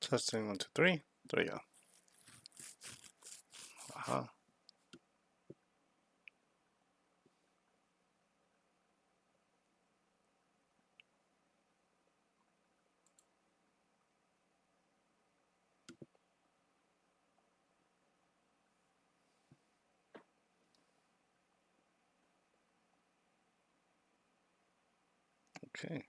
Testing 1, 2, 3. There you go. Okay.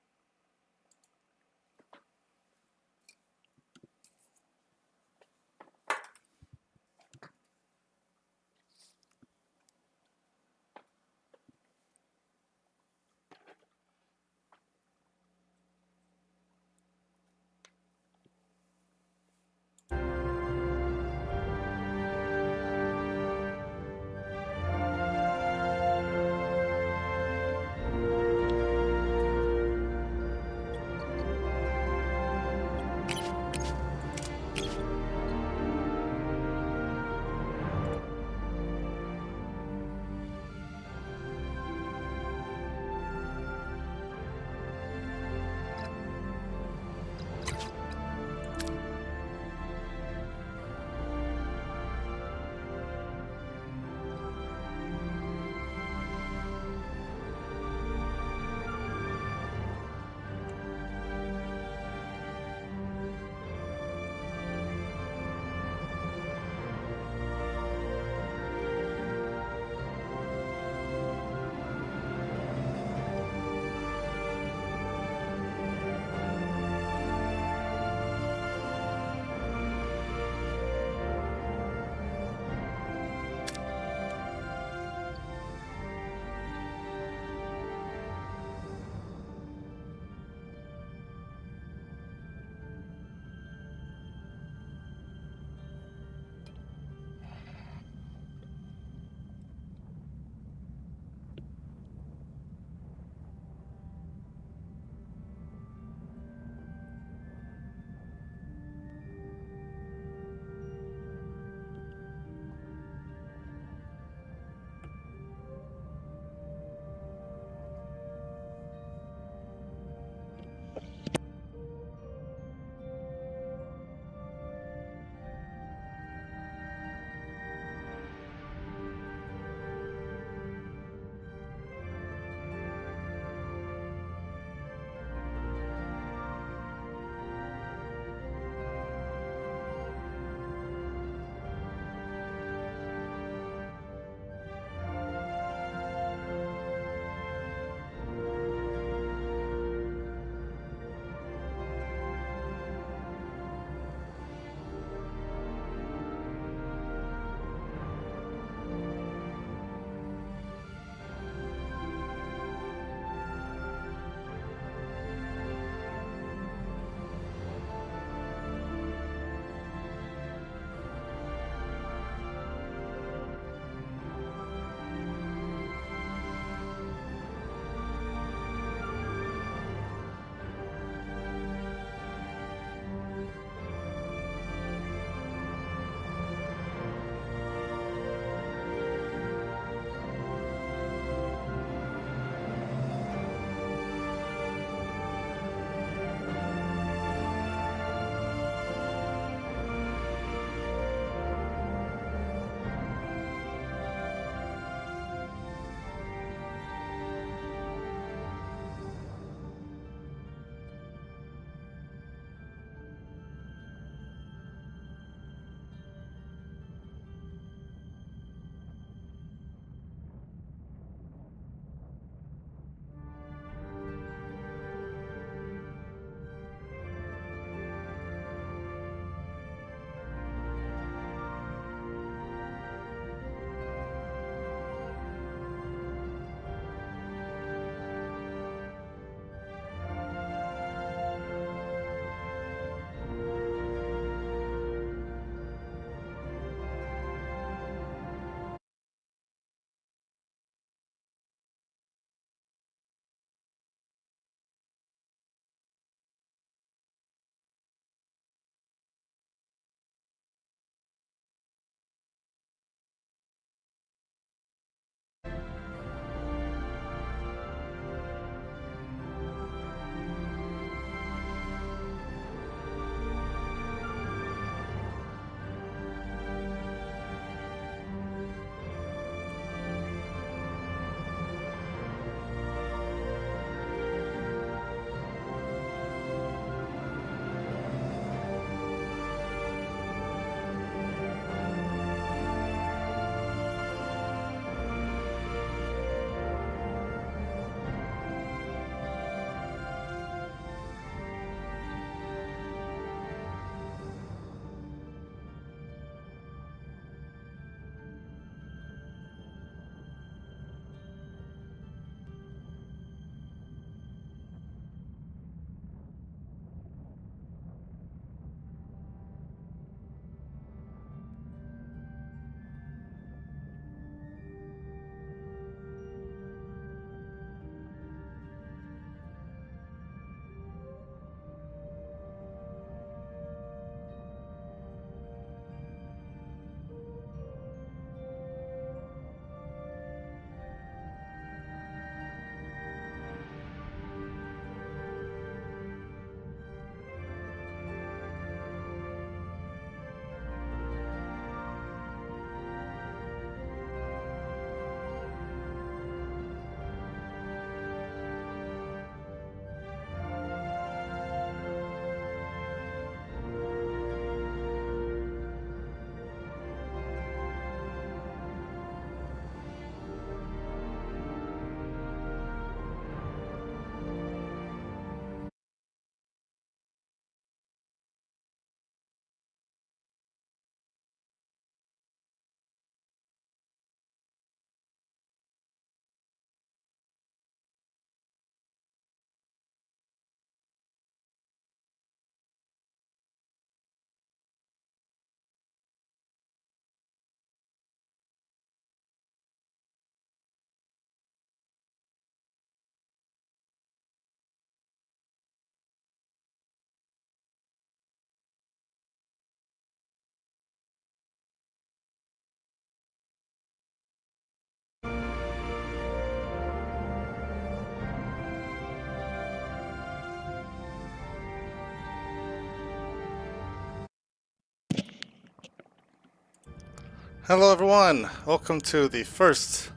Hello everyone, welcome to the first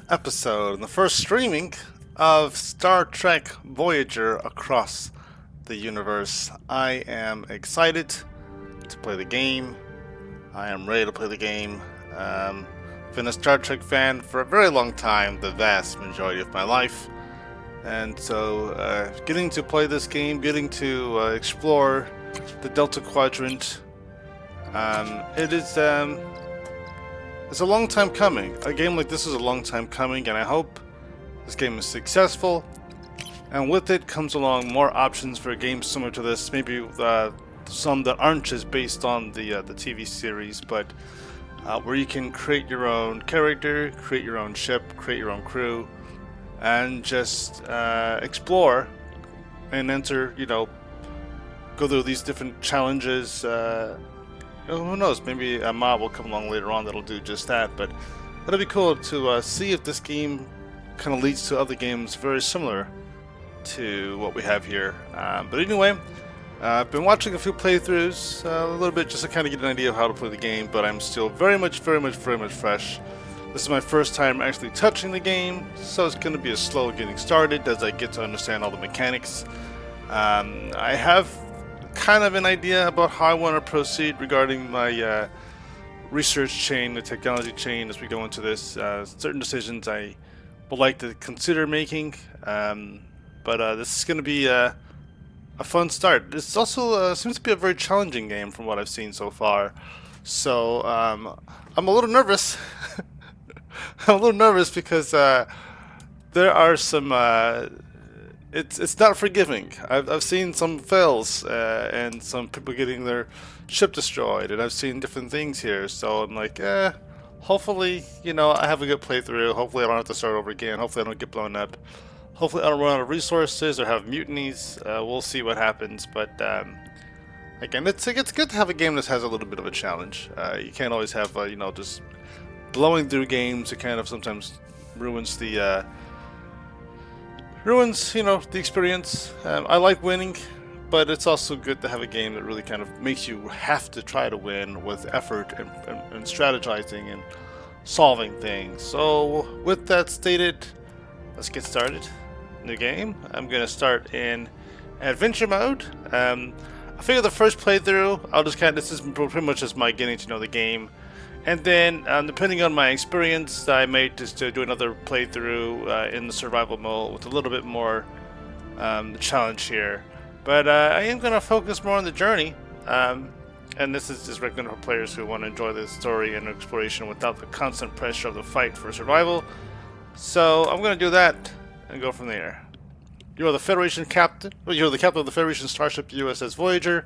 episode and the first streaming of Star Trek Voyager across the universe. I am excited to play the game. I am ready to play the game. Been a Star Trek fan for a very long time, the vast majority of my life. And so getting to play this game, getting to explore the Delta Quadrant, it's a long time coming. A game like this is a long time coming, and I hope this game is successful. And with it comes along more options for games similar to this. Maybe some that aren't just based on the TV series, but where you can create your own character, create your own ship, create your own crew, and just explore and enter. Go through these different challenges. Who knows, maybe a mob will come along later on that'll do just that, but it'll be cool to see if this game kind of leads to other games very similar to what we have here. But anyway, I've been watching a few playthroughs, a little bit just to kind of get an idea of how to play the game, but I'm still very much fresh. This is my first time actually touching the game, so it's going to be a slow getting started as I get to understand all the mechanics. I have kind of an idea about how I want to proceed regarding my research chain, the technology chain, as we go into this. Certain decisions I would like to consider making, but this is going to be a fun start. This also seems to be a very challenging game from what I've seen so far, so I'm a little nervous. I'm a little nervous because there are some it's not forgiving. I've seen some fails and some people getting their ship destroyed, and I've seen different things here. So I'm like, hopefully, I have a good playthrough. Hopefully, I don't have to start over again. Hopefully, I don't get blown up. Hopefully, I don't run out of resources or have mutinies. We'll see what happens. But again, it's good to have a game that has a little bit of a challenge. You can't always have just blowing through games. It kind of sometimes ruins the experience. I like winning, but it's also good to have a game that really kind of makes you have to try to win with effort and strategizing and solving things. So with that stated, let's get started. New game. I'm gonna start in adventure mode. I figure the first playthrough, this is pretty much just my getting to know the game. And then, depending on my experience, I may just do another playthrough in the survival mode with a little bit more challenge here. But I am going to focus more on the journey, and this is just recommended for players who want to enjoy the story and exploration without the constant pressure of the fight for survival. So I'm going to do that and go from there. You are the Federation captain. Well, you're the captain of the Federation Starship USS Voyager.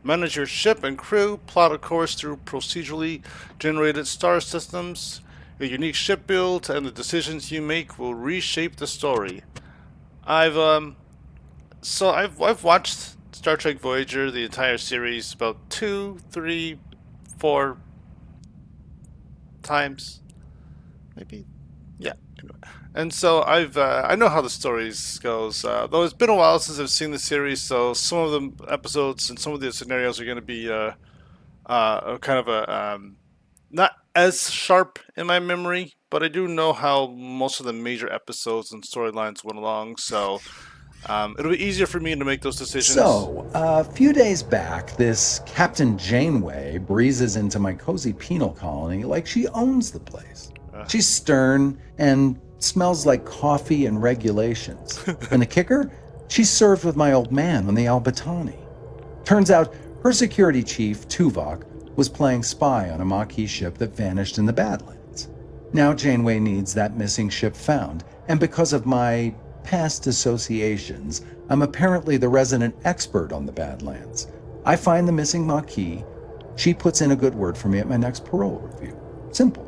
Manage your ship and crew, plot a course through procedurally generated star systems. Your unique ship build and the decisions you make will reshape the story. I've watched Star Trek Voyager, the entire series, about 2, 3, 4 times, maybe. Yeah. And so I know how the stories goes. Though it's been a while since I've seen the series, so some of the episodes and some of the scenarios are going to be kind of not as sharp in my memory, but I do know how most of the major episodes and storylines went along. So it'll be easier for me to make those decisions. So, a few days back, this Captain Janeway breezes into my cozy penal colony like she owns the place. She's stern and smells like coffee and regulations. And the kicker? She's served with my old man on the Albatani. Turns out her security chief, Tuvok, was playing spy on a Maquis ship that vanished in the Badlands. Now Janeway needs that missing ship found, and because of my past associations, I'm apparently the resident expert on the Badlands. I find the missing Maquis. She puts in a good word for me at my next parole review. Simple.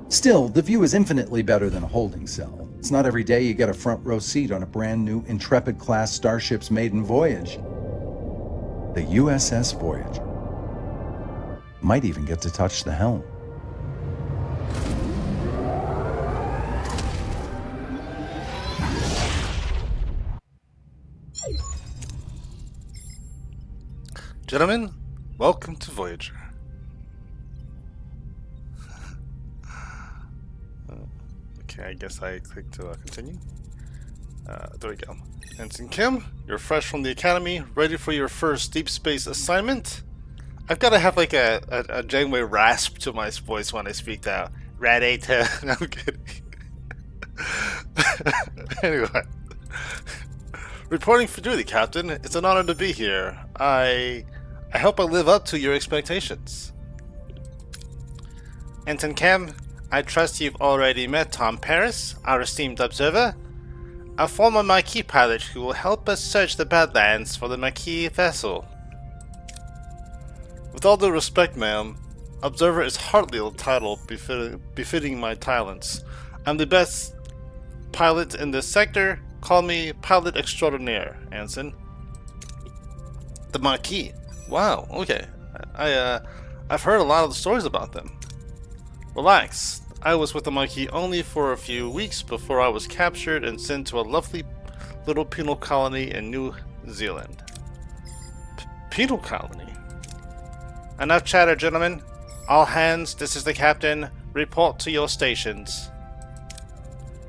Still, the view is infinitely better than a holding cell. It's not every day you get a front row seat on a brand new Intrepid-class starship's maiden voyage. The USS Voyager. Might even get to touch the helm. Gentlemen, welcome to Voyager. Okay, I guess I click to continue. There we go. Ensign Kim, you're fresh from the academy, ready for your first deep space assignment? I've got to have like a Janeway rasp to my voice when I speak now. Ready to... No, I'm kidding. Anyway. Reporting for duty, Captain. It's an honor to be here. I hope I live up to your expectations. Ensign Kim, I trust you've already met Tom Paris, our esteemed observer, a former Maquis pilot who will help us search the Badlands for the Maquis vessel. With all due respect, ma'am, observer is hardly a title befitting my talents. I'm the best pilot in this sector. Call me pilot extraordinaire, Anson. The Maquis. Wow. Okay. I've heard a lot of the stories about them. Relax. I was with the Maquis only for a few weeks before I was captured and sent to a lovely little penal colony in New Zealand. Penal colony? Enough chatter, gentlemen. All hands, this is the captain. Report to your stations.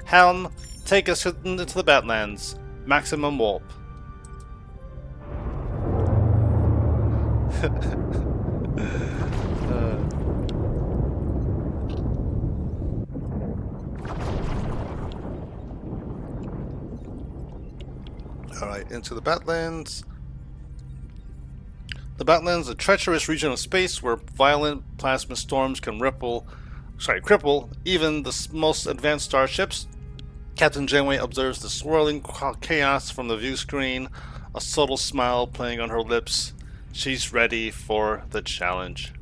Helm, take us into the Badlands. Maximum warp. Alright, into the Badlands. The Badlands, a treacherous region of space where violent plasma storms can cripple even the most advanced starships. Captain Janeway observes the swirling chaos from the view screen, a subtle smile playing on her lips. She's ready for the challenge.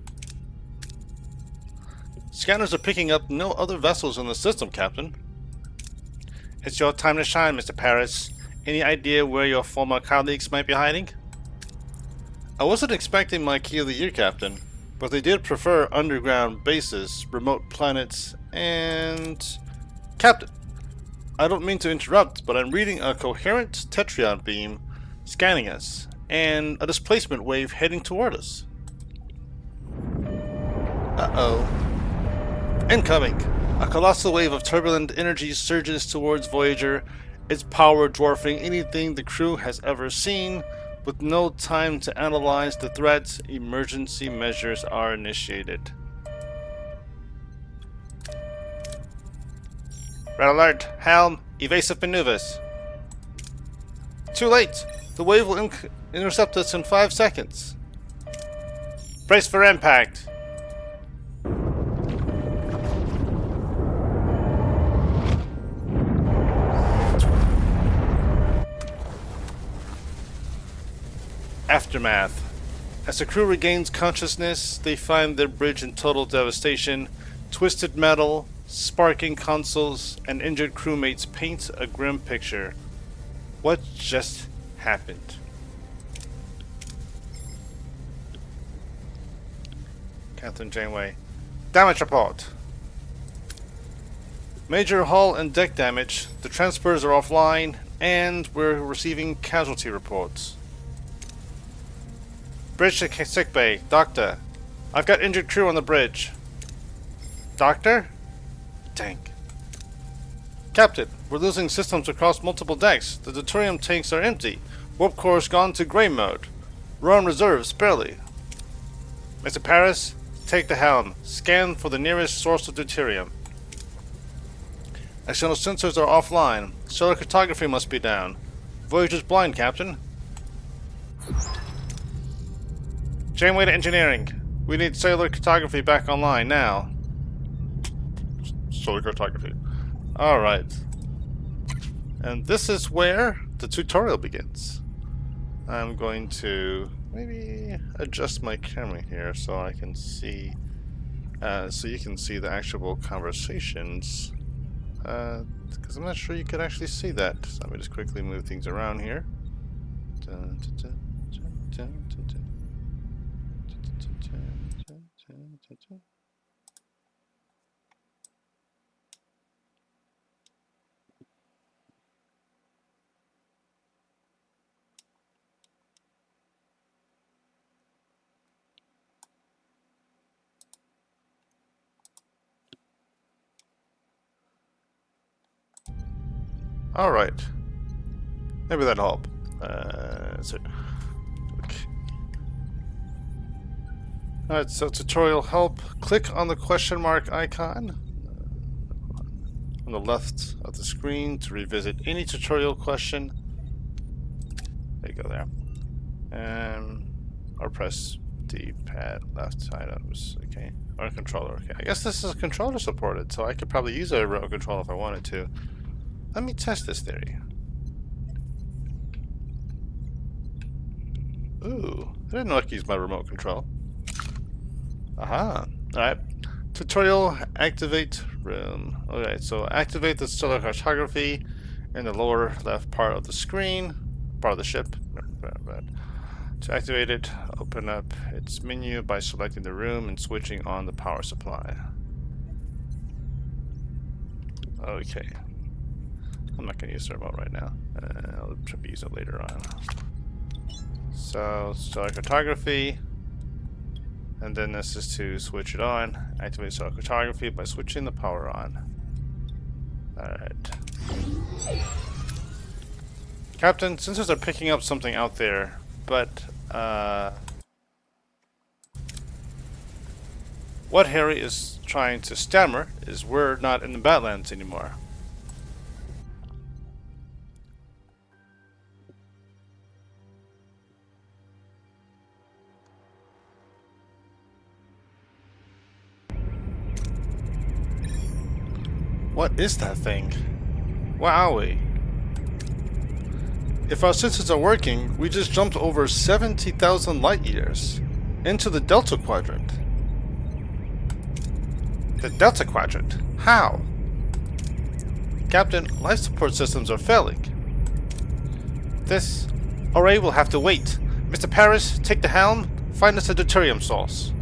Scanners are picking up no other vessels in the system, Captain. It's your time to shine, Mr. Paris. Any idea where your former colleagues might be hiding? I wasn't expecting my key of the year, Captain, but they did prefer underground bases, remote planets, and... Captain, I don't mean to interrupt, but I'm reading a coherent Tetrion beam scanning us, and a displacement wave heading toward us. Uh-oh. Incoming! A colossal wave of turbulent energy surges towards Voyager, its power dwarfing anything the crew has ever seen. With no time to analyze the threat, emergency measures are initiated. Red alert! Helm! Evasive maneuvers! Too late! The wave will intercept us in 5 seconds. Brace for impact! Aftermath. As the crew regains consciousness, they find their bridge in total devastation. Twisted metal, sparking consoles, and injured crewmates paint a grim picture. What just happened? Captain Janeway. Damage report. Major hull and deck damage. The transponders are offline, and we're receiving casualty reports. Bridge to sickbay. Doctor. I've got injured crew on the bridge. Doctor? Tank. Captain, we're losing systems across multiple decks. The deuterium tanks are empty. Warp core's gone to gray mode. We're on reserves, barely. Mr. Paris, take the helm. Scan for the nearest source of deuterium. External sensors are offline. Solar cartography must be down. Voyager's blind, Captain. Janeway to engineering. We need cellular cartography back online now. Solar cartography. Alright. And this is where the tutorial begins. I'm going to maybe adjust my camera here so I can see, so you can see the actual conversations. Because I'm not sure you could actually see that. So let me just quickly move things around here. Dun, dun, dun, dun, dun, dun, dun. Alright. Maybe that'll help. So, okay. Alright, so tutorial help. Click on the question mark icon on the left of the screen to revisit any tutorial question. There you go there. Or press D-pad left items. Okay. Or controller. Okay. I guess this is a controller supported, so I could probably use a remote control if I wanted to. Let me test this theory. Ooh, I didn't know I could use my remote control. Aha. Alright. Tutorial activate room. Okay, so activate the stellar cartography in the lower left part of the screen, part of the ship. To activate it, open up its menu by selecting the room and switching on the power supply. Okay. I'm not going to use the remote right now. I'll try to use it later on. So, stellar cartography. And then this is to switch it on. Activate stellar cartography by switching the power on. Alright. Captain, sensors are picking up something out there, but what Harry is trying to stammer is we're not in the Badlands anymore. What is that thing? Where are we? If our sensors are working, we just jumped over 70,000 light years into the Delta Quadrant. The Delta Quadrant? How? Captain, life support systems are failing. This array will have to wait. Mr. Paris, take the helm. Find us a deuterium source.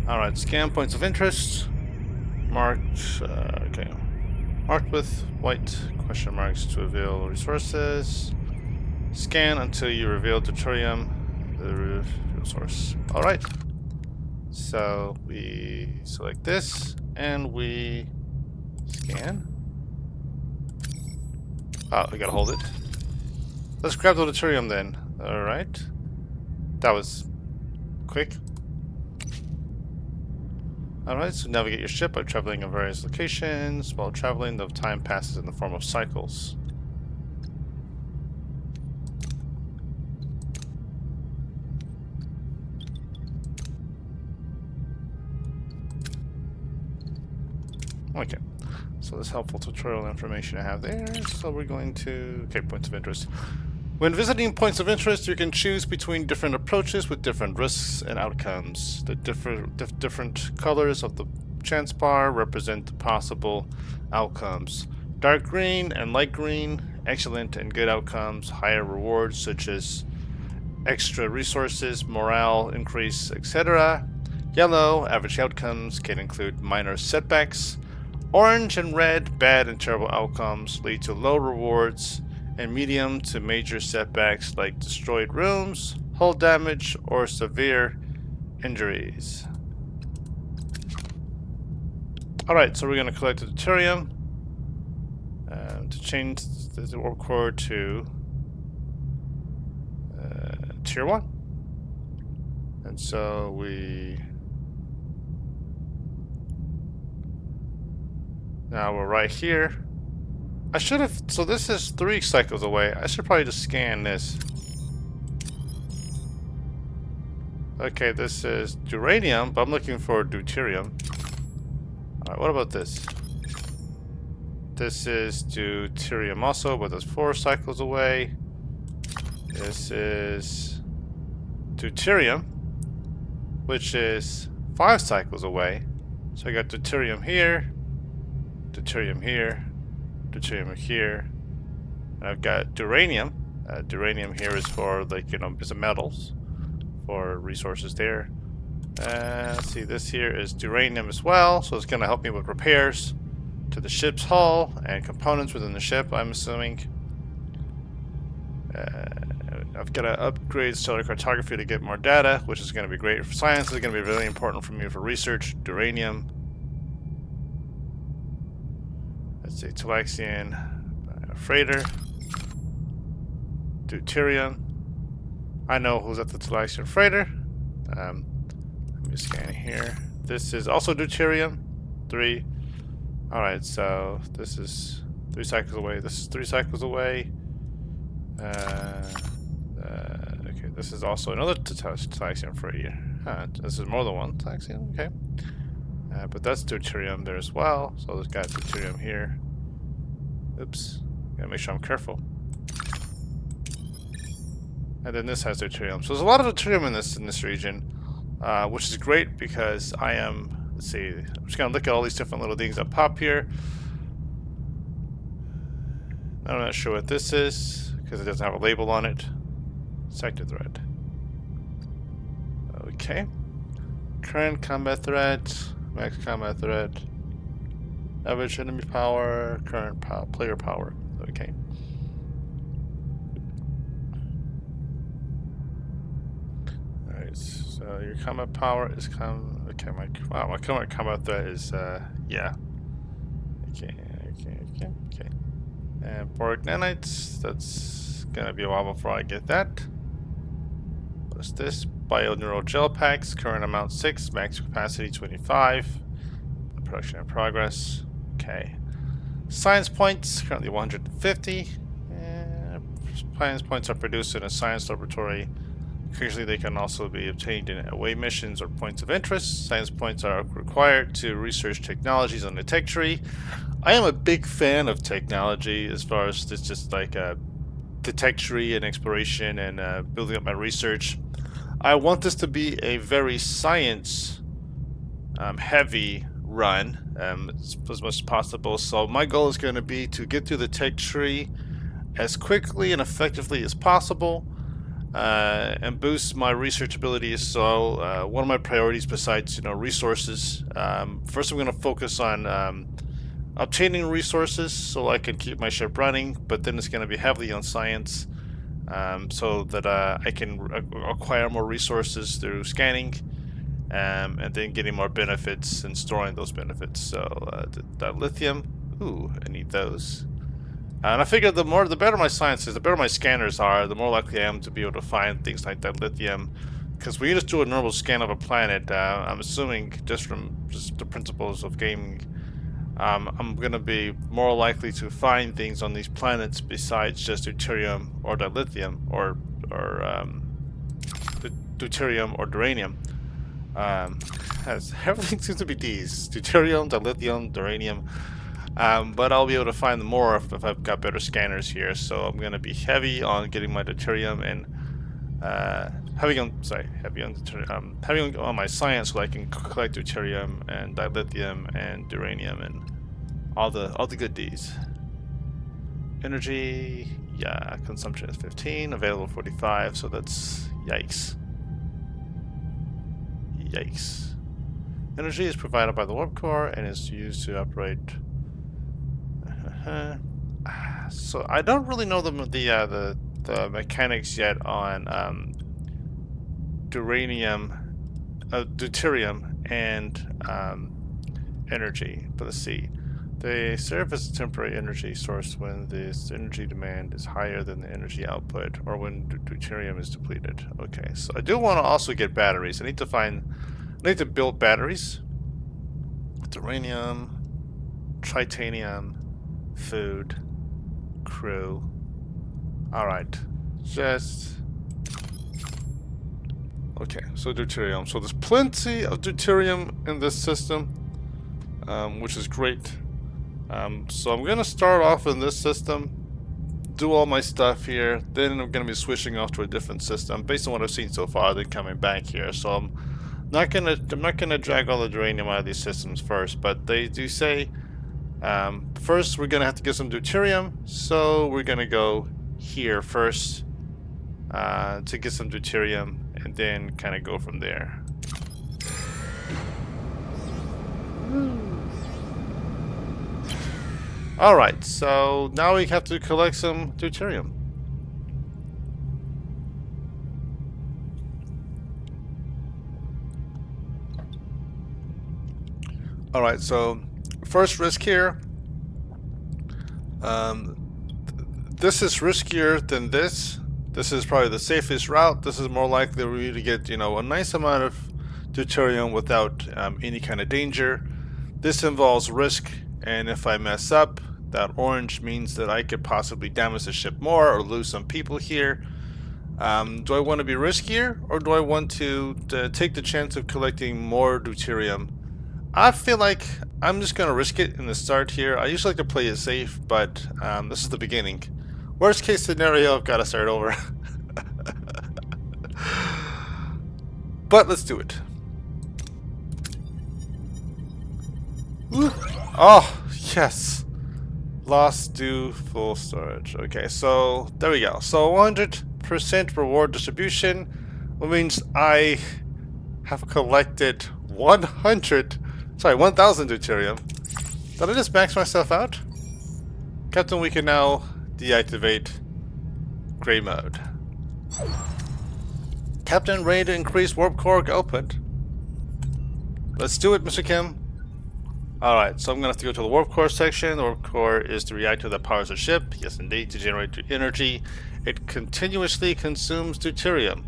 Alright, scan points of interest. Marked, okay. Marked with white question marks to reveal resources. Scan until you reveal deuterium, the source. Alright. So we select this and we scan. Oh, we gotta hold it. Let's grab the deuterium then. Alright. That was quick. Alright, so navigate your ship by traveling in various locations. While traveling, the time passes in the form of cycles. Okay, so this helpful tutorial information I have there. So we're going to... Okay, points of interest. When visiting points of interest, you can choose between different approaches with different risks and outcomes. The different colors of the chance bar represent the possible outcomes. Dark green and light green, excellent and good outcomes, higher rewards such as extra resources, morale increase, etc. Yellow, average outcomes, can include minor setbacks. Orange and red, bad and terrible outcomes, lead to low rewards. And medium to major setbacks like destroyed rooms, hull damage, or severe injuries. Alright, so we're going to collect the deuterium to change the warp core to tier 1. And so now we're right here. I should have... So this is 3 cycles away. I should probably just scan this. Okay, this is duranium, but I'm looking for deuterium. Alright, what about this? This is deuterium also, but that's 4 cycles away. This is deuterium, which is 5 cycles away. So I got deuterium here, deuterium here, deuterium here, and I've got duranium. Duranium here is for, like, you know, it's metals for resources there. Let's see, this here is duranium as well, so it's going to help me with repairs to the ship's hull and components within the ship, I'm assuming. I've got to upgrade stellar cartography to get more data, which is going to be great for science. It's going to be really important for me for research. Duranium. let's see, Talaxian freighter, deuterium. I know who's at the Talaxian freighter. Let me scan here. This is also deuterium. 3. Alright, so this is 3 cycles away. This is 3 cycles away. Okay, this is also another Talaxian freighter. This is more than one Talaxian. Okay. But that's deuterium there as well. So there's got deuterium here. Oops. Gotta make sure I'm careful. And then this has deuterium. So there's a lot of deuterium in this region, which is great because I am. Let's see. I'm just gonna look at all these different little things that pop here. I'm not sure what this is because it doesn't have a label on it. Sector threat. Okay. Current combat threat. Max combat threat. Average enemy power. Current player power. Okay. Alright, so your combat power is okay, my current combat threat is yeah. Okay. And boric nanites, that's gonna be a while before I get that. What's this? Bioneural gel packs, current amount 6, max capacity 25. Production in progress. Okay. Science points, currently 150. Science points are produced in a science laboratory. Occasionally they can also be obtained in away missions or points of interest. Science points are required to research technologies on the tech tree. I am a big fan of technology as far as it's just like the tech tree and exploration and building up my research. I want this to be a very science heavy run as much as possible. So my goal is going to be to get through the tech tree as quickly and effectively as possible and boost my research abilities. So one of my priorities besides resources, first I'm going to focus on obtaining resources so I can keep my ship running, but then it's going to be heavily on science so that I can acquire more resources through scanning and then getting more benefits and storing those benefits. So that lithium, ooh, I need those. And I figure the better my science is, the better my scanners are, the more likely I am to be able to find things like that lithium. Because when you just do a normal scan of a planet, I'm assuming just from the principles of gaming, I'm going to be more likely to find things on these planets besides just deuterium or dilithium or deuterium or duranium. Everything seems to be D's. Deuterium, dilithium, duranium. But I'll be able to find more if I've got better scanners here. So I'm going to be heavy on getting my deuterium and heavy on my science so I can collect deuterium and dilithium and duranium and all the good D's. Energy, yeah, consumption is 15, available 45, so that's yikes. Yikes. Energy is provided by the warp core and is used to operate. So I don't really know the mechanics yet on deuterium and energy. But let's see. They serve as a temporary energy source when this energy demand is higher than the energy output, or when deuterium is depleted. Okay, so I do want to also get batteries. I need to build batteries. Uranium, titanium, food, crew. Alright, just... Okay, so deuterium. So there's plenty of deuterium in this system, which is great. So I'm going to start off in this system, do all my stuff here, then I'm going to be switching off to a different system based on what I've seen so far, then coming back here. So I'm not gonna drag all the duranium out of these systems first, but they do say first we're gonna have to get some deuterium, so we're gonna go here first to get some deuterium and then kind of go from there. Alright, so now we have to collect some deuterium. Alright, so first risk here This is riskier than this. This is probably the safest route. This is more likely for you to get, you know, a nice amount of deuterium without any kind of danger. This involves risk, and if I mess up, that orange means that I could possibly damage the ship more or lose some people here. Do I want to be riskier, or do I want to take the chance of collecting more deuterium? I feel like I'm just going to risk it in the start here. I usually like to play it safe, but this is the beginning. Worst case scenario, I've got to start over. But let's do it. Woo. Oh, yes. Lost due full storage. Okay, so there we go. So 100% reward distribution, which means I have collected 1000 deuterium. Did I just max myself out? Captain, we can now deactivate gray mode. Captain, ready to increase warp core output. Let's do it, Mr. Kim. Alright, so I'm going to have to go to the warp core section. The warp core is the reactor that powers the ship. Yes, indeed, to generate energy. It continuously consumes deuterium.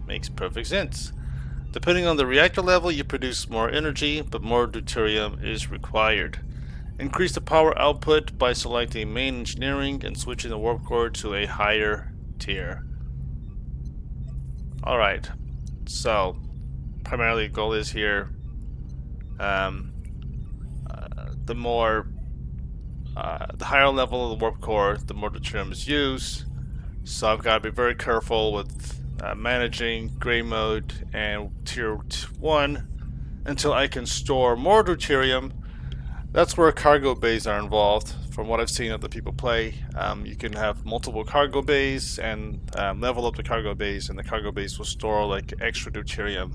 Makes perfect sense. Depending on the reactor level, you produce more energy, but more deuterium is required. Increase the power output by selecting main engineering and switching the warp core to a higher tier. Alright, so primarily the goal is here, the higher level of the warp core, the more deuterium is used. So I've got to be very careful with managing gray mode and tier 1 until I can store more deuterium. That's where cargo bays are involved. From what I've seen other people play, you can have multiple cargo bays and level up the cargo bays, and the cargo bays will store like extra deuterium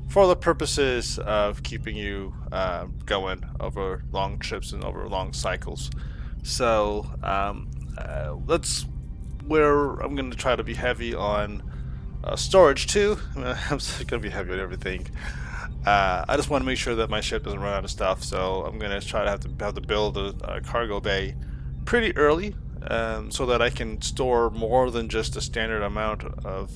for the purposes of keeping you going over long trips and over long cycles. So that's where I'm going to try to be heavy on storage too. I'm going to be heavy on everything. I just want to make sure that my ship doesn't run out of stuff, so I'm going to try to have to build a cargo bay pretty early, so that I can store more than just a standard amount of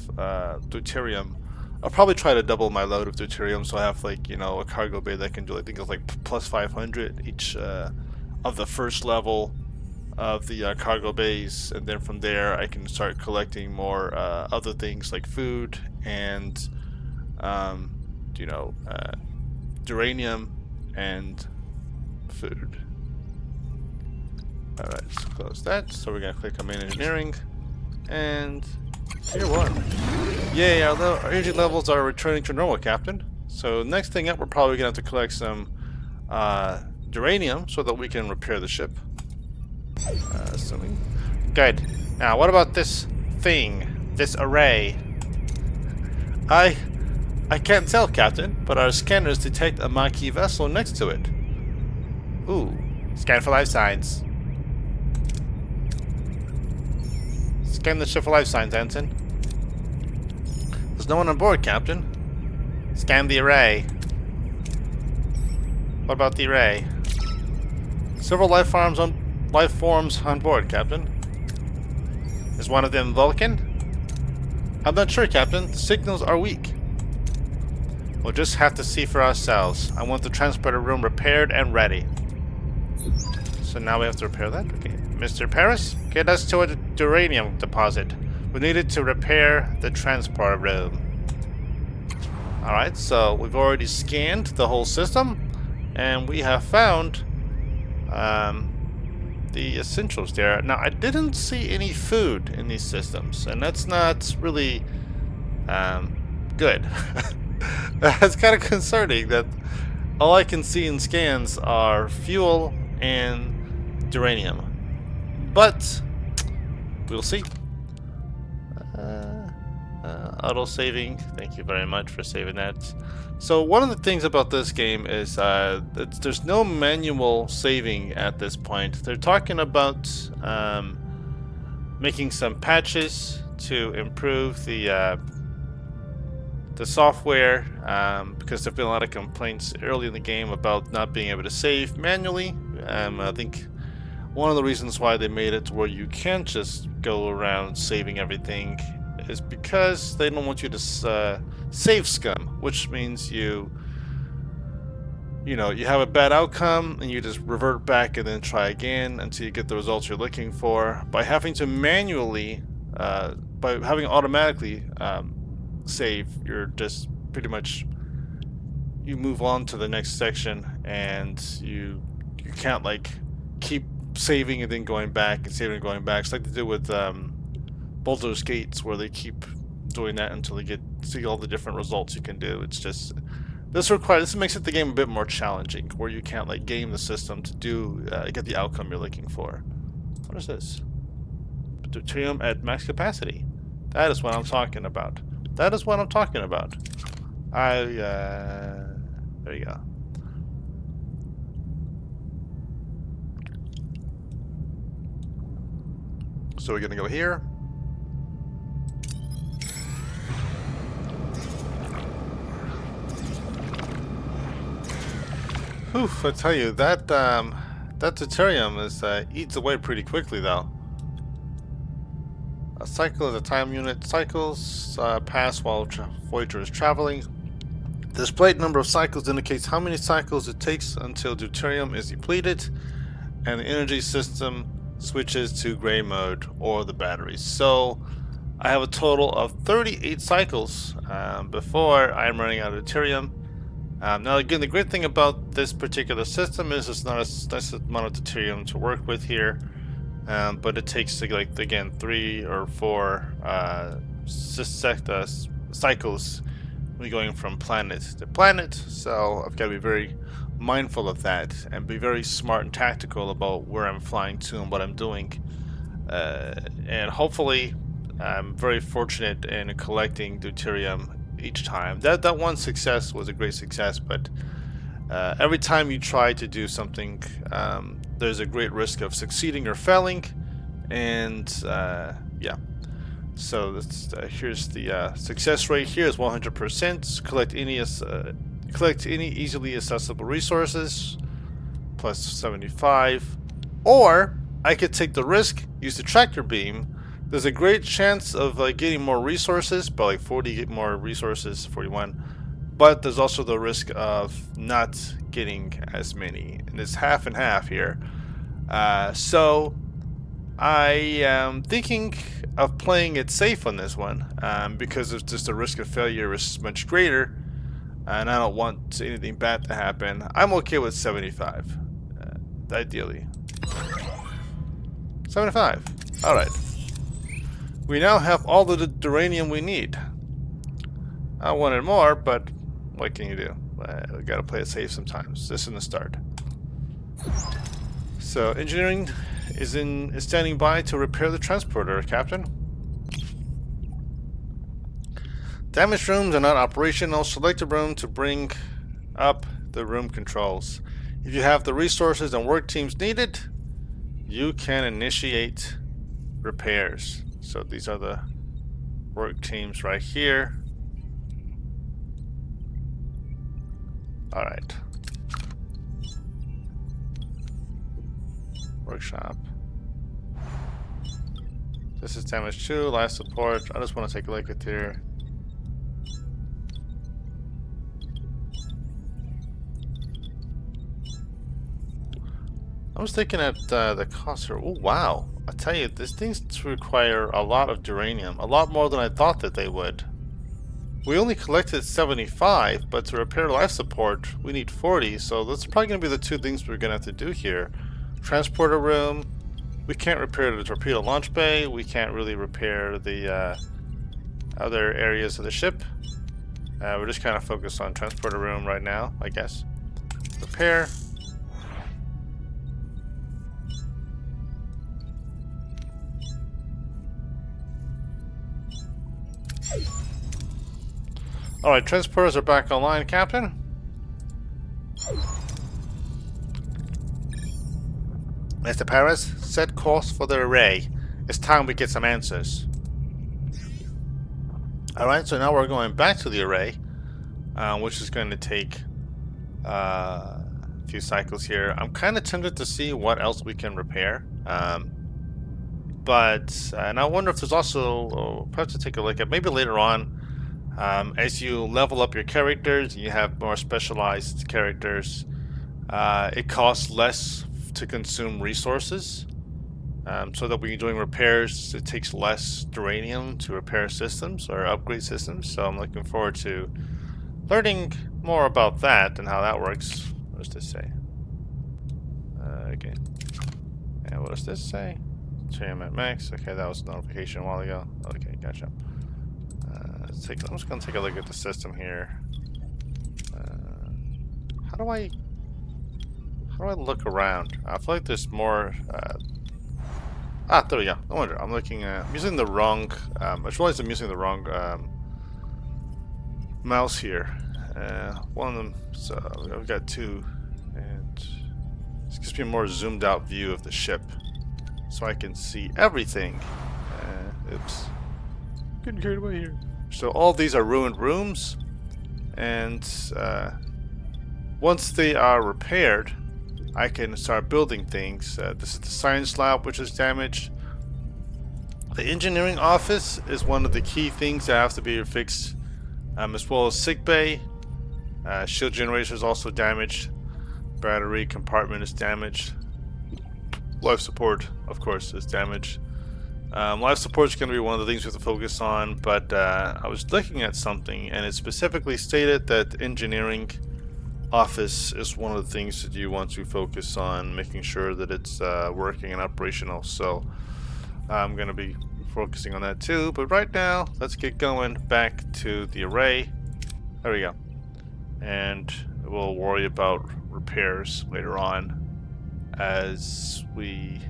deuterium. I'll probably try to double my load of deuterium, so I have, like, you know, a cargo bay that can do, I think it's like plus 500 each of the first level of the cargo bays, and then from there I can start collecting more other things like food and uranium and food. Alright, let's close that. So we're gonna click on main engineering and tier 1. Yay, our energy levels are returning to normal, Captain. So next thing up, we're probably gonna have to collect some uranium so that we can repair the ship. Assuming. Good. Now, what about this thing? This array? I can't tell, Captain, but our scanners detect a Maquis vessel next to it. Ooh. Scan for life signs. Scan the ship for life signs, Anson. There's no one on board, Captain. Scan the array. What about the array? Several life forms on board, Captain. Is one of them Vulcan? I'm not sure, Captain. The signals are weak. We'll just have to see for ourselves. I want the transporter room repaired and ready. So now we have to repair that? Okay. Mr. Paris, get us to a uranium deposit. We needed to repair the transporter room. Alright, so we've already scanned the whole system, and we have found the essentials there. Now, I didn't see any food in these systems, and that's not really good. That's kind of concerning that all I can see in scans are fuel and uranium. But we'll see. Auto saving. Thank you very much for saving that. So one of the things about this game is there's no manual saving at this point. They're talking about making some patches to improve the software, because there've been a lot of complaints early in the game about not being able to save manually. I think one of the reasons why they made it to where you can't just go around saving everything is because they don't want you to save scum, which means you know, you have a bad outcome and you just revert back and then try again until you get the results you're looking for. By having to manually, by having automatically save, you're just pretty much, you move on to the next section, and you can't like keep saving and then going back and saving and going back. It's like they do with Baldur's Gates, where they keep doing that until they see all the different results you can do. It's just this makes it the game a bit more challenging, where you can't like game the system to do get the outcome you're looking for. What is this? Deuterium at max capacity. That is what I'm talking about. That is what I'm talking about. There you go. So we're gonna go here. Oof, I tell you, that deuterium is eats away pretty quickly though. A cycle is a time unit. Cycles pass while Voyager is traveling. The displayed number of cycles indicates how many cycles it takes until deuterium is depleted and the energy system switches to gray mode or the batteries. So I have a total of 38 cycles before I'm running out of deuterium. Now again, the great thing about this particular system is it's not a nice amount of deuterium to work with here, but it takes like again 3 or 4 cycles when going from planet to planet. So I've got to be very mindful of that and be very smart and tactical about where I'm flying to and what I'm doing. And hopefully I'm very fortunate in collecting deuterium each time. That one success was a great success, but every time you try to do something, there's a great risk of succeeding or failing. And yeah, so that's, here's the success rate. Here is 100%. Collect any easily accessible resources, plus 75. Or I could take the risk, use the tractor beam. There's a great chance of getting more resources, but like 40 more resources, 41. But there's also the risk of not getting as many, and it's half and half here. So I am thinking of playing it safe on this one, because it's just the risk of failure is much greater, and I don't want anything bad to happen. I'm okay with 75, ideally. 75. All right. We now have all the uranium we need. I wanted more, but what can you do? We gotta play it safe sometimes. This is the start. So engineering is standing by to repair the transporter, Captain. Damaged rooms are not operational. Select a room to bring up the room controls. If you have the resources and work teams needed, you can initiate repairs. So these are the work teams right here. All right. Workshop. This is damage 2, life support. I just want to take a look at here. I was thinking at the cost here. Oh wow. I tell you, these things require a lot of uranium, a lot more than I thought that they would. We only collected 75, but to repair life support, we need 40, so that's probably going to be the two things we're going to have to do here. Transporter room, we can't repair the torpedo launch bay, we can't really repair the other areas of the ship. We're just kind of focused on transporter room right now, I guess. Repair. Alright, transporters are back online, Captain. Mr. Paris, set course for the array. It's time we get some answers. Alright, so now we're going back to the array, which is going to take a few cycles here. I'm kind of tempted to see what else we can repair. And I wonder if there's also, perhaps to take a look at, maybe later on, as you level up your characters, you have more specialized characters, it costs less to consume resources. So that when you're doing repairs, it takes less duranium to repair systems or upgrade systems. So I'm looking forward to learning more about that and how that works. What does this say? Okay. And what does this say? I'm at max. Okay, that was a notification a while ago. Okay, gotcha. I'm just gonna take a look at the system here. How do I look around? I feel like there's more. There we go. No wonder. I'm using the wrong. I just realized I'm using the wrong mouse here. One of them. So I've got two, and this gives me a more zoomed out view of the ship, so I can see everything. Oops. Getting carried away here. So all these are ruined rooms, and once they are repaired, I can start building things. This is the science lab, which is damaged. The engineering office is one of the key things that have to be fixed, as well as sick bay. Shield generator is also damaged. Battery compartment is damaged. Life support, of course, is damaged. Life support is going to be one of the things we have to focus on, but I was looking at something, and it specifically stated that engineering office is one of the things that you want to focus on, making sure that it's working and operational. So I'm going to be focusing on that too. But right now, let's get going back to the array. There we go. And we'll worry about repairs later on as we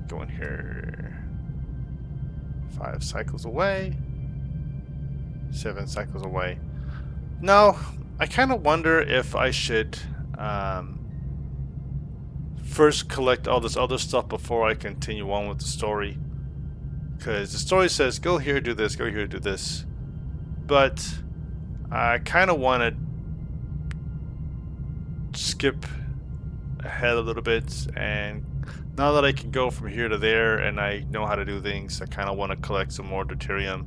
go in here. 5 cycles away. 7 cycles away. Now, I kind of wonder if I should first collect all this other stuff before I continue on with the story. Because the story says, go here, do this, go here, do this. But I kind of want to skip ahead a little bit, and now that I can go from here to there and I know how to do things, I kind of want to collect some more deuterium.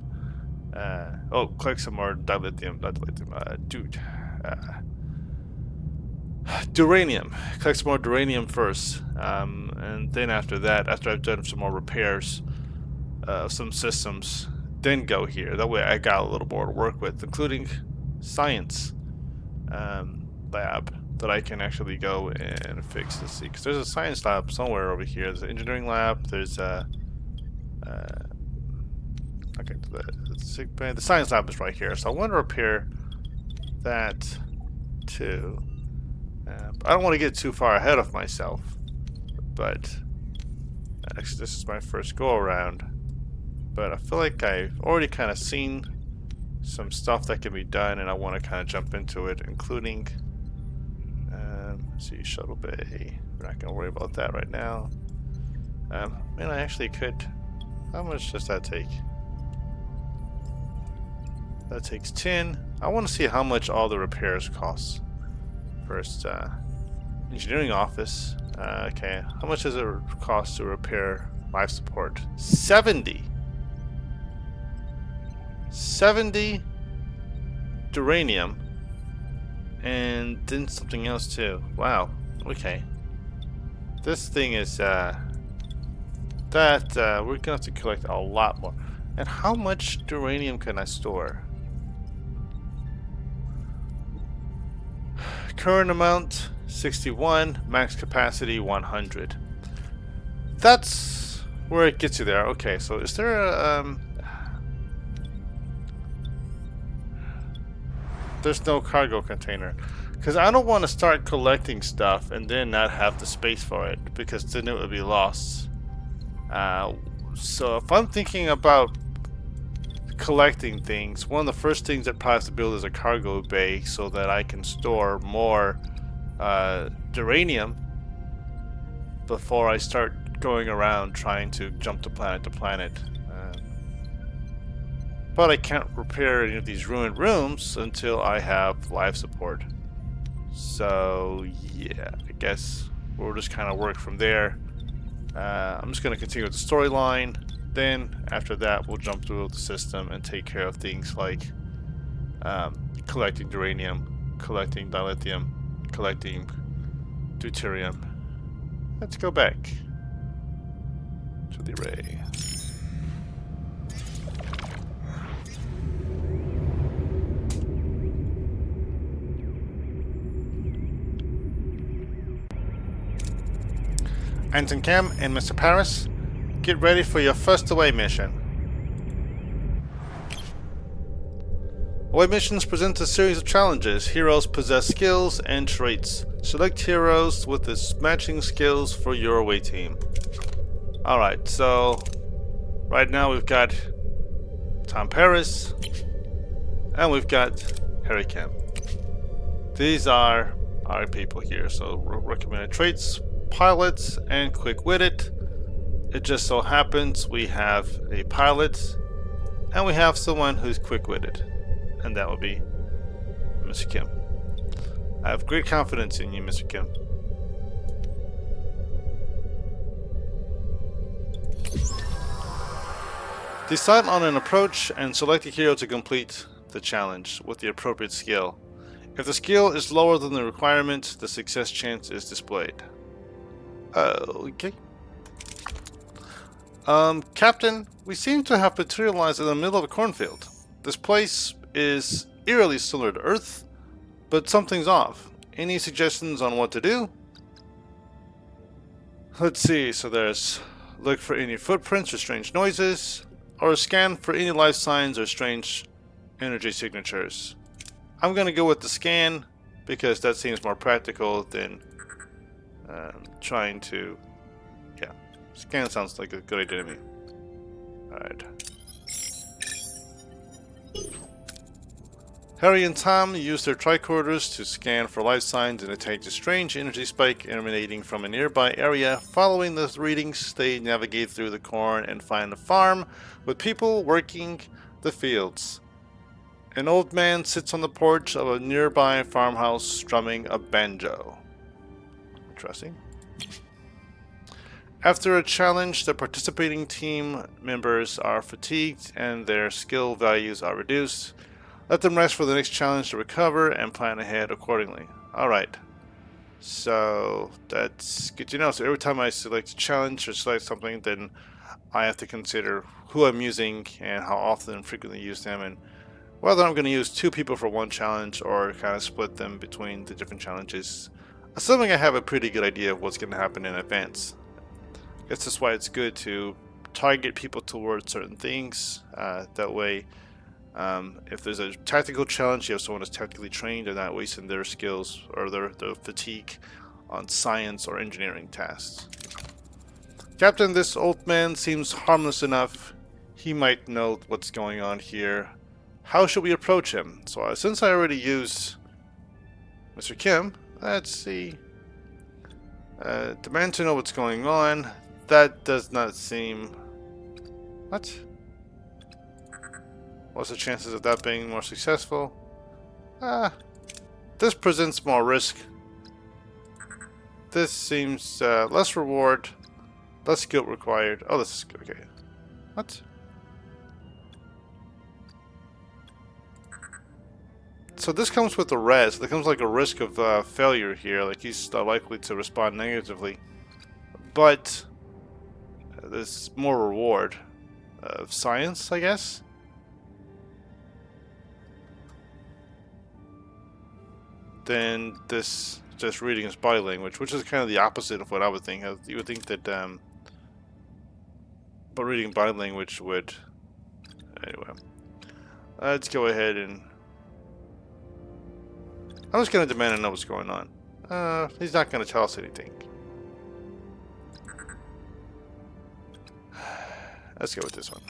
Collect some more duranium. Collect some more duranium first, and then after that, after I've done some more repairs of some systems, then go here. That way I got a little more to work with, including science lab that I can actually go and fix and see. Because there's a science lab somewhere over here. There's an engineering lab. There's a okay, the sick bay. The science lab is right here. So I want to repair that too. I don't want to get too far ahead of myself, but actually this is my first go around. But I feel like I've already kind of seen some stuff that can be done, and I want to kind of jump into it, including let's see, shuttle bay. We're not going to worry about that right now. Man, I actually could. How much does that take? That takes 10. I want to see how much all the repairs cost. First, engineering office. Okay, how much does it cost to repair life support? 70. 70 duranium. And then something else too. Wow. Okay. This thing is we're gonna have to collect a lot more. And how much duranium can I store? Current amount 61, max capacity 100. That's where it gets you there. Okay, so is there a there's no cargo container, because I don't want to start collecting stuff and then not have the space for it, because then it would be lost. So if I'm thinking about collecting things, one of the first things that probably has to build is a cargo bay so that I can store more duranium before I start going around trying to jump to planet. But I can't repair any of these ruined rooms until I have life support. So yeah, I guess we'll just kind of work from there. I'm just going to continue with the storyline. Then after that, we'll jump through the system and take care of things like collecting uranium, collecting dilithium, collecting deuterium. Let's go back to the array. Anton Cam and Mr. Paris, get ready for your first away mission. Away missions present a series of challenges. Heroes possess skills and traits. Select heroes with the matching skills for your away team. Alright, so right now we've got Tom Paris and we've got Harry Kim. These are our people here. So recommended traits, pilots, and quick-witted. It just so happens we have a pilot and we have someone who's quick-witted, and that would be Mr. Kim. I have great confidence in you, Mr. Kim. Decide on an approach and select a hero to complete the challenge with the appropriate skill. If the skill is lower than the requirement, the success chance is displayed. Okay. Captain, we seem to have materialized in the middle of a cornfield. This place is eerily similar to Earth, but something's off. Any suggestions on what to do? Let's see, so there's look for any footprints or strange noises, or scan for any life signs or strange energy signatures. I'm gonna go with the scan because that seems more practical than trying to, yeah, scan sounds like a good idea to me. Alright. Harry and Tom use their tricorders to scan for life signs and detect a strange energy spike emanating from a nearby area. Following the readings, they navigate through the corn and find a farm with people working the fields. An old man sits on the porch of a nearby farmhouse strumming a banjo. Interesting. After a challenge, the participating team members are fatigued and their skill values are reduced. Let them rest for the next challenge to recover and plan ahead accordingly. Alright. So that's good to know. So every time I select a challenge or select something, then I have to consider who I'm using and how often and frequently use them, and whether I'm going to use two people for one challenge or kind of split them between the different challenges, assuming I have a pretty good idea of what's going to happen in advance. This is why it's good to target people towards certain things. That way, if there's a tactical challenge, you have someone who's tactically trained and not wasting their skills or their fatigue on science or engineering tasks. Captain, this old man seems harmless enough. He might know what's going on here. How should we approach him? So since I already used Mr. Kim, let's see. Demand to know what's going on. That does not seem... What? What's the chances of that being more successful? This presents more risk. This seems less reward, less skill required. Oh, this is okay. What? So this comes with a res. There comes like a risk of failure here. Like he's likely to respond negatively, but there's more reward of science, I guess. Then this just reading his body language, which is kind of the opposite of what I would think. You would think that, but reading body language would. Anyway, let's go ahead and. I'm just going to demand to know what's going on. He's not going to tell us anything. Let's go with this one.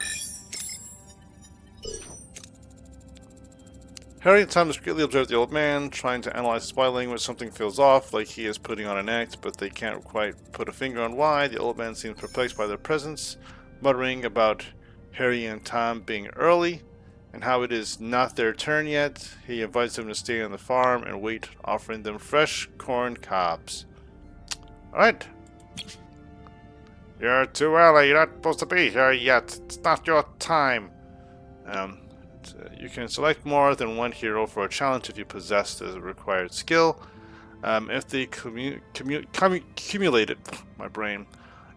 Harry and Tom discreetly observe the old man, trying to analyze his body language. Something feels off, like he is putting on an act, but they can't quite put a finger on why. The old man seems perplexed by their presence, muttering about Harry and Tom being early. and how it is not their turn yet, he invites them to stay on the farm and wait, offering them fresh corn cobs. Alright. You're too early. You're not supposed to be here yet. It's not your time. You can select more than one hero for a challenge if you possess the required skill. If the cumulated, my brain,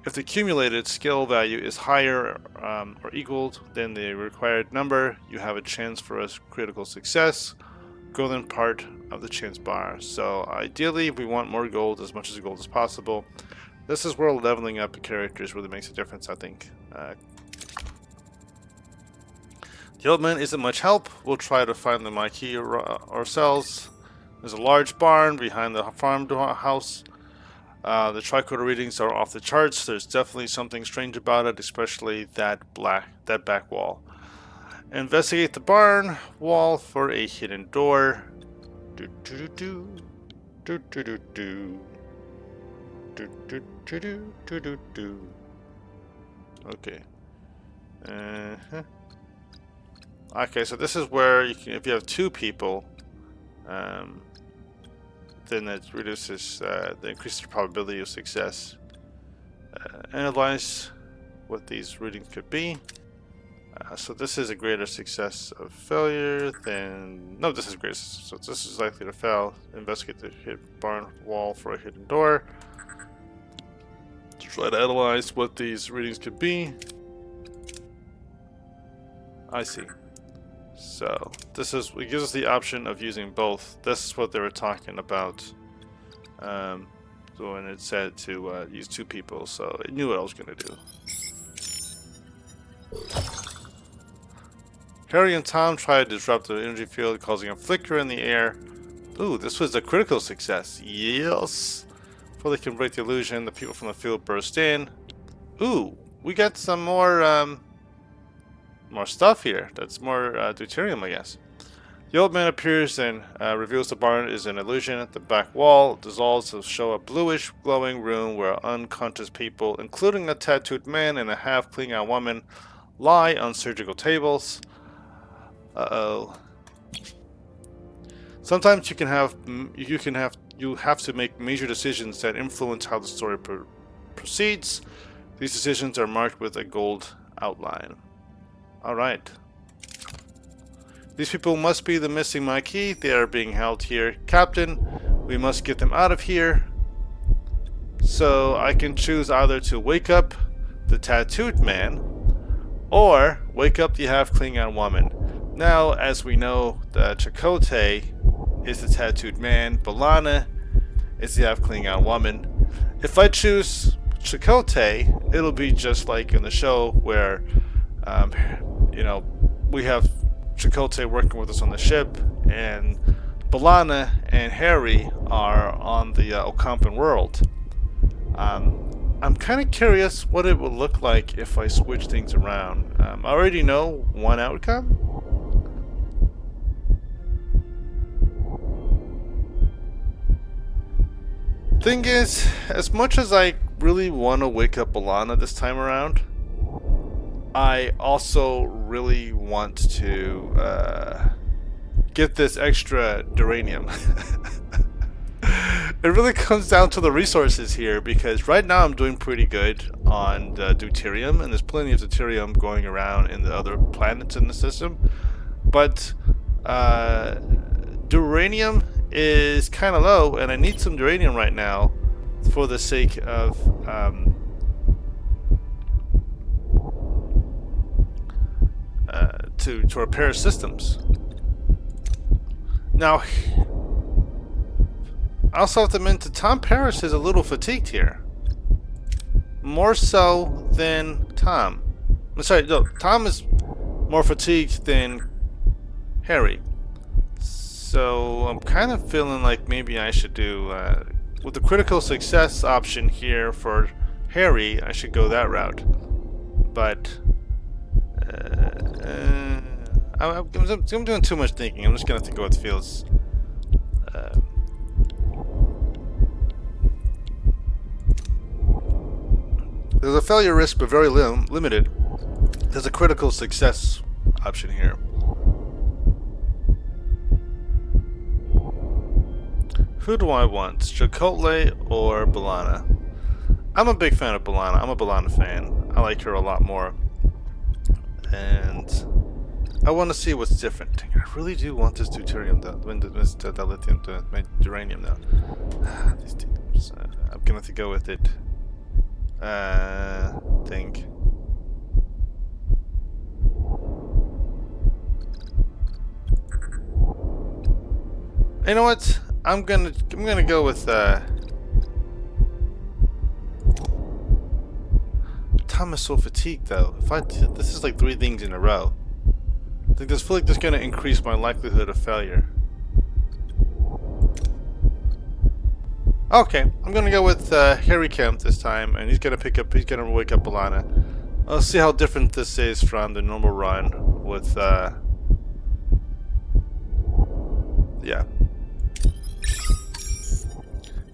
if the cumulated skill value is higher or equal than the required number, you have a chance for a critical success. Golden part of the chance bar. So ideally, we want more gold, as much as gold as possible. This is where leveling up the characters really makes a difference, I think. The old man isn't much help. We'll try to find the marquee ourselves. There's a large barn behind the farmhouse. The tricorder readings are off the charts. There's definitely something strange about it, especially that back wall. Investigate the barn wall for a hidden door. Okay. Okay, so this is where you can, if you have two people, then it reduces the increased probability of success. Analyze what these readings could be. So this is a greater success of failure than... No, this is greater. So this is likely to fail. Investigate the barn wall for a hidden door. Try to analyze what these readings could be. I see. So this is, it gives us the option of using both. This is what they were talking about. So when it said to use two people, so it knew what I was going to do. Harry and Tom try to disrupt the energy field, causing a flicker in the air. Ooh, this was a critical success. Yes! Before they can break the illusion, the people from the field burst in. Ooh, we got some more stuff here. That's more deuterium, I guess. The old man appears and reveals the barn is an illusion. The back wall dissolves to show a bluish, glowing room where unconscious people, including a tattooed man and a half-Klingon woman, lie on surgical tables. Uh-oh. Sometimes you have to make major decisions that influence how the story proceeds. These decisions are marked with a gold outline. Alright. These people must be the missing marquee. They are being held here. Captain, we must get them out of here. So I can choose either to wake up the tattooed man or wake up the half-Klingon woman. Now, as we know, the Chakotay is the tattooed man. B'Elanna is the half-Klingon woman. If I choose Chakotay, it'll be just like in the show where, you know, we have Chakotay working with us on the ship, and B'Elanna and Harry are on the Ocampan world. I'm kind of curious what it would look like if I switch things around. I already know one outcome. Thing is, as much as I really want to wake up B'Elanna this time around, I also really want to get this extra duranium. It really comes down to the resources here, because right now I'm doing pretty good on the deuterium, and there's plenty of deuterium going around in the other planets in the system. But duranium is kind of low, and I need some duranium right now for the sake of to repair systems. Now, I also have to mention Tom Paris is a little fatigued here, more so than Tom. I'm sorry, no, Tom is more fatigued than Harry. So I'm kind of feeling like maybe I should do with the critical success option here for Harry, I should go that route. But I'm doing too much thinking. I'm just gonna have to go with feels. There's a failure risk, but very limited. There's a critical success option here. Who do I want? Chipotle or Balana? I'm a big fan of Balana. I'm a Balana fan. I like her a lot more. And I want to see what's different. I really do want this deuterium though. This lithium to my uranium now. These teams. I'm gonna have to go with it. Think. You know what? I'm gonna go with Tom is so fatigued though. This is like 3 things in a row. I think feel like this is gonna increase my likelihood of failure. Okay, I'm gonna go with Harry Kemp this time, and he's gonna wake up Alana. I'll see how different this is from the normal run with yeah.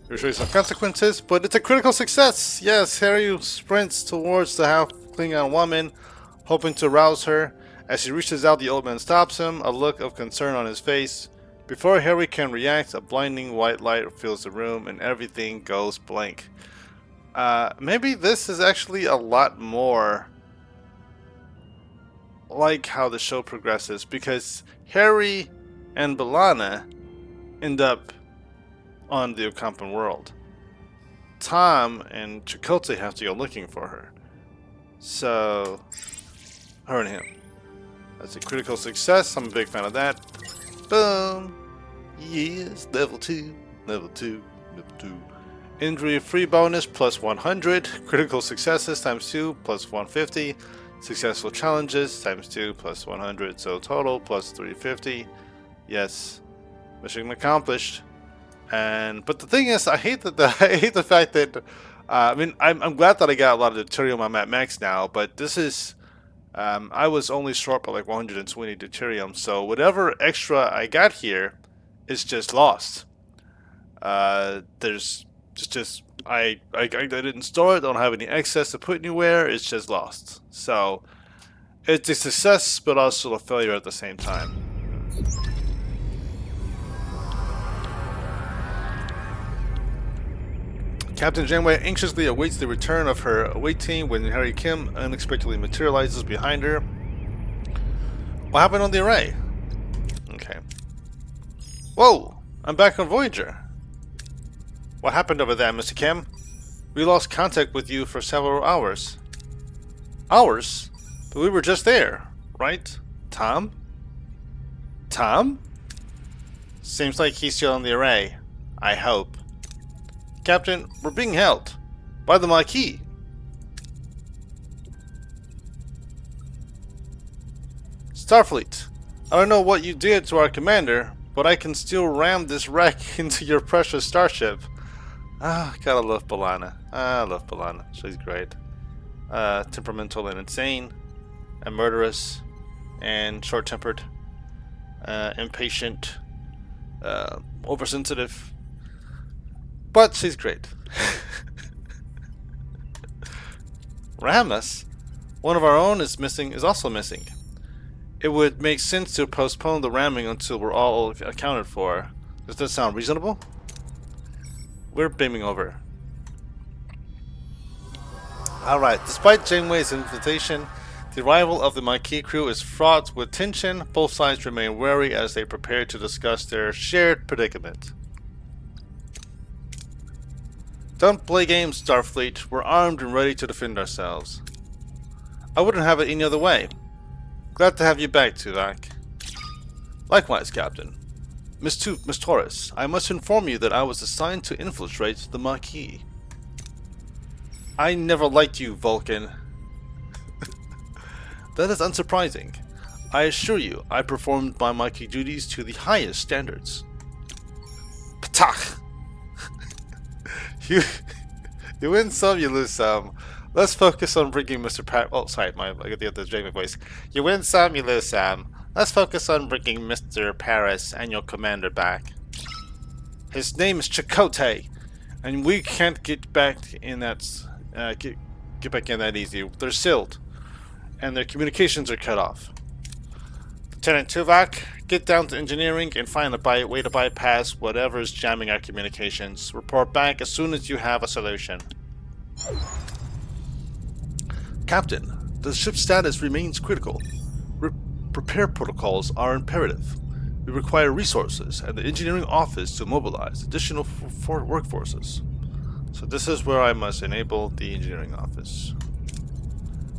We'll show you some consequences, but it's a critical success! Yes, Harry sprints towards the half Klingon woman, hoping to rouse her. As he reaches out, the old man stops him, a look of concern on his face. Before Harry can react, a blinding white light fills the room and everything goes blank. Maybe this is actually a lot more like how the show progresses, because Harry and Balana end up on the Ocampan world. Tom and Chakotay have to go looking for her. So, her and him. That's a critical success. I'm a big fan of that. Boom! Yes, level 2, level 2, level 2. Injury-free bonus plus 100. Critical successes times 2 plus 150. Successful challenges times 2 plus 100. So total plus 350. Yes, mission accomplished. But the thing is, I hate the fact that I mean, I'm glad that I got a lot of deuterium. I'm at max now, but this is I was only short by like 120 deuterium, so whatever extra I got here is just lost. There's just I didn't store it. Don't have any excess to put anywhere. It's just lost. So it's a success, but also a failure at the same time. Captain Janeway anxiously awaits the return of her away team when Harry Kim unexpectedly materializes behind her. What happened on the array? Okay. Whoa! I'm back on Voyager. What happened over there, Mr. Kim? We lost contact with you for several hours. Hours? But we were just there, right? Tom? Tom? Seems like he's still on the array. I hope. Captain, we're being held by the Maquis. Starfleet, I don't know what you did to our commander, but I can still ram this wreck into your precious starship. Ah, gotta love Balana. I love Balana. She's great. Temperamental and insane, and murderous, and short-tempered, impatient, oversensitive. But she's great. Ramus, one of our own, is also missing. It would make sense to postpone the ramming until we're all accounted for. Does that sound reasonable? We're beaming over. Alright, despite Janeway's invitation, the arrival of the Maquis crew is fraught with tension. Both sides remain wary as they prepare to discuss their shared predicament. Don't play games, Starfleet. We're armed and ready to defend ourselves. I wouldn't have it any other way. Glad to have you back, Tuvok. Likewise, Captain. Miss Torres, I must inform you that I was assigned to infiltrate the Maquis. I never liked you, Vulcan. That is unsurprising. I assure you, I performed my Maquis duties to the highest standards. Ptach! You win some, you lose some. Let's focus on bringing Mr. Oh, sorry, I got the Jamie voice. You win some, you lose some. Let's focus on bringing Mr. Paris and your commander back. His name is Chakotay, and we can't get back in that get back in that easy. They're sealed, and their communications are cut off. Lieutenant Tuvok, Get down to engineering and find a way to bypass whatever is jamming our communications. Report back as soon as you have a solution. Captain, the ship's status remains critical. Repair protocols are imperative. We require resources and the engineering office to mobilize additional workforces. So this is where I must enable the engineering office.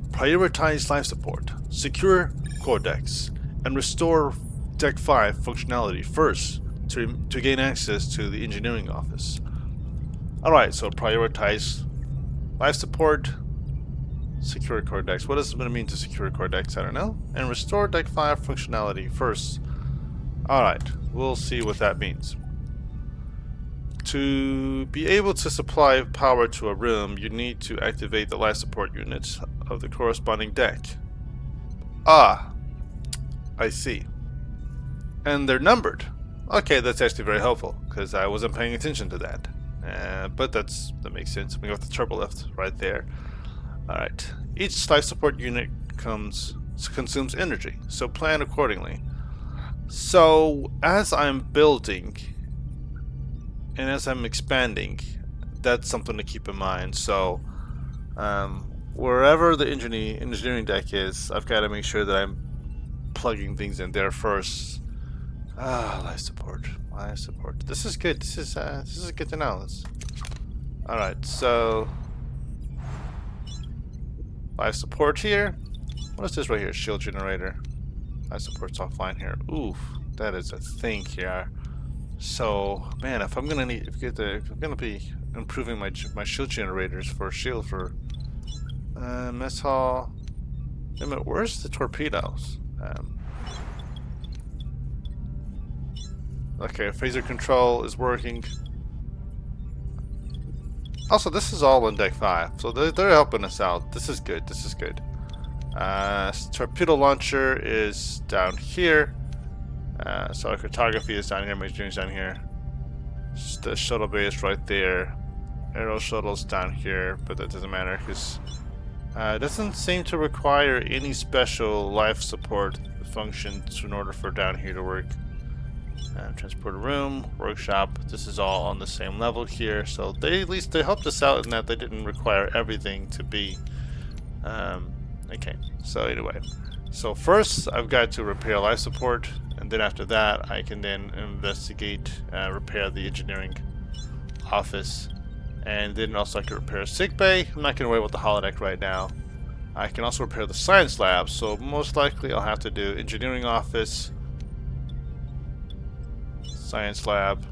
Prioritize life support, secure core decks, and restore Deck 5 functionality first to gain access to the engineering office. Alright, so prioritize life support, secure core decks. What does it mean to secure core decks? I don't know. And restore Deck 5 functionality first. Alright, we'll see what that means. To be able to supply power to a room, you need to activate the life support units of the corresponding deck. Ah, I see. And they're numbered. Okay, that's actually very helpful, because I wasn't paying attention to that. But that makes sense. We got the turbo lift right there. Alright, each life support unit consumes energy, so plan accordingly. So, as I'm building, and as I'm expanding, that's something to keep in mind. So, wherever the engineering deck is, I've got to make sure that I'm plugging things in there first. Life support. This is good. This is good to know. Alright, so life support here. What is this right here? Shield generator. Life support's offline here. Oof, that is a thing here. So, man, if I'm gonna be improving my shield generators for shield for mess hall. Wait a minute, where's the torpedoes? Okay, phaser control is working. Also, this is all in Deck 5, so they're helping us out. This is good. This is good. Torpedo launcher is down here. So cartography is down here. My engineering's down here. The shuttle bay is right there. Aero shuttle's down here, but that doesn't matter because it doesn't seem to require any special life support functions in order for down here to work. Transport room, workshop. This is all on the same level here, so at least they helped us out in that they didn't require everything to be. Okay. So anyway, so first I've got to repair life support, and then after that I can then investigate, repair the engineering office, and then also I can repair sick bay. I'm not going to worry about the holodeck right now. I can also repair the science lab, so most likely I'll have to do engineering office, science lab,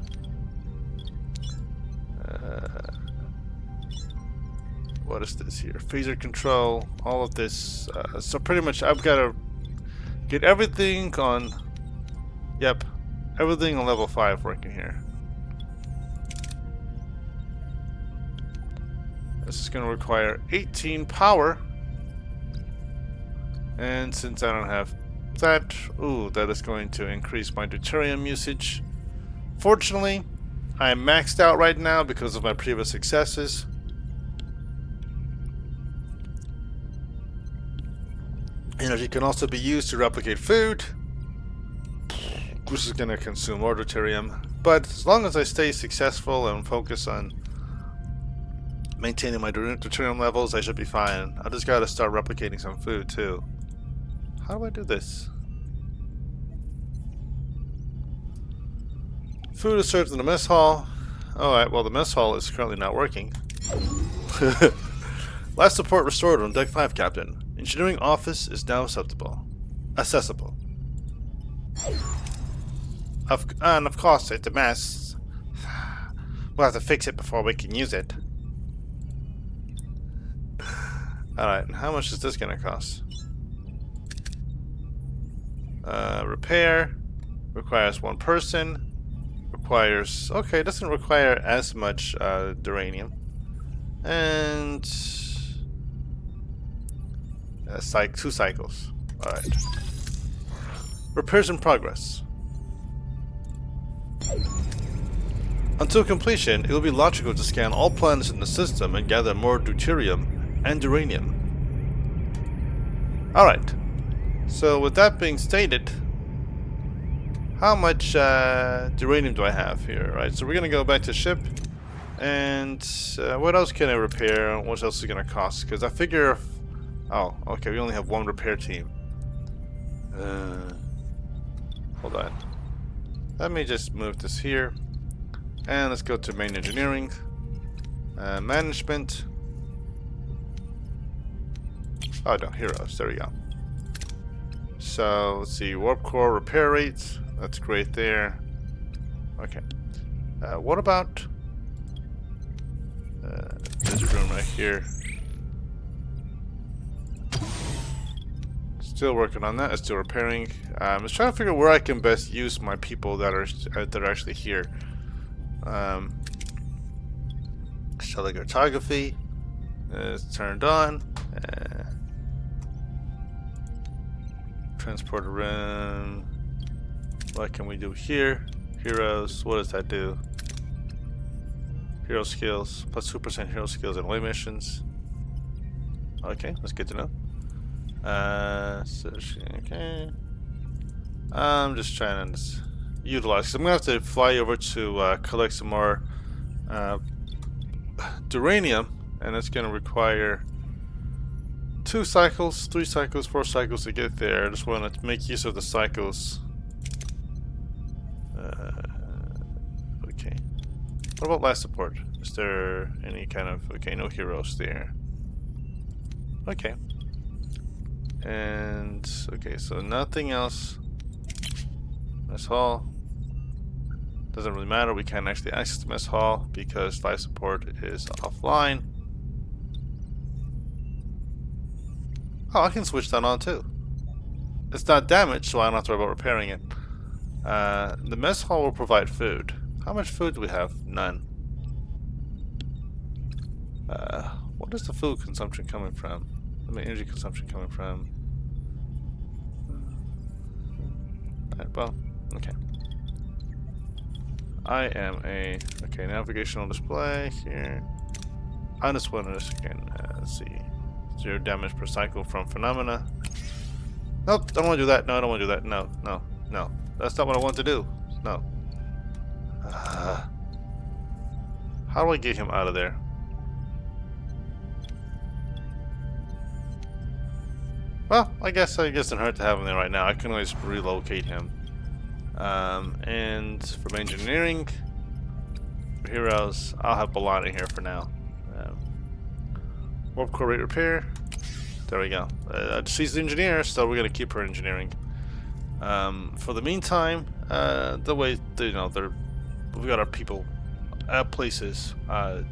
what is this here? Phaser control, all of this. So pretty much I've got to get everything on, yep, everything on level 5 working here. This is going to require 18 power. And since I don't have that, that is going to increase my deuterium usage. Fortunately, I am maxed out right now because of my previous successes. Energy can also be used to replicate food, which is going to consume more deuterium. But as long as I stay successful and focus on maintaining my deuterium levels, I should be fine. I just got to start replicating some food too. How do I do this? Food is served in the mess hall. Alright, well the mess hall is currently not working. Life support restored on Deck 5, Captain. Engineering office is now accessible. And of course, it's a mess. We'll have to fix it before we can use it. Alright, and how much is this gonna cost? Repair requires one person. Requires, okay, it doesn't require as much duranium. And 2 cycles. Alright. Repairs in progress. Until completion, it will be logical to scan all planets in the system and gather more deuterium and uranium. Alright. So with that being stated, How much uranium do I have here? Right, so we're gonna go back to ship. And what else can I repair? What else is gonna cost? Because I figure, oh, okay, we only have one repair team. Hold on. Let me just move this here, and let's go to main engineering, management. Oh no, heroes. There we go. So let's see, warp core repair rates. That's great there. Okay. What about this room right here? Still working on that. Still repairing. I'm just trying to figure out where I can best use my people that are actually here. Cartography is turned on. Transporter room. What can we do here? Heroes. What does that do? Hero skills. Plus 2% hero skills and away missions. Okay, that's good to know. Okay. I'm just trying to utilize, because I'm gonna have to fly over to collect some more duranium, and it's gonna require 2 cycles, 3 cycles, 4 cycles to get there. I just want to make use of the cycles. Okay. What about life support? Is there any kind of... Okay, no heroes there. Okay. And... Okay, so nothing else. Mess hall. Doesn't really matter. We can't actually access the mess hall because life support is offline. Oh, I can switch that on too. It's not damaged, so I don't have to worry about repairing it. The mess hall will provide food. How much food do we have? None. What is the food consumption coming from? I mean, energy consumption coming from? Alright, well, okay. I am a... Okay, navigational display here. I just want to again, let's see. 0 damage per cycle from phenomena. Nope, don't want to do that. No, I don't want to do that. No, no, no. That's not what I want to do. No. How do I get him out of there? Well, I guess it doesn't hurt to have him there right now. I can always relocate him. And from engineering, for heroes, I'll have Balana here for now. Warp core rate repair. There we go. She's the engineer, so we're gonna keep her engineering. For the meantime, the way we got our people at places,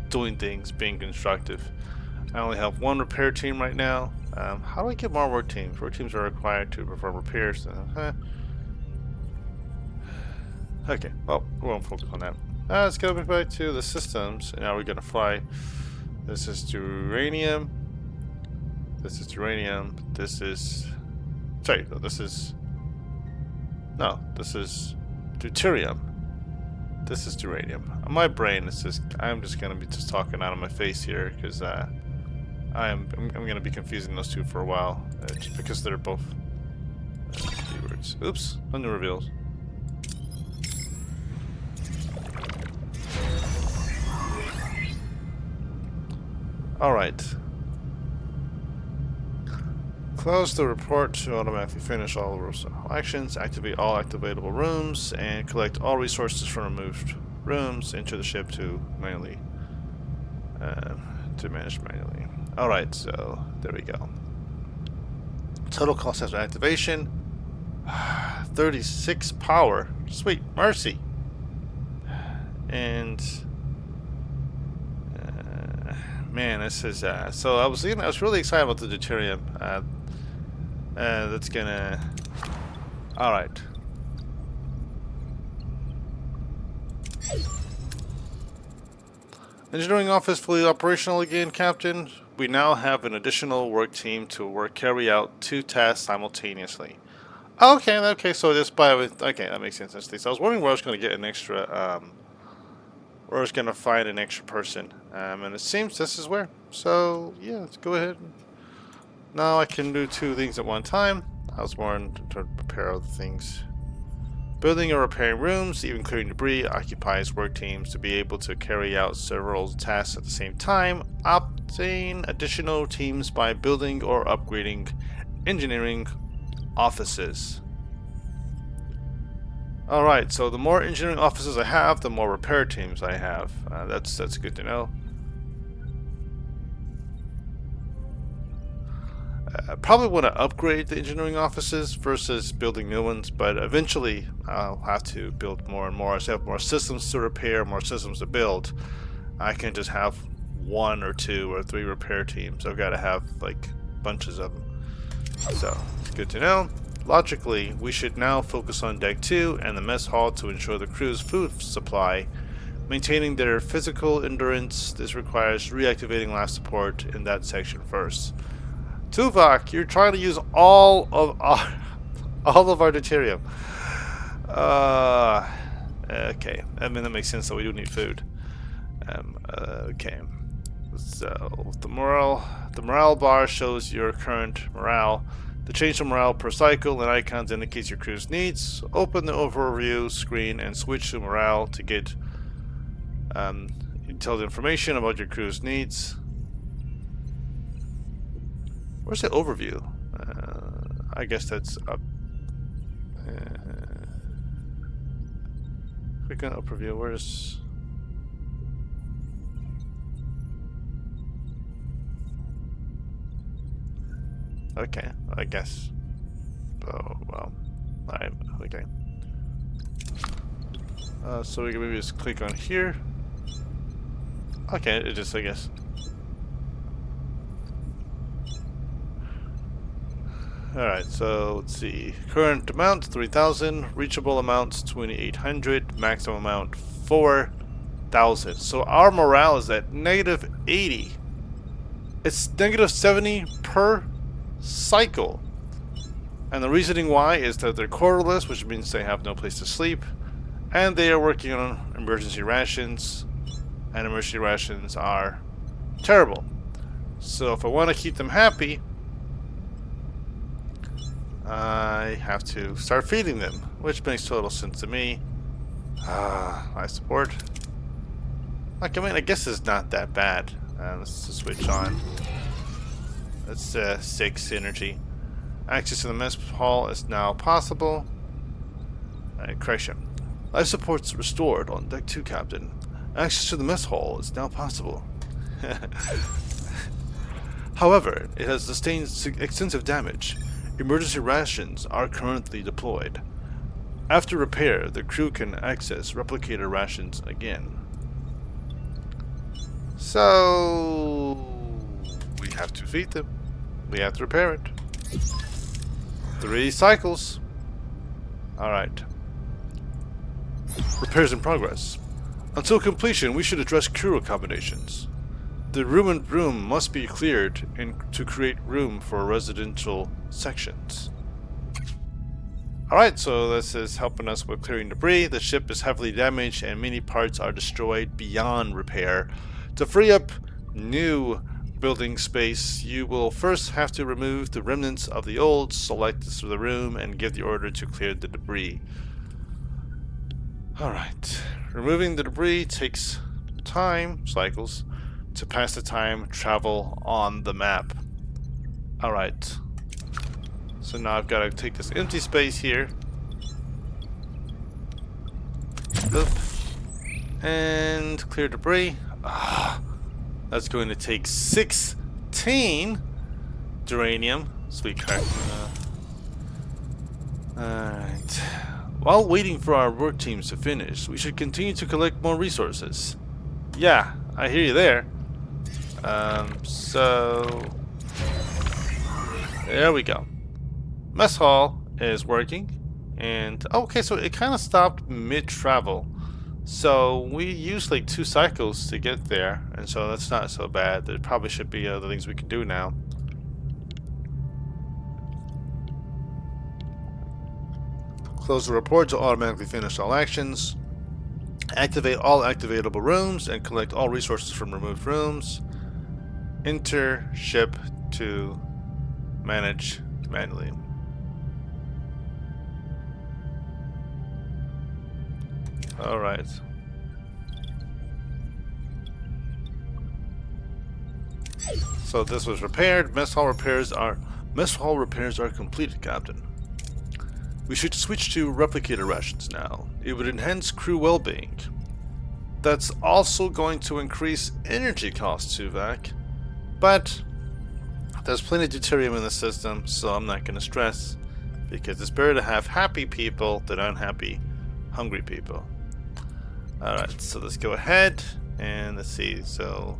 doing things, being constructive. I only have 1 repair team right now. How do I get more work teams? Work teams are required to perform repairs. Okay, well, we won't focus on that. Let's go back to the systems, and now we're gonna fly. This is uranium. This is uranium. This is... Sorry, no, this is... No, this is deuterium. This is uranium. My brain is just... I'm just gonna be just talking out of my face here, because I'm gonna be confusing those two for a while, just because they're both keywords. Oops, no new reveals. Alright. Close the report to automatically finish all actions, activate all activatable rooms, and collect all resources from removed rooms into the ship to manually manage manually. Alright, so there we go. Total cost after activation 36 power. Sweet mercy. And man, this is so I was really excited about the deuterium. That's gonna... Alright. Engineering office fully operational again, Captain. We now have an additional work team to carry out 2 tasks simultaneously. Okay, so this okay, that makes sense. So I was wondering where I was going to get an extra, where I was going to find an extra person, and it seems this is where. So yeah, let's go ahead. Now I can do 2 things at one time. I was more to prepare other things. Building or repairing rooms, even clearing debris, occupies work teams to be able to carry out several tasks at the same time. Obtain additional teams by building or upgrading engineering offices. Alright, so the more engineering offices I have, the more repair teams I have. That's good to know. I probably want to upgrade the engineering offices versus building new ones, but eventually I'll have to build more and more. As I have more systems to repair, more systems to build, I can just have 1 or 2 or 3 repair teams. I've got to have like bunches of them. So it's good to know. Logically, we should now focus on Deck 2 and the mess hall to ensure the crew's food supply, maintaining their physical endurance. This requires reactivating life support in that section first. Tuvok, you're trying to use all of our deuterium. Okay, I mean that makes sense. So we do need food. Okay, so the morale bar shows your current morale. The change to morale per cycle and icons indicates your crew's needs. Open the overview screen and switch to morale to get detailed information about your crew's needs. Where's the overview? I guess that's up. Click on overview. Where's... Okay, I guess. Oh, well. Alright, okay. So we can maybe just click on here. Okay, it just, I guess. Alright, so let's see. Current amount 3,000, reachable amount 2,800, maximum amount 4,000. So our morale is at negative 80. It's negative 70 per cycle. And the reasoning why is that they're quarterless, which means they have no place to sleep, and they are working on emergency rations, and emergency rations are terrible. So if I want to keep them happy, I have to start feeding them, which makes total sense to me. Life support. Like, I mean, I guess it's not that bad. Let's just switch on. That's 6 energy. Access to the mess hall is now possible. Correction. Life support's restored on Deck 2, Captain. Access to the mess hall is now possible. However, it has sustained extensive damage. Emergency rations are currently deployed. After repair, the crew can access replicator rations again. So we have to feed them. We have to repair it. 3 cycles. Alright. Repairs in progress. Until completion, we should address crew accommodations. The ruined room must be cleared to create room for residential sections. Alright, so this is helping us with clearing debris. The ship is heavily damaged and many parts are destroyed beyond repair. To free up new building space, you will first have to remove the remnants of the old, select the room, and give the order to clear the debris. Alright, removing the debris takes time, cycles, to pass the time travel on the map. Alright, so now I've got to take this empty space here. Oop. And clear debris. That's going to take 16 duranium. Sweet crack. Alright. While waiting for our work teams to finish, we should continue to collect more resources. Yeah, I hear you there. So there we go. Mess hall is working, and okay, so it kind of stopped mid-travel. So we used like 2 cycles to get there, and so that's not so bad. There probably should be other things we can do now. Close the report to automatically finish all actions. Activate all activatable rooms and collect all resources from removed rooms. Enter ship to manage manually. Alright. So this was repaired. Mess hall repairs are completed, Captain. We should switch to replicator rations now. It would enhance crew well-being. That's also going to increase energy costs, Tuvok. But there's plenty of deuterium in the system, so I'm not going to stress. Because it's better to have happy people than unhappy, hungry people. Alright, so let's go ahead and let's see. So,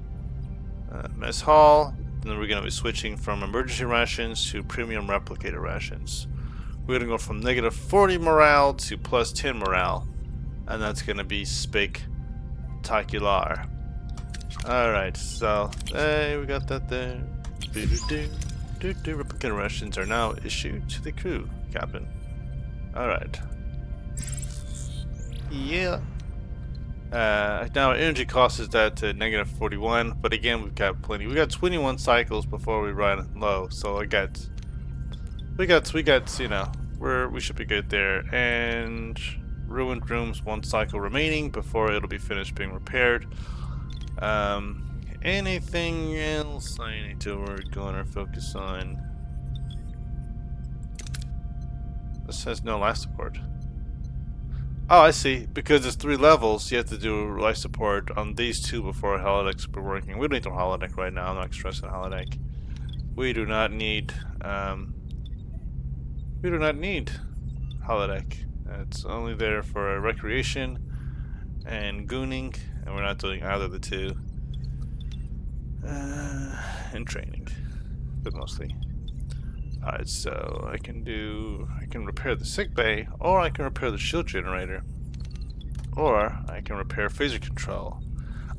mess hall. Then we're going to be switching from emergency rations to premium replicator rations. We're going to go from -40 morale to +10 morale. And that's going to be spectacular. Alright, so, hey, we got that there. Replicator rations are now issued to the crew, Captain. Alright. Yeah. Now energy cost is at -41, but again we've got plenty. We got 21 cycles before we run low, so we got you know, we should be good there. And ruined rooms, 1 cycle remaining before it'll be finished being repaired. Anything else I need to work on or focus on? This says no life support. Oh, I see. Because it's 3 levels, you have to do life support on these 2 before holodecks will be working. We don't need the holodeck right now. I'm not stressing holodeck. We do not need holodeck. It's only there for recreation and gooning, and we're not doing either of the 2. And training, but mostly. Alright, so I can repair the sick bay, or I can repair the shield generator, or I can repair phaser control.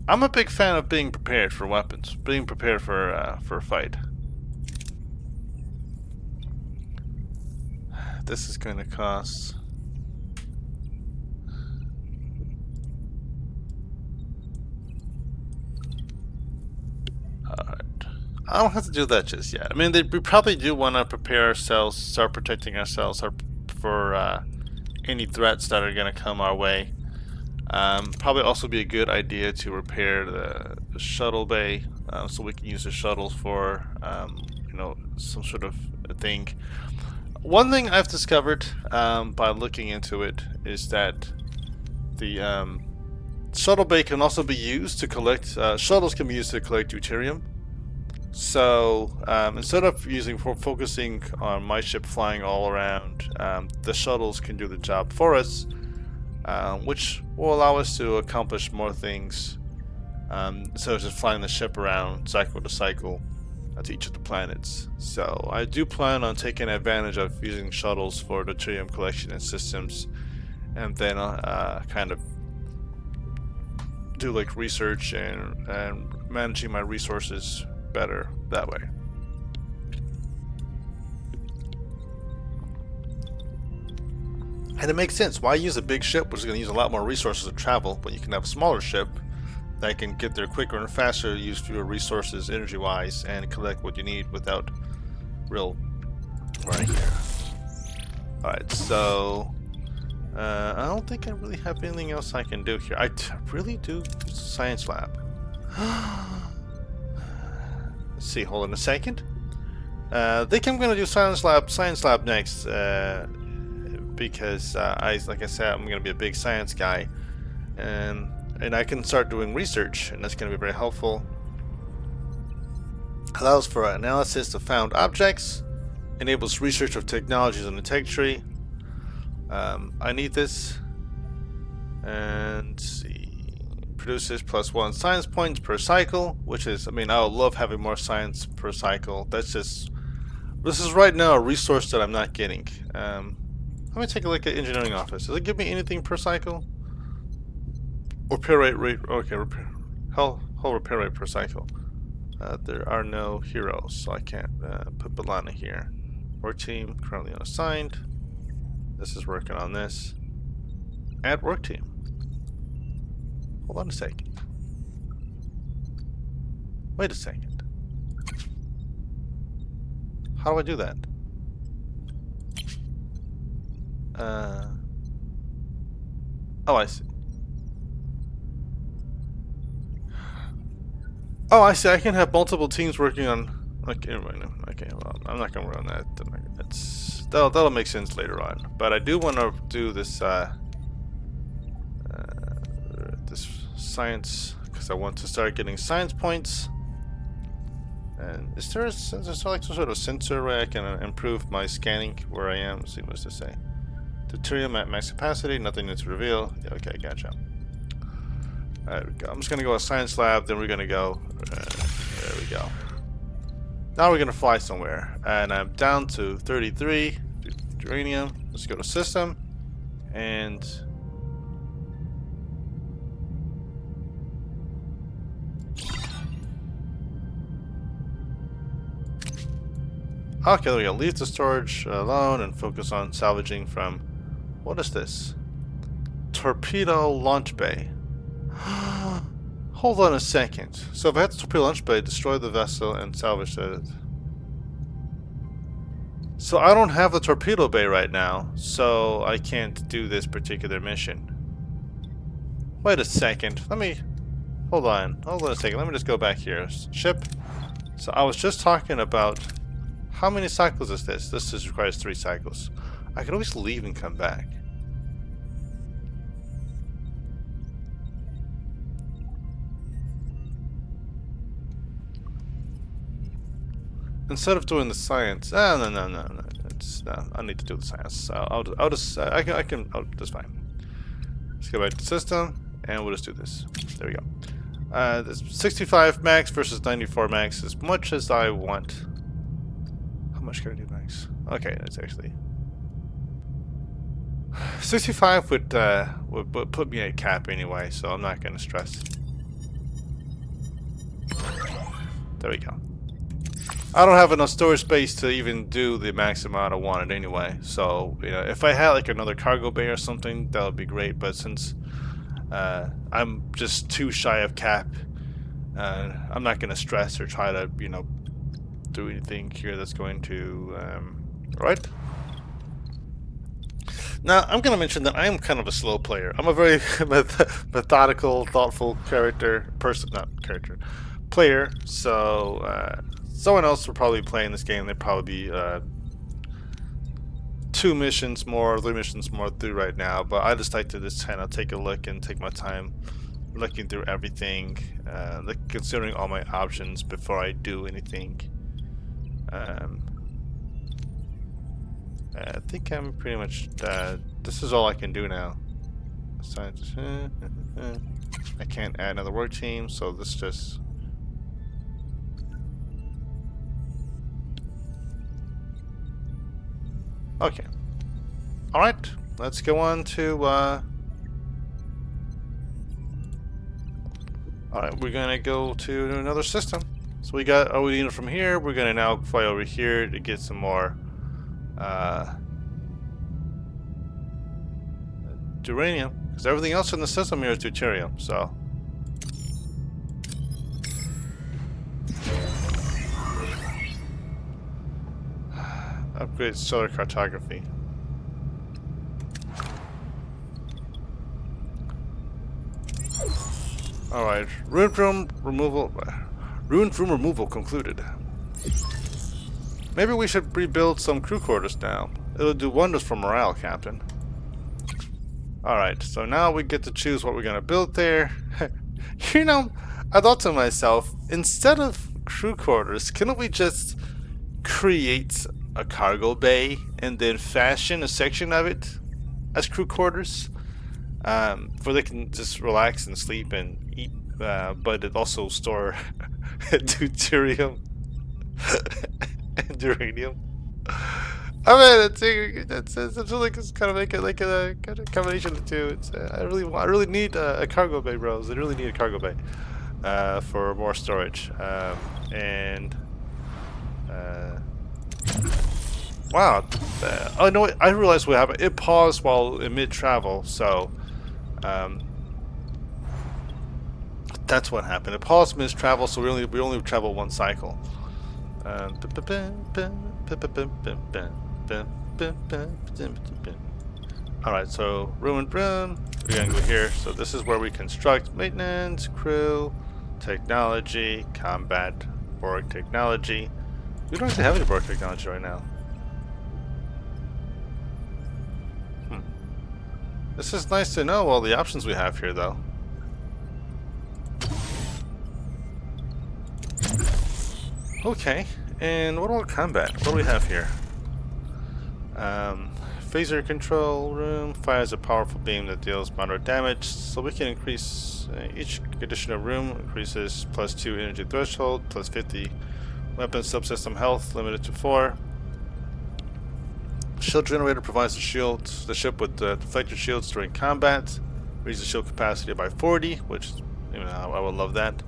I'm a big fan of being prepared for weapons, being prepared for a fight. This is going to cost. I don't have to do that just yet. I mean, we probably do want to prepare ourselves, start protecting ourselves for any threats that are going to come our way. Probably also be a good idea to repair the shuttle bay, so we can use the shuttles for, you know, some sort of thing. One thing I've discovered by looking into it is that the shuttle bay can also be used to collect. Shuttles can be used to collect deuterium. So instead of focusing on my ship flying all around, the shuttles can do the job for us, which will allow us to accomplish more things. So just flying the ship around cycle to cycle to each of the planets. So I do plan on taking advantage of using shuttles for deuterium collection and systems, and then kind of do like research and managing my resources better that way. And it makes sense. Why use a big ship which is going to use a lot more resources to travel when you can have a smaller ship that can get there quicker and faster, use fewer resources energy wise, and collect what you need without real running here. Alright, so I don't think I really have anything else I can do here. I really do science lab. Let's see, hold on a second. I think I'm gonna do science lab next, because like I said, I'm gonna be a big science guy, and I can start doing research, and that's gonna be very helpful. Allows for analysis of found objects, enables research of technologies on the tech tree. I need this, and see. Produces +1 science points per cycle, which is, I mean, I would love having more science per cycle. That's just, this is right now a resource that I'm not getting. Let me take a look at engineering office. Does it give me anything per cycle? Repair rate, okay, hull repair rate per cycle. There are no heroes, so I can't put Balana here. Work team currently unassigned. This is working on this. Add work team. Hold on a second. Wait a second. How do I do that? Oh, I see. Oh, I see. I can have multiple teams working on. Okay, well, I'm not gonna run that. That'll make sense later on. But I do want to do this this science because I want to start getting science points. And is there like some sort of sensor where I can improve my scanning where I am? Let's see, what's this say? Deuterium at max capacity. Nothing new to reveal. Yeah, okay, gotcha. There we go. I'm just gonna go to science lab. Then we're gonna go. There we go. Now we're gonna fly somewhere, and I'm down to 33 uranium. Let's go to system, and okay, there we go. Leave the storage alone and focus on salvaging from. What is this? Torpedo launch bay. Hold on a second. So if I had the torpedo launch bay, destroy the vessel and salvage it. So I don't have the torpedo bay right now, so I can't do this particular mission. Wait a second. Hold on a second. Let me just go back here. Ship. So I was just talking about how many cycles is this? This requires 3 cycles. I can always leave and come back. Instead of doing the science, no. I need to do the science. So I'll just, that's fine. Let's go back to system, and we'll just do this. There we go. This 65 max versus 94 max, as much as I want. How much can I do max? Okay, that's actually 65 would put me at cap anyway, so I'm not gonna stress. There we go. I don't have enough storage space to even do the max amount I wanted anyway. So, you know, if I had like another cargo bay or something, that would be great. But since I'm just too shy of cap, I'm not going to stress or try to, you know, do anything here that's going to... right? Now, I'm going to mention that I am kind of a slow player. I'm a very methodical, thoughtful player. So... someone else will probably be playing this game. They'd probably be 2 missions more, 3 missions more through right now. But I just like to just kind of take a look and take my time looking through everything, considering all my options before I do anything. I think I'm pretty much. This is all I can do now. I can't add another work team, so this just. Okay. Alright, let's go on to, alright, we're gonna go to another system. So we got all we need from here. We're gonna now fly over here to get some more, uranium. Because everything else in the system here is deuterium, so. Upgrade solar cartography. Alright, ruined room removal concluded. Maybe we should rebuild some crew quarters now. It'll do wonders for morale, Captain. Alright, so now we get to choose what we're gonna build there. You know, I thought to myself, instead of crew quarters, couldn't we just create a cargo bay and then fashion a section of it as crew quarters, where they can just relax and sleep and eat, but it also store deuterium and uranium. I mean, it's like it's kind of make it like a kind of combination of the two. It's, I really need a cargo bay, bros. I really need a cargo bay for more storage, and. Wow. Oh no! I realized what happened. It paused while in mid-travel, so that's what happened. It paused mid-travel, so we only travel 1 cycle. All right, so ruined room. We're gonna go here. So this is where we construct maintenance crew. Technology, combat, Borg technology. We don't actually have any Borg technology right now. This is nice to know all the options we have here, though. Okay, and what about combat? What do we have here? Phaser control room fires a powerful beam that deals moderate damage, so we can increase each additional room increases +2 energy threshold, +50 weapon subsystem health, limited to 4. Shield generator provides the ship with deflector shields during combat. Raises shield capacity by 40, which I would love that.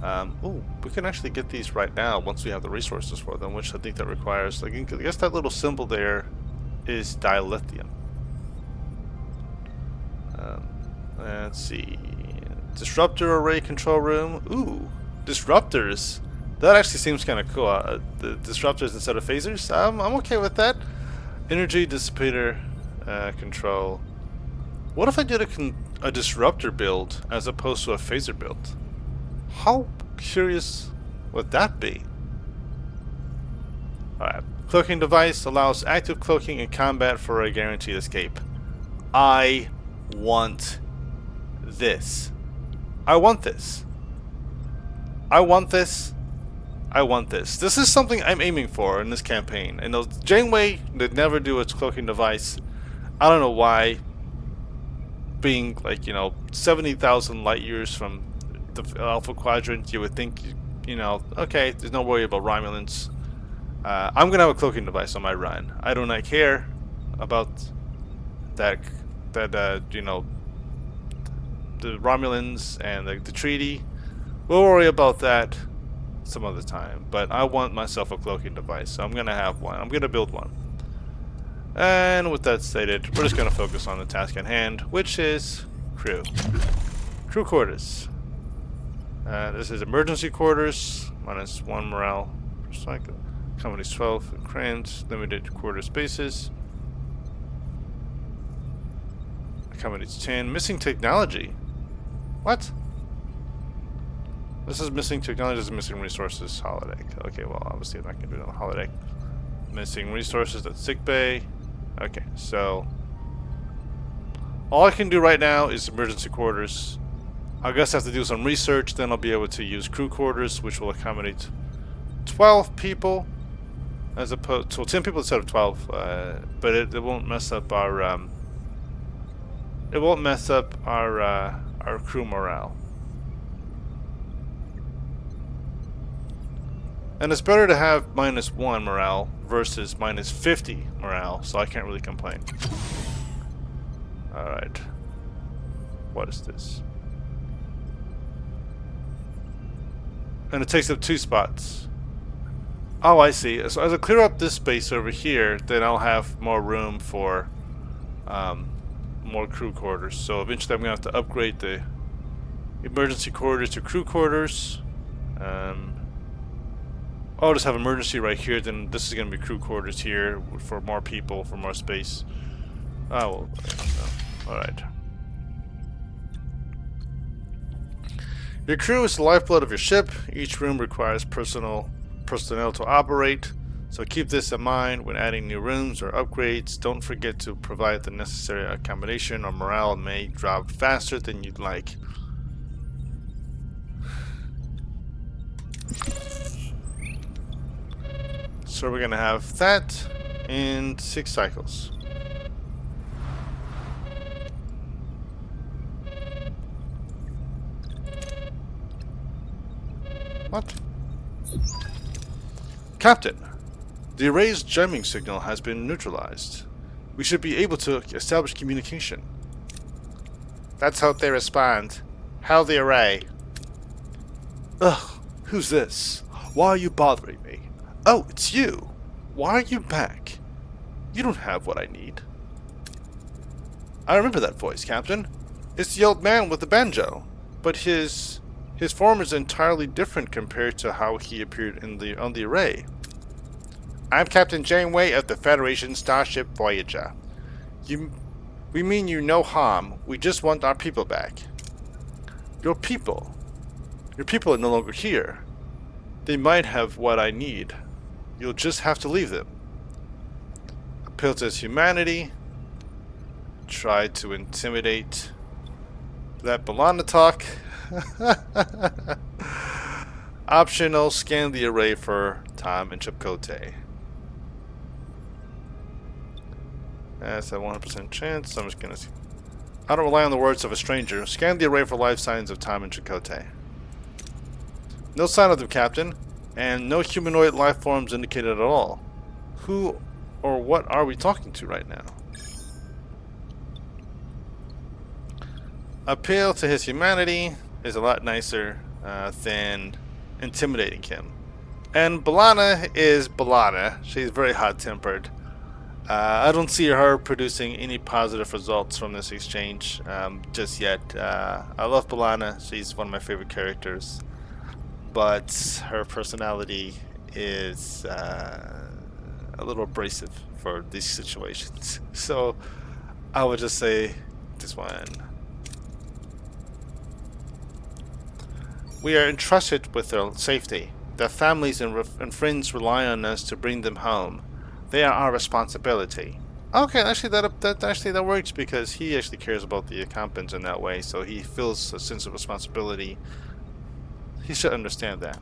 Oh, we can actually get these right now once we have the resources for them, which I think that requires. Like, I guess that little symbol there is dilithium. Let's see, disruptor array control room. Ooh, disruptors. That actually seems kind of cool. The disruptors instead of phasers. I'm okay with that. Energy dissipator control. What if I did a disruptor build as opposed to a phaser build? How curious would that be? Alright. Cloaking device allows active cloaking in combat for a guaranteed escape. I want this. I want this. I want this. I want this. This is something I'm aiming for in this campaign. I know Janeway did never do its cloaking device. I don't know why. Being like, 70,000 light years from the Alpha Quadrant, you would think, okay, there's no worry about Romulans. I'm gonna have a cloaking device on my run. I do not care about that. The Romulans and the treaty. We'll worry about that some other time, but I want myself a cloaking device, so I'm gonna have one. I'm gonna build one. And with that stated, we're just gonna focus on the task at hand, which is crew quarters. This is emergency quarters, -1 morale per cycle. Accommodates 12 cramped, limited quarter spaces. Accommodates 10. Missing technology. What? This is missing technology, this is missing resources, holodeck. Okay, well, obviously I'm not going to do it on the holodeck. Missing resources, that's sick bay. Okay, so all I can do right now is emergency quarters. I guess I have to do some research, then I'll be able to use crew quarters, which will accommodate 12 people, as opposed to 10 people instead of 12. But it won't mess up our our crew morale. And it's better to have -1 morale versus -50 morale, so I can't really complain. Alright. What is this? And it takes up 2 spots. Oh, I see. So as I clear up this space over here, then I'll have more room for more crew quarters. So eventually I'm going to have to upgrade the emergency quarters to crew quarters. I'll just have emergency right here, then this is going to be crew quarters here for more people, for more space. Oh, well, no. Alright. Your crew is the lifeblood of your ship. Each room requires personnel to operate. So keep this in mind when adding new rooms or upgrades. Don't forget to provide the necessary accommodation or morale may drop faster than you'd like. So we're gonna have that in 6 cycles. What? Captain, the array's jamming signal has been neutralized. We should be able to establish communication. Let's hope they respond. How the array? Ugh, who's this? Why are you bothering me? Oh, it's you! Why are you back? You don't have what I need. I remember that voice, Captain. It's the old man with the banjo. But his form is entirely different compared to how he appeared on the array. I'm Captain Janeway of the Federation Starship Voyager. We mean you no harm. We just want our people back. Your people? Your people are no longer here. They might have what I need. You'll just have to leave them. Appeal to his humanity. Try to intimidate. Let B'Elanna talk. Optional, scan the array for Tom and Chakotay. That's a 100% chance. So I'm just gonna see. I don't rely on the words of a stranger. Scan the array for life signs of Tom and Chakotay. No sign of them, Captain, and no humanoid life forms indicated at all. Who or what are we talking to right now? Appeal to his humanity is a lot nicer than intimidating him. And B'Elanna is B'Elanna. She's very hot-tempered. I don't see her producing any positive results from this exchange just yet. I love B'Elanna. She's one of my favorite characters. But her personality is a little abrasive for these situations. So I would just say this one. We are entrusted with their safety. Their families and friends rely on us to bring them home. They are our responsibility. Okay, actually that works because he actually cares about the incompetents in that way, so he feels a sense of responsibility. He should understand that.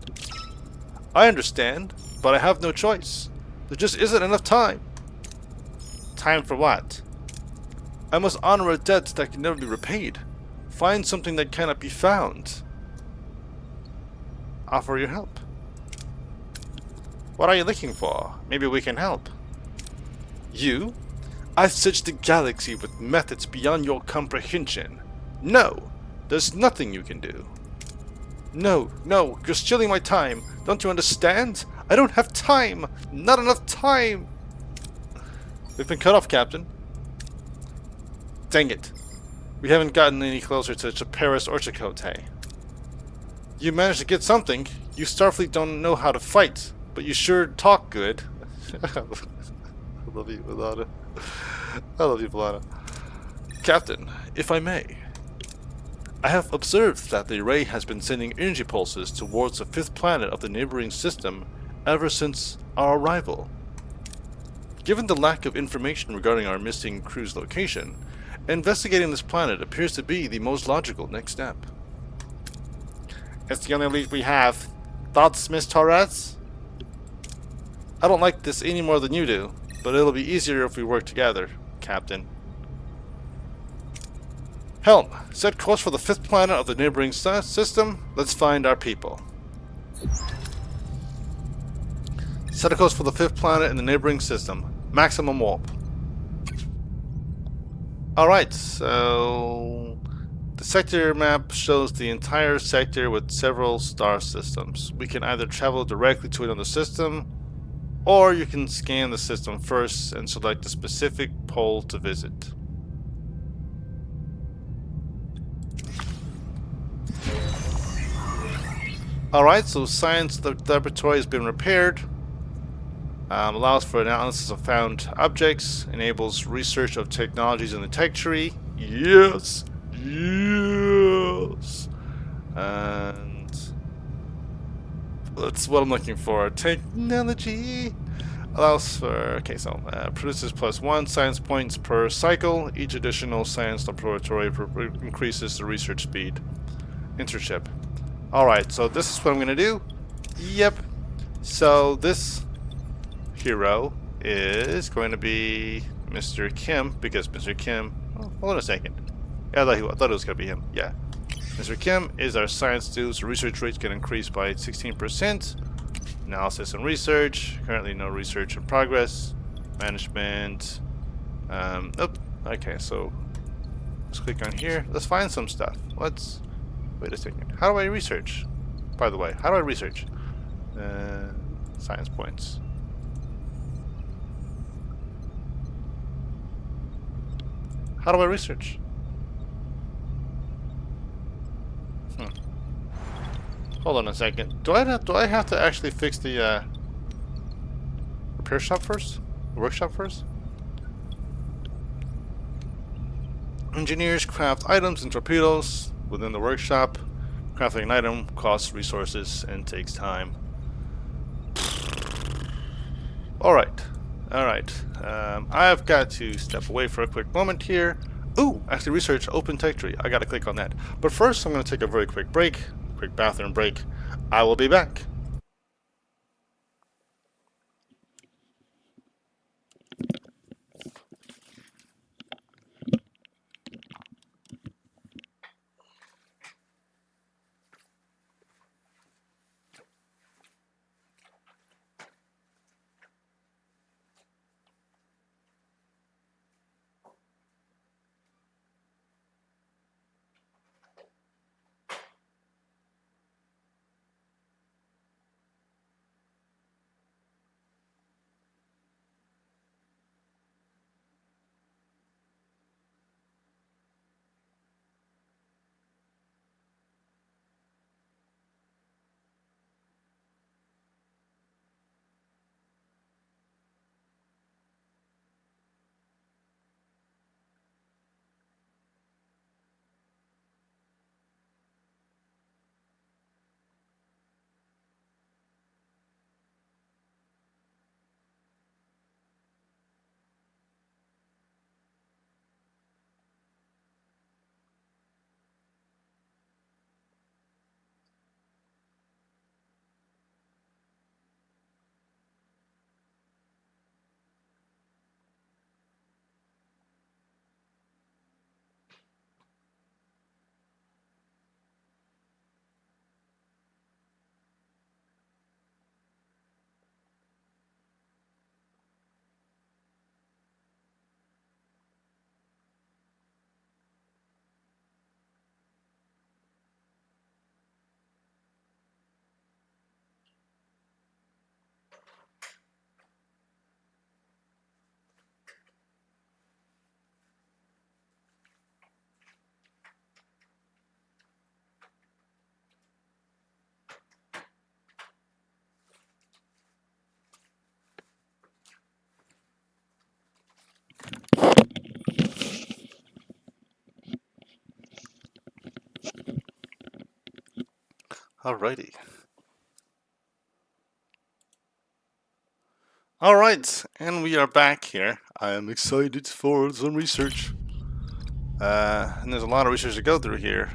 I understand, but I have no choice. There just isn't enough time. Time for what? I must honor a debt that can never be repaid. Find something that cannot be found. Offer your help. What are you looking for? Maybe we can help. You? I've searched the galaxy with methods beyond your comprehension. No, there's nothing you can do. No, you're stealing my time. Don't you understand? I don't have time. Not enough time. We've been cut off, Captain. Dang it. We haven't gotten any closer to Paris or Chakotay. You managed to get something. You Starfleet don't know how to fight, but you sure talk good. I love you, B'Elanna. I love you, B'Elanna. Captain, if I may. I have observed that the array has been sending energy pulses towards the fifth planet of the neighboring system ever since our arrival. Given the lack of information regarding our missing crew's location, investigating this planet appears to be the most logical next step. It's the only lead we have. Thoughts, Miss Torres? I don't like this any more than you do, but it'll be easier if we work together, Captain. Helm, set course for the fifth planet of the neighboring system. Let's find our people. Set a course for the fifth planet in the neighboring system. Maximum warp. Alright, so the sector map shows the entire sector with several star systems. We can either travel directly to another system, or you can scan the system first and select a specific pole to visit. Alright, so science laboratory has been repaired. Allows for analysis of found objects, enables research of technologies in the tech tree. Yes! Yes! And that's what I'm looking for. Technology allows for, okay, so produces +1 science points per cycle. Each additional science laboratory increases the research speed. Internship. Alright, so this is what I'm gonna do. Yep. So this hero is going to be Mr. Kim, because Mr. Kim, oh, hold on a second. Yeah, I thought it was going to be him. Yeah. Mr. Kim is our science dude, so research rates can increase by 16%. Analysis and research. Currently no research in progress. Management. Okay, so let's click on here. Let's find some stuff. Wait a second. How do I research? By the way, how do I research? Science points. How do I research? Hold on a second. Do I have to actually fix the repair shop first? The workshop first? Engineers craft items and torpedoes within the workshop. Crafting an item costs resources and takes time. Alright. Alright. I've got to step away for a quick moment here. Ooh, actually research open tech tree. I gotta click on that. But first I'm gonna take a very quick break. Quick bathroom break. I will be back. Alrighty. Alright, and we are back here. I am excited for some research. And there's a lot of research to go through here.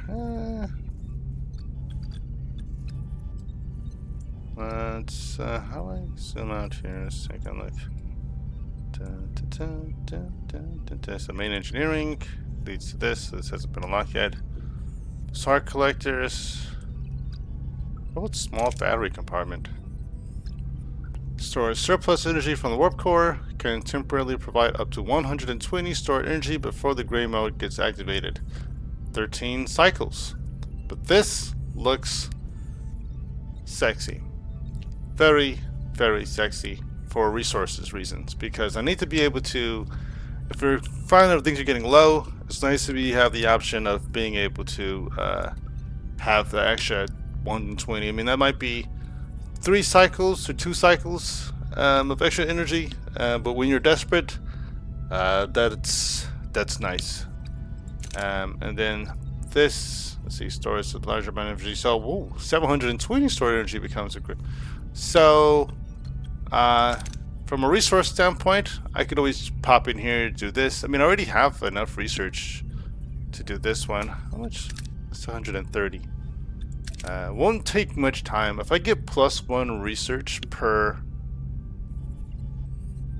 Let's, how do I zoom out here? Let's take a look. So main engineering leads to this. This hasn't been unlocked yet. SAR collectors. Oh, it's small battery compartment. Stores surplus energy from the warp core. Can temporarily provide up to 120 stored energy before the gray mode gets activated. 13 cycles. But this looks sexy. Very, very sexy for resources reasons. Because I need to be able to, if you're finding that things are getting low, it's nice to have the option of being able to have the extra 120. I mean, that might be 3 cycles or 2 cycles of extra energy, but when you're desperate, that's nice. And then this, let's see, stores a larger amount of energy. So, whoa, 720 stored energy becomes a great. So, from a resource standpoint, I could always pop in here, do this. I mean, I already have enough research to do this one. How much? It's 130. Won't take much time. If I get +1 research per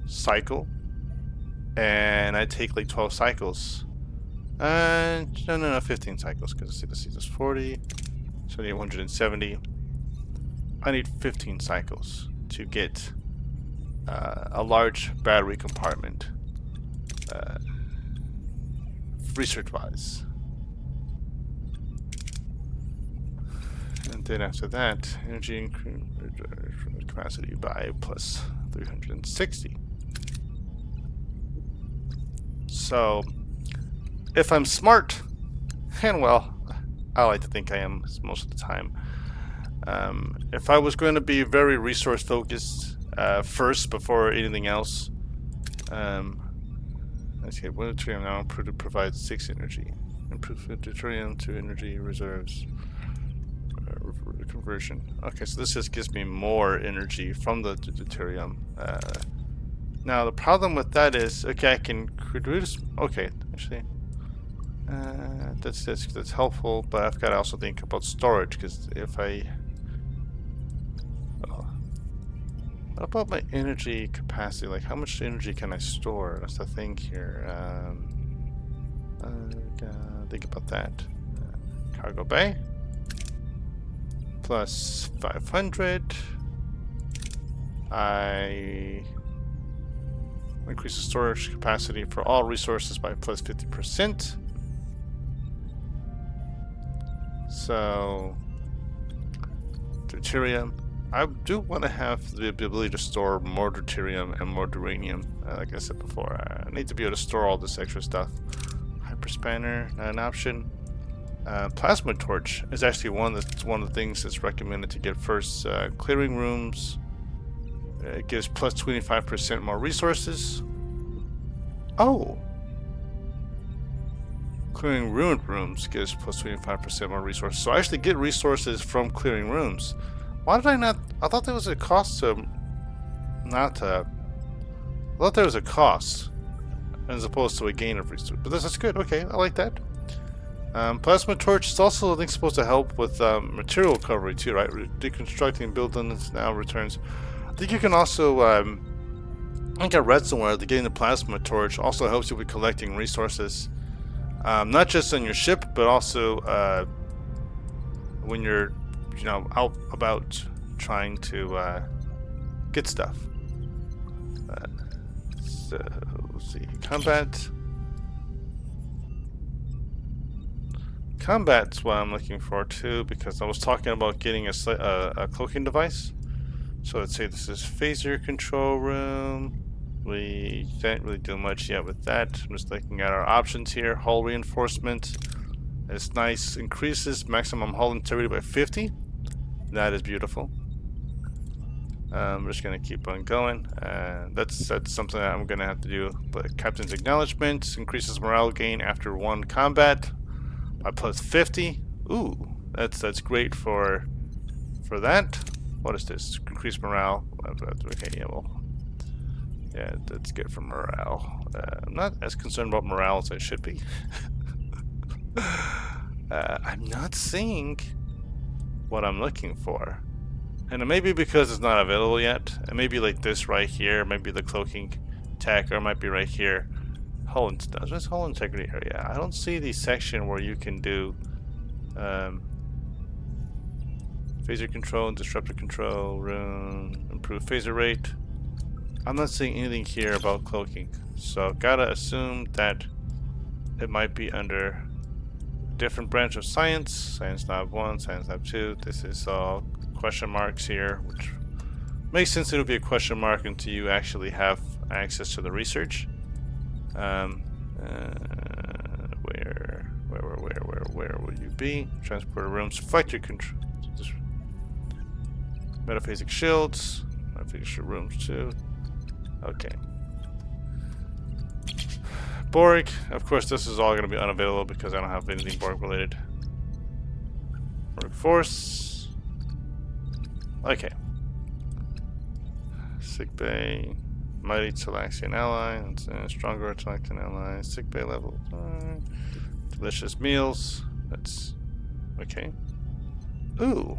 cycle, and I take like 12 cycles, no, 15 cycles, because this is 40, so I need 170. I need 15 cycles to get a large battery compartment, research-wise. And then after that, energy capacity by plus 360. So, if I'm smart, and well, I like to think I am most of the time, if I was going to be very resource focused first before anything else, let's see, one deuterium now provides 6 energy. Improve deuterium to energy reserves. conversion. Okay, so this just gives me more energy from the deuterium. Now the problem with that is, okay, I can reduce. Okay, actually, that's helpful, but I've got to also think about storage, because if I, what about my energy capacity? Like, how much energy can I store? That's the thing here. Think about that. Cargo bay plus 500. I increase the storage capacity for all resources by plus 50%. So, deuterium. I do want to have the ability to store more deuterium and more duranium. Like I said before, I need to be able to store all this extra stuff. Hyperspanner, not an option. Plasma torch is actually one of the things that's recommended to get first. Clearing rooms. It gives plus 25% more resources. Oh! Clearing ruined rooms gives plus 25% more resources. So I actually get resources from clearing rooms. Why did I not? I thought there was a cost to. I thought there was a cost as opposed to a gain of resources. But that's good. Okay, I like that. Plasma torch is also, I think, supposed to help with material recovery too, right? Deconstructing buildings now returns. I think you can also, I think I read somewhere that getting the plasma torch also helps you with collecting resources. Not just on your ship, but also when you're, out about trying to get stuff. So, let's see. Combat's what I'm looking for too, because I was talking about getting a cloaking device. So let's say this is phaser control room. We can't really do much yet with that. I'm just looking at our options here. Hull reinforcement. It's nice. Increases maximum hull integrity by 50. That is beautiful. I'm just gonna keep on going. That's something that I'm gonna have to do. But captain's acknowledgement increases morale gain after one combat by plus 50. Ooh, that's great for that. What is this? Increased morale. Okay, yeah, well, yeah, that's good for morale. I'm not as concerned about morale as I should be. I'm not seeing what I'm looking for. And it may be because it's not available yet. It may be like this right here, maybe the cloaking tech, or it might be right here. Hull integrity area. I don't see the section where you can do phaser control, disruptor control, room, improve phaser rate. I'm not seeing anything here about cloaking, so gotta assume that it might be under different branch of science. Science Lab 1, Science Lab 2. This is all question marks here, which makes sense. It'll be a question mark until you actually have access to the research. Where will you be? Transporter rooms, reflector control, metaphasic shields, metaphasic rooms too. Okay. Borg, of course, this is all going to be unavailable because I don't have anything Borg related. Borg force. Okay. Sick bay. Mighty Talaxian ally. Stronger Talaxian ally. Sick bay level. Delicious meals. That's okay. Ooh.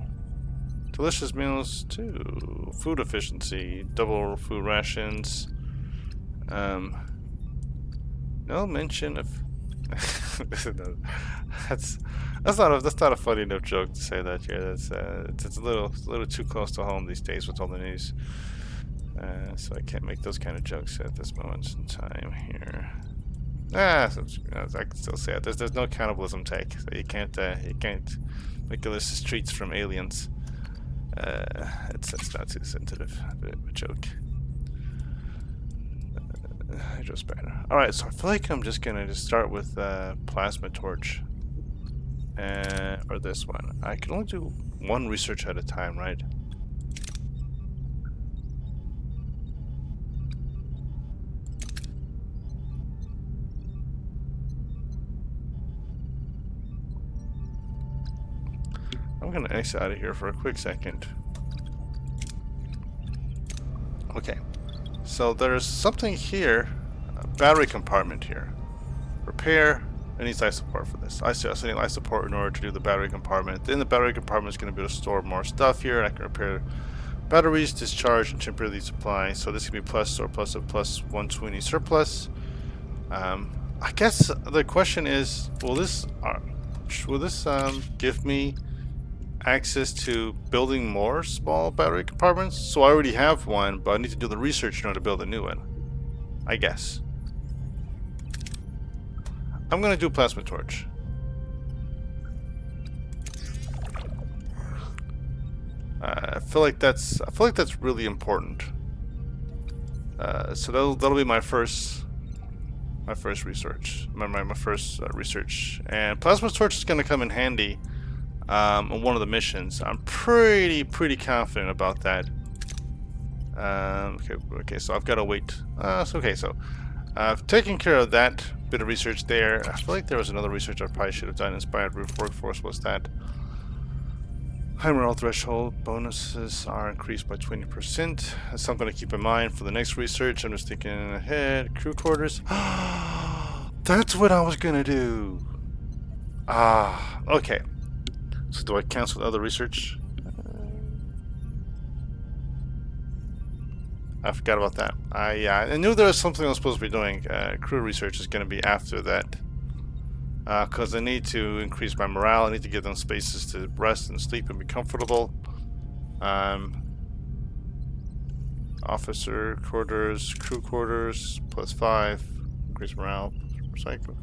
Delicious meals too. Food efficiency. Double food rations. No mention of. that's not a funny enough joke to say that here. That's it's a little too close to home these days with all the news. So I can't make those kind of jokes at this moment in time here. I can still say it. There's no cannibalism tech, so you can't make delicious treats from aliens. It's not too sensitive. A bit of a joke. Hydrospanner. Alright, so I feel like I'm just gonna start with plasma torch. Or this one. I can only do one research at a time, right? I'm gonna exit out of here for a quick second. Okay, so there's something here, a battery compartment here. Repair. I need life support for this. I need life support in order to do the battery compartment. Then the battery compartment is going to be able to store more stuff here. I can repair batteries, discharge, and temporarily supply. So this can be plus surplus of plus 120 surplus. I guess the question is, will this give me access to building more small battery compartments? So I already have one, but I need to do the research in order to build a new one, I guess. I'm gonna do a plasma torch. I feel like that's really important. So that'll be my first research. My first research. And plasma torch is gonna come in handy on one of the missions. I'm pretty confident about that. Okay. So I've got to wait. So I've taken care of that bit of research there. I feel like there was another research I probably should have done. Inspired roof workforce. What's that? High morale threshold bonuses are increased by 20%. That's something to keep in mind for the next research. I'm just thinking ahead. Crew quarters. That's what I was gonna do. Okay. So do I cancel the other research? I forgot about that. I knew there was something I was supposed to be doing. Crew research is going to be after that. Because I need to increase my morale. I need to give them spaces to rest and sleep and be comfortable. Officer quarters, crew quarters, +5. Increase morale. Recycle.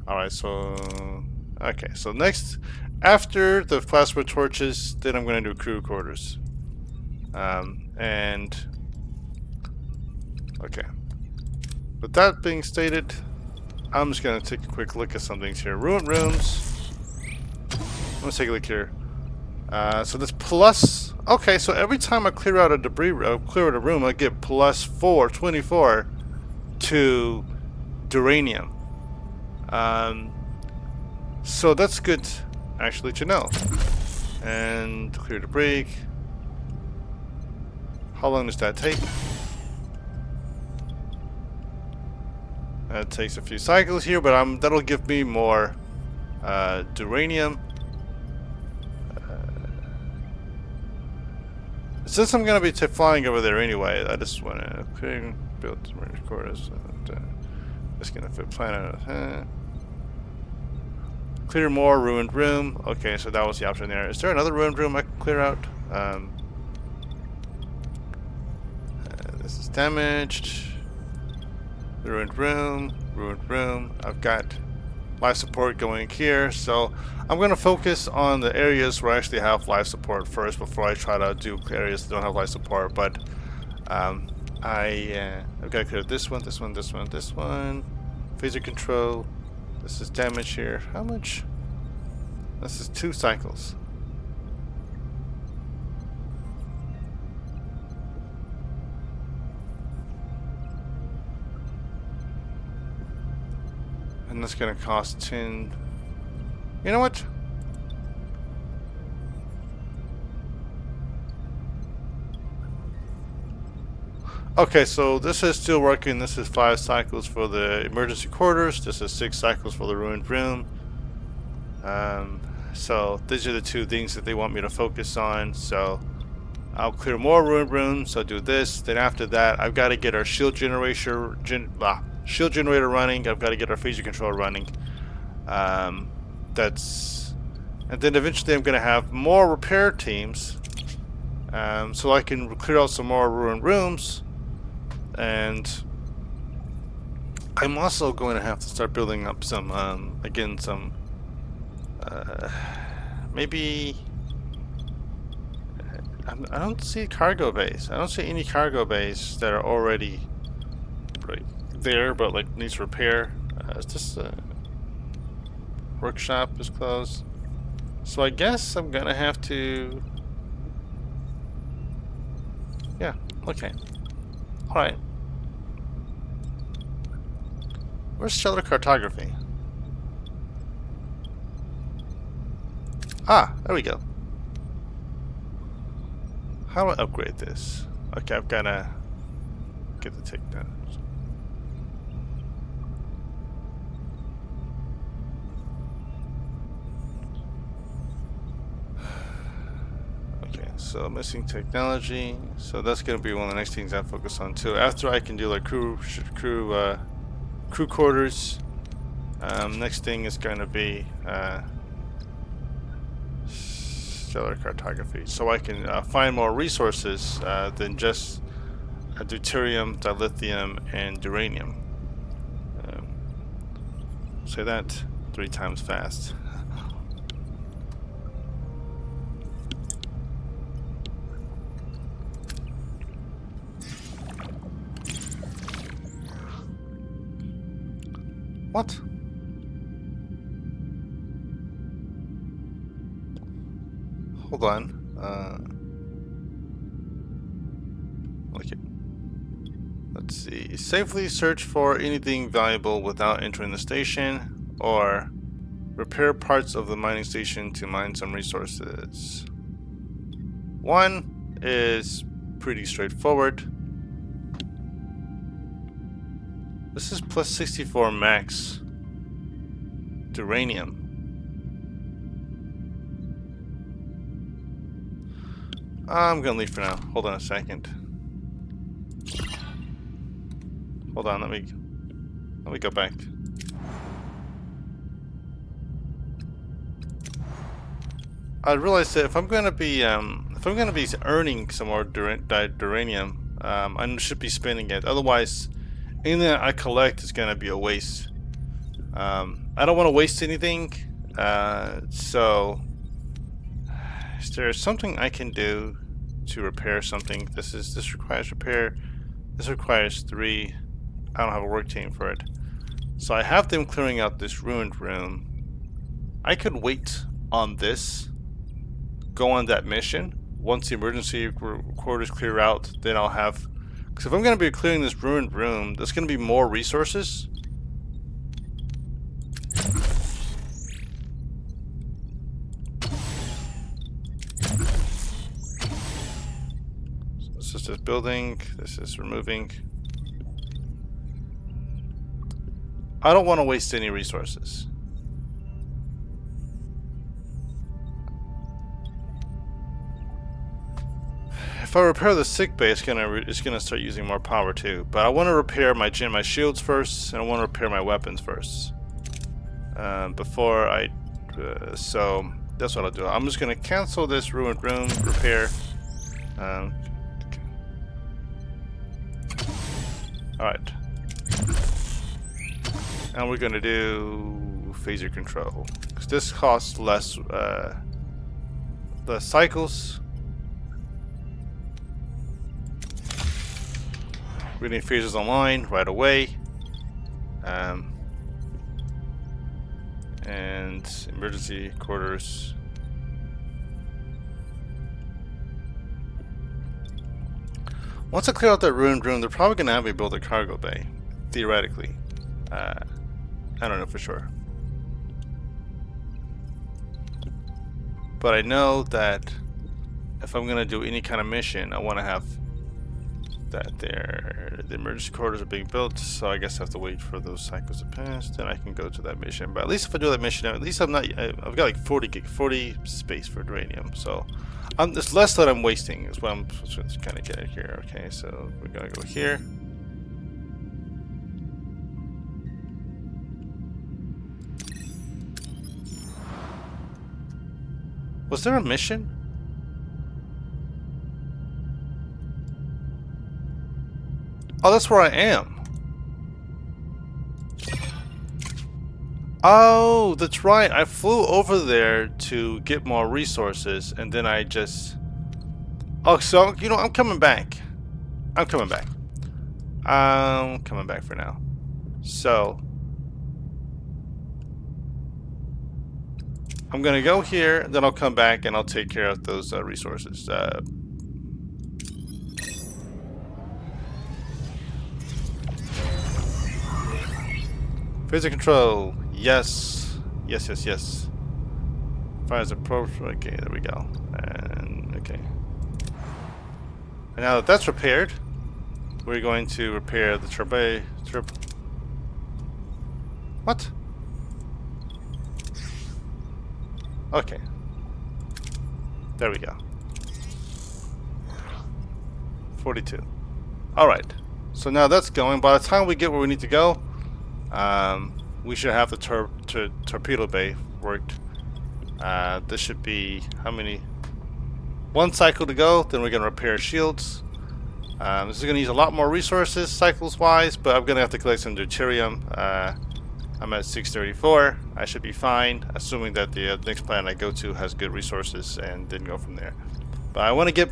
Alright, so... Okay, so next, after the plasma torches, then I'm going to do crew quarters. Okay. With that being stated, I'm just going to take a quick look at some things here. Ruined rooms. Let's take a look here. So this plus... Okay, so every time I clear out a clear out a room, I get +4, 24 to duranium. So that's good, actually, to know. And clear the break. How long does that take? That takes a few cycles here, but that'll give me more duranium. Since I'm going to be flying over there anyway, I just want to clear, build some quarters. Just going to fit planet. Clear more ruined room. Okay, so that was the option there. Is there another ruined room I can clear out? This is damaged. Ruined room. I've got life support going here, so I'm going to focus on the areas where I actually have life support first before I try to do areas that don't have life support. But I've got to clear this one. Phaser control. This is damage here. How much? This is 2 cycles. And that's gonna cost 10. You know what? Okay, so this is still working. This is 5 cycles for the emergency quarters. This is 6 cycles for the ruined room. So these are the 2 things that they want me to focus on. So I'll clear more ruined rooms. I'll do this. Then after that, I've got to get our shield generator running. I've got to get our phaser control running. And then eventually I'm going to have more repair teams, so I can clear out some more ruined rooms. And I'm also going to have to start building up some, maybe... I don't see cargo bays. I don't see any cargo bays that are already right there, but like needs repair. Is this workshop is closed? So I guess I'm gonna have to. Yeah. Okay. All right. Where's stellar cartography? Ah, there we go. How do I upgrade this? Okay, I've gotta get the takedown. Okay, so missing technology. So that's gonna be one of the next things I focus on too. After I can do like crew quarters. Next thing is gonna be stellar cartography, so I can find more resources than just deuterium, dilithium, and uranium. Say that 3 times fast. What? Hold on. Okay. Let's see. Safely search for anything valuable without entering the station, or repair parts of the mining station to mine some resources. 1 is pretty straightforward. This is plus 64 max uranium. I'm gonna leave for now. Hold on a second. Hold on, let me go back. I realized that if I'm gonna be earning some more uranium, I should be spending it. Otherwise, anything that I collect is gonna be a waste. I don't want to waste anything, so is there something I can do to repair something? This requires repair. This requires 3. I don't have a work team for it. So I have them clearing out this ruined room. I could wait on this, go on that mission. Once the emergency quarters clear out, then I'll have... Because if I'm going to be clearing this ruined room, there's going to be more resources. So this is just building. This is removing. I don't want to waste any resources. If I repair the sick bay, it's gonna start using more power too. But I want to repair my shields first, and I want to repair my weapons first. Before I, so that's what I'll do. I'm just gonna cancel this ruined room repair. Okay. All right. And we're gonna do phaser control, because this costs less cycles. We need phasers online right away, and emergency quarters. Once I clear out that ruined room, they're probably gonna have me build a cargo bay, theoretically. I don't know for sure, but I know that if I'm gonna do any kind of mission, I want to have that there. The emergency quarters are being built, so I guess I have to wait for those cycles to pass. Then I can go to that mission. But at least if I do that mission, at least I've got like 40 space for uranium. So there's less that I'm wasting. Is what I'm supposed to kind of get at here. Okay, so we're gonna go here. Was there a mission? Oh, that's where I am. Oh, that's right. I flew over there to get more resources, and then I just... Oh, so, you know, I'm coming back. I'm coming back. I'm coming back for now. So... I'm gonna go here, then I'll come back and I'll take care of those resources. Phaser control, yes, yes, yes, yes. Fires approach. Okay, there we go. And okay. And now that that's repaired, we're going to repair the What? Okay. There we go. 42. Alright. So now that's going. By the time we get where we need to go, we should have the torpedo bay worked. This should be how many? One cycle to go, then we're going to repair shields. This is going to use a lot more resources cycles wise, but I'm going to have to collect some deuterium. I'm at 634. I should be fine, assuming that the next planet I go to has good resources, and then go from there. But I want to get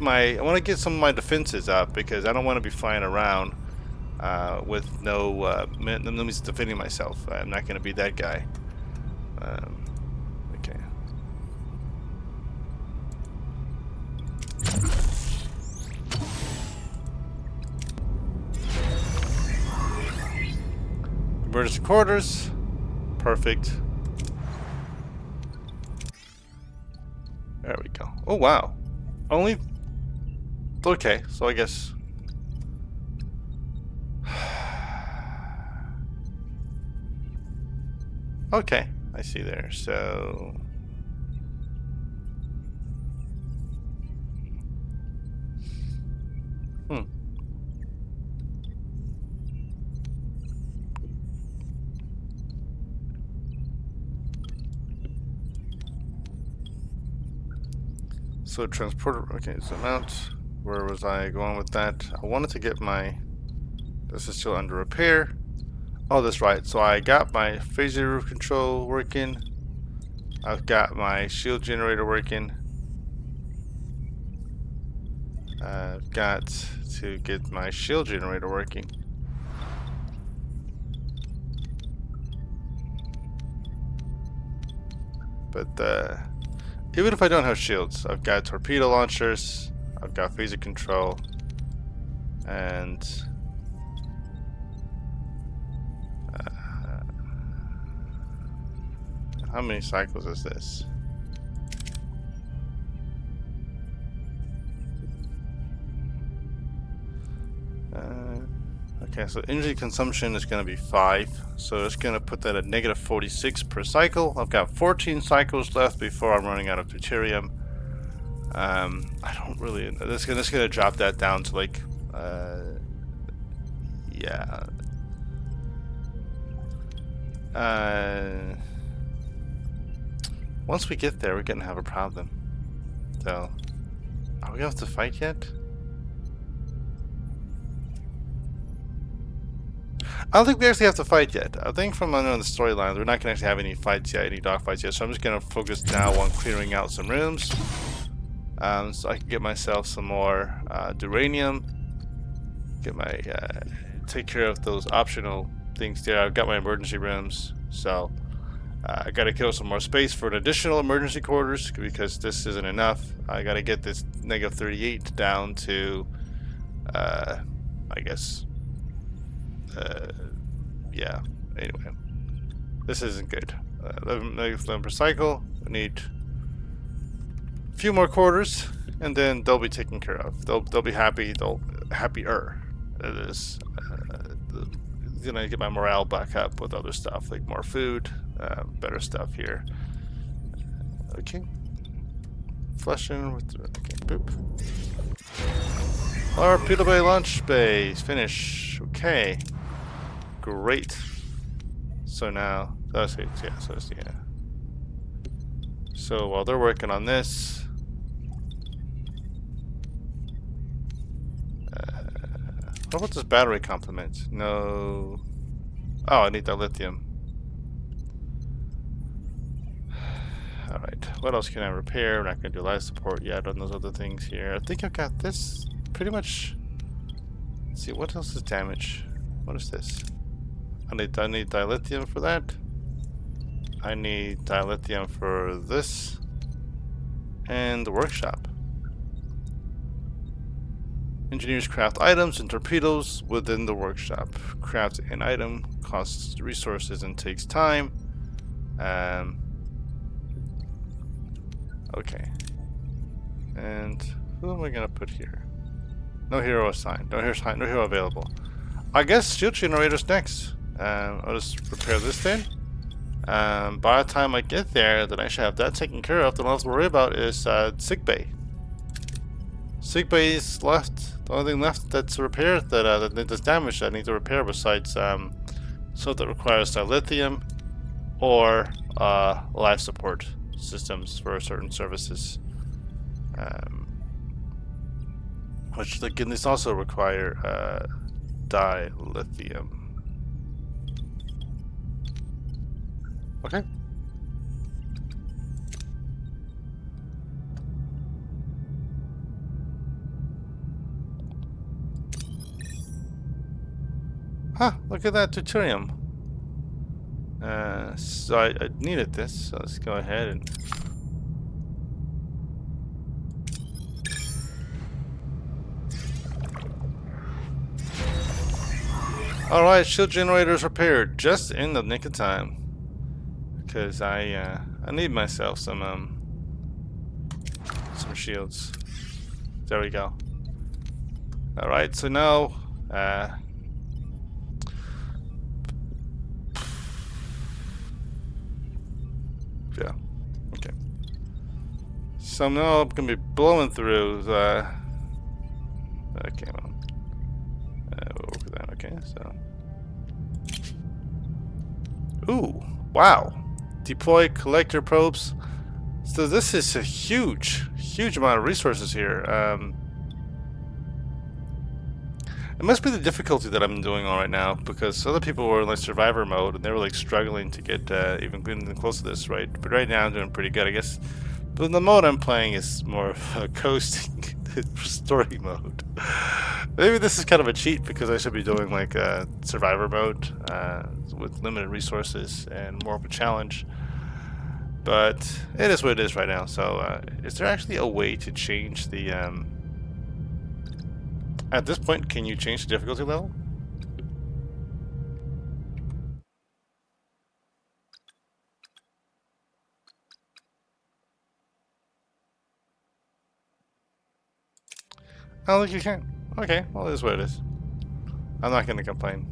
some of my defenses up, because I don't want to be flying around with no means defending myself. I'm not going to be that guy. Okay. Emergency quarters. Perfect. There we go. Oh wow. Only... Okay, so I guess... Okay, I see there, so... So transporter, okay, zoom out. Where was I going with that? I wanted to get my... This is still under repair. Oh, that's right. So I got my phaser control working. I've got my shield generator working. I've got to get my shield generator working. But even if I don't have shields, I've got torpedo launchers, I've got phaser control, and how many cycles is this? Okay, so energy consumption is going to be 5, so it's going to put that at negative 46 per cycle. I've got 14 cycles left before I'm running out of deuterium. I don't really... This is going to drop that down to like... yeah. Once we get there, we're going to have a problem. So, are we going to have to fight yet? I don't think we actually have to fight yet. I think from under the storyline, we're not going to actually have any fights yet, any dogfights yet. So I'm just going to focus now on clearing out some rooms, so I can get myself some more duranium. Get my take care of those optional things there. I've got my emergency rooms, so I got to kill some more space for an additional emergency quarters, because this isn't enough. I got to get this negative 38 down to, I guess. Yeah, anyway, this isn't good. 11 per cycle. We need a few more quarters, and then they'll be taken care of. They'll be happy. Happier. It is gonna get my morale back up with other stuff, like more food, better stuff here. Okay, flushing with the, okay, boop. Our torpedo bay launch base finish. Okay. Great. So now, that's it. Yeah, so it's, yeah. So while they're working on this, what about this battery complement? No. Oh, I need that lithium. All right. What else can I repair? I'm not gonna do life support yet on those other things here. I think I've got this pretty much. Let's see, what else is damage? What is this? I need dilithium for that. I need dilithium for this. And the workshop. Engineers craft items and torpedoes within the workshop. Craft an item costs resources and takes time. Okay. And who am I gonna put here? No hero assigned. No hero assigned. No hero available. I guess shield generator's next. I'll just repair this then. By the time I get there, then I should have that taken care of. The only thing to worry about is sickbay. Sickbay is left. The only thing left that's repaired that's damaged that I need to repair besides so that requires lithium or life support systems for certain services. Which again, this also require dilithium. Okay. Huh, look at that deuterium. So I needed this, so let's go ahead and... Alright, shield generators repaired, just in the nick of time. Because I need myself some shields. There we go. Alright, so now yeah, okay. So now I'm gonna be blowing through okay, well, we'll work with that. Okay, so ooh, wow. Deploy collector probes. So this is a huge amount of resources here. It must be the difficulty that I'm doing all right now, because other people were in like survivor mode and they were like struggling to get even close to this, right? But right now I'm doing pretty good, I guess. But the mode I'm playing is more of a coasting story mode. Maybe this is kind of a cheat because I should be doing like survivor mode with limited resources and more of a challenge. But it is what it is right now. So is there actually a way to change the at this point, can you change the difficulty level? I don't think you can. Okay, well, it is what it is. I'm not going to complain.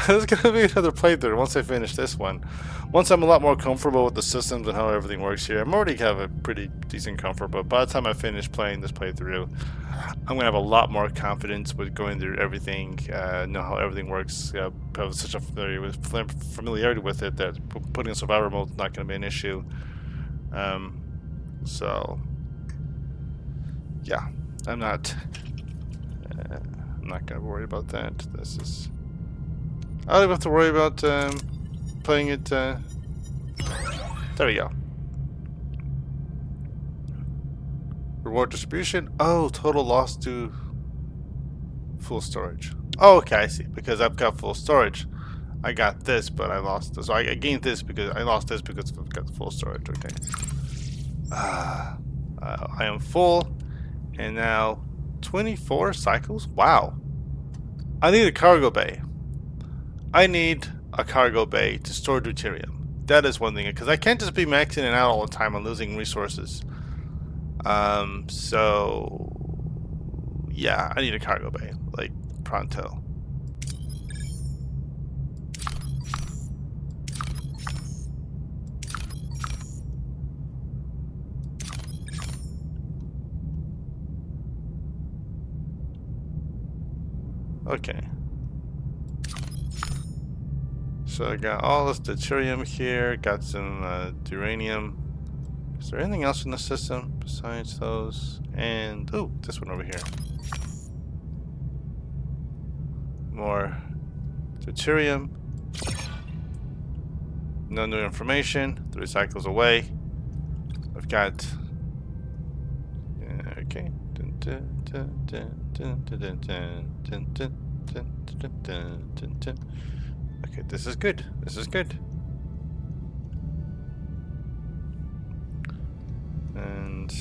There's going to be another playthrough once I finish this one. Once I'm a lot more comfortable with the systems and how everything works here. I'm already have a pretty decent comfort, but by the time I finish playing this playthrough, I'm going to have a lot more confidence with going through everything, know how everything works, have such a familiarity with it that putting in survivor mode is not going to be an issue. So, yeah, I'm not going to worry about that. This is... I don't even have to worry about playing it. There we go. Reward distribution. Oh, total loss to full storage. Oh, okay, I see. Because I've got full storage. I got this, but I lost this. So I gained this because I lost this because I've got full storage. Okay. I am full, and now 24 cycles. Wow. I need a cargo bay. I need a cargo bay to store deuterium. That is one thing, because I can't just be maxing it out all the time and losing resources. So yeah, I need a cargo bay, like pronto. Okay. So I got all this deuterium here, got some uranium. Is there anything else in the system besides those? And, oh, this one over here. More deuterium. No new information. 3 cycles away. I've got... okay. Okay, this is good. This is good. And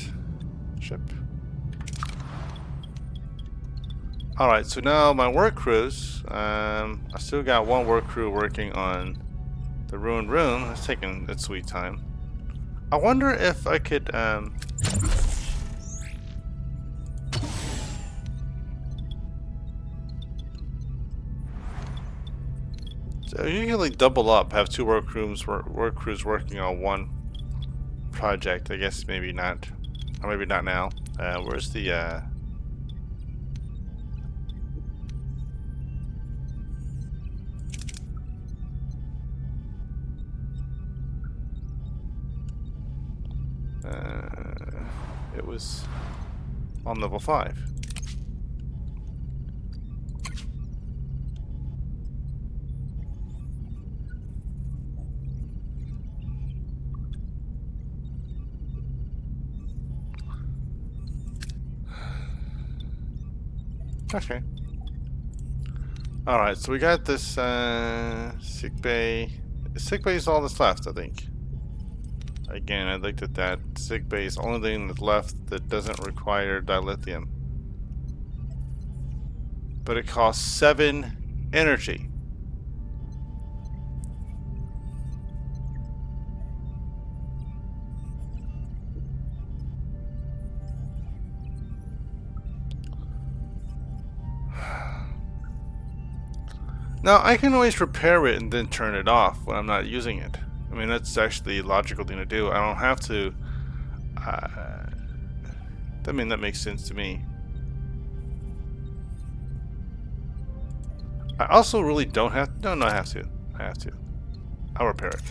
ship. Alright, so now my work crews, I still got one work crew working on the ruined room. It's taking its sweet time. I wonder if I could So you can like double up, have two work crews working on one project. I guess maybe not, or maybe not now. Where's the it was on level 5. Okay. Alright, so we got this sick bay. Sick bay is all that's left, I think. Again, I looked at that. Sick bay is the only thing that's left that doesn't require dilithium. But it costs 7 energy. Now, I can always repair it and then turn it off when I'm not using it. I mean, that's actually a logical thing to do. I don't have to... I mean, that makes sense to me. I also really don't have... No, I have to. I have to. I'll repair it.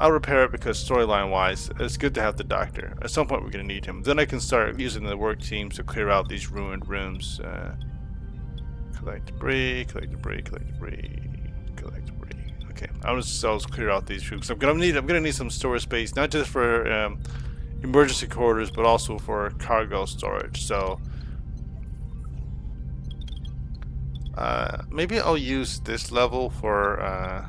I'll repair it because storyline-wise, it's good to have the doctor. At some point, we're going to need him. Then I can start using the work teams to clear out these ruined rooms. Collect debris, collect debris, collect debris, collect debris. Okay, I'll just clear out these rooms. I'm gonna need some storage space, not just for emergency quarters, but also for cargo storage. So maybe I'll use this level for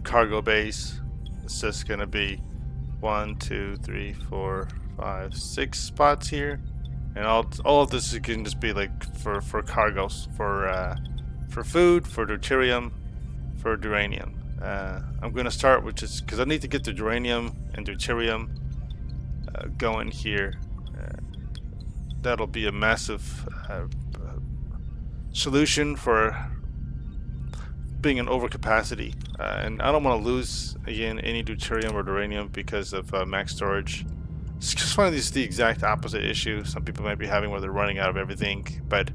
cargo base. It's just gonna be 1, 2, 3, 4, 5, 6 spots here. And all of this can just be like for cargoes, for food, for deuterium, for duranium. I'm gonna start with just because I need to get the duranium and deuterium going here. That'll be a massive solution for being an overcapacity, and I don't want to lose again any deuterium or duranium because of max storage. It's just one of these the exact opposite issue some people might be having where they're running out of everything, but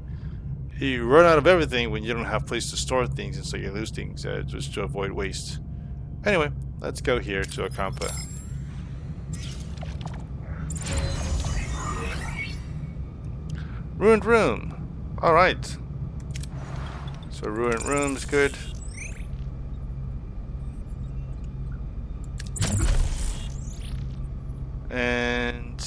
you run out of everything when you don't have place to store things, and so you lose things just to avoid waste. Anyway, let's go here to a compa. Ruined room. Alright. So ruined room is good. And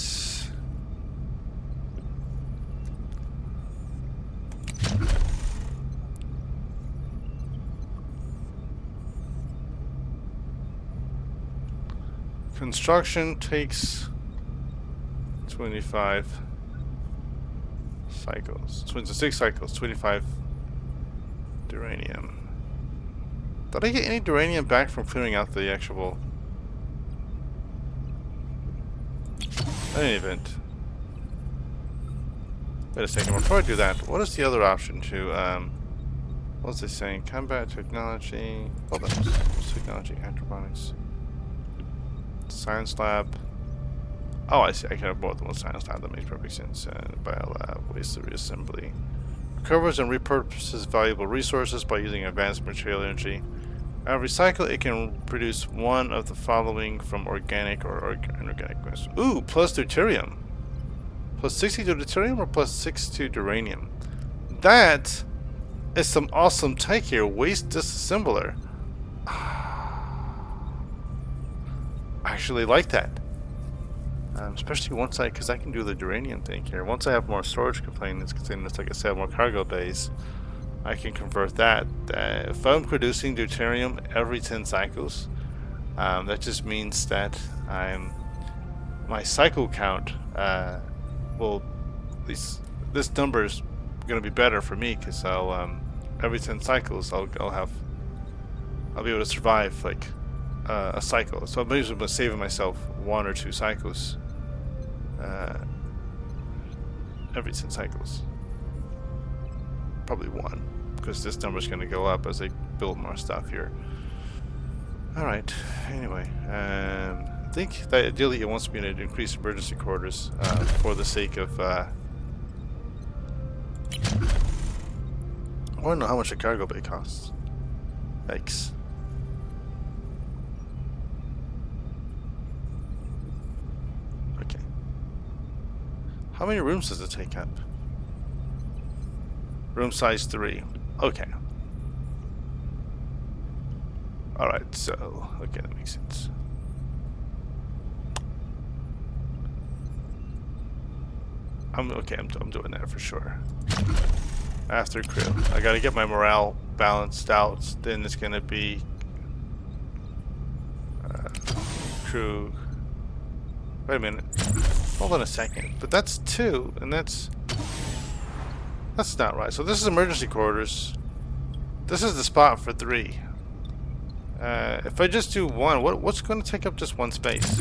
construction takes 25 cycles, 26 cycles, 25 duranium. Did I get any duranium back from clearing out the actual... In any event. Wait a second, before I do that, what is the other option to, what's it saying? Combat technology, hold on, technology, hydroponics, science lab. Oh, I see, I can have more than one science lab, that makes perfect sense. Biolab, waste reassembly. Recovers and repurposes valuable resources by using advanced material energy. Recycle, it can produce one of the following from organic or inorganic waste. Ooh, plus deuterium. Plus 60 to deuterium or plus 6 to duranium. That is some awesome tech here. Waste disassembler. I actually like that. Especially once because I can do the duranium thing here. Once I have more storage components, containers, like I said, more cargo bays, I can convert that. If I'm producing deuterium every 10 cycles, that just means that my cycle count will, at least this number is going to be better for me, because I'll every 10 cycles I'll be able to survive like a cycle. So I'm basically saving myself 1 or 2 cycles every 10 cycles. Probably 1. because this number is going to go up as they build more stuff here. Alright, anyway, I think that ideally it wants me to increase emergency quarters for the sake of I want to know how much a cargo bay costs. Yikes. Okay. How many rooms does it take up? Room size 3. Okay. Alright, so, okay, that makes sense. I'm doing that for sure. After crew. I gotta get my morale balanced out, then it's gonna be crew. Wait a minute. Hold on a second. But that's 2, and that's not right. So this is emergency quarters. This is the spot for 3. If I just do 1, what's going to take up just 1 space?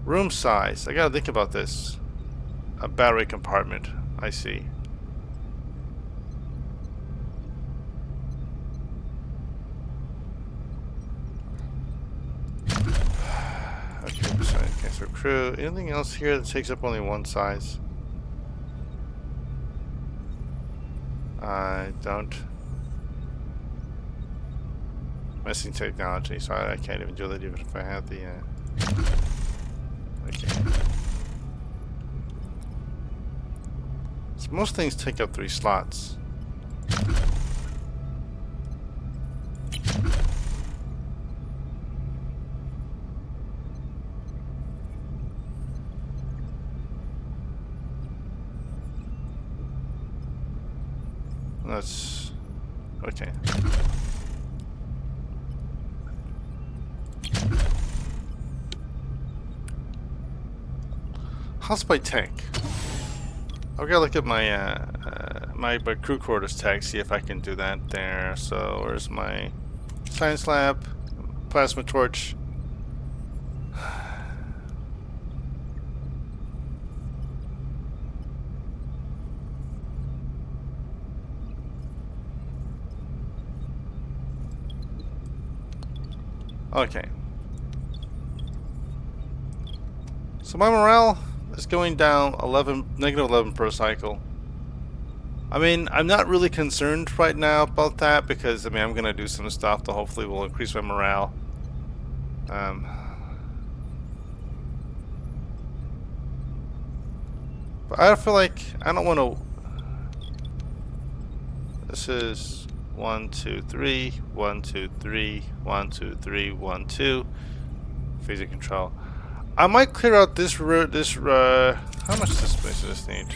Room size. I gotta think about this. A battery compartment. I see. Okay, so crew. Anything else here that takes up only 1 size? I don't. Missing technology, so I can't even do that even if I have the. Okay. So most things take up 3 slots. That's okay. How's my tank? I've got to look at my my crew quarters tag, see if I can do that there. So where's my science lab, plasma torch? Okay. So my morale is going down negative 11 per cycle. I mean, I'm not really concerned right now about that because I mean I'm gonna do some stuff that hopefully will increase my morale. But I feel like I don't want to. This is 1, 2, 3, 1, 2, 3, 1, 2, 3, 1, 2. Phasing control. I might clear out this route. How much space does this need?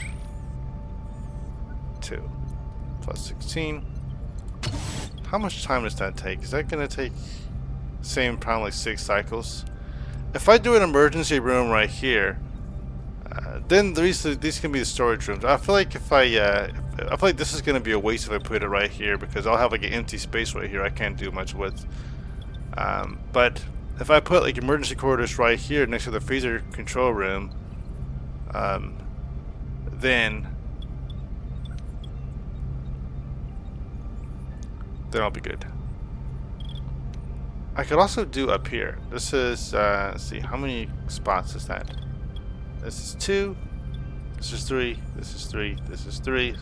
2 plus 16. How much time does that take? Is that gonna take same probably like 6 cycles? If I do an emergency room right here, then these can be the storage rooms. I feel like if I feel like this is gonna be a waste if I put it right here because I'll have like an empty space right here I can't do much with. But if I put like emergency quarters right here next to the freezer control room, then I'll be good. I could also do up here. This is let's see, how many spots is that? This is 2. This is 3. This is 3. This is 3.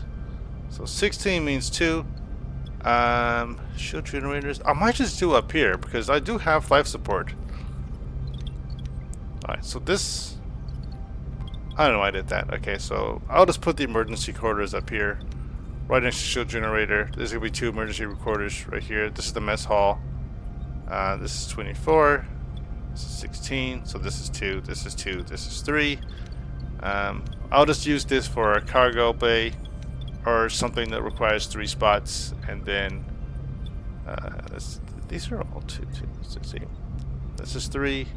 So 16 means 2. Shield generators. I might just do up here because I do have life support. Alright, so this. I don't know why I did that. Okay, so I'll just put the emergency quarters up here. Right next to shield generator. There's gonna be 2 emergency quarters right here. This is the mess hall. This is 24. This is 16. So this is 2. This is 2. This is 3. I'll just use this for a cargo bay or something that requires 3 spots, and then these are all 2. Let's see. This is 3.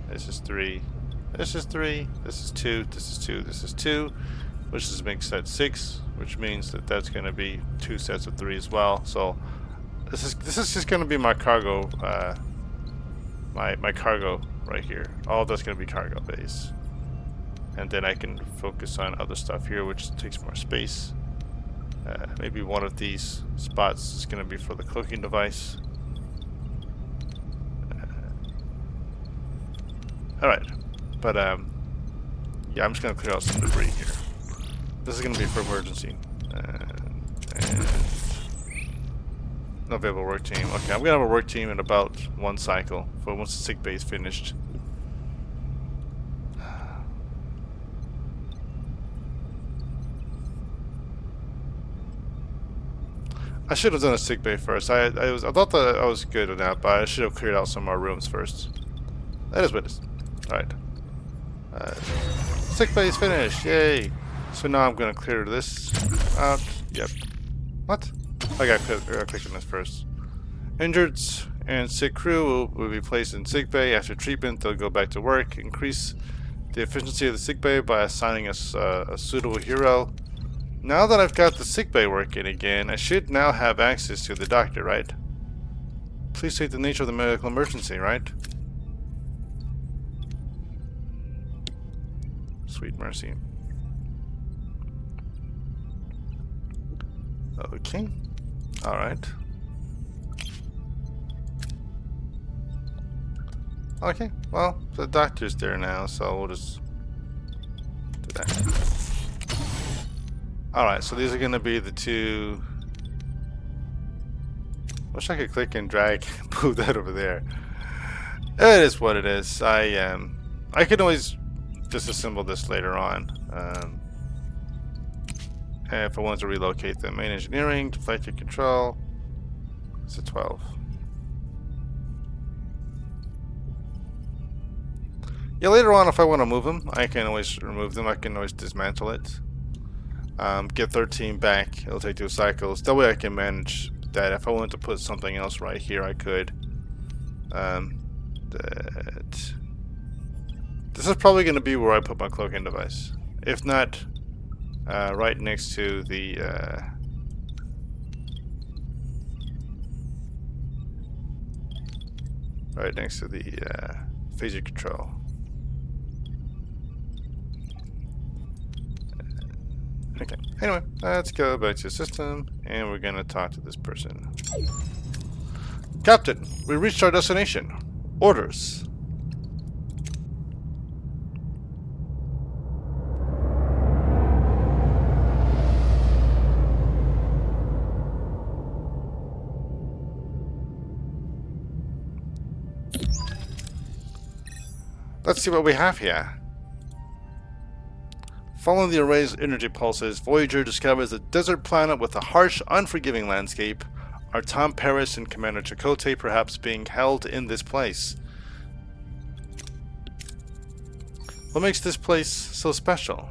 This is 3. This is 3. This is 2. This is 2. This is 2. Which is makes that 6, which means that that's going to be 2 sets of 3 as well. So this is just going to be my cargo, my cargo right here. All that's going to be cargo bays. and then I can focus on other stuff here, which takes more space. Maybe one of these spots is going to be for the cloaking device. Alright, but yeah, I'm just going to clear out some debris here. This is going to be for emergency. And no available work team. Okay, I'm going to have a work team in about one cycle for once the sick bay is finished. I should have done a sick bay first. I thought that I was good at that, but I should have cleared out some more rooms first. That is what it is. Alright. Sick bay is finished. Yay. So now I'm going to clear this out. Yep. What? I got to click on this first. Injured and sick crew will be placed in sick bay. After treatment, they'll go back to work. Increase the efficiency of the sick bay by assigning us a suitable hero. Now that I've got the sick bay working again, I should now have access to the doctor, right? Please state the nature of the medical emergency, right? Sweet mercy. Okay. Alright. Okay, well, the doctor's there now, so we'll just do that. Alright, so these are gonna be the two. Wish I could click and drag and move that over there. It is what it is. I can always disassemble this later on. If I wanted to relocate them. Main engineering, deflector control. It's a 12. Yeah, later on if I want to move them, I can always remove them. I can always dismantle it. Get 13 back. It'll take 2 cycles. That way I can manage that. If I wanted to put something else right here, I could. This is probably going to be where I put my cloaking device. If not, right next to the phaser control. Okay, anyway, let's go back to the system, and we're gonna talk to this person. Captain, we reached our destination. Orders. Let's see what we have here. Following the array's energy pulses, Voyager discovers a desert planet with a harsh, unforgiving landscape. Are Tom Paris and Commander Chakotay perhaps being held in this place? What makes this place so special?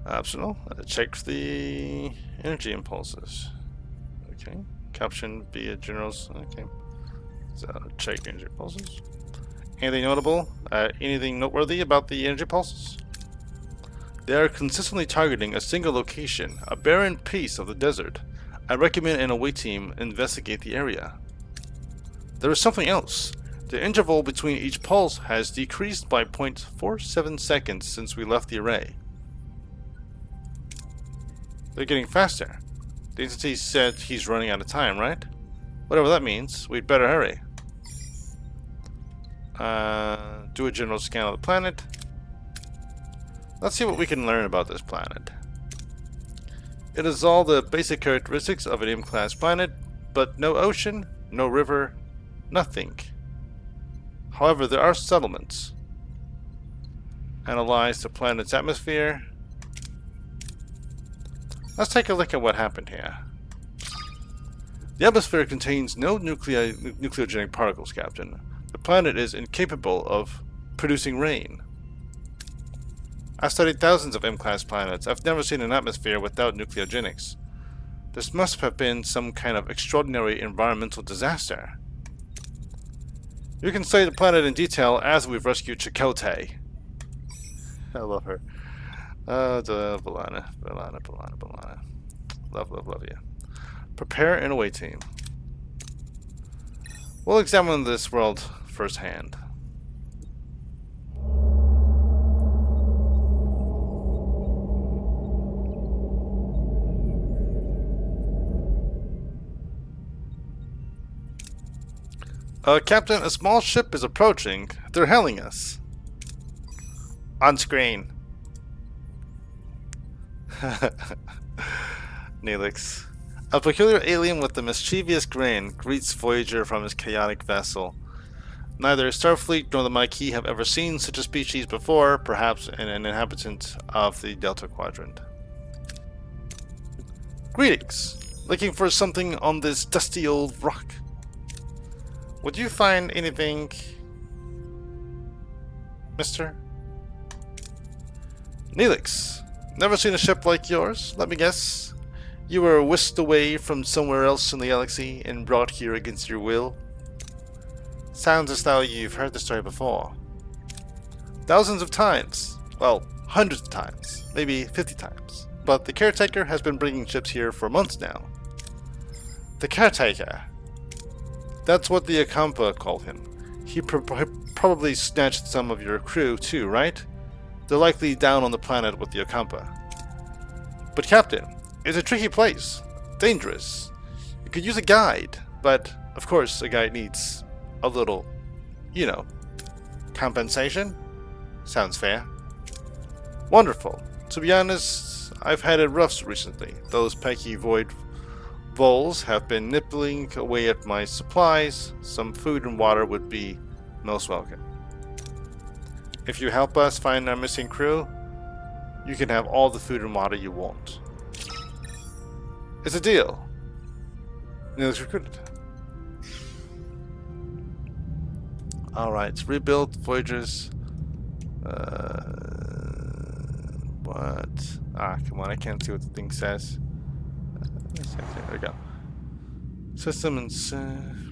Optional. Check the energy impulses. Okay. Caption via generals. Okay. So check energy pulses. Anything notable? Anything noteworthy about the energy pulses? They are consistently targeting a single location, a barren piece of the desert. I recommend an away team investigate the area. There is something else. The interval between each pulse has decreased by 0.47 seconds since we left the array. They're getting faster. The entity said he's running out of time, right? Whatever that means, we'd better hurry. Do a general scan of the planet. Let's see what we can learn about this planet. It has all the basic characteristics of an M-class planet, but no ocean, no river, nothing. However, there are settlements. Analyze the planet's atmosphere. Let's take a look at what happened here. The atmosphere contains no nucleogenic particles, Captain. The planet is incapable of producing rain. I've studied thousands of M-class planets. I've never seen an atmosphere without nucleogenics. This must have been some kind of extraordinary environmental disaster. You can study the planet in detail as we've rescued Chakotay. I love her. Balana. Love you. Prepare an away team. We'll examine this world firsthand. Captain, a small ship is approaching. They're hailing us. On screen. Neelix. A peculiar alien with a mischievous grin greets Voyager from his chaotic vessel. Neither Starfleet nor the Maquis have ever seen such a species before, perhaps an inhabitant of the Delta Quadrant. Greetings! Looking for something on this dusty old rock. Would you find anything, Mister? Neelix, never seen a ship like yours? Let me guess. You were whisked away from somewhere else in the galaxy and brought here against your will? Sounds as though you've heard the story before. Thousands of times. Well, hundreds of times. Maybe 50 times. But the caretaker has been bringing ships here for months now. The caretaker? That's what the Acampa called him. He probably snatched some of your crew too, right? They're likely down on the planet with the Acampa. But Captain, it's a tricky place. Dangerous. You could use a guide, but of course a guide needs a little, you know, compensation? Sounds fair. Wonderful. To be honest, I've had it rough recently. Those pesky void voles have been nibbling away at my supplies. Some food and water would be most welcome. If you help us find our missing crew, you can have all the food and water you want. It's a deal. Neelix recruited. Alright, rebuild Voyager's... what? Ah, come on, I can't see what the thing says. There we go. System and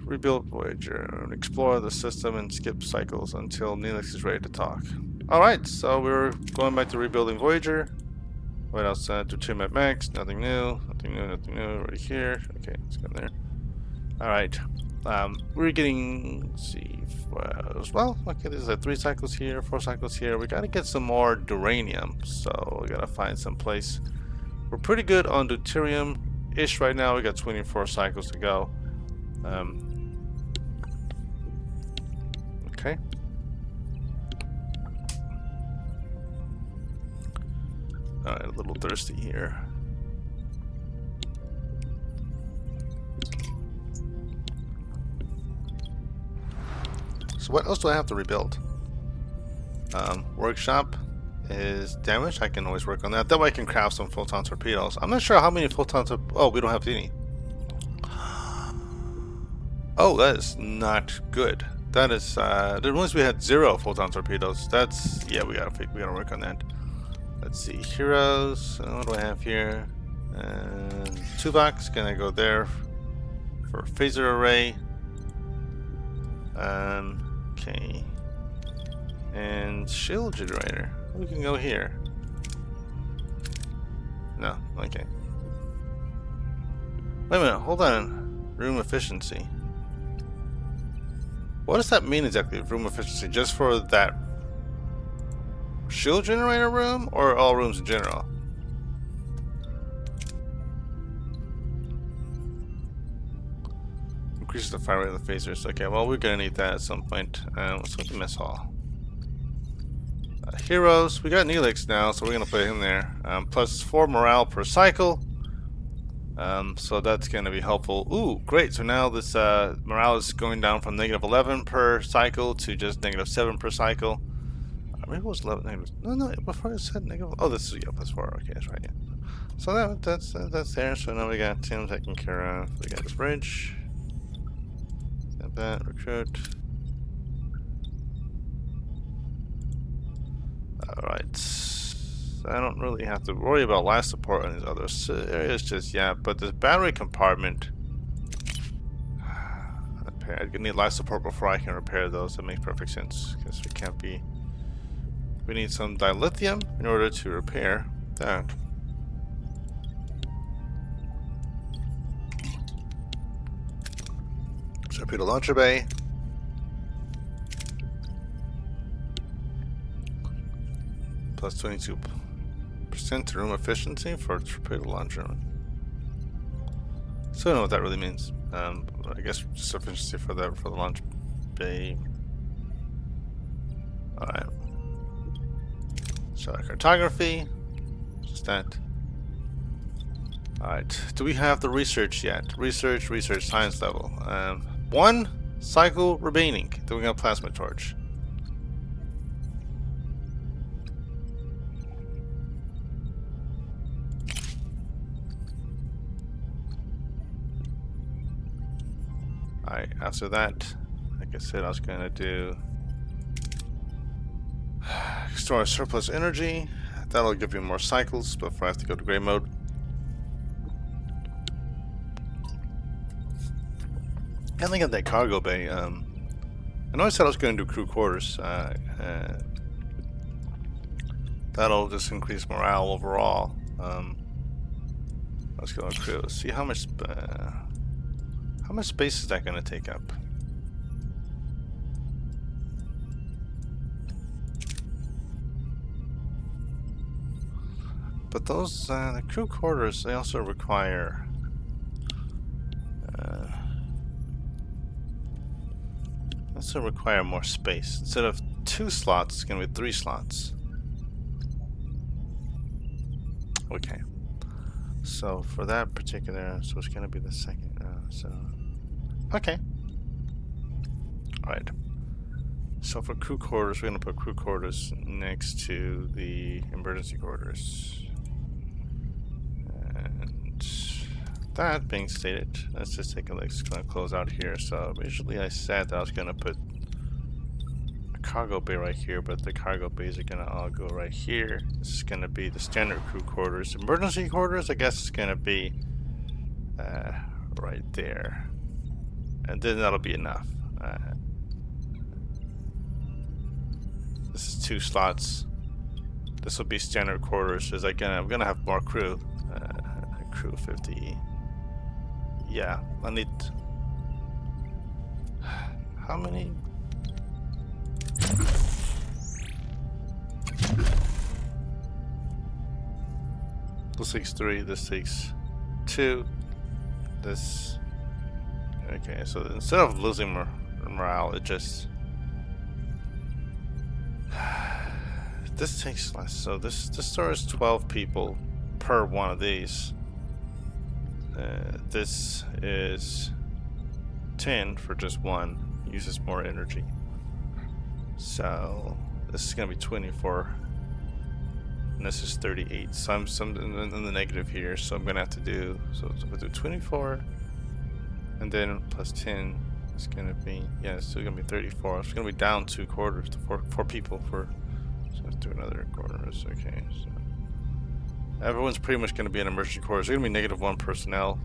rebuild Voyager. Explore the system and skip cycles until Neelix is ready to talk. Alright, so we're going back to rebuilding Voyager. What else? Do 2 at max. Nothing new. Nothing new. Nothing new. Right here. Okay, let's go there. Alright. We're getting, let's see, well, okay, this is 3 cycles here, 4 cycles here. We gotta get some more duranium, so we gotta find some place. We're pretty good on deuterium-ish right now. We got 24 cycles to go. Okay. Alright, a little thirsty here. So what else do I have to rebuild? Workshop is damaged. I can always work on that. That way I can craft some photon torpedoes. I'm not sure how many photon oh, we don't have any. Oh, that is not good. That is once we had 0 photon torpedoes. That's, yeah, we gotta work on that. Let's see, heroes. What do I have here? And 2 bucks. Gonna go there for phaser array. Okay. And shield generator. We can go here. No, okay. Wait a minute, hold on. Room efficiency. What does that mean exactly, room efficiency? Just for that shield generator room, or all rooms in general? Increases the fire rate of the phasers. Okay, well, we're gonna need that at some point. Let's go to mess hall. Heroes. We got Neelix now, so we're gonna put him there. Plus 4 morale per cycle. So that's gonna be helpful. Ooh, great. So now this morale is going down from -11 per cycle to just -7 per cycle. Maybe it was negative. No, before I said negative. Oh, this is, yeah, plus 4. Okay, that's right. Yeah. So that's there. So now we got Tim taken care of. We got this bridge. Got that recruit. Alright. I don't really have to worry about life support on these other areas just yet, but this battery compartment, I need life support before I can repair those. That makes perfect sense, because we need some dilithium in order to repair that. Torpedo launcher bay. Plus 22% room efficiency for torpedo launcher. So I don't know what that really means. I guess just efficiency for the launch bay. Alright. So cartography. Just that. Alright. Do we have the research yet? Research, science level. 1 cycle remaining. Doing a plasma torch. Alright, after that, like I said, I was gonna do store surplus energy. That'll give you more cycles before I have to go to gray mode. I think at that cargo bay, I know I said I was going to do crew quarters. That'll just increase morale overall. Let's go to crew. Let's see how much space is that going to take up? But those the crew quarters, they also require more space. Instead of 2 slots, it's going to be 3 slots. Okay. So for that particular, so it's going to be the second. Okay. All right. So for crew quarters, we're going to put crew quarters next to the emergency quarters. And that being stated, let's just take a look. It's going to close out here. So originally I said that I was going to put a cargo bay right here, but the cargo bays are going to all go right here. This is going to be the standard crew quarters. Emergency quarters, I guess, is going to be right there. And then that'll be enough. This is 2 slots. This will be standard quarters. As I'm gonna have more crew. Crew 50. Yeah, I need. How many? This takes 3. This takes 2. This. Okay, so instead of losing morale, it just this takes less. So this stores 12 people per one of these. This is 10 for just one. Uses more energy. So this is gonna be 24, and this is 38. So I'm in the negative here. So I'm gonna have to do we'll do 24. And then plus 10 is going to be, yeah, it's still going to be 34. It's going to be down 2 quarters to 4 people for, so let's do another quarters. Okay, so everyone's pretty much going to be in emergency quarters. It's going to be -1 personnel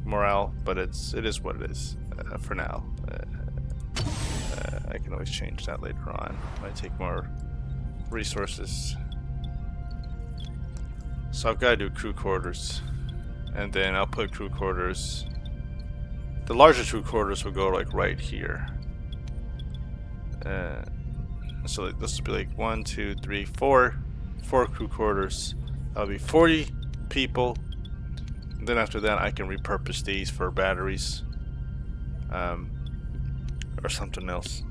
morale, but it is what it is for now. I can always change that later on. Might take more resources. So I've got to do crew quarters, and then I'll put crew quarters. The larger crew quarters will go like right here. So this will be like 1, 2, 3, 4 crew quarters. That'll be 40 people. And then after that, I can repurpose these for batteries, or something else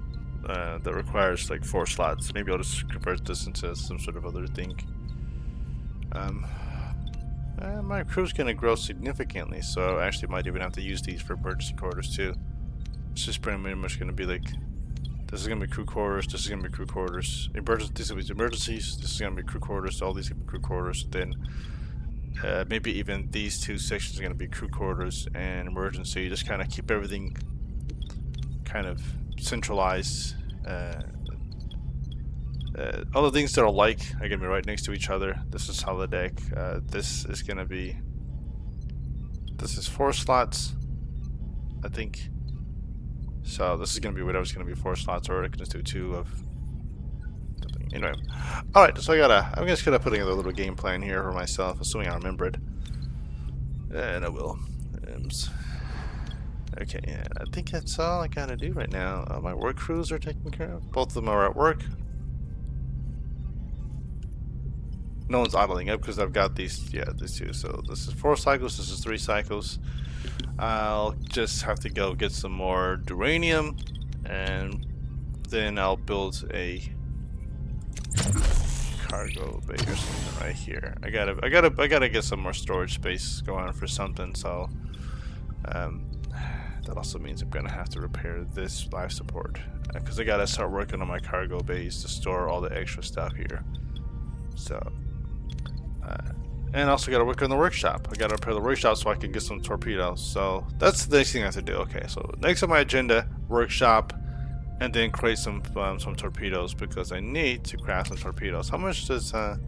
that requires like 4 slots. Maybe I'll just convert this into some sort of other thing. My crew's gonna grow significantly, so I actually might even have to use these for emergency quarters too. It's just pretty much gonna be like, this is gonna be crew quarters, this is gonna be crew quarters, these will be emergencies, this is gonna be crew quarters, all these are crew quarters, then maybe even these 2 sections are gonna be crew quarters and emergency. Just kind of keep everything kind of centralized. All the things that are alike are gonna be right next to each other. This is holodeck. This is gonna be. This is 4 slots, I think. So this is gonna be whatever it's gonna be 4 slots, or I can just do 2 of. Something. Anyway, all right. So I'm just gonna put together a little game plan here for myself, assuming I remember it, and I will. Okay, yeah, I think that's all I gotta do right now. My work crews are taken care of. Both of them are at work. No one's idling up because I've got these 2. So this is 4 cycles, this is 3 cycles. I'll just have to go get some more duranium and then I'll build a cargo bay or something right here. I gotta get some more storage space going on for something. So that also means I'm gonna have to repair this life support because I gotta start working on my cargo bays to store all the extra stuff here. So, and also gotta work on the workshop. I gotta repair the workshop so I can get some torpedoes. So that's the next thing I have to do. Okay, so next on my agenda, workshop, and then create some torpedoes because I need to craft some torpedoes. How much does that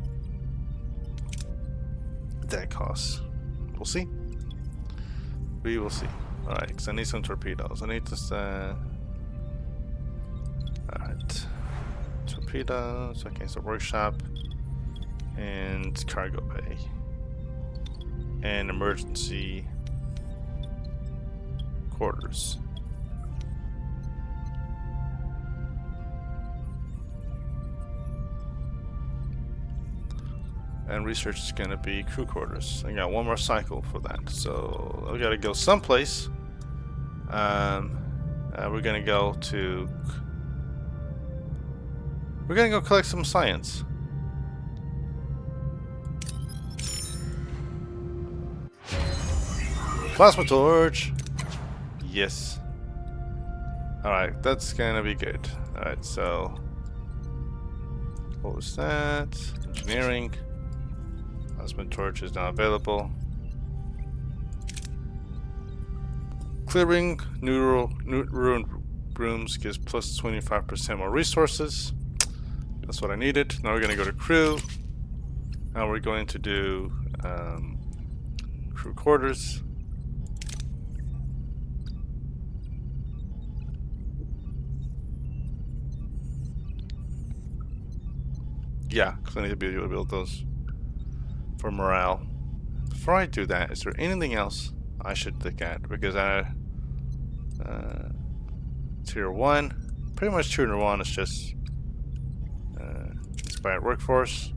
cost? We'll see. We will see. Alright, because I need some torpedoes. I need this. Alright. Torpedoes. Okay, so workshop and cargo bay. And emergency quarters. And research is going to be crew quarters. I got one more cycle for that, so I got to go someplace. We're going to go to. We're going to go collect some science. Plasma torch. Yes. All right, that's going to be good. All right, so what was that? Engineering. Plasma torch is now available. Clearing ruined rooms gives plus 25% more resources. That's what I needed. Now we're going to go to crew. Now we're going to do crew quarters. Yeah, because I need to be able to build those for morale. Before I do that, is there anything else I should look at? Because tier 1, pretty much tier 1 is just inspired workforce.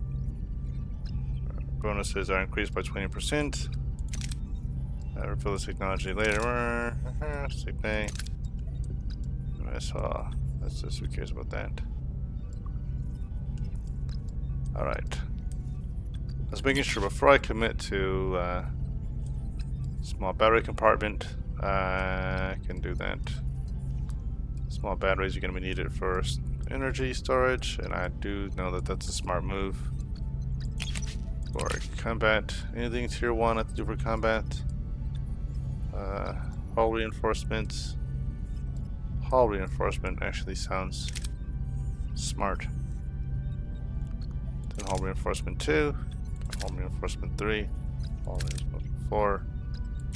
Bonuses are increased by 20%. Refill this technology later. Sick bay. So that's just who cares about that. Alright. I was making sure before I commit to small battery compartment, I can do that. Small batteries are going to be needed for energy storage, and I do know that that's a smart move. For combat, anything tier 1 I have to do for combat. Hull reinforcements. Hull reinforcement actually sounds smart. Then hull reinforcement 2, hull reinforcement 3, hull reinforcement 4,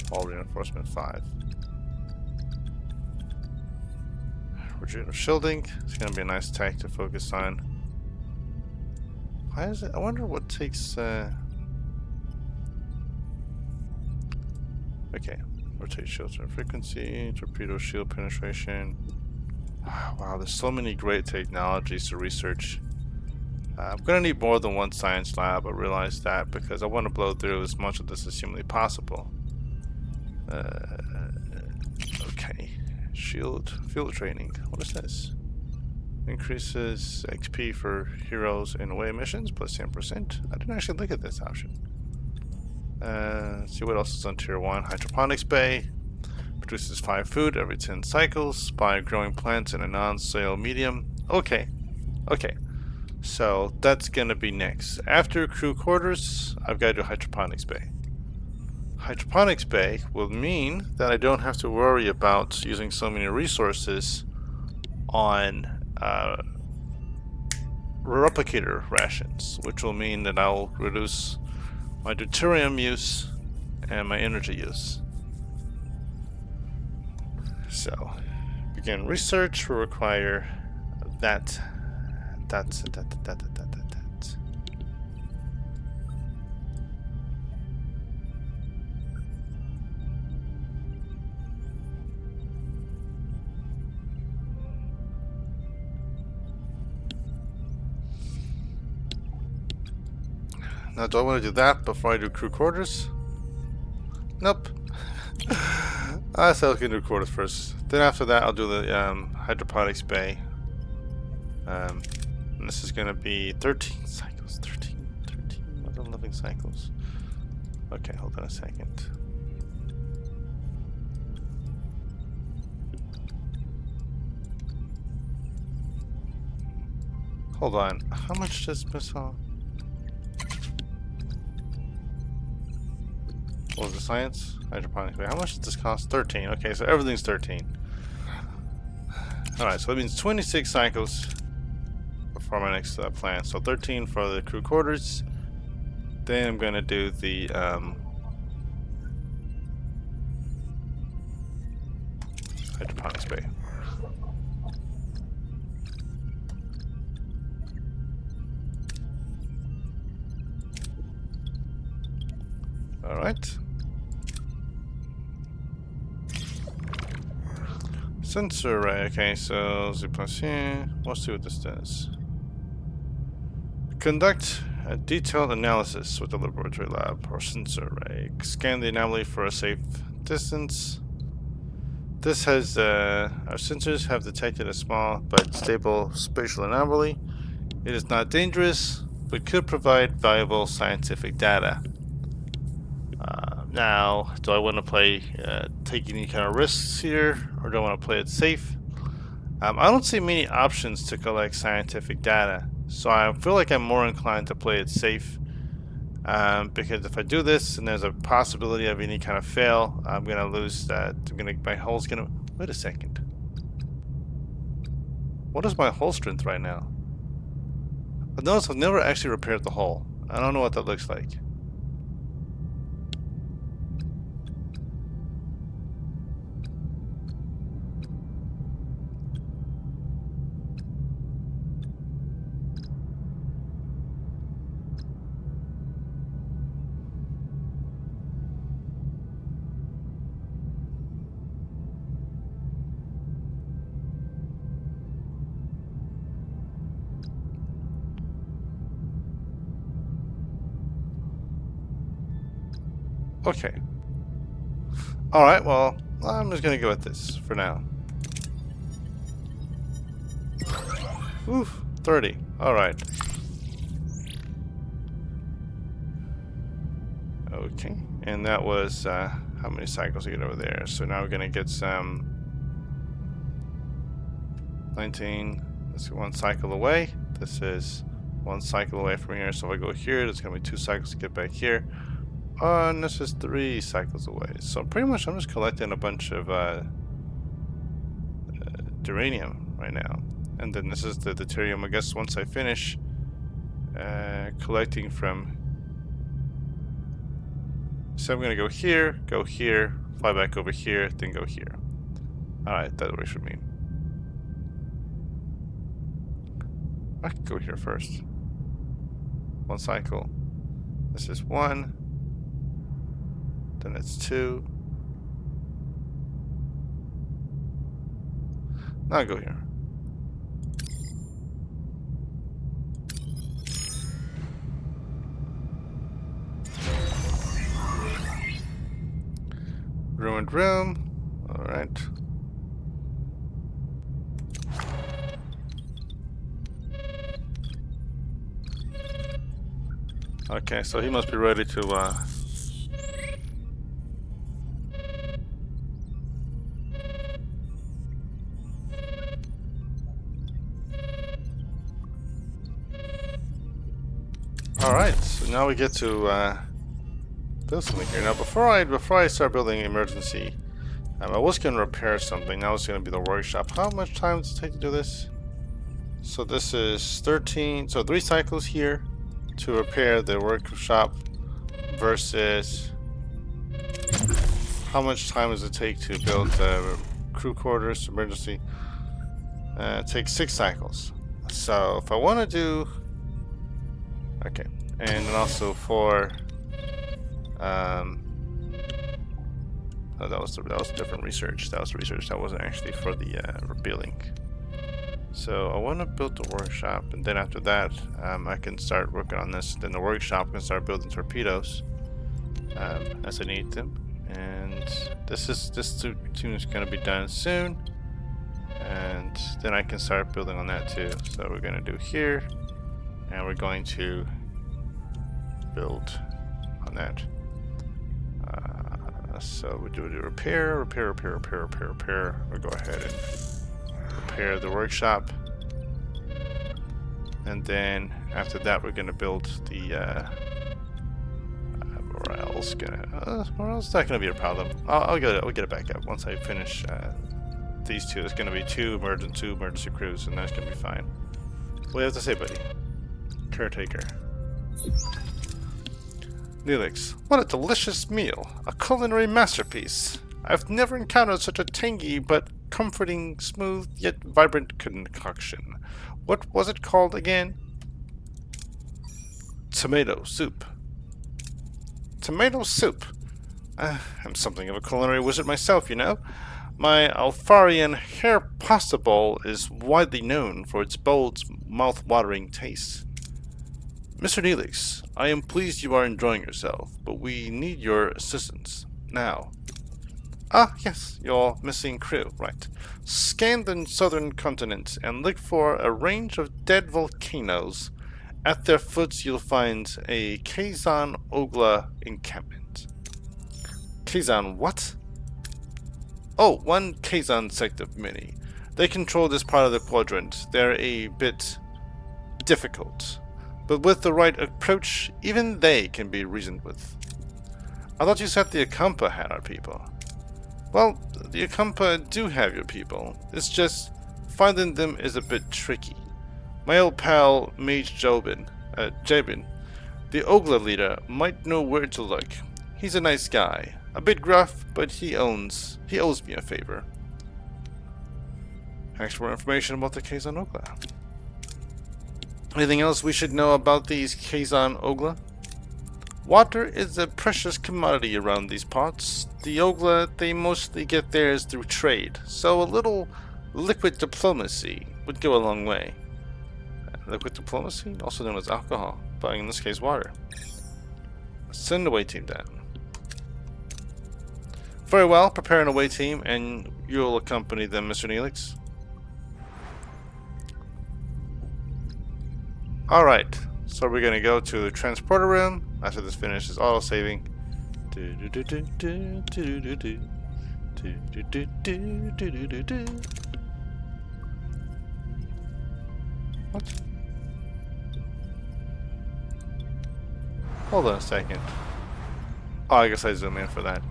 hull reinforcement 5. Regenerative shielding. It's going to be a nice tech to focus on. Why is it? I wonder what takes. Okay, rotate shields and frequency, torpedo shield penetration. Wow, there's so many great technologies to research. I'm gonna need more than one science lab. I realize that because I want to blow through as much of this as humanly possible. Okay, shield field training. What is this? Increases XP for heroes in away missions plus 10%. I didn't actually look at this option. Let's see what else is on tier 1. Hydroponics bay. Produces 5 food every 10 cycles by growing plants in a non-soil medium. Okay. Okay. So that's gonna be next. After crew quarters, I've got to do hydroponics bay. Hydroponics bay will mean that I don't have to worry about using so many resources on replicator rations, which will mean that I'll reduce my deuterium use and my energy use. So, begin research will require that. Now, do I want to do that before I do crew quarters? Nope. I said I can do quarters first. Then after that, I'll do the hydroponics bay. And this is going to be 13 cycles. 13 other living cycles. Okay, hold on a second. Hold on. How much does missile? What was the science? Hydroponics. Wait, how much does this cost? 13. Okay, so everything's 13. Alright, so that means 26 cycles for my next plan. So 13 for the crew quarters. Then I'm going to do the hydroponics bay. Alright. Sensor array. Okay, so let's see what this does. Conduct a detailed analysis with the laboratory lab or sensor array. Scan the anomaly for a safe distance. This has our sensors have detected a small but stable spatial anomaly. It is not dangerous, but could provide valuable scientific data. Now, do I want to take any kind of risks here, or do I want to play it safe? I don't see many options to collect scientific data, so I feel like I'm more inclined to play it safe. Because if I do this and there's a possibility of any kind of fail, I'm gonna lose that. My hull's gonna. Wait a second. What is my hull strength right now? But notice I've never actually repaired the hull. I don't know what that looks like. Okay. Alright, well, I'm just gonna go with this for now. Oof, 30. Alright. Okay, and that was, how many cycles we get over there? So now we're gonna get some 19. That's one cycle away. This is one cycle away from here. So if I go here, there's gonna be 2 cycles to get back here. And this is 3 cycles away. So pretty much I'm just collecting a bunch of duranium right now. And then this is the deuterium. I guess once I finish collecting from... So I'm going to go here, fly back over here, then go here. Alright, that works for me. I can go here first. 1 cycle. This is 1. Then it's 2. Now I go here. Ruined room. Alright. Okay, so he must be ready to Alright, so now we get to build something here. Now before I start building emergency, I was gonna repair something. Now it's gonna be the workshop. How much time does it take to do this? So this is 13, so 3 cycles here to repair the workshop versus how much time does it take to build the crew quarters emergency? It takes 6 cycles. So if I want to do, okay, and then also for oh, that was different research. That was research. That wasn't actually for the rebuilding. So I want to build the workshop, and then after that, I can start working on this. Then the workshop can start building torpedoes as I need them. And this tune is going to be done soon. And then I can start building on that too. So we're going to do here, and we're going to build on that. So we do the repair. We'll go ahead and repair the workshop. And then after that, we're going to build the morale's not going to be a problem. I'll get it back up once I finish these two. There's going to be two emergency crews, and that's going to be fine. What do you have to say, buddy? Caretaker. Neelix, what a delicious meal. A culinary masterpiece. I've never encountered such a tangy but comforting, smooth, yet vibrant concoction. What was it called again? Tomato soup. Tomato soup. I'm something of a culinary wizard myself, you know. My Alfarian hair pasta bowl is widely known for its bold, mouth-watering taste. Mr. Neelix, I am pleased you are enjoying yourself, but we need your assistance now. Ah, yes, your missing crew, right. Scan the southern continent and look for a range of dead volcanoes. At their foots you'll find a Kazan Ogla encampment. Kazan what? Oh, one Kazan sect of many. They control this part of the quadrant. They're a bit difficult. But with the right approach, even they can be reasoned with. I thought you said the Akampa had our people. Well, the Akampa do have your people. It's just finding them is a bit tricky. My old pal, Mage Jabin, the Ogla leader, might know where to look. He's a nice guy. A bit gruff, but he owes me a favor. Extra information about the Kazan Ogla. Anything else we should know about these Kazan Ogla? Water is a precious commodity around these parts. The Ogla, they mostly get theirs through trade, so a little liquid diplomacy would go a long way. Liquid diplomacy, also known as alcohol, but in this case water. Send away team then. Very well, prepare an away team and you'll accompany them, Mr. Neelix. Alright, so we're gonna go to the transporter room. After this finishes auto saving. What? Hold on a second. Oh, I guess I zoom in for that.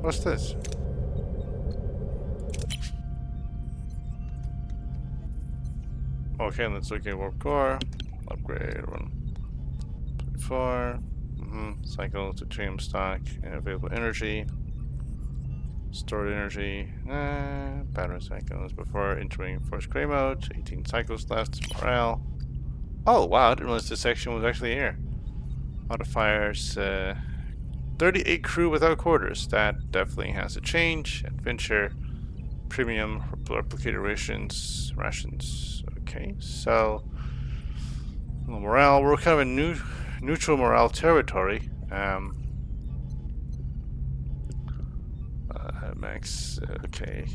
What's this? Okay, let's look at warp core. Upgrade 1.4. Cycle to trim stock and available energy. Stored energy. Battery cycles before entering force gray mode. 18 cycles left. Morale. Oh wow, I didn't realize this section was actually here. Modifiers. 38 crew without quarters. That definitely has to change. Adventure, premium, replicator rations. Okay, so morale. We're kind of in neutral morale territory. Max. Okay,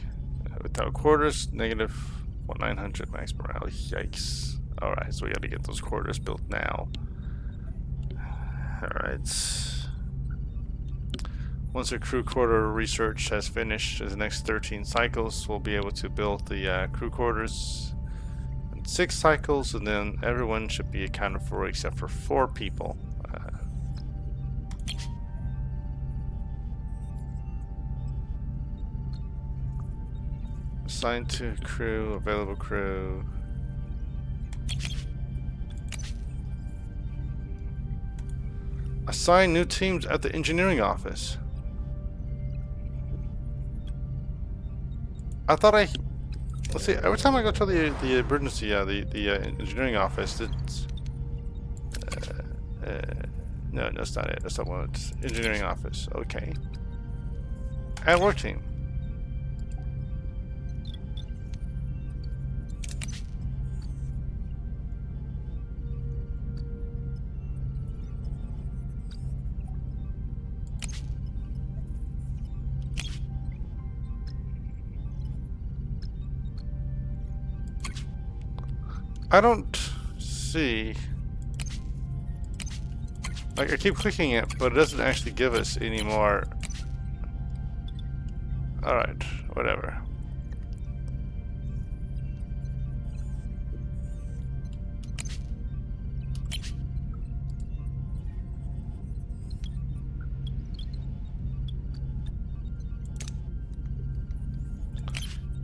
without quarters, negative 900 max morale. Yikes! All right, so we got to get those quarters built now. All right. Once the crew quarter research has finished, the next 13 cycles, we'll be able to build the crew quarters in 6 cycles, and then everyone should be accounted for except for 4 people. Assigned to crew, available crew. Assign new teams at the engineering office. I thought let's see, every time I go to the emergency, the engineering office, it's, no, that's not it, that's not one, it's engineering office, okay. And work team. I don't see. Like, I keep clicking it, but it doesn't actually give us any more. Alright, whatever.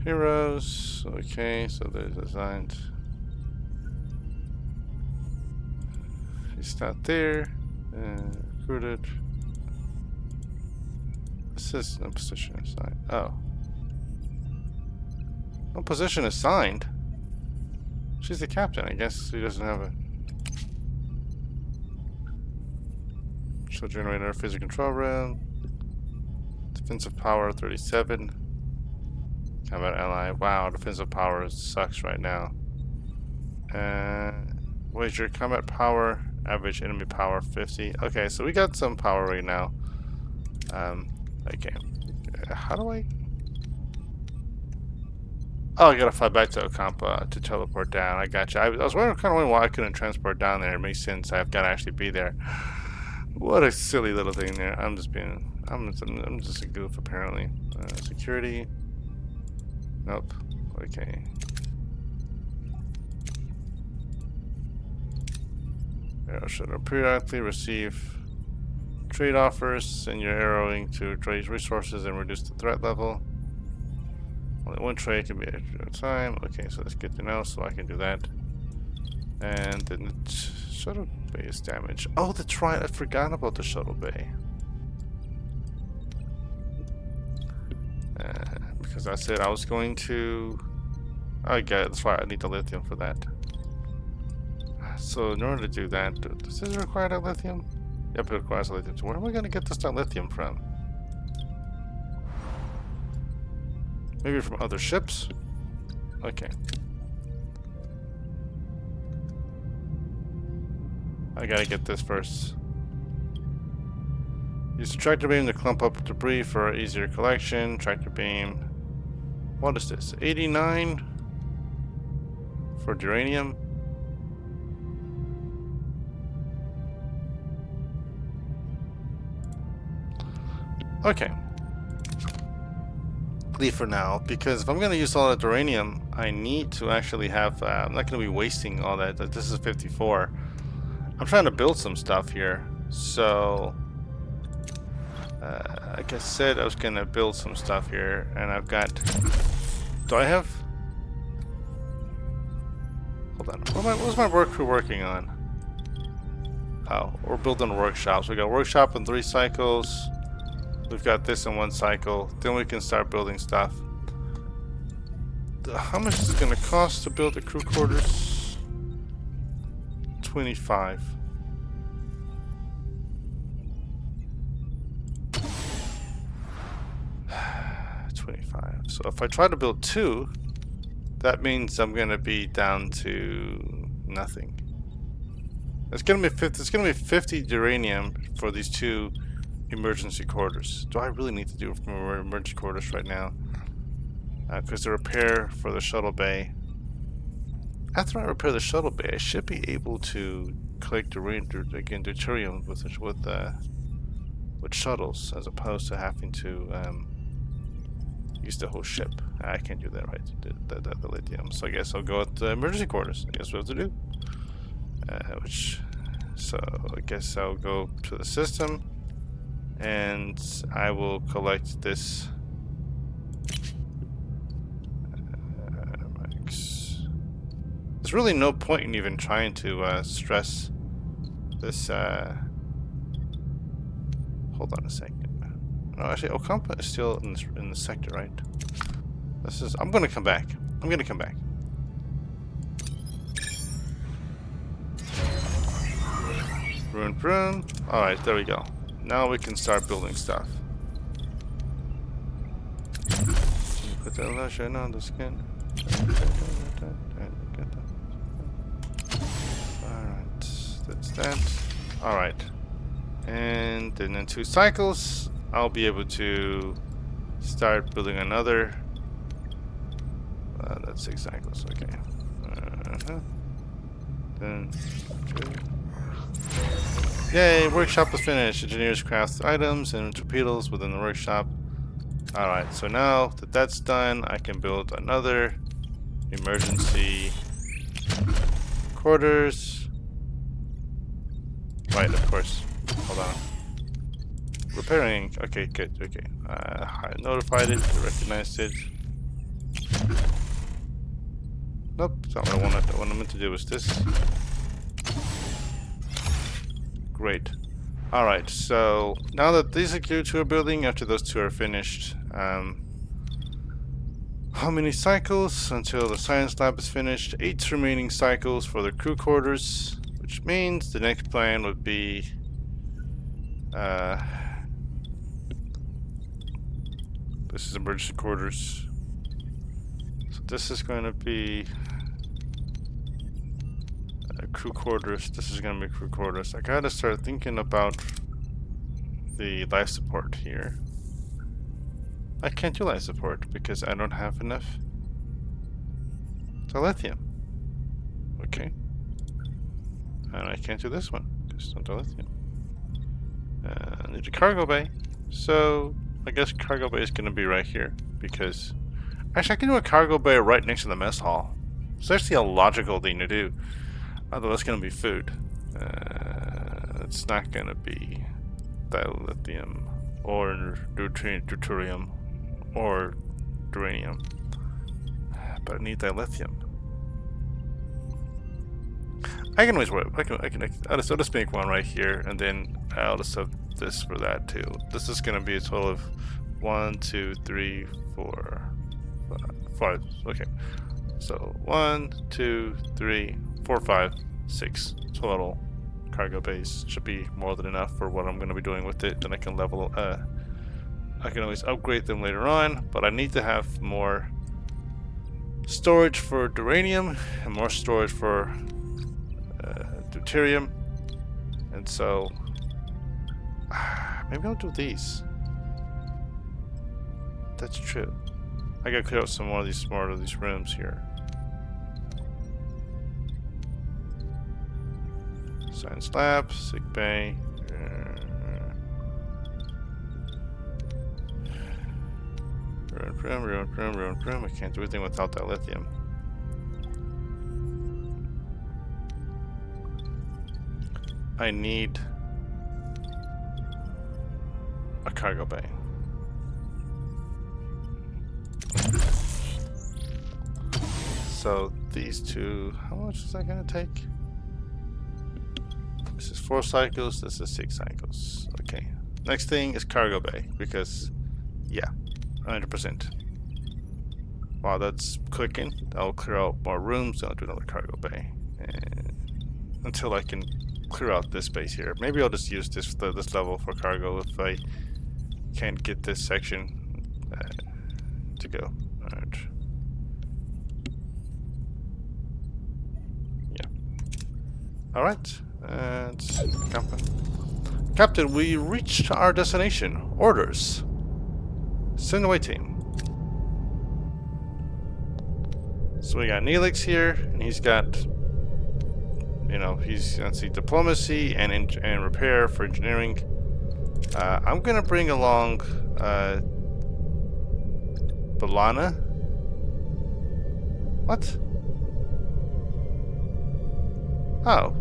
Heroes. Okay, so they're designed. He's not there. Recruited. This is no position assigned. Oh. No position assigned? She's the captain. I guess he doesn't have a... She'll generate our physical control room. Defensive power 37. Combat ally. Wow, defensive power sucks right now. What is your combat power? Average enemy power 50. Okay, so we got some power right now. Okay. How do I? Oh, I gotta fly back to Ocampa to teleport down. I gotcha. I was kind of wondering why I couldn't transport down there. It makes sense. I've got to actually be there. What a silly little thing there. I'm just a goof apparently. Security. Nope. Okay. Arrow should periodically receive trade offers. Send your arrowing to trade resources and reduce the threat level. Only one trade can be at a time. Okay, so that's good to know, so I can do that. And then the shuttle bay is damaged. Oh, that's right. I forgot about the shuttle bay. Because I said I was going to... I get it. That's why I need the lithium for that. So in order to do that, does this require that lithium? Yep, it requires lithium. So where am I going to get this lithium from? Maybe from other ships? Okay. I gotta get this first. Use the tractor beam to clump up debris for easier collection. Tractor beam. What is this? 89 for uranium. Okay. Leave for now, because if I'm going to use all that uranium, I need to actually have, I'm not going to be wasting all that. This is 54. I'm trying to build some stuff here, so like I said, I was going to build some stuff here, and I've got, do I have, hold on, what was my work crew working on? Oh, we're building workshops. We got a workshop in 3 cycles. We've got this in 1 cycle. Then we can start building stuff. How much is it going to cost to build the crew quarters? 25. So if I try to build 2, that means I'm going to be down to nothing. It's going to be 50 uranium for these 2 emergency quarters. Do I really need to do emergency quarters right now? Because the repair for the shuttle bay. After I repair the shuttle bay, I should be able to collect deuterium with shuttles, as opposed to having to use the whole ship. I can't do that, right? The lithium. So I guess I'll go with the emergency quarters. I guess what to do. So I guess I'll go to the system. And I will collect this. There's really no point in even trying to stress this. Hold on a second. No, actually, Ocampa is still in the sector, right? This is. I'm gonna come back. I'm gonna come back. Rune. All right, there we go. Now we can start building stuff. Put the lotion on the skin. Alright, that's that. Alright. And then in 2 cycles, I'll be able to start building another. That's 6 cycles, okay. Then 2. Yay, workshop is finished. Engineers craft items and torpedoes within the workshop. Alright, so now that that's done, I can build another emergency quarters. Right, of course. Hold on. Repairing. Okay, good. Okay. I notified it, recognized it. Nope, it's not what I wanted. What I meant to do was this. Great. Alright, so now that these two are building, after those 2 are finished, how many cycles until the science lab is finished? 8 remaining cycles for the crew quarters, which means the next plan would be this is emergency quarters. So this is going to be crew quarters. This is going to be crew quarters. I gotta start thinking about the life support here. I can't do life support because I don't have enough dilithium. Okay. And I can't do this one because no dilithium. I need a cargo bay. So I guess cargo bay is going to be right here because actually I can do a cargo bay right next to the mess hall. It's actually a logical thing to do. Although it's going to be food. It's not going to be dilithium or deuterium or uranium. But I need dilithium. I can always work. I'll just make one right here, and then I'll just have this for that too. This is going to be a total of 1, 2, 3, 4, 5. Okay. So 1, 2, 3, 4, 5, 6 total cargo bays. Should be more than enough for what I'm going to be doing with it. Then I can level. I can always upgrade them later on, but I need to have more storage for uranium and more storage for deuterium, and so maybe I'll do these. That's true. I gotta clear out some more of these rooms here. Science lab, sick bay. Room. I can't do anything without that lithium. I need a cargo bay. So these 2, how much is that gonna take? This is 4 cycles, this is 6 cycles. Okay. Next thing is cargo bay, because yeah, 100%. While that's clicking, I'll clear out more rooms, I'll do another cargo bay. And until I can clear out this space here. Maybe I'll just use this level for cargo if I can't get this section to go. Alright. Yeah. Alright. Captain, we reached our destination. Orders. Send away team. So we got Neelix here, and he's got, you know, let's see, diplomacy and repair for engineering. I'm gonna bring along Balana. What? Oh,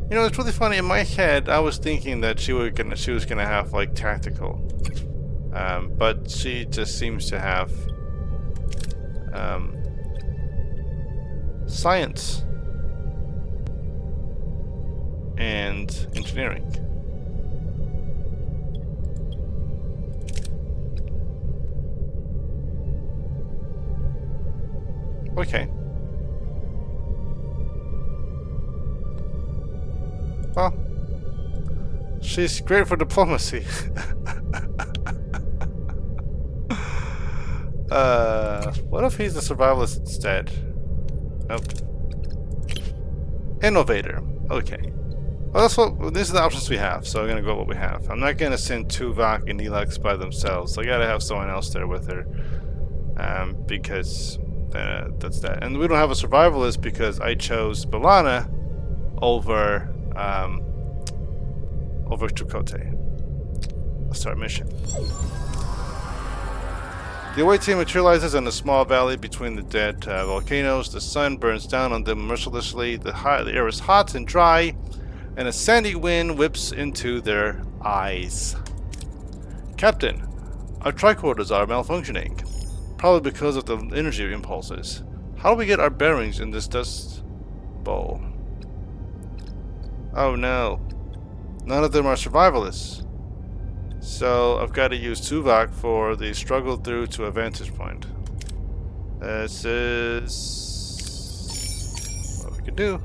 you know, it's really funny. In my head, I was thinking that she was gonna have like tactical, but she just seems to have science and engineering. Okay. Well, she's great for diplomacy. What if he's the survivalist instead? Nope. Innovator. Okay. Well, these are the options we have, so I'm gonna go with what we have. I'm not gonna send Tuvok and Neelix by themselves. I gotta have someone else there with her. Because that's that. And we don't have a survivalist because I chose B'Elanna over Chakotay. Let's start mission. The away team materializes in a small valley between the dead volcanoes. The sun burns down on them mercilessly. The air is hot and dry, and a sandy wind whips into their eyes. Captain, our tricorders are malfunctioning, probably because of the energy impulses. How do we get our bearings in this dust bowl? Oh no, none of them are survivalists. So I've got to use Tuvok for the struggle through to a vantage point. This is what we can do.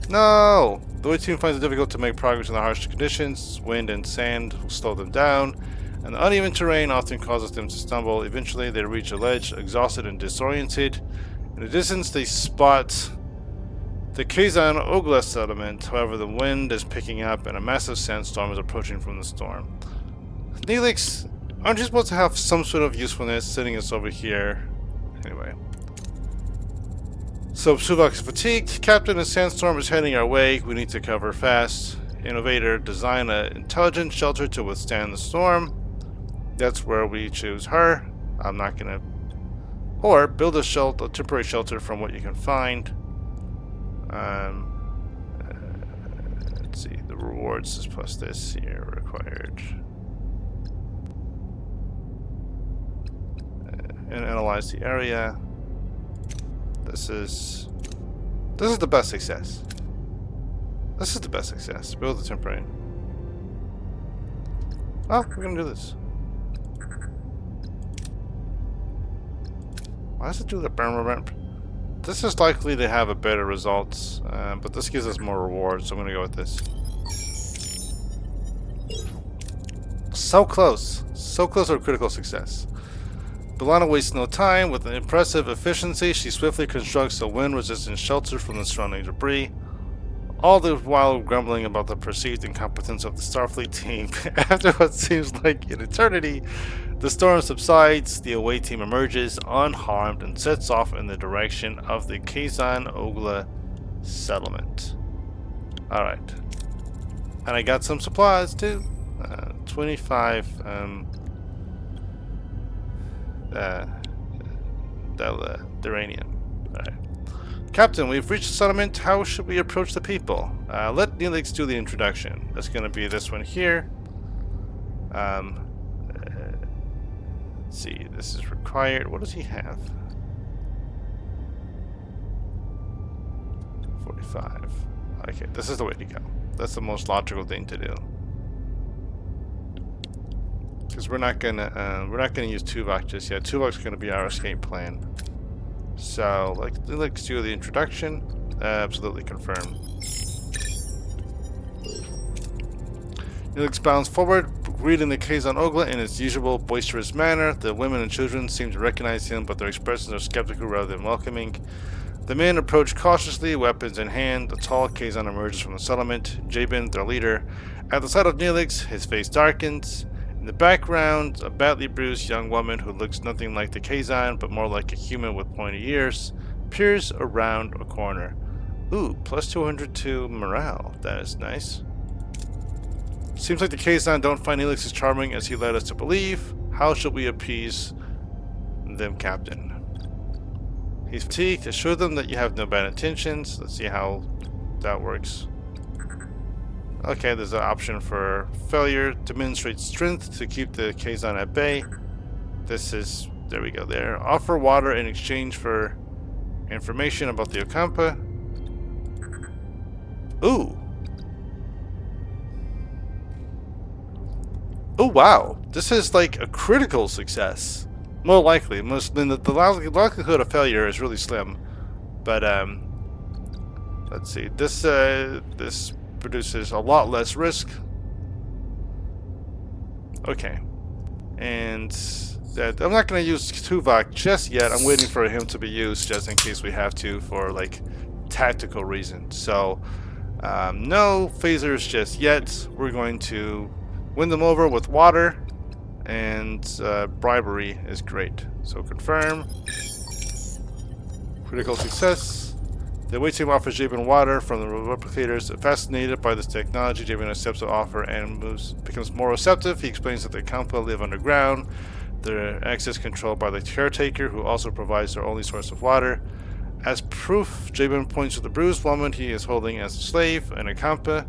No! The away team finds it difficult to make progress in the harsh conditions. Wind and sand will slow them down, and the uneven terrain often causes them to stumble. Eventually they reach a ledge, exhausted and disoriented. In the distance they spot the Kazan Ogla settlement. However, the wind is picking up and a massive sandstorm is approaching from the storm. Neelix, aren't you supposed to have some sort of usefulness sitting us over here? Anyway. So Tuvok is fatigued. Captain, a sandstorm is heading our way. We need to cover fast. Innovator, design an intelligent shelter to withstand the storm. That's where we choose her. I'm not gonna... Or build a temporary shelter from what you can find. Let's see. The rewards is plus this here required. And analyze the area. This is the best success. This is the best success. Build the temporary. Oh, we're gonna do this. Why does it do the burn? This is likely to have a better results, but this gives us more rewards, so I'm gonna go with this. So close to a critical success. B'Elanna wastes no time. With an impressive efficiency, she swiftly constructs a wind-resistant shelter from the surrounding debris, all the while grumbling about the perceived incompetence of the Starfleet team. After what seems like an eternity, the storm subsides, the away team emerges unharmed and sets off in the direction of the Kazan Ogla settlement. Alright. And I got some supplies too. 25 Duranium. Alright. Captain, we've reached the settlement. How should we approach the people? Let Neelix do the introduction. That's going to be this one here. Let's see. This is required. What does he have? 45. Okay, this is the way to go. That's the most logical thing to do. Because we're not gonna use Tuvok just yet. Tuvok's gonna be our escape plan. So, let's do the introduction. Absolutely confirm. Neelix bounds forward, greeting the Kazan Ogla in its usual boisterous manner. The women and children seem to recognize him, but their expressions are skeptical rather than welcoming. The men approach cautiously, weapons in hand. The tall Kazan emerges from the settlement. Jabin, their leader. At the sight of Neelix, his face darkens. In the background, a badly bruised young woman who looks nothing like the Kazan, but more like a human with pointy ears, peers around a corner. Ooh, plus 200 to morale. That is nice. Seems like the Kazan don't find Neelix as charming as he led us to believe. How should we appease them, Captain? He's fatigued. Assure them that you have no bad intentions. Let's see how that works. Okay, there's an option for failure. Demonstrate strength to keep the Kazan at bay. This is... there we go there. Offer water in exchange for information about the Okampa. Ooh. Oh wow. This is like a critical success. More likely. The likelihood of failure is really slim. But let's see. This produces a lot less risk. Okay. and that I'm not going to use Tuvok just yet. I'm waiting for him to be used just in case we have to for like tactical reasons. So no phasers just yet. We're going to win them over with water, and bribery is great. So confirm. Critical success. The away team offers Jabin water from the replicators. Fascinated by this technology, Jabin accepts the offer and becomes more receptive. He explains that the Kampa live underground. Their access controlled by the caretaker, who also provides their only source of water. As proof, Jabin points to the bruised woman he is holding as a slave and a Kampa.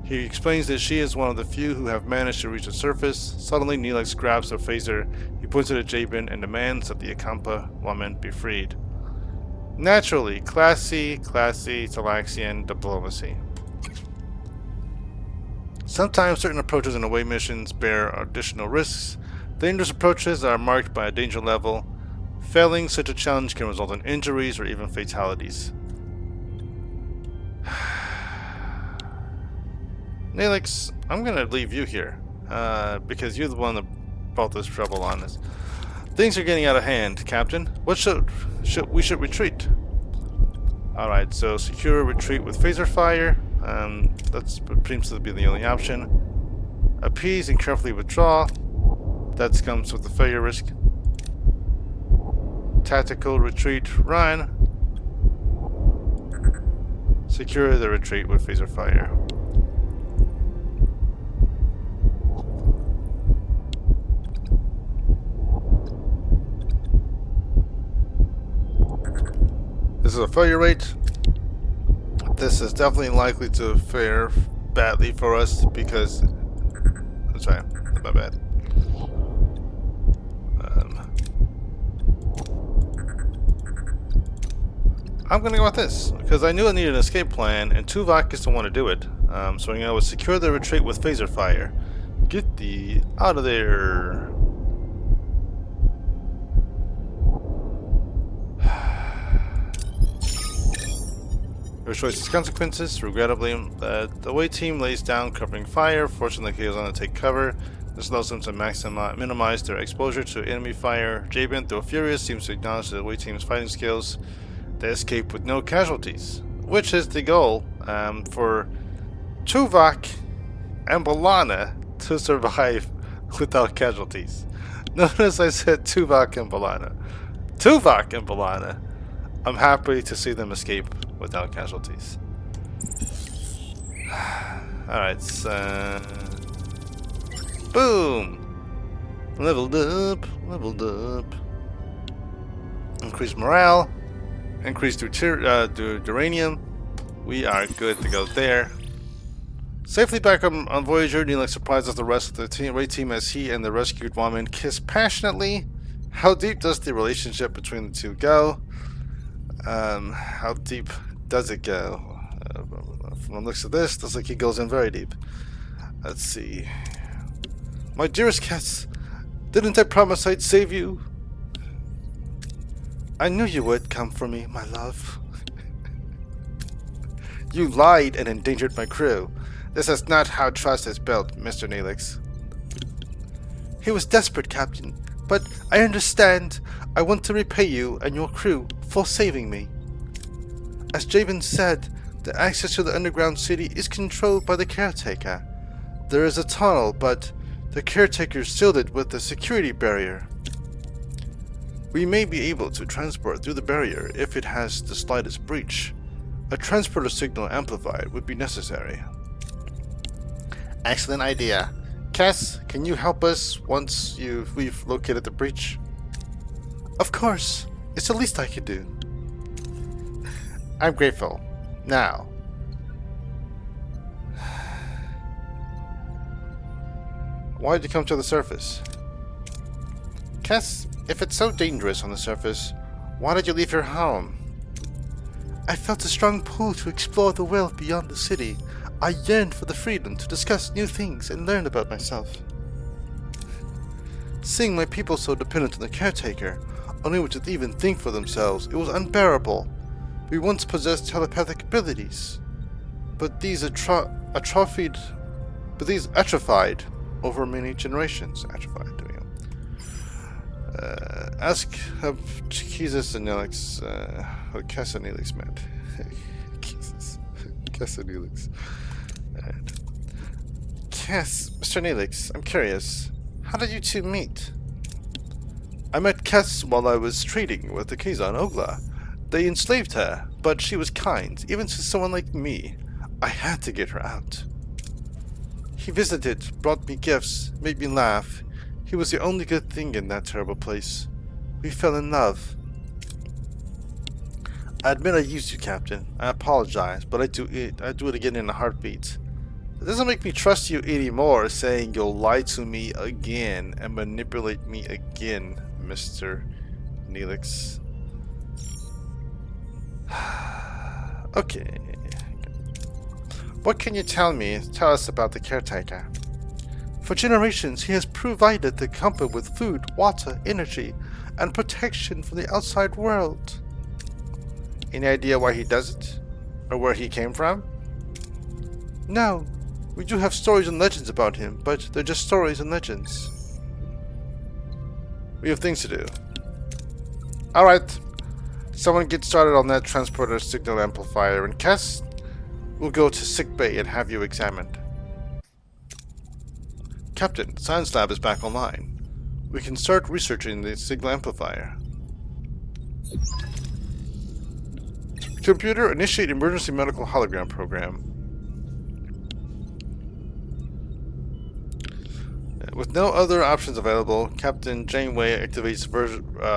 He explains that she is one of the few who have managed to reach the surface. Suddenly, Neelix grabs a phaser. He points it at Jabin and demands that the Kampa woman be freed. Naturally, classy Talaxian diplomacy. Sometimes certain approaches in away missions bear additional risks. Dangerous approaches are marked by a danger level. Failing such a challenge can result in injuries or even fatalities. Neelix, I'm gonna leave you here, because you're the one that brought this trouble on us. Things are getting out of hand, Captain. We should retreat. Alright, so secure retreat with phaser fire. That seems to be the only option. Appease and carefully withdraw. That comes with the failure risk. Tactical retreat, run. Secure the retreat with phaser fire. This is a failure rate. This is definitely likely to fare badly for us because... That's right, my bad. I'm gonna go with this because I knew I needed an escape plan, and Tuvok is the one to do it. So I'm gonna secure the retreat with phaser fire. Get the out of there. Your choice's consequences. Regrettably, the away team lays down covering fire. Fortunately, he was on to take cover. This allows them to minimize their exposure to enemy fire. Jabin, though furious, seems to acknowledge the away team's fighting skills. They escape with no casualties, which is the goal for Tuvok and B'Elanna to survive without casualties. Notice I said Tuvok and B'Elanna. Tuvok and B'Elanna. I'm happy to see them escape without casualties. Alright, so... Boom! Leveled up, leveled up. Increased morale. Increased uranium. We are good to go there. Safely back on Voyager, Neelix surprises the rest of the raid team as he and the rescued woman kiss passionately. How deep does the relationship between the two go? How deep does it go? From the looks of this, looks like he goes in very deep. Let's see. My dearest Cass, didn't I promise I'd save you? I knew you would come for me, my love. You lied and endangered my crew. This is not how trust is built, Mr. Neelix. He was desperate, Captain, but I understand. I want to repay you and your crew for saving me. As Jabin said, the access to the underground city is controlled by the caretaker. There is a tunnel, but the caretaker sealed it with a security barrier. We may be able to transport through the barrier if it has the slightest breach. A transporter signal amplified would be necessary. Excellent idea. Cass, can you help us once we've located the breach? Of course. It's the least I could do. I'm grateful. Now. Why did you come to the surface? Cass, if it's so dangerous on the surface, why did you leave your home? I felt a strong pull to explore the world beyond the city. I yearned for the freedom to discuss new things and learn about myself. Seeing my people so dependent on the caretaker, unable to even think for themselves, it was unbearable. We once possessed telepathic abilities, but these atrophied over many generations. Ask have Jesus and Nelix, what Cass and Nelix meant. Jesus. Cass and Nelix. Cass, Mr. Nelix, I'm curious. How did you two meet? I met Cass while I was trading with the Kazon Ogla. They enslaved her, but she was kind, even to someone like me. I had to get her out. He visited, brought me gifts, made me laugh. He was the only good thing in that terrible place. We fell in love. I admit I used you, Captain. I apologize, but I do it again in a heartbeat. It doesn't make me trust you anymore, saying you'll lie to me again and manipulate me again, Mr. Nelix. Okay. What can you tell us about the caretaker? For generations, he has provided the company with food, water, energy, and protection from the outside world. Any idea why he does it? Or where he came from? No. We do have stories and legends about him, but they're just stories and legends. We have things to do. Alright. Someone get started on that transporter signal amplifier, and Cass, we'll go to sickbay and have you examined. Captain, the science lab is back online. We can start researching the signal amplifier. Computer, initiate emergency medical hologram program. With no other options available, Captain Janeway activates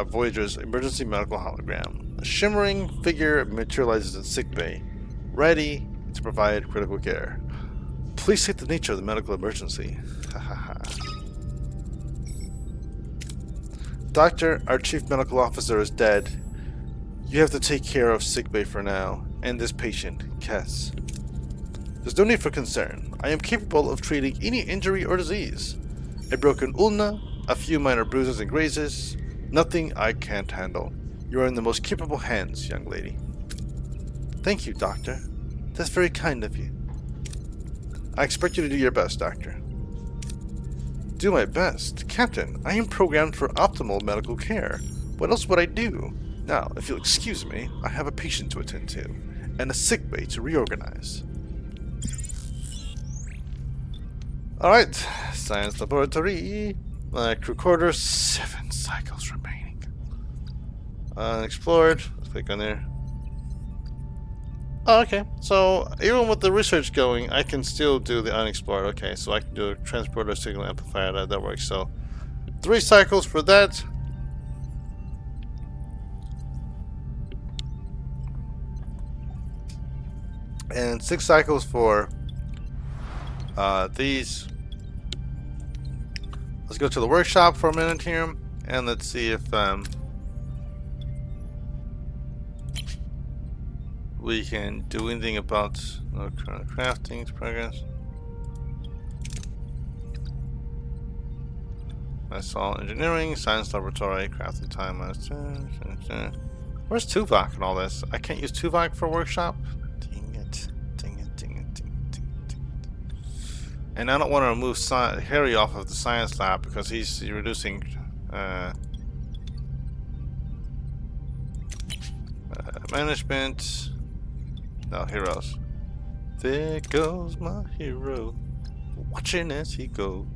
Voyager's emergency medical hologram. A shimmering figure materializes in sickbay, ready to provide critical care. Please state the nature of the medical emergency. Doctor, our chief medical officer is dead. You have to take care of sickbay for now, and this patient, Cass. There's no need for concern. I am capable of treating any injury or disease. A broken ulna, a few minor bruises and grazes, nothing I can't handle. You are in the most capable hands, young lady. Thank you, Doctor. That's very kind of you. I expect you to do your best, Doctor. Do my best? Captain, I am programmed for optimal medical care. What else would I do? Now, if you'll excuse me, I have a patient to attend to, and a sickbay to reorganize. Alright, science laboratory. Crew quarters, 7 cycles remaining. Unexplored. Let's click on there. Oh, okay. So, even with the research going, I can still do the unexplored. Okay, so I can do a transporter signal amplifier. That works. So, 3 cycles for that. And 6 cycles for these. Let's go to the workshop for a minute here, and let's see if we can do anything about crafting progress. I saw engineering, science laboratory, crafting time. Where's Tuvok and all this? I can't use Tuvok for workshop. And I don't want to remove Harry off of the science lab because he's reducing management. No, heroes. There goes my hero, watching as he goes.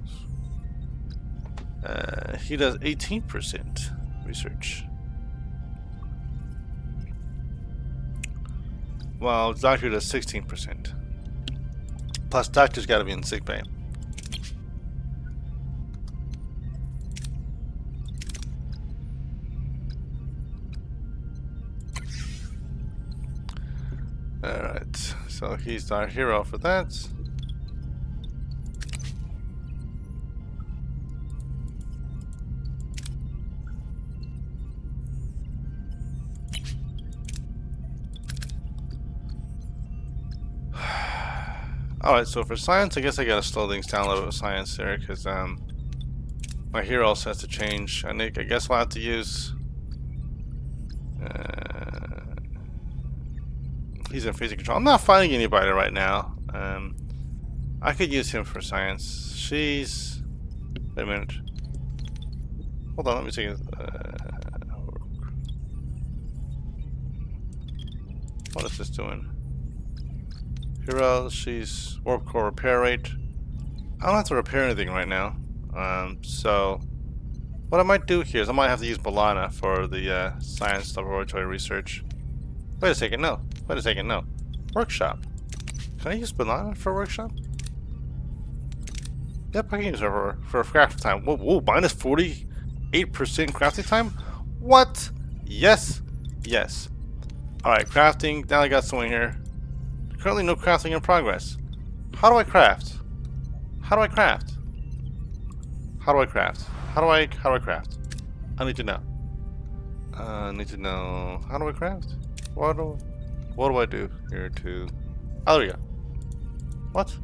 He does 18% research, while Doctor does 16%. Plus, Doctor's got to be in sickbay. Alright, so he's our hero for that. Alright, so for science, I guess I gotta slow things down a little bit with science there, because my hero also has to change. I guess we'll have to use... he's in phasic control. I'm not finding anybody right now. I could use him for science. She's... Wait a minute. Hold on, let me see. What is this doing? Hero, she's warp core repair rate. I don't have to repair anything right now. So what I might do here is I might have to use Balana for the science laboratory research. Wait a second, no. Wait a second, no. Workshop. Can I use Balana for workshop? Yep, I can use her for craft time. Whoa, whoa, minus 48% crafting time? What? Yes, yes. Alright, crafting. Now I got someone here. Currently no crafting in progress. How do I craft? How do I craft? How do I craft? How do I craft? I need to know. I need to know. How do I craft? What do I do here to... Oh, there we go. What?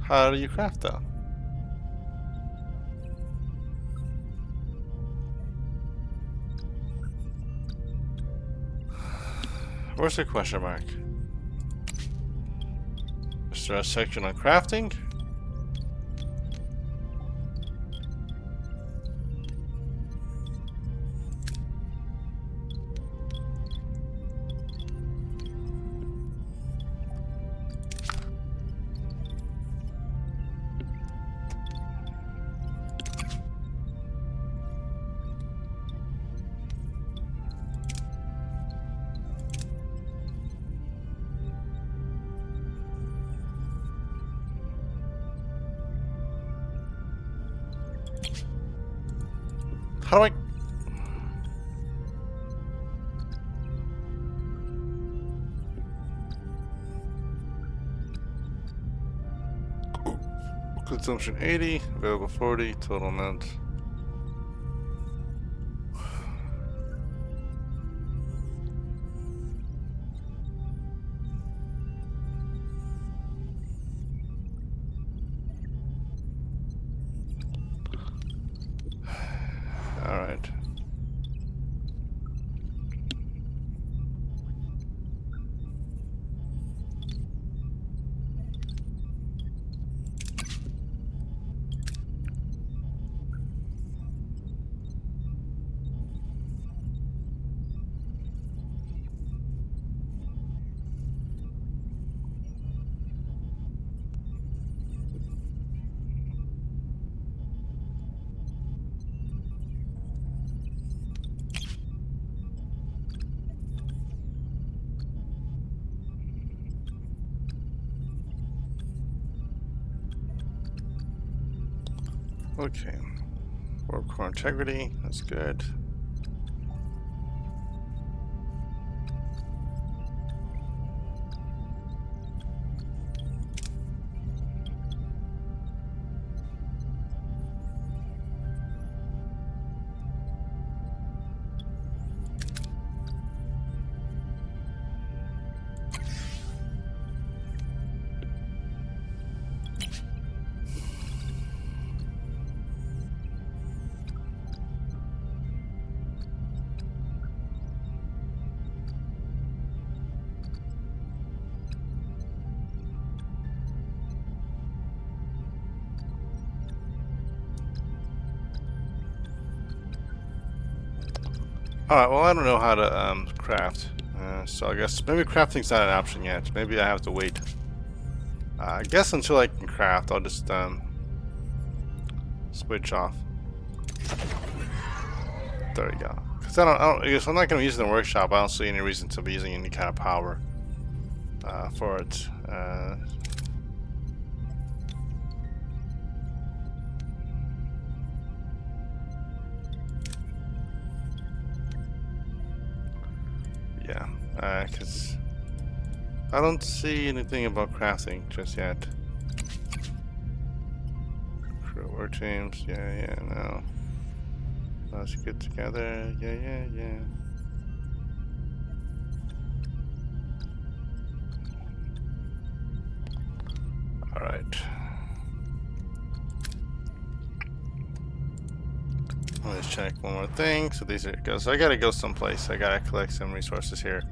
How do you craft though? Where's the question mark? Is there a section on crafting? How do I... Consumption 80, available 40, total amount. All right. Okay. Warp core integrity, that's good. Alright, well I don't know how to craft, so I guess maybe crafting's not an option yet. Maybe I have to wait. I guess until I can craft, I'll just switch off. There we go. Because I guess I'm not going to use it in the workshop. I don't see any reason to be using any kind of power for it. Yeah, because I don't see anything about crafting just yet. Crew work teams, yeah, no. Let's get together, yeah. Alright. Let's check one more thing. So these are go. So I gotta go someplace. I gotta collect some resources here.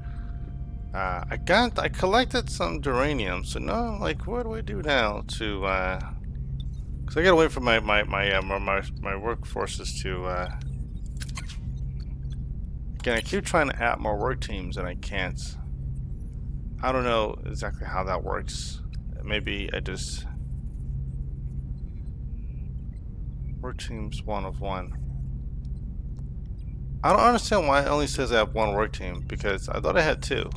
I collected some duranium, so now, like, what do I do now to, because I gotta wait for my workforces to, again, I keep trying to add more work teams and I can't. I don't know exactly how that works. Maybe I just... Work teams 1 of 1. I don't understand why it only says I have 1 work team, because I thought I had 2.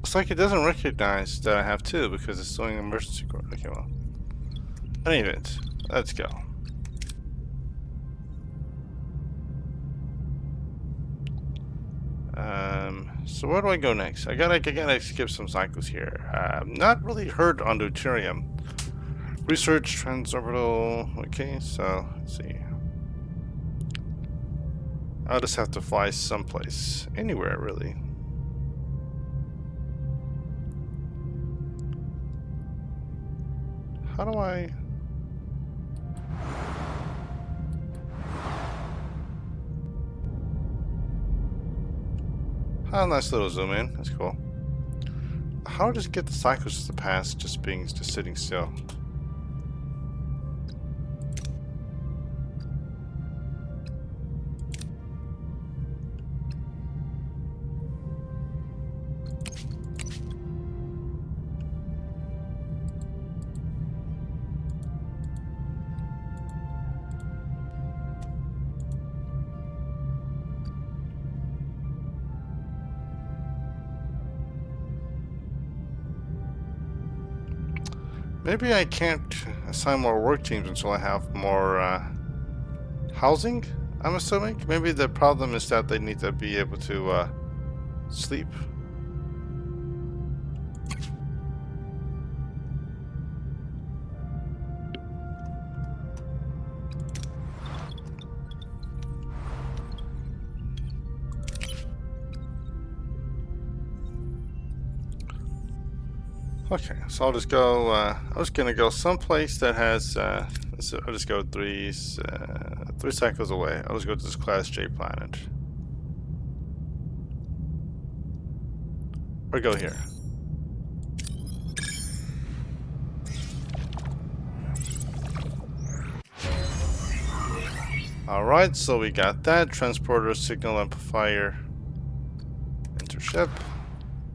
It's like it doesn't recognize that I have 2 because it's showing emergency code. Okay, well. In any event, let's go. So where do I go next? I gotta skip some cycles here. Not really heard on deuterium. Research transorbital. Okay, so let's see. I'll just have to fly someplace, anywhere really. How do I? Oh, nice little zoom in. That's cool. How do I just get the cycles to pass just sitting still? Maybe I can't assign more work teams until I have more housing, I'm assuming. Maybe the problem is that they need to be able to sleep. Okay, so I'll just go, I was gonna go someplace that has, I'll just go 3 cycles away. I'll just go to this Class J planet. Or go here. Alright, so we got that. Transporter, signal amplifier, intership.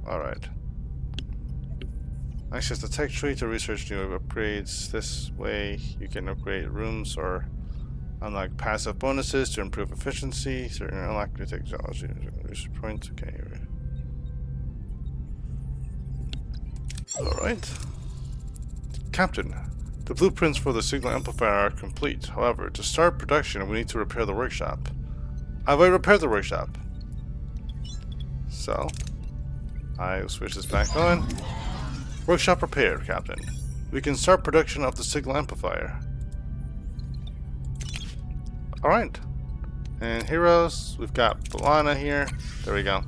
Alright. Access the tech tree to research new upgrades. This way you can upgrade rooms or unlock passive bonuses to improve efficiency. Certain unlock new technology. Research points. Okay. Alright. Captain, the blueprints for the signal amplifier are complete. However, to start production, we need to repair the workshop. I've already repaired the workshop. So, I switch this back on. Workshop repaired, Captain. We can start production of the signal amplifier. Alright. And heroes, we've got Balana here. There we go.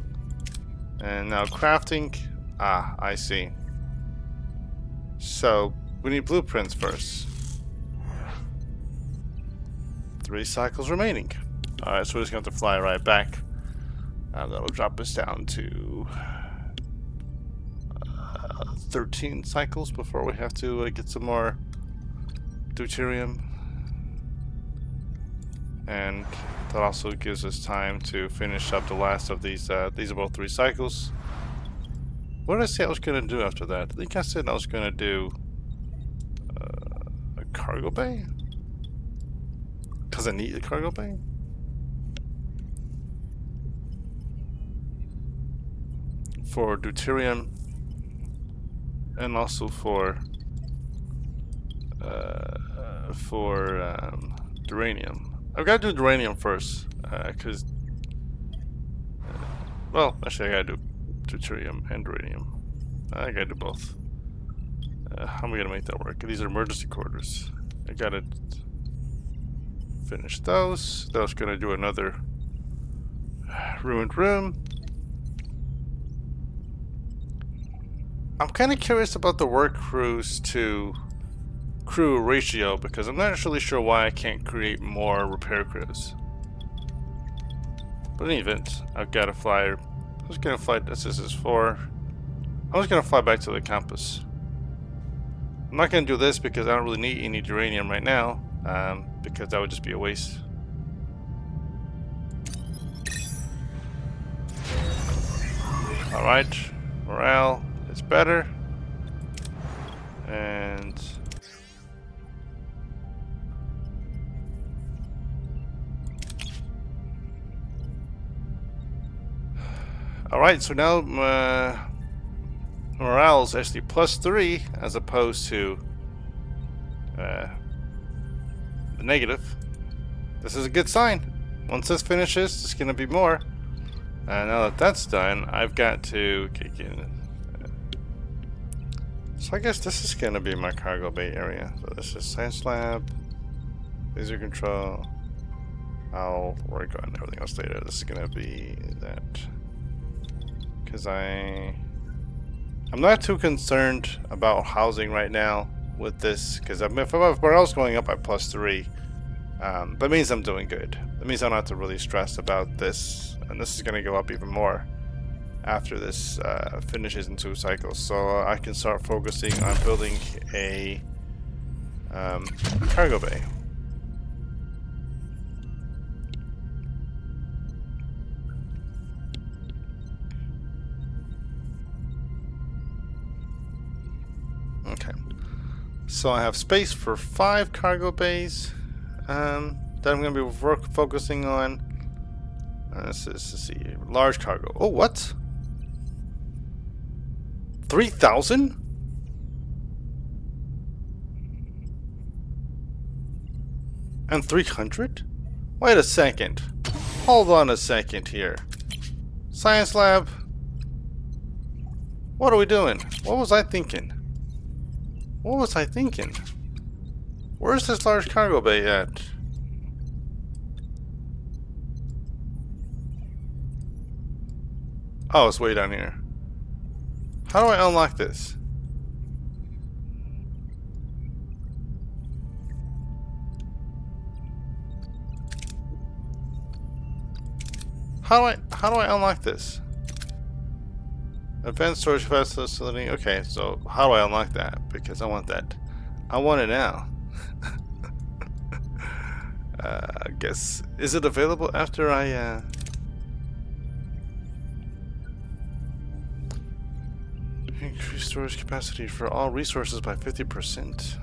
And now crafting. Ah, I see. So, we need blueprints first. 3 cycles remaining. Alright, so we're just going to have to fly right back. And that'll drop us down to 13 cycles before we have to get some more deuterium. And that also gives us time to finish up the last of these are both 3 cycles. What did I say I was going to do after that? I think I said I was going to do a cargo bay? Because I need a cargo bay? For deuterium. And also for uranium. I've got to do uranium first, because well, actually I gotta do deuterium and uranium. I gotta do both. How am I gonna make that work? These are emergency quarters. I gotta finish those. That was gonna do another ruined room. I'm kind of curious about the work crews to crew ratio because I'm not really sure why I can't create more repair crews. But in any event, I've got to fly. I was gonna fly. This is 4. I was gonna fly back to the campus. I'm not gonna do this because I don't really need any uranium right now, because that would just be a waste. All right, morale is better, and all right. So now morale is actually +3 as opposed to the negative. This is a good sign. Once this finishes, it's gonna be more. Now that that's done, I've got to kick in. So I guess this is going to be my cargo bay area. So this is science lab, laser control. I'll work on everything else later. This is going to be that. Because I'm not too concerned about housing right now with this. Because if morale's going up by +3, that means I'm doing good. That means I don't have to really stress about this. And this is going to go up even more after this finishes in 2 cycles. So I can start focusing on building a cargo bay. Okay. So I have space for 5 cargo bays that I'm going to be focusing on. Let's see, large cargo. Oh, what? 3,000? And 300? Wait a second. Hold on a second here. Science lab. What are we doing? What was I thinking? What was I thinking? Where's this large cargo bay at? Oh, it's way down here. How do I unlock this? How do I unlock this? Advanced storage facility. Okay, so how do I unlock that? Because I want that. I want it now. I guess, is it available after I increase storage capacity for all resources by 50%.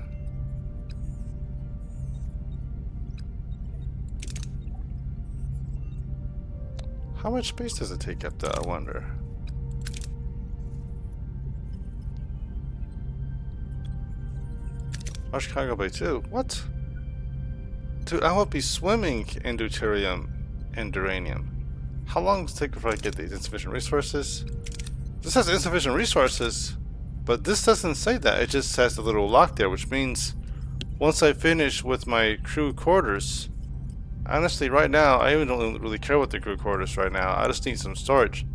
How much space does it take up, though, I wonder? Large cargo bay too. What? Dude, I will be swimming in deuterium and uranium. How long does it take before I get these? Insufficient resources? This has insufficient resources, but this doesn't say that. It just has a little lock there, which means once I finish with my crew quarters, honestly, right now, I even don't really care what the crew quarters right now. I just need some storage.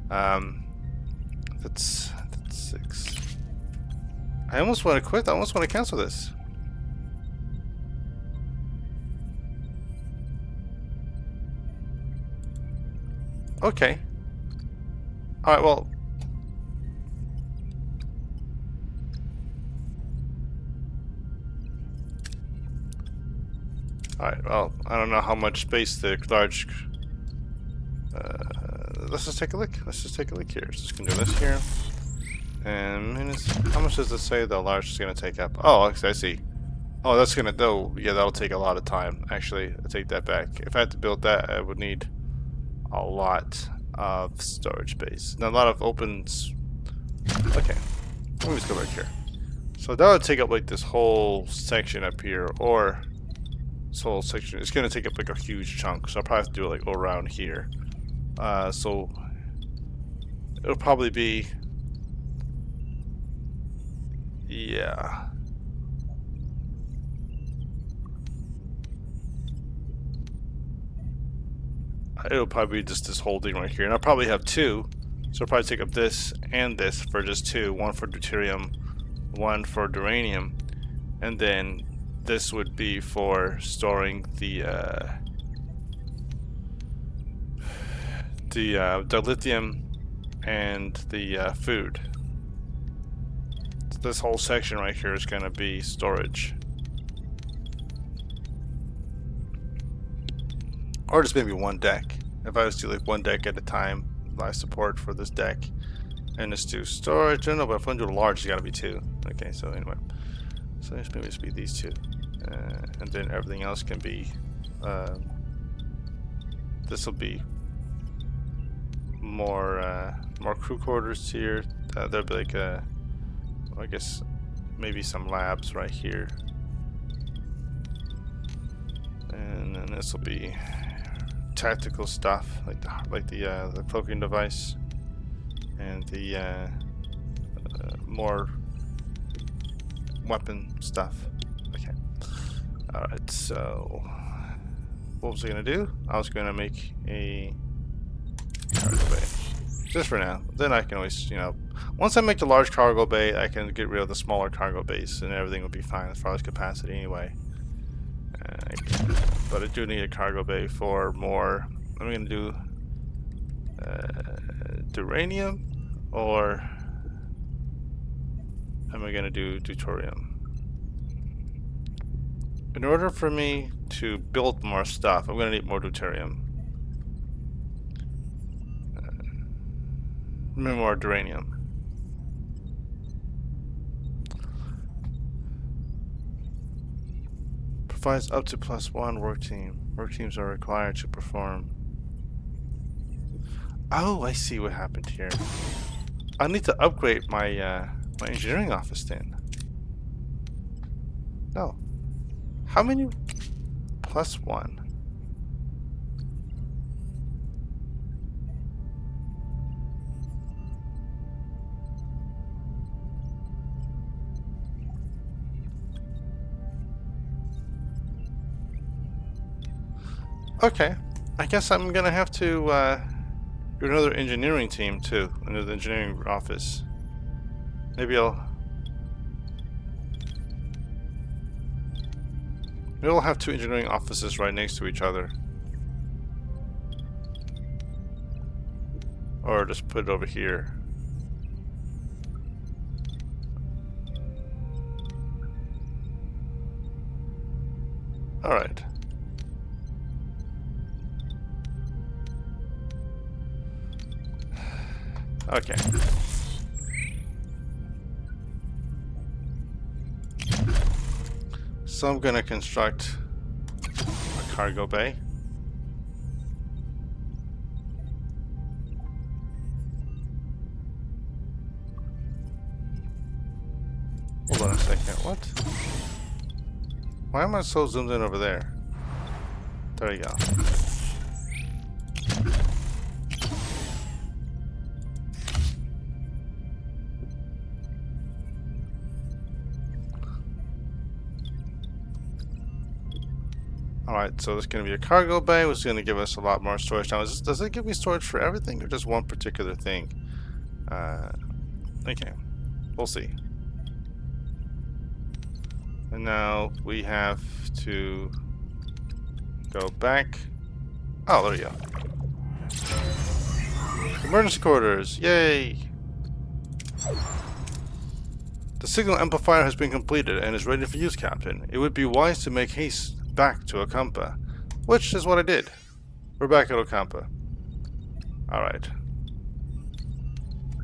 That's 6. I almost want to quit. I almost want to cancel this. Okay. Alright, well. Alright, well, I don't know how much space the large... let's just take a look. Let's just take a look here. Just gonna do this here. And minus, how much does it say the large is gonna take up? Oh, I see. Oh, that's gonna, though, yeah, that'll take a lot of time. Actually, I take that back. If I had to build that, I would need a lot of storage space. And a lot of opens. Okay, let me just go back here. So that would take up like this whole section up here, or this whole section. It's gonna take up like a huge chunk, so I'll probably have to do it like around here. So it'll probably be, yeah. It'll probably be just this whole thing right here, and I'll probably have 2 So I'll probably take up this and this for just two. One for deuterium, one for duranium. And then this would be for storing the lithium and the food. So this whole section right here is going to be storage. Or just maybe one deck. If I was to do like one deck at a time, live support for this deck. And just do storage. I don't know, but if I'm going to do a large, it's got to be two. Okay, so anyway. So maybe just be these two. And then everything else can be... this will be more crew quarters here. There'll be like I guess maybe some labs right here. And then this will be tactical stuff, like the cloaking device, and the more weapon stuff. Okay. All right. So, what was I gonna do? I was gonna make a cargo bay, just for now. Then I can always, you know, once I make the large cargo bay, I can get rid of the smaller cargo bays, and everything will be fine as far as capacity anyway. But I do need a cargo bay for more. I'm going to do duranium, or am I going to do deuterium? In order for me to build more stuff, I'm going to need more deuterium. More duranium. Provides up to +1 work team. Work teams are required to perform. Oh, I see what happened here. I need to upgrade my my engineering office then. No. How many? +1. Okay, I guess I'm gonna have to do another engineering team too, another engineering office. Maybe I'll have two engineering offices right next to each other, or just put it over here. All right. Okay. So I'm gonna construct a cargo bay. Hold on a second, what? Why am I so zoomed in over there? There you go. Alright, so there's going to be a cargo bay, which is going to give us a lot more storage. Now, does it give me storage for everything, or just one particular thing? Okay, we'll see. And now we have to go back. Oh, there you go. Emergency quarters, yay! The signal amplifier has been completed and is ready for use, Captain. It would be wise to make haste back to Ocampa, which is what I did. We're back at Ocampa. Alright.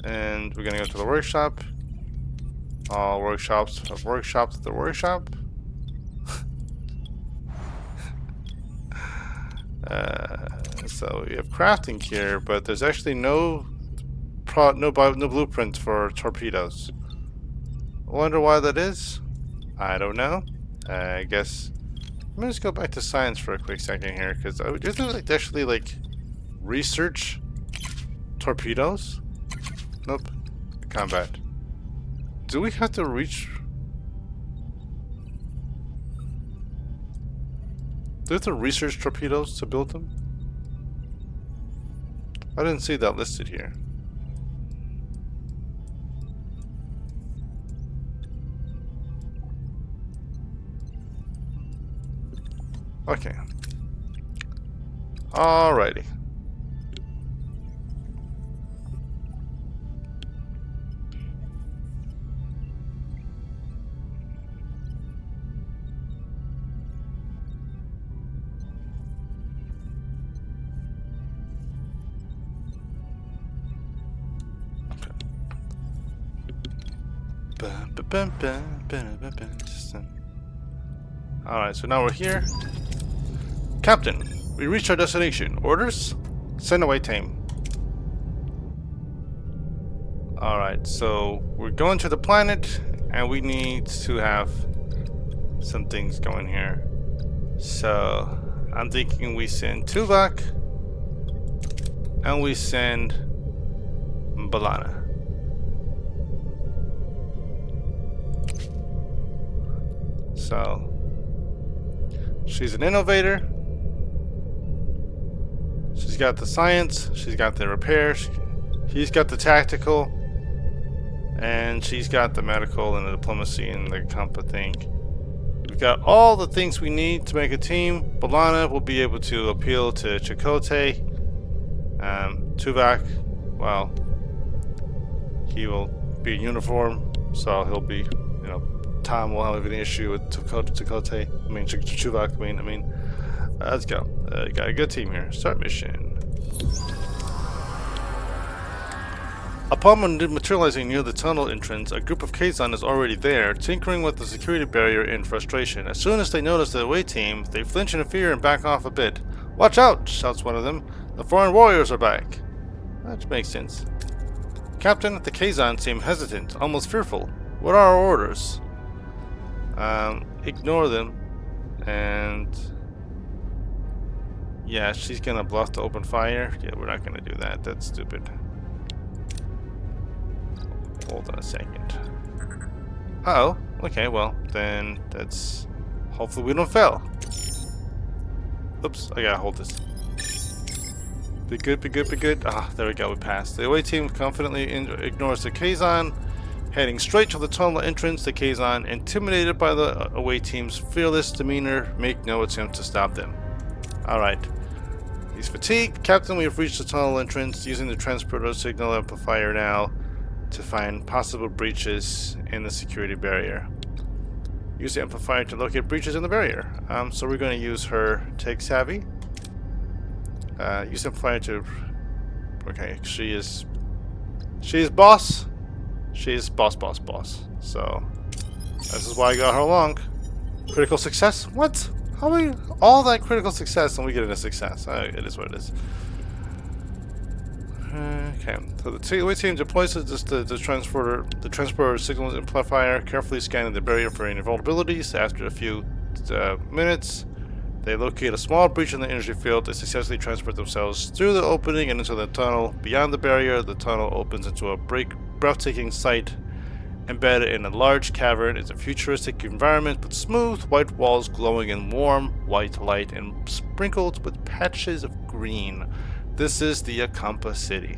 And we're gonna go to the workshop. All workshops have workshops at the workshop. So we have crafting here, but there's actually no blueprint for torpedoes. I wonder why that is. I don't know. I guess I'm gonna just go back to science for a quick second here, because I would just like actually like research torpedoes. Nope. Combat. Do we have to reach? Do we have to research torpedoes to build them? I didn't see that listed here. Okay. Alrighty. Alright, so now we're here. Captain, we reached our destination. Orders? Send away team. Alright, so we're going to the planet, and we need to have some things going here. So, I'm thinking we send Tuvok, and we send Balana. So, she's an innovator. She's got the science. She's got the repair. He's got the tactical. And she's got the medical and the diplomacy and the compa thing. We've got all the things we need to make a team. Balana will be able to appeal to Chakotay. Tuvok, well, he will be in uniform, so he'll be, you know, Tom will have an issue with Chakotay. I mean, Tuvok. I mean, let's go. Got a good team here. Start mission. Upon materializing near the tunnel entrance, a group of Kazon is already there, tinkering with the security barrier in frustration. As soon as they notice the away team, they flinch in fear and back off a bit. "Watch out!" shouts one of them. "The foreign warriors are back." That makes sense. Captain, the Kazon seem hesitant, almost fearful. What are our orders? Ignore them, and yeah, she's gonna bluff to open fire. Yeah, we're not gonna do that. That's stupid. Hold on a second. Oh, okay, well, then that's... Hopefully we don't fail. Oops, I gotta hold this. Be good, be good, be good. Ah, there we go, we passed. The away team confidently ignores the Kazon. Heading straight to the tunnel entrance, the Kazon, intimidated by the away team's fearless demeanor, make no attempt to stop them. Alright. He's fatigued. Captain, we have reached the tunnel entrance, using the transporter signal amplifier now to find possible breaches in the security barrier. Use the amplifier to locate breaches in the barrier. So we're going to use her tech savvy. Use the amplifier to... Okay, she is boss. She's boss. So this is why I got her along. Critical success? What? How are we all that critical success and we get a success? It is what it is. Okay, so the away team deploys the transporter signals amplifier, carefully scanning the barrier for any vulnerabilities. After a few minutes, they locate a small breach in the energy field. They successfully transport themselves through the opening and into the tunnel. Beyond the barrier, the tunnel opens into a breathtaking sight. Embedded in a large cavern is a futuristic environment with smooth white walls glowing in warm white light and sprinkled with patches of green. This is the Akampa city.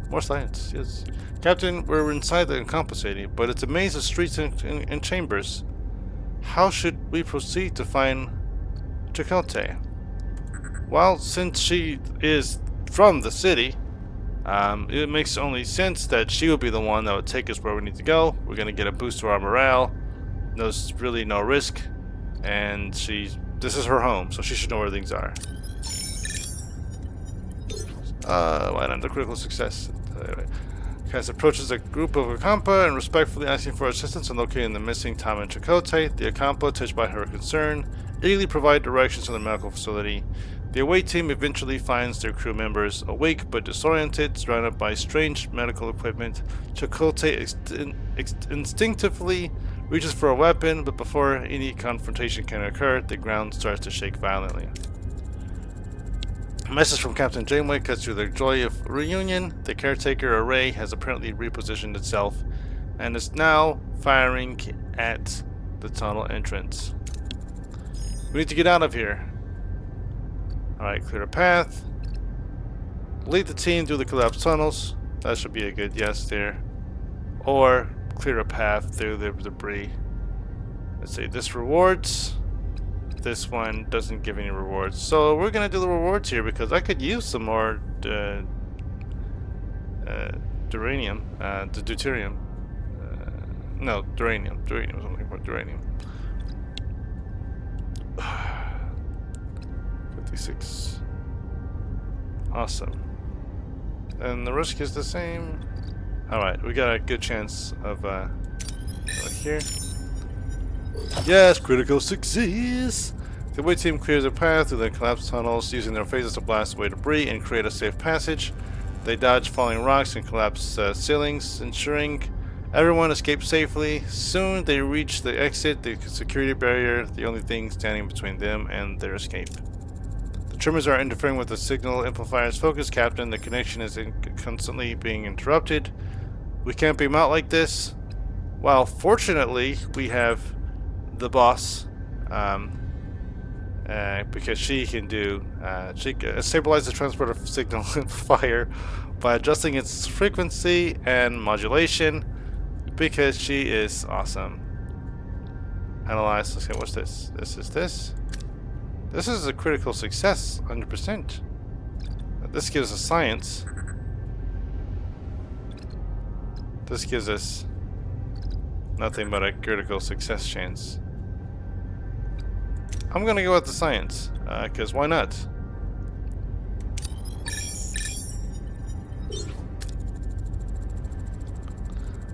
More science, yes. Captain, we're inside the Akampa city, but it's a maze of streets and chambers. How should we proceed to find Chakotay? Well, since she is from the city, it makes only sense that she would be the one that would take us where we need to go. We're going to get a boost to our morale. There's really no risk. And this is her home, so she should know where things are. Why not the critical success? Kaz approaches a group of Akampa and respectfully asking for assistance in locating the missing Tom and Chakotay. The Akampa, touched by her concern, eagerly provide directions to the medical facility. The away team eventually finds their crew members awake but disoriented, surrounded by strange medical equipment. Chakotay instinctively reaches for a weapon, but before any confrontation can occur, the ground starts to shake violently. A message from Captain Janeway cuts through the joy of reunion. The caretaker array has apparently repositioned itself and is now firing at the tunnel entrance. We need to get out of here. Alright, clear a path. Lead the team through the collapsed tunnels. That should be a good yes there. Or clear a path through the debris. Let's see, this rewards this one doesn't give any rewards. So we're gonna do the rewards here because I could use some more deuterium. No, duranium. Duranium is something for duranium. 56. Awesome. And the risk is the same. Alright, we got a good chance of right here. Yes, critical success! The away team clears a path through the collapsed tunnels using their phasers to blast away debris and create a safe passage. They dodge falling rocks and collapse ceilings, ensuring everyone escapes safely. Soon they reach the exit, the security barrier, the only thing standing between them and their escape. The tremors are interfering with the signal amplifier's focus, Captain. The connection is constantly being interrupted. We can't beam out like this. Well, fortunately, we have the boss, because she can do, she can stabilize the transporter signal amplifier by adjusting its frequency and modulation, because she is awesome. Analyze. Okay, what's this? This is this. This is a critical success, 100%. This gives us science. This gives us nothing but a critical success chance. I'm gonna go with the science, because why not?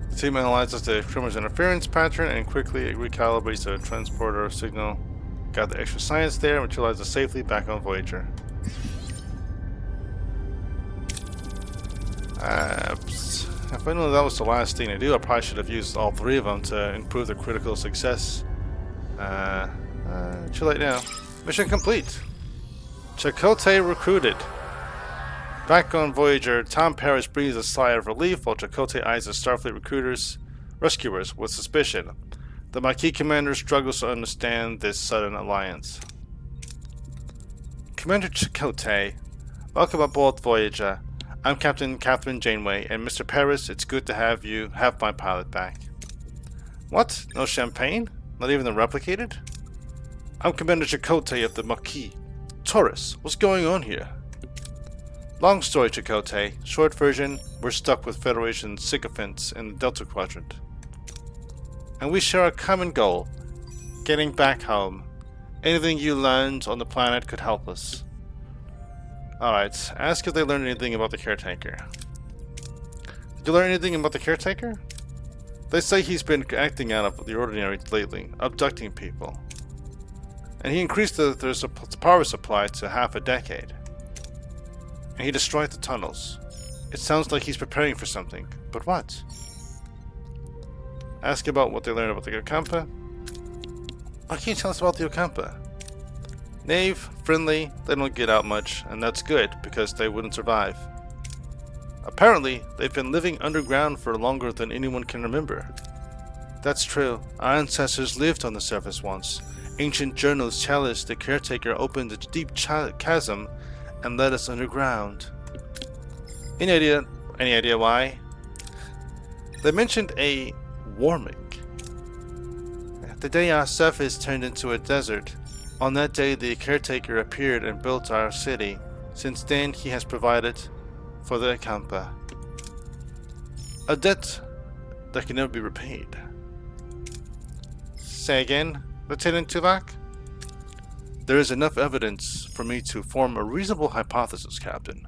The team analyzes the tremor's interference pattern and quickly recalibrates the transporter signal. Got the extra science there and materializes safely back on Voyager. If I knew that was the last thing to do, I probably should have used all three of them to improve the critical success. Too late now. Mission complete. Chakotay recruited. Back on Voyager, Tom Paris breathes a sigh of relief while Chakotay eyes the Starfleet rescuers with suspicion. The Maquis commander struggles to understand this sudden alliance. Commander Chakotay, welcome aboard Voyager. I'm Captain Catherine Janeway, and Mr. Paris, it's good to have my pilot back. What? No champagne? Not even the replicated? I'm Commander Chakotay of the Maquis. Taurus, what's going on here? Long story, Chakotay. Short version, we're stuck with Federation sycophants in the Delta Quadrant. And we share a common goal, getting back home. Anything you learned on the planet could help us. Alright, ask if they learned anything about the caretaker. Did you learn anything about the caretaker? They say he's been acting out of the ordinary lately, abducting people. And he increased the power supply to half a decade. And he destroyed the tunnels. It sounds like he's preparing for something, but what? Ask about what they learned about the Ocampa. Why can't you tell us about the Ocampa? Naive, friendly, they don't get out much, and that's good, because they wouldn't survive. Apparently, they've been living underground for longer than anyone can remember. That's true. Our ancestors lived on the surface once. Ancient journals tell us the caretaker opened a deep chasm and led us underground. Any idea why? They mentioned a warming. The day our surface turned into a desert, on that day the caretaker appeared and built our city. Since then he has provided for the Ocampa. A debt that can never be repaid. Say again, Lieutenant Tuvok? There is enough evidence for me to form a reasonable hypothesis, Captain.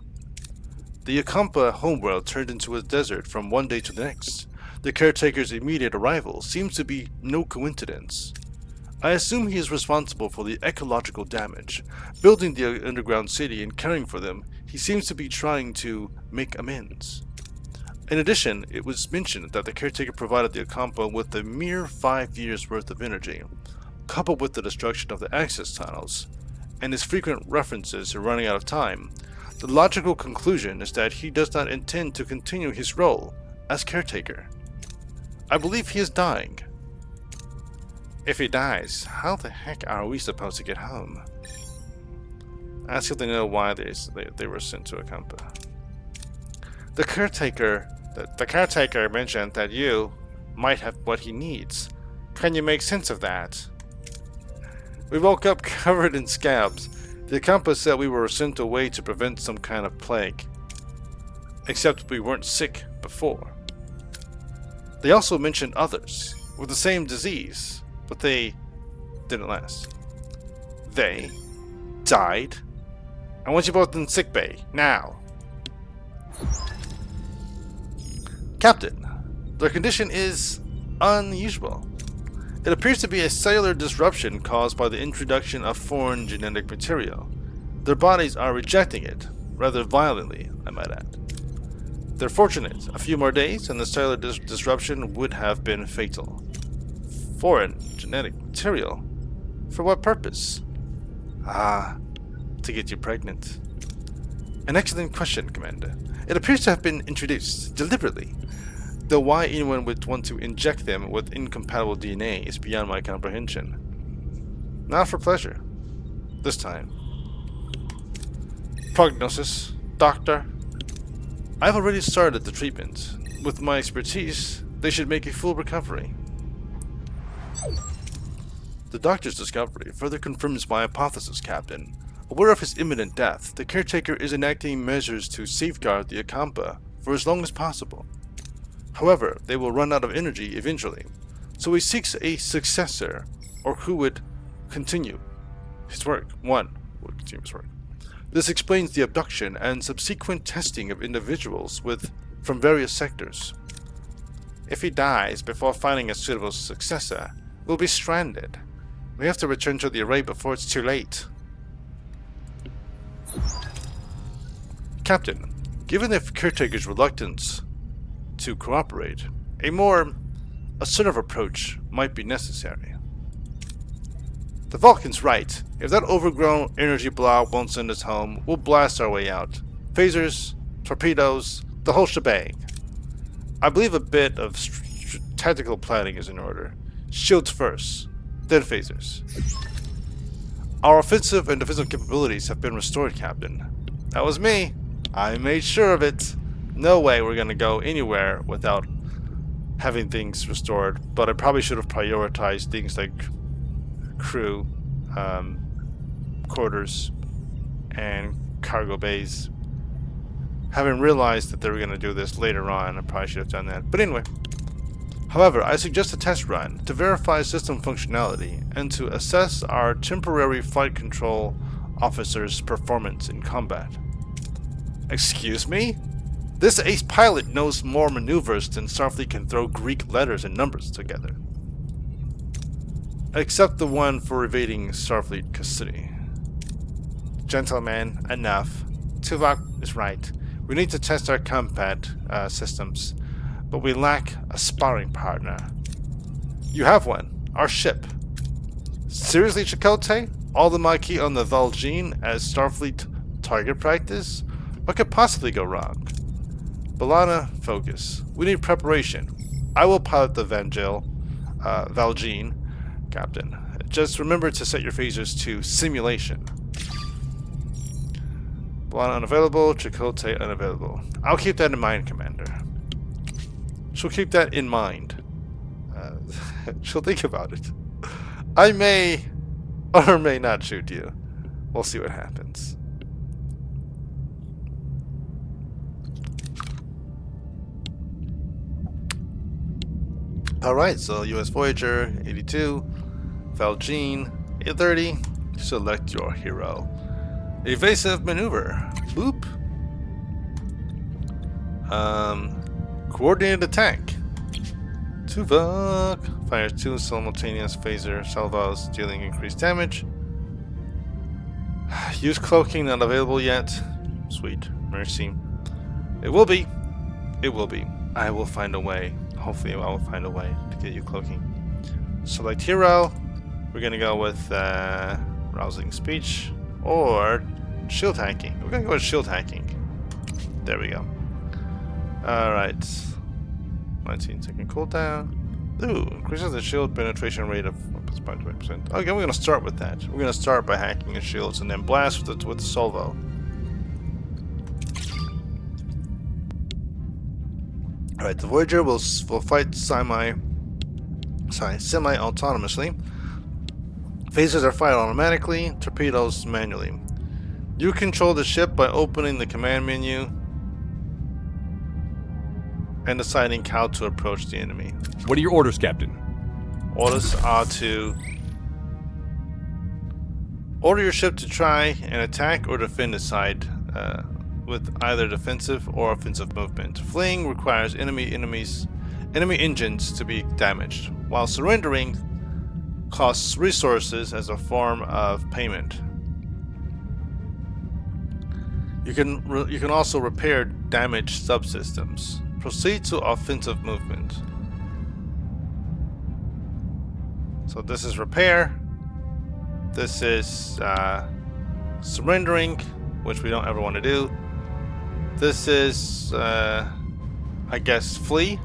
The Ocampa homeworld turned into a desert from one day to the next. The caretaker's immediate arrival seems to be no coincidence. I assume he is responsible for the ecological damage. Building the underground city and caring for them, he seems to be trying to make amends. In addition, it was mentioned that the caretaker provided the Ocampa with a mere 5 years' worth of energy, coupled with the destruction of the access tunnels, and his frequent references to running out of time. The logical conclusion is that he does not intend to continue his role as caretaker. I believe he is dying. If he dies, how the heck are we supposed to get home? Ask if they know why they were sent to Ocampa. The caretaker mentioned that you might have what he needs. Can you make sense of that? We woke up covered in scabs. The compass said we were sent away to prevent some kind of plague. Except we weren't sick before. They also mentioned others with the same disease, but they didn't last. They died. I want you both in sickbay, now. Captain, their condition is unusual. It appears to be a cellular disruption caused by the introduction of foreign genetic material. Their bodies are rejecting it, rather violently, I might add. They're fortunate. A few more days and the cellular disruption would have been fatal. Foreign genetic material? For what purpose? Ah, to get you pregnant. An excellent question, Commander. It appears to have been introduced deliberately. Though why anyone would want to inject them with incompatible DNA is beyond my comprehension. Not for pleasure. This time. Prognosis, Doctor. I've already started the treatment. With my expertise, they should make a full recovery. The doctor's discovery further confirms my hypothesis, Captain. Aware of his imminent death, the caretaker is enacting measures to safeguard the Akampa for as long as possible. However, they will run out of energy eventually, so he seeks a successor, or who would continue his work. One would continue his work. This explains the abduction and subsequent testing of individuals from various sectors. If he dies before finding a suitable successor, we'll be stranded. We have to return to the array before it's too late. Captain, given the caretaker's reluctance to cooperate, a more assertive approach might be necessary. The Vulcan's right. If that overgrown energy blob won't send us home, we'll blast our way out. Phasers, torpedoes, the whole shebang. I believe a bit of tactical planning is in order. Shields first, then phasers. Our offensive and defensive capabilities have been restored, Captain. That was me. I made sure of it. No way we're gonna go anywhere without having things restored, but I probably should have prioritized things like crew, quarters, and cargo bays. Having realized that they were gonna do this later on, I probably should have done that. But anyway. However, I suggest a test run to verify system functionality and to assess our temporary flight control officer's performance in combat. Excuse me? This ace pilot knows more maneuvers than Starfleet can throw Greek letters and numbers together. Except the one for evading Starfleet custody. Gentlemen, enough. Tuvok is right. We need to test our combat systems, but we lack a sparring partner. You have one. Our ship. Seriously, Chakotay? All the Maquis on the Valjean as Starfleet target practice? What could possibly go wrong? B'Elanna, focus. We need preparation. I will pilot the Valjean, Captain. Just remember to set your phasers to simulation. B'Elanna unavailable, Chakotay unavailable. I'll keep that in mind, Commander. She'll keep that in mind. She'll think about it. I may or may not shoot you. We'll see what happens. Alright, so US Voyager 82, Valjean 830, select your hero. Evasive maneuver. Boop. Coordinated attack. Tuvok fires 2 simultaneous phaser salvos, dealing increased damage. Use cloaking, not available yet. Sweet. Mercy. It will be. It will be. I will find a way. Hopefully I will find a way to get you cloaking. Select hero. We're gonna go with rousing speech or shield hacking. We're gonna go with shield hacking. There we go. Alright. 19-second cooldown. Ooh, increases the shield penetration rate of by 20%. Okay, we're gonna start with that. We're gonna start by hacking the shields and then blast with the salvo. Alright, the Voyager will fight semi-autonomously. Phasers are fired automatically, torpedoes manually. You control the ship by opening the command menu and deciding how to approach the enemy. What are your orders, Captain? Orders are to order your ship to try and attack or defend a side with either defensive or offensive movement. Fleeing requires enemy engines to be damaged, while surrendering costs resources as a form of payment. You can also repair damaged subsystems. Proceed to offensive movement. So this is repair. This is surrendering, which we don't ever want to do. This is, I guess, flee.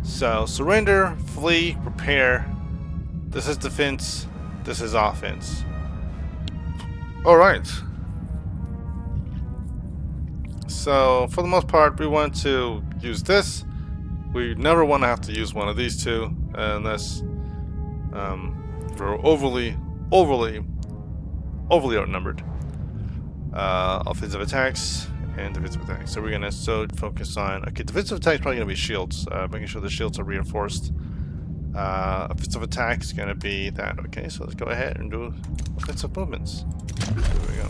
So surrender, flee, repair. This is defense. This is offense. All right. So for the most part, we want to use this. We never want to have to use one of these two unless we're overly outnumbered. Offensive attacks and defensive attacks. So we're gonna focus on defensive attacks probably gonna be shields, making sure the shields are reinforced. Offensive attack is gonna be that. Okay, so let's go ahead and do offensive movements. There we go.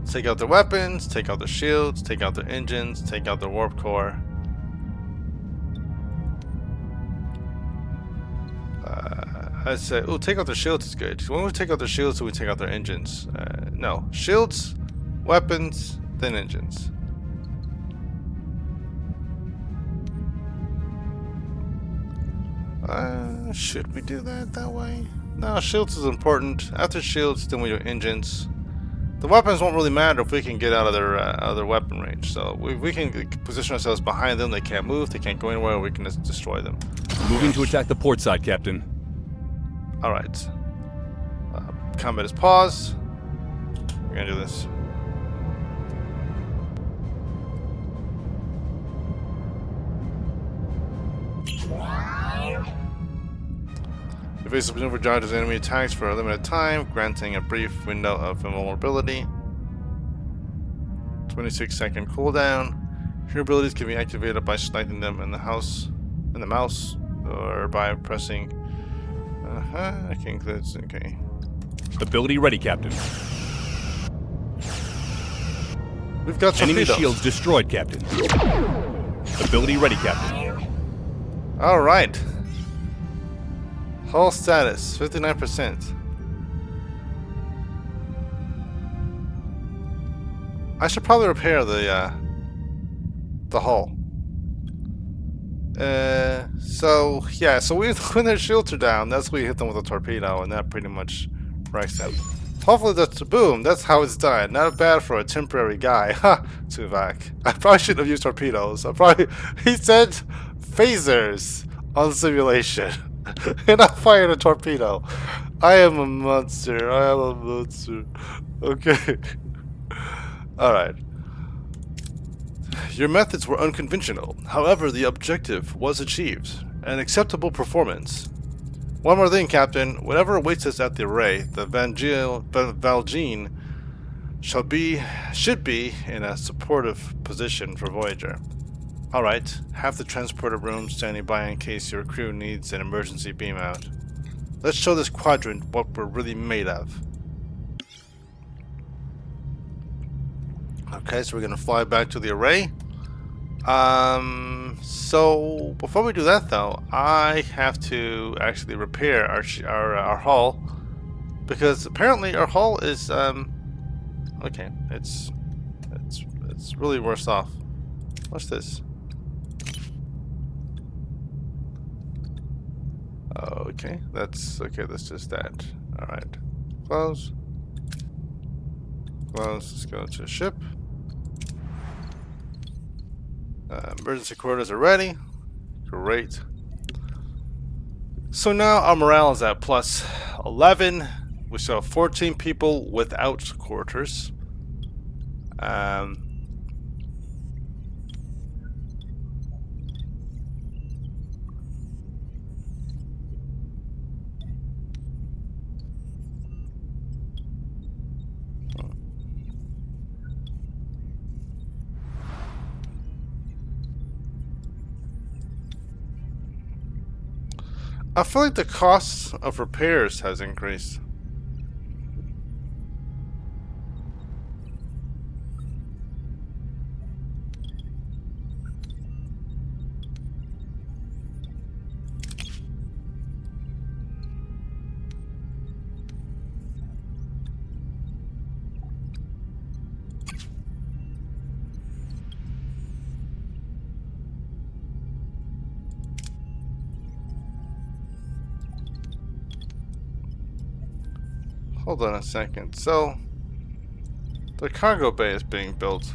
Take out their weapons, take out their shields, take out their engines, take out their warp core. I'd say, oh, take out their shields is good. When we take out their shields, do we take out their engines? No. Shields, weapons, then engines. Should we do that way? No, shields is important. After shields, then we do engines. The weapons won't really matter if we can get out of their weapon range. So we can position ourselves behind them. They can't move. They can't go anywhere. We can just destroy them. Moving to attack the port side, Captain. All right. Combat is paused. We're gonna do this. Evasive maneuver dodges enemy attacks for a limited time, granting a brief window of invulnerability. 26-second cooldown. Your abilities can be activated by selecting them in the mouse, or by pressing. I can include. Okay. Ability ready, Captain. We've got enemy torpedoes. shields destroyed, Captain. Ability ready, Captain. All right. Hull status 59%. I should probably repair the hull. So yeah, so when their shields are down, that's when we hit them with a torpedo, and that pretty much wrecks them. Hopefully that's boom. That's how it's done. Not bad for a temporary guy. Ha, Tuvok. I probably shouldn't have used torpedoes. He said phasers on simulation. And I fired a torpedo. I am a monster. I am a monster. Okay. Alright. Your methods were unconventional. However, the objective was achieved. An acceptable performance. One more thing, Captain. Whatever awaits us at the array, the Valjean should be in a supportive position for Voyager. Alright, have the transporter room standing by in case your crew needs an emergency beam out. Let's show this quadrant what we're really made of. Okay, so we're gonna fly back to the array. So before we do that though, I have to actually repair our hull, because apparently our hull is okay, it's really worse off. What's this? Okay, that's just that. Alright. Close. Close, let's go to ship. Emergency quarters are ready. Great. So now our morale is at plus 11. We still have 14 people without quarters. I feel like the cost of repairs has increased. Hold on a second. So, the cargo bay is being built.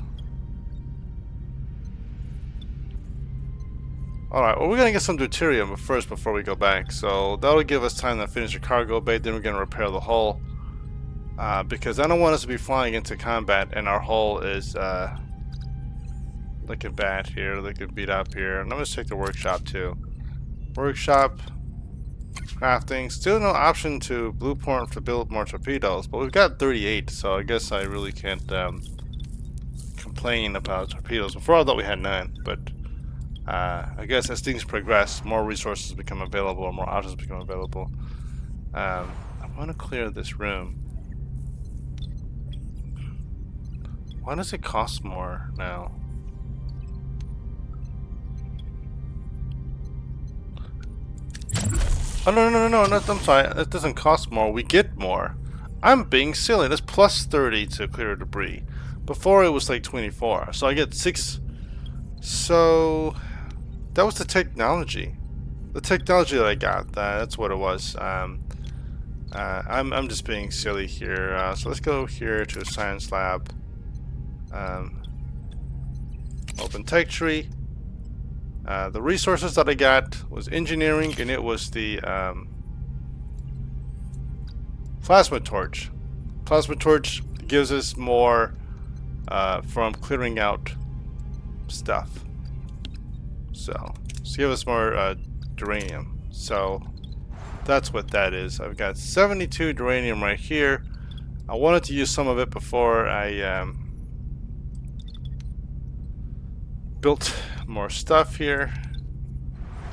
Alright, well, we're gonna get some deuterium first before we go back. So, that'll give us time to finish the cargo bay, then we're gonna repair the hull. Because I don't want us to be flying into combat and our hull is looking bad here, looking beat up here. And I'm gonna check the workshop too. Workshop. Crafting. Still no option to blueprint to build more torpedoes, but we've got 38, so I guess I really can't complain about torpedoes. Before I thought we had none, but I guess as things progress, more resources become available, or more options become available. I want to clear this room. Why does it cost more now? Oh, no, I'm sorry. It doesn't cost more. We get more. I'm being silly. That's plus 30 to clear debris. Before it was like 24. So I get 6. So that was the technology. The technology that I got. That's what it was. I'm just being silly here. So let's go here to science lab. Open tech tree. The resources that I got was engineering, and it was the plasma torch. Plasma torch gives us more from clearing out stuff. So give us more uranium. So that's what that is. I've got 72 uranium right here. I wanted to use some of it before I built more stuff here.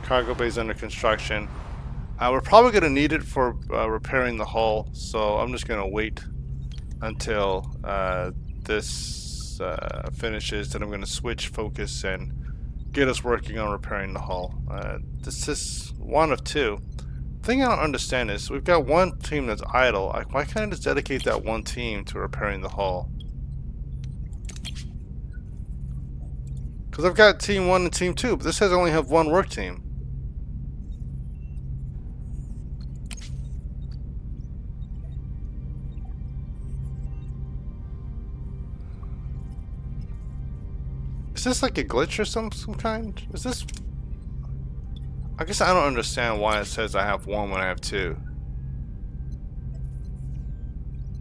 Cargo bay is under construction. We're probably going to need it for repairing the hull, so I'm just going to wait until this finishes. Then I'm going to switch focus and get us working on repairing the hull. This is one of two. The thing I don't understand is we've got one team that's idle. Why can't I just dedicate that one team to repairing the hull? Because I've got team 1 and team 2, but this says I only have one work team. Is this like a glitch or some kind? Is this... I guess I don't understand why it says I have 1 when I have 2.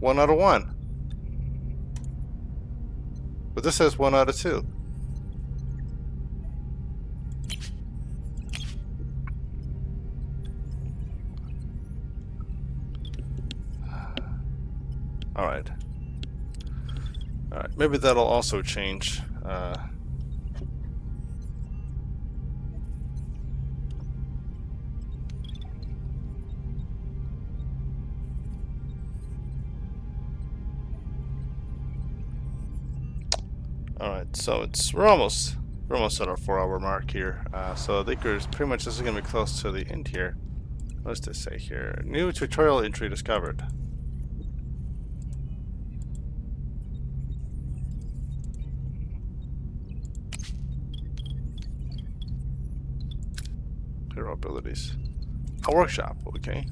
1 out of 1. But this says 1 out of 2. Alright. Alright, maybe that'll also change. Alright, so we're almost at our 4-hour mark here. So I think there's pretty much, this is gonna be close to the end here. What's this say here? New tutorial entry discovered. Hero abilities. A workshop, okay.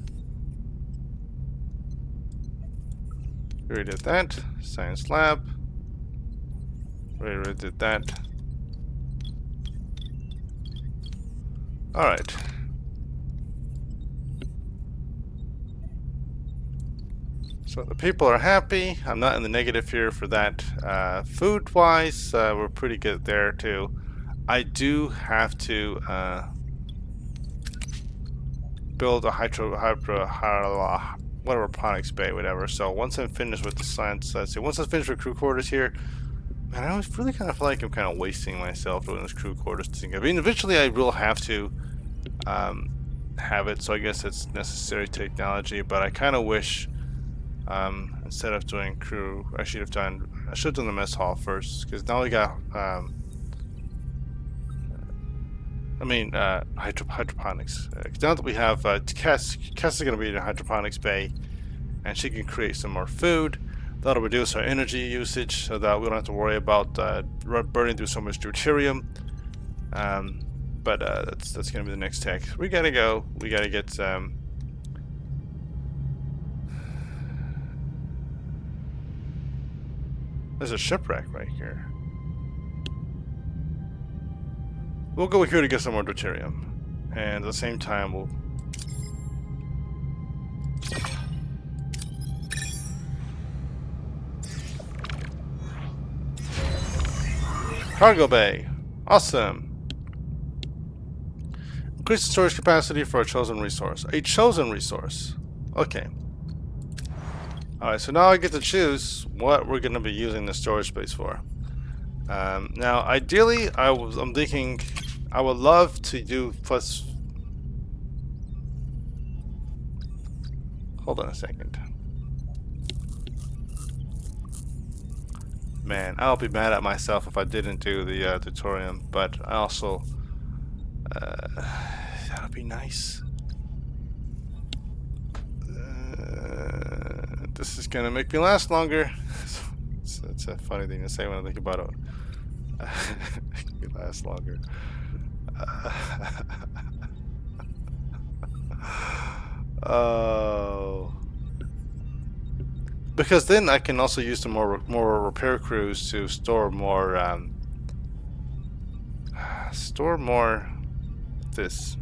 We already did that. Science lab. We already did that. Alright. So the people are happy. I'm not in the negative here for that. Food-wise, we're pretty good there too. I do have to build a hydroponics bay, whatever. So once I'm finished with the science, let's see. Once I'm finished with crew quarters here, man, I was really kind of feel like I'm kind of wasting myself doing this crew quarters thing. I mean, eventually I will have to have it, so I guess it's necessary technology. But I kind of wish, instead of doing crew, I should have done the mess hall first, because now we got hydroponics. Now that we have Cass is going to be in a hydroponics bay, and she can create some more food. That'll reduce our energy usage, so that we don't have to worry about burning through so much deuterium. But that's going to be the next tech. We gotta go. We gotta get There's a shipwreck right here. We'll go here to get some more deuterium, and at the same time we'll cargo bay. Awesome. Increase the storage capacity for a chosen resource. A chosen resource. Okay. Alright, so now I get to choose what we're going to be using the storage space for. Now, ideally, I'm thinking I would love to do plus... Hold on a second. Man, I'll be mad at myself if I didn't do the deuterium, but I also... that would be nice. This is gonna make me last longer. It's a funny thing to say when I think about it. Make me last longer. Oh. Because then I can also use the more repair crews to store more this.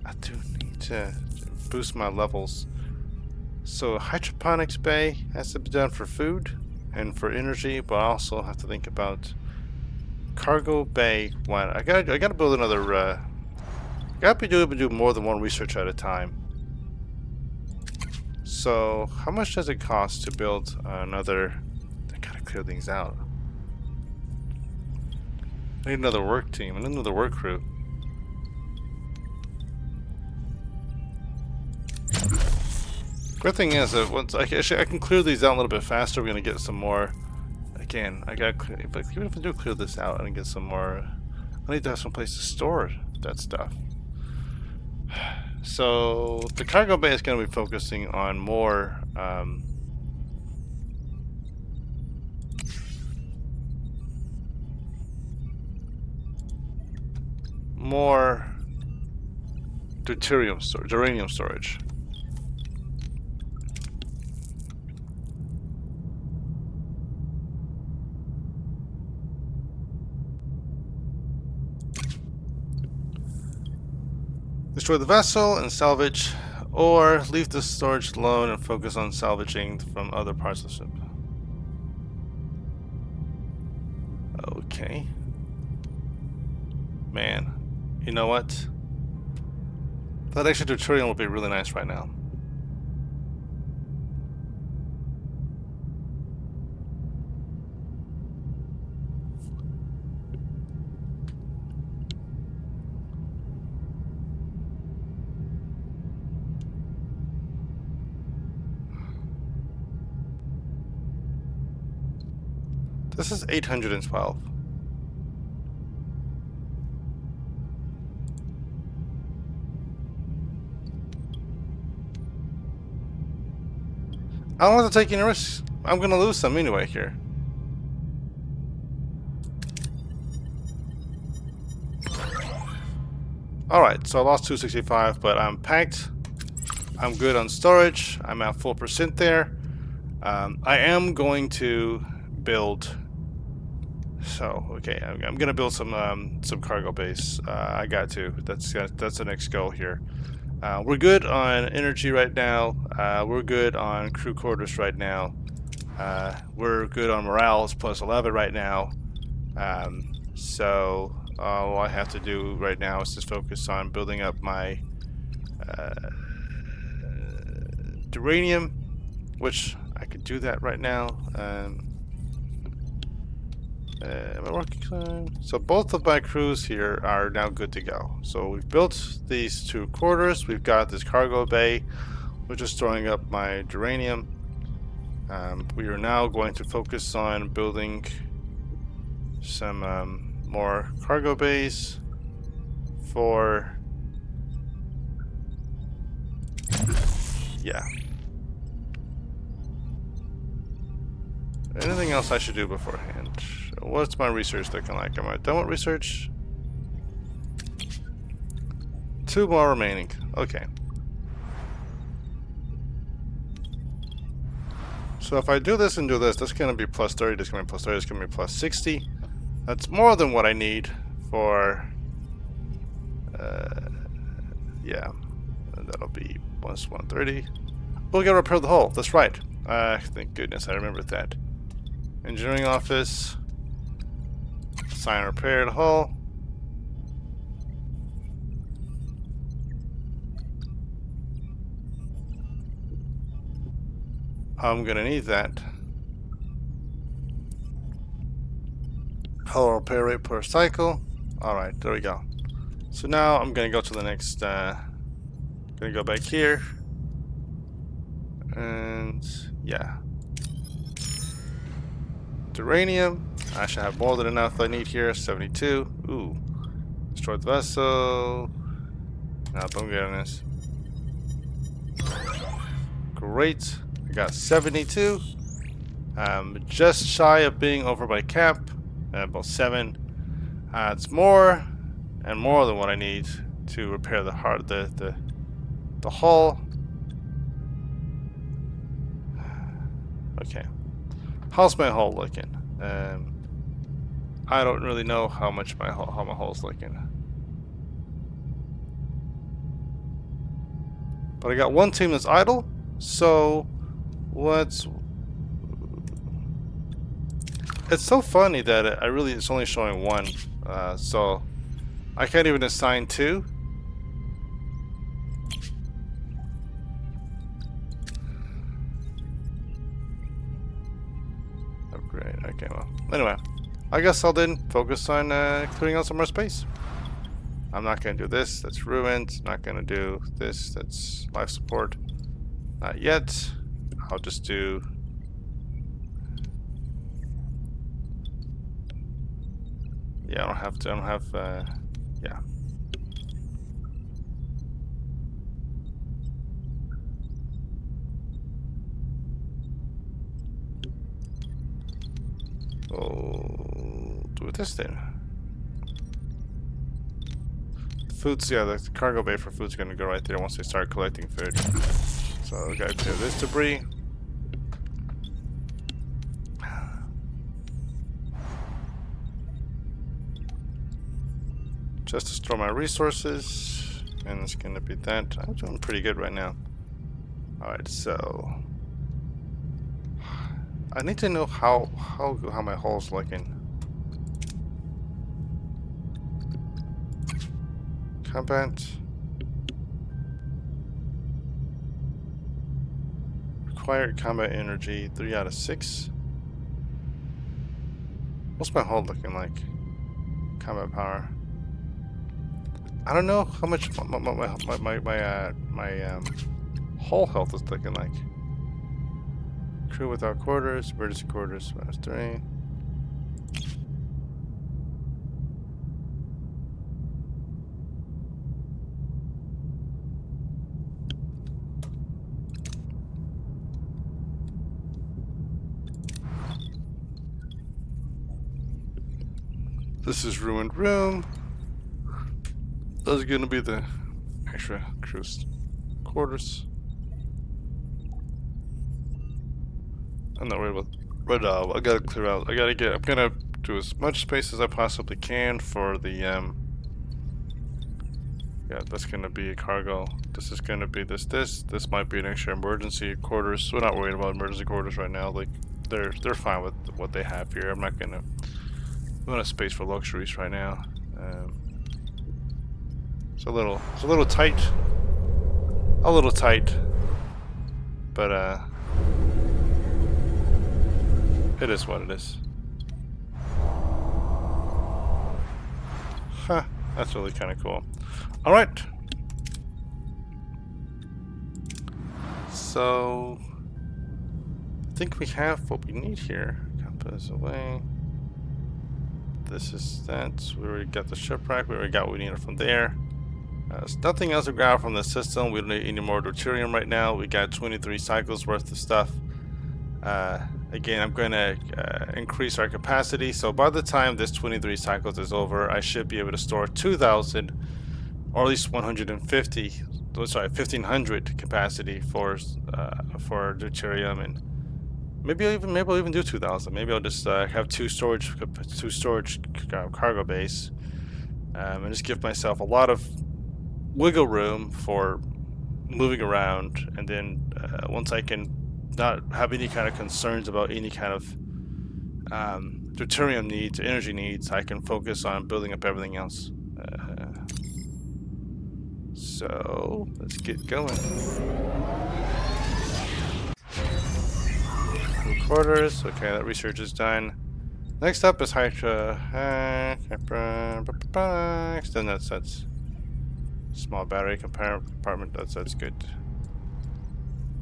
I do need to boost my levels. So hydroponics bay has to be done for food and for energy, but I also have to think about cargo bay. One, I gotta build another. Gotta be able to do more than one research at a time. So how much does it cost to build another? I gotta clear things out. I need another work team and another work crew. Good thing is that once I can clear these out a little bit faster, we're gonna get some more. Again, I gotta clear, but even if I do clear this out and get some more, I need to have some place to store that stuff. So the cargo bay is gonna be focusing on more. More deuterium storage, uranium storage. Destroy the vessel and salvage, or leave the storage alone and focus on salvaging from other parts of the ship. Okay. Man, you know what? That extra deuterium would be really nice right now. This is 812. I don't have to take any risks. I'm gonna lose some anyway here. Alright, so I lost 265, but I'm packed. I'm good on storage. I'm at 4% there. I am going to build. So okay, I'm gonna build some cargo base. I got to. That's the next goal here. We're good on energy right now. We're good on crew quarters right now. We're good on morale. It's plus 11 right now. So all I have to do right now is just focus on building up my uranium, which I could do that right now. Am I working? So both of my crews here are now good to go. So we've built these 2 quarters. We've got this cargo bay, which is storing up my uranium. We are now going to focus on building some more cargo bays for... Yeah. Anything else I should do beforehand? What's my research looking like? Am I done with research? 2 more remaining. Okay. So if I do this and do this, that's going to be plus 30, that's going to be plus 30, that's going to be plus 60. That's more than what I need for... yeah. That'll be plus 130. We'll get to repair the hull. That's right. Thank goodness I remembered that. Engineering office. Assign repair the hull. I'm gonna need that. Hull repair rate per cycle. Alright, there we go. So now I'm gonna go to the next, gonna go back here. And yeah. Uranium. I should have more than enough I need here. 72. Ooh. Destroyed the vessel. Nope, I'm getting this. Great. I got 72. Just shy of being over by cap. About 7. It's more and more than what I need to repair the hull. Okay. How's my hull looking? I don't really know how my hull's looking. But I got 1 team that's idle, so what's... It's so funny that it's only showing 1, so I can't even assign 2. Upgrade. Okay, well, anyway, I guess I'll then focus on clearing out some more space. I'm not gonna do this. That's ruined. Not gonna do this. That's life support. Not yet. I'll just do. Yeah, I don't have to. I don't have. Yeah. Oh, do it this then. Food's, yeah, the cargo bay for food's gonna go right there once they start collecting food. So we gotta clear this debris. Just to store my resources, and it's gonna be that. I'm doing pretty good right now. Alright, so I need to know how my hull's looking. Combat. Required combat energy, 3 out of 6. What's my hull looking like? Combat power. I don't know how much my hull health is looking like. Crew without quarters, emergency quarters, -3. This is ruined room. Those are gonna be the extra crew's quarters. I'm not worried about, but I gotta clear out. I'm gonna do as much space as I possibly can for the yeah, that's gonna be a cargo. This is gonna be this might be an extra emergency quarters. We're not worried about emergency quarters right now. Like they're fine with what they have here. I'm not gonna. We don't have space for luxuries right now. It's a little tight. A little tight. But it is what it is. Huh, that's really kind of cool. Alright. So, I think we have what we need here. Compass away. This is that. We already got the shipwreck. We already got what we needed from there. There's nothing else to grab from the system. We don't need any more deuterium right now. We got 23 cycles worth of stuff. Again, I'm going to increase our capacity. So by the time this 23 cycles is over, I should be able to store 2,000 or at least 150. Sorry, 1,500 capacity for deuterium, and maybe I'll even do 2,000. Maybe I'll just have two storage cargo base, and just give myself a lot of wiggle room for moving around. And then once I can not have any kind of concerns about any kind of deuterium needs, energy needs, I can focus on building up everything else. So let's get going. Quarters. Okay, that research is done. Next up is Hydra. Extend that sets. Small battery compartment. That's good.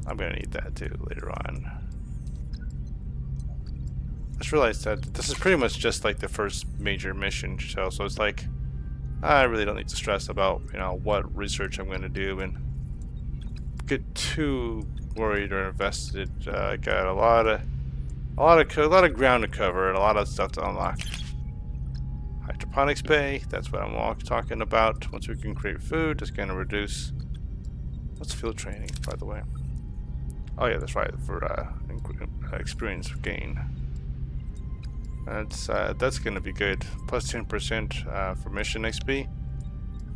I'm gonna need that too later on. I just realized that this is pretty much just like the first major mission show, so it's like I really don't need to stress about, you know, what research I'm going to do and get too worried or invested. I got a lot of ground to cover and a lot of stuff to unlock. Hydroponics bay, that's what I'm talking about. Once we can create food, it's going to reduce. What's field training, by the way? Oh yeah, that's right, for experience gain. That's going to be good. Plus 10% for mission XP.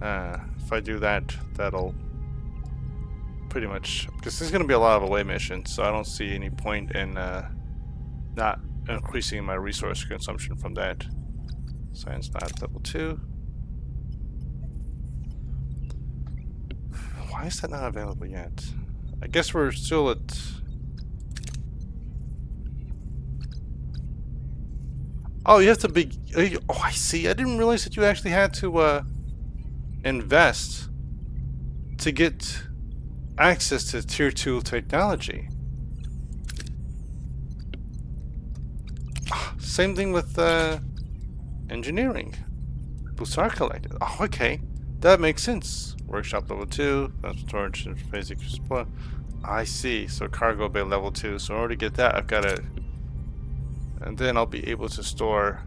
If I do that, that'll pretty much, because there's going to be a lot of away missions, so I don't see any point in not increasing my resource consumption from that. Science lab level 2. Why is that not available yet? I guess we're still at... Oh, you have to be... Oh, I see. I didn't realize that you actually had to invest to get access to Tier 2 technology. Same thing with engineering. Busar collected. Oh, okay. That makes sense. Workshop level 2. That's storage and basic supply. I see. So cargo bay level 2. So in order to get that, I've got to... And then I'll be able to store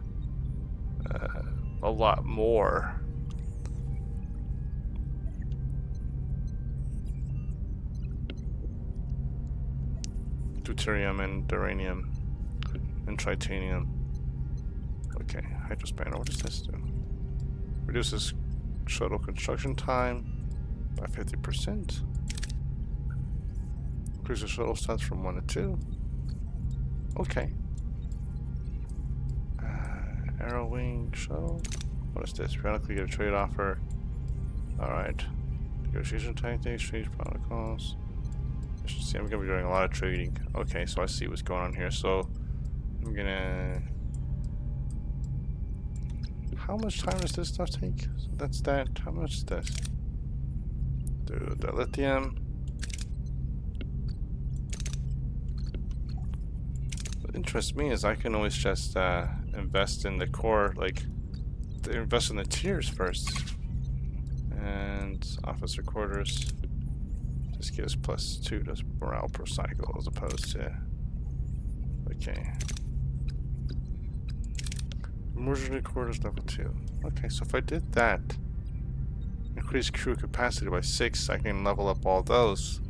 a lot more. Deuterium and duranium and tritanium. Okay, hydrospanner. What does this do? Reduces shuttle construction time by 50%. Increases shuttle stats from 1 to 2. Okay. Arrow wing shuttle. What is this? Periodically get a trade offer. Alright. Negotiation tactics, trade protocols. See, I'm gonna be doing a lot of trading. Okay, so I see what's going on here. So I'm gonna... How much time does this stuff take? So that's that. How much is this? The lithium. What interests me is I can always just invest in the core, like invest in the tiers first. And officer quarters just gives +2 to morale per cycle as opposed to... Okay. Emergency quarters level 2. Okay, so if I did that, increase crew capacity by 6, I can level up all those.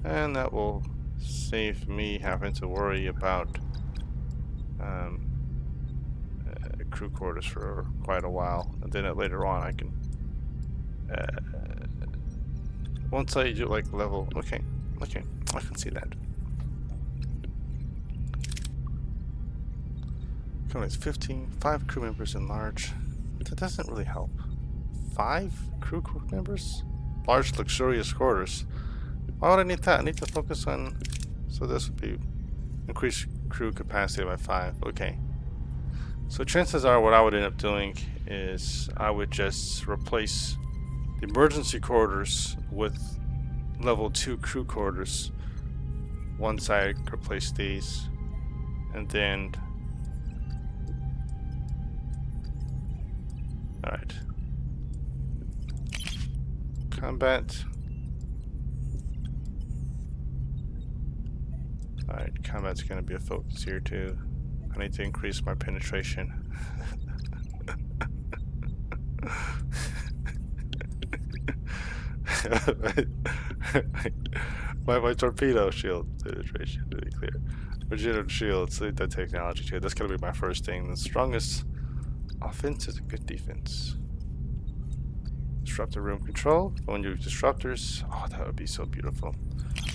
And that will save me having to worry about crew quarters for quite a while. And then later on I can... once I do like level... Okay, I can see that. It's 5 crew members in large. That doesn't really help. 5 crew members? Large luxurious quarters. Why would I need that? I need to focus on... So this would be increase crew capacity by 5. Okay. So chances are what I would end up doing is I would just replace the emergency quarters with level 2 crew quarters once I replace these, and then alright, combat. Alright, combat's gonna be a focus here too. I need to increase my penetration. my torpedo shield penetration, really clear. Regenerative shields, lead that technology too. That's gonna be my first thing. The strongest offense is a good defense. Disruptor room control. When you use disruptors, oh, that would be so beautiful.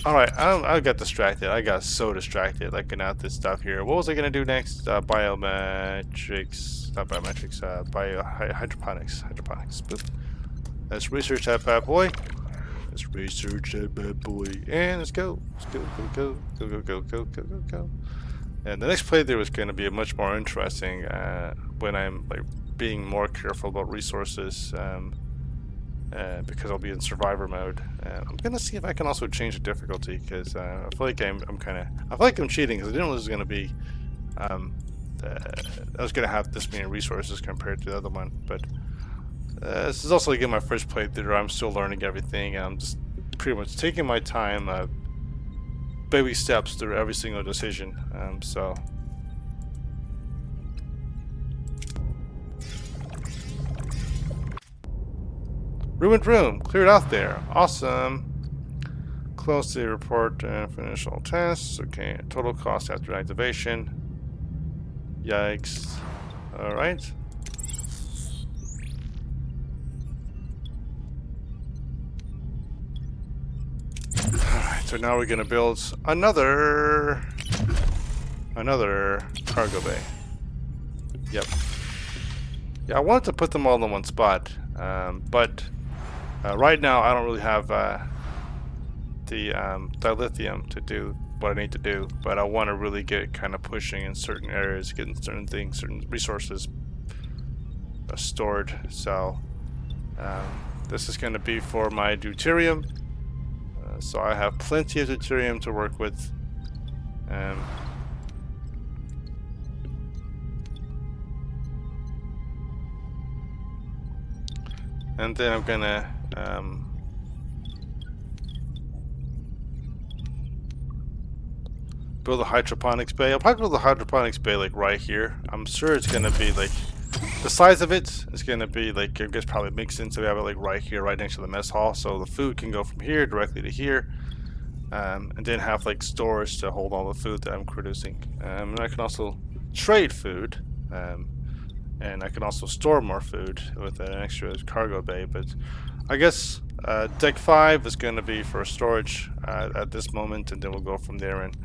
Alright, I got distracted. I got so distracted looking at this stuff here. What was I gonna do next? Biometrics, not biometrics, hydroponics. Hydroponics. Boop. Let's research that bad boy. Let's research that bad boy. And let's go. Let's go, go, go, go, go, go, go, go, go. And the next playthrough is gonna be much more interesting when I'm like being more careful about resources. Because I'll be in survivor mode. I'm gonna see if I can also change the difficulty, because I feel like I feel like I'm cheating, because I didn't know this was gonna be I was gonna have this many resources compared to the other one. But this is also again my first playthrough. I'm still learning everything, and I'm just pretty much taking my time, baby steps through every single decision. So. Ruined room, cleared out there. Awesome. Close the report and finish all tests. Okay, total cost after activation. Yikes. Alright. Alright, so now we're gonna build another cargo bay. Yep. Yeah, I wanted to put them all in one spot, but right now I don't really have the dilithium to do what I need to do, but I want to really get kind of pushing in certain areas, getting certain things, certain resources stored. So this is going to be for my deuterium. So I have plenty of deuterium to work with. And then I'm gonna build a hydroponics bay. I'll probably build a hydroponics bay like right here. I'm sure it's gonna be like the size of it is gonna be like, I guess probably mixed in, so we have it like right here, right next to the mess hall, so the food can go from here directly to here, and then have like storage to hold all the food that I'm producing. And I can also trade food. And I can also store more food with an extra cargo bay, but I guess deck 5 is going to be for storage at this moment, and then we'll go from there and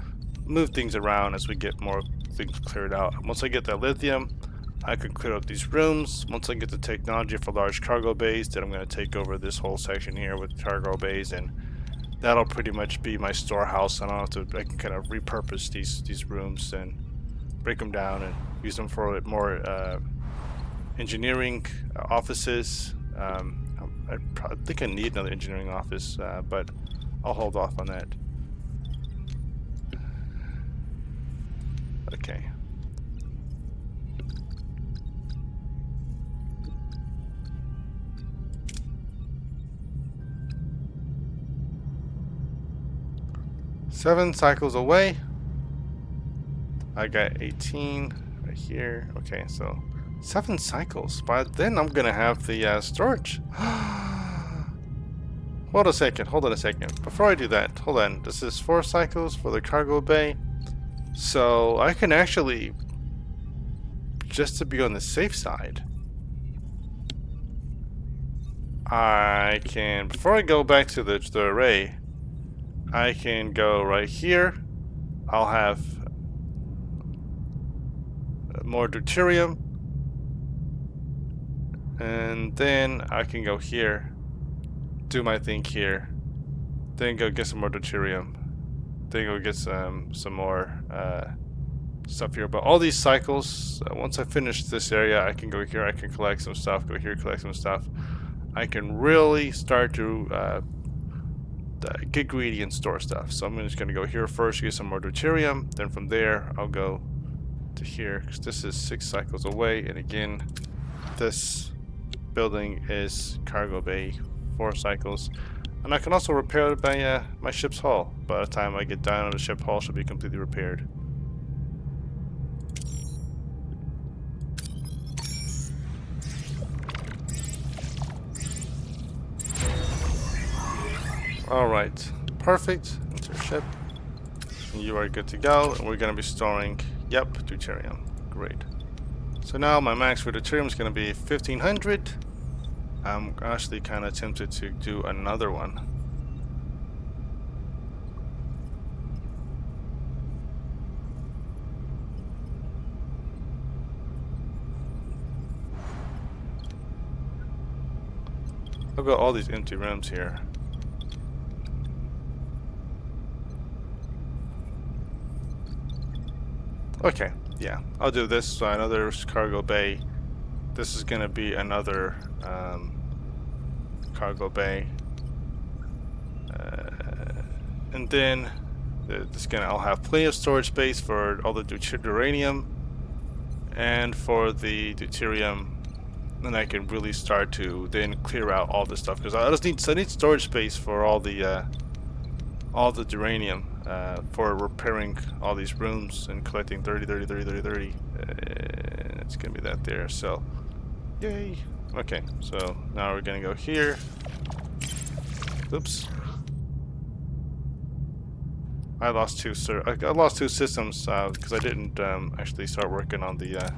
move things around as we get more things cleared out. Once I get that lithium, I can clear up these rooms. Once I get the technology for large cargo bays, then I'm going to take over this whole section here with cargo bays, and that'll pretty much be my storehouse. I can kind of repurpose these rooms and break them down and use them for more engineering offices. I think I need another engineering office, but I'll hold off on that. Okay. Seven cycles away. I got 18 right here. Okay, so 7 cycles, but then I'm gonna have the storage. Hold on a second. Before I do that, hold on. This is 4 cycles for the cargo bay. So I can actually, just to be on the safe side, I can, before I go back to the array, I can go right here. I'll have more deuterium. And then I can go here, do my thing here, then go get some more deuterium, then go get some more stuff here. But all these cycles, once I finish this area, I can go here, I can collect some stuff, go here, collect some stuff. I can really start to get greedy and store stuff. So I'm just going to go here first, get some more deuterium. Then from there, I'll go to here, because this is 6 cycles away. And again, this building is cargo bay, 4 cycles. And I can also repair my ship's hull. By the time I get down, the ship hull should be completely repaired. Alright, perfect. Enter ship. And you are good to go. And we're going to be storing, yep, deuterium. Great. So now my max for deuterium is going to be 1500. I'm actually kind of tempted to do another one. I've got all these empty rooms here. Okay, yeah, I'll do this. So another cargo bay. This is going to be another cargo bay, and then I'll have plenty of storage space for all the uranium and for the deuterium. Then I can really start to then clear out all this stuff, because I need storage space for all the uranium. For repairing all these rooms and collecting 30. It's gonna be that there, so yay. Okay, so now we're gonna go here. Oops. I lost two systems because I didn't actually start working on the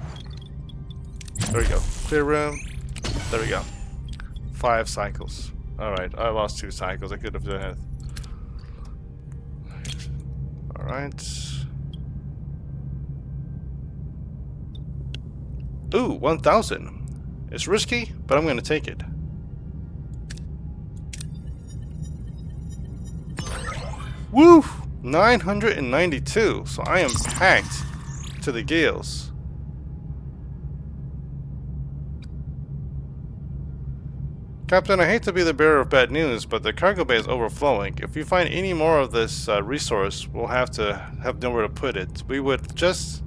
there we go. Clear room. There we go. 5 cycles. Alright, I lost 2 cycles. I could have done it. Alright. Ooh, 1000. It's risky, but I'm going to take it. Woo! 992. So I am packed to the gills. Captain, I hate to be the bearer of bad news, but the cargo bay is overflowing. If we find any more of this resource, we'll have to have nowhere to put it. We would just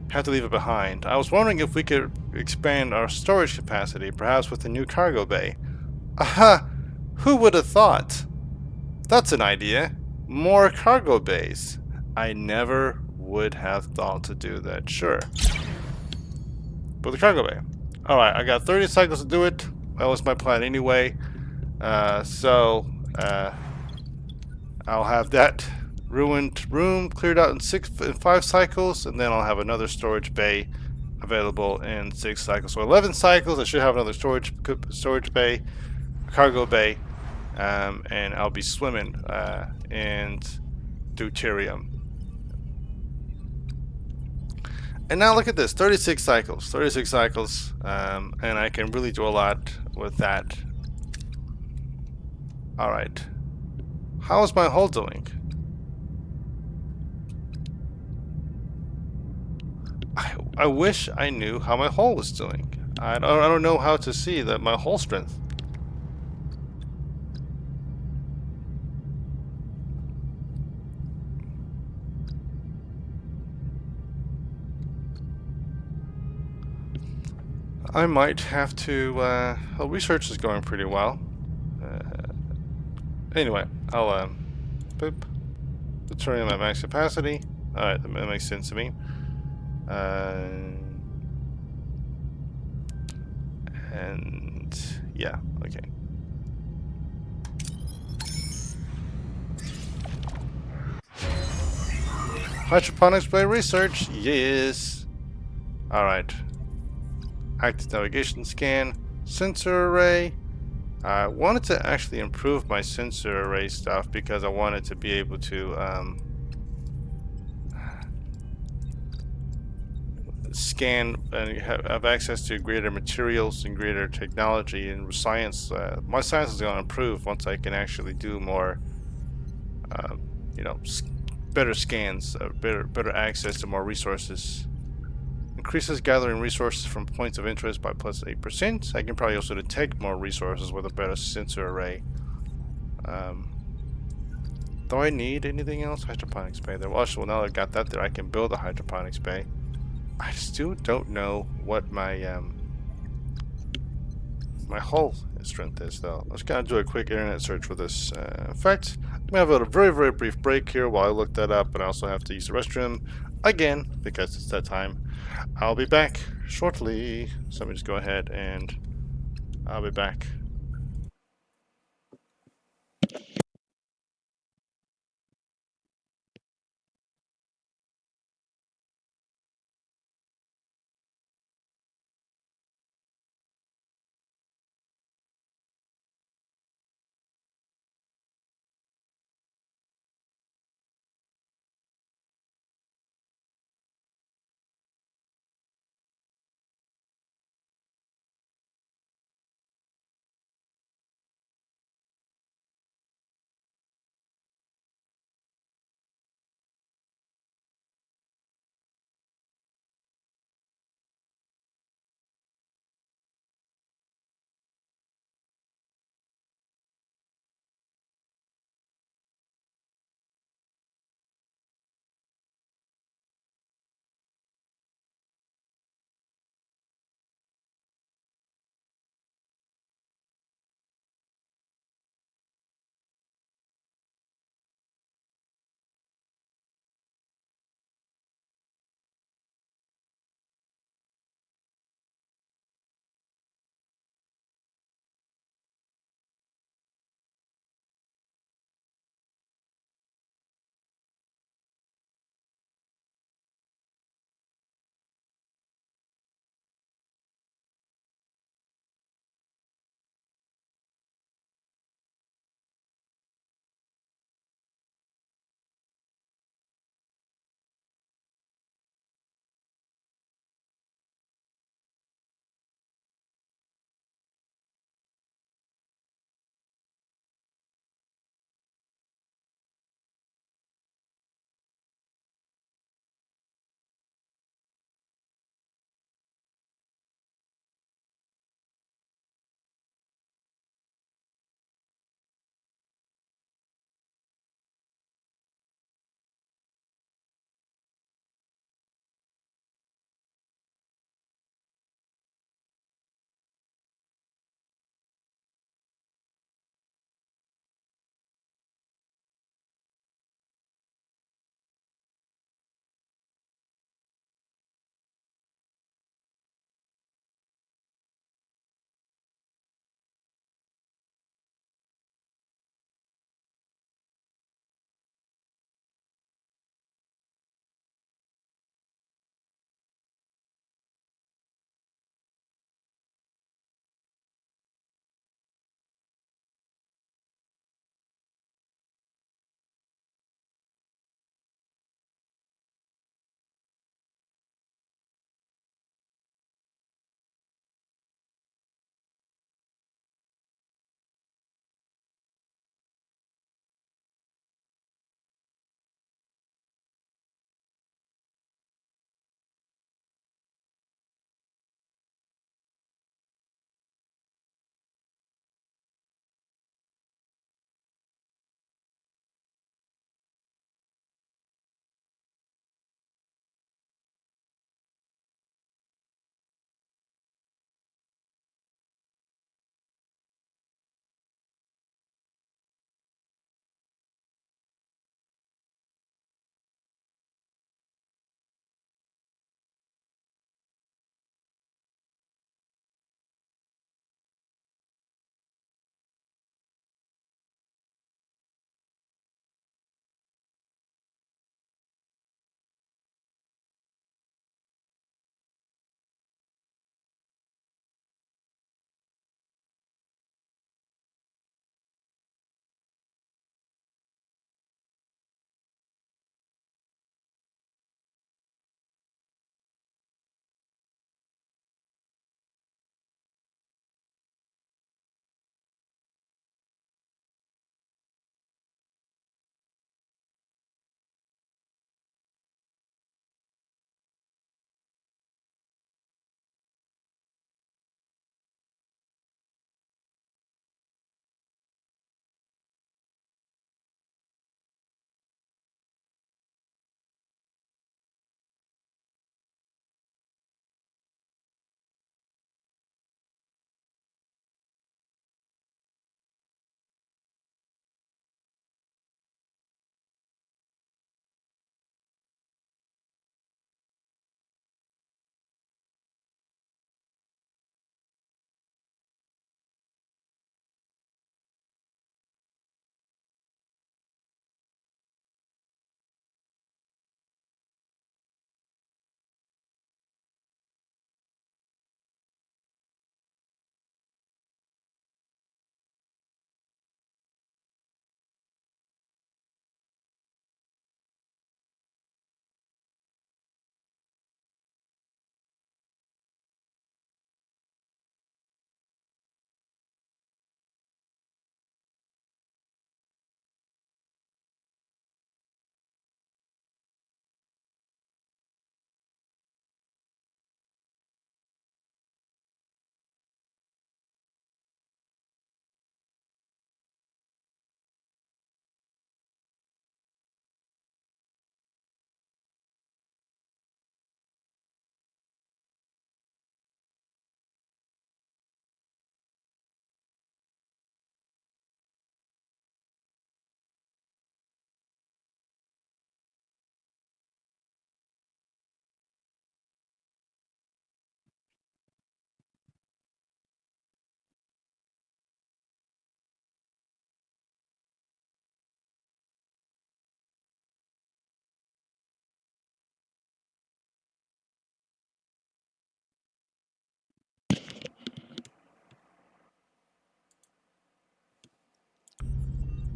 have to leave it behind. I was wondering if we could expand our storage capacity, perhaps with a new cargo bay. Aha! Who would have thought? That's an idea. More cargo bays. I never would have thought to do that. Sure. But the cargo bay. Alright, I got 30 cycles to do it. That was my plan anyway. So I'll have that ruined room cleared out in 5 cycles, and then I'll have another storage bay available in 6 cycles. So 11 cycles. I should have another storage bay, cargo bay, and I'll be swimming in deuterium. And now look at this, 36 cycles, and I can really do a lot with that. Alright. How is my hull doing? I wish I knew how my hull was doing. I don't know how to see that my hull strength. I might have to, well, research is going pretty well. Anyway, I'll, boop. Deuterium at max capacity. Alright, that makes sense to me. And, yeah, okay. Hydroponics by research, yes. Alright. Active navigation scan, sensor array. I wanted to actually improve my sensor array stuff because I wanted to be able to scan and have access to greater materials and greater technology and science. My science is going to improve once I can actually do more, you know, better scans, better access to more resources. Increases gathering resources from points of interest by plus 8%. I can probably also detect more resources with a better sensor array. Do I need anything else? Hydroponics bay. There. Well, now that I've got that there, I can build a hydroponics bay. I still don't know what my my hull strength is, though. Let's kind of do a quick internet search for this. In fact, I'm gonna have a very brief break here while I look that up, and I also have to use the restroom again because it's that time. I'll be back shortly. So let me just go ahead and I'll be back.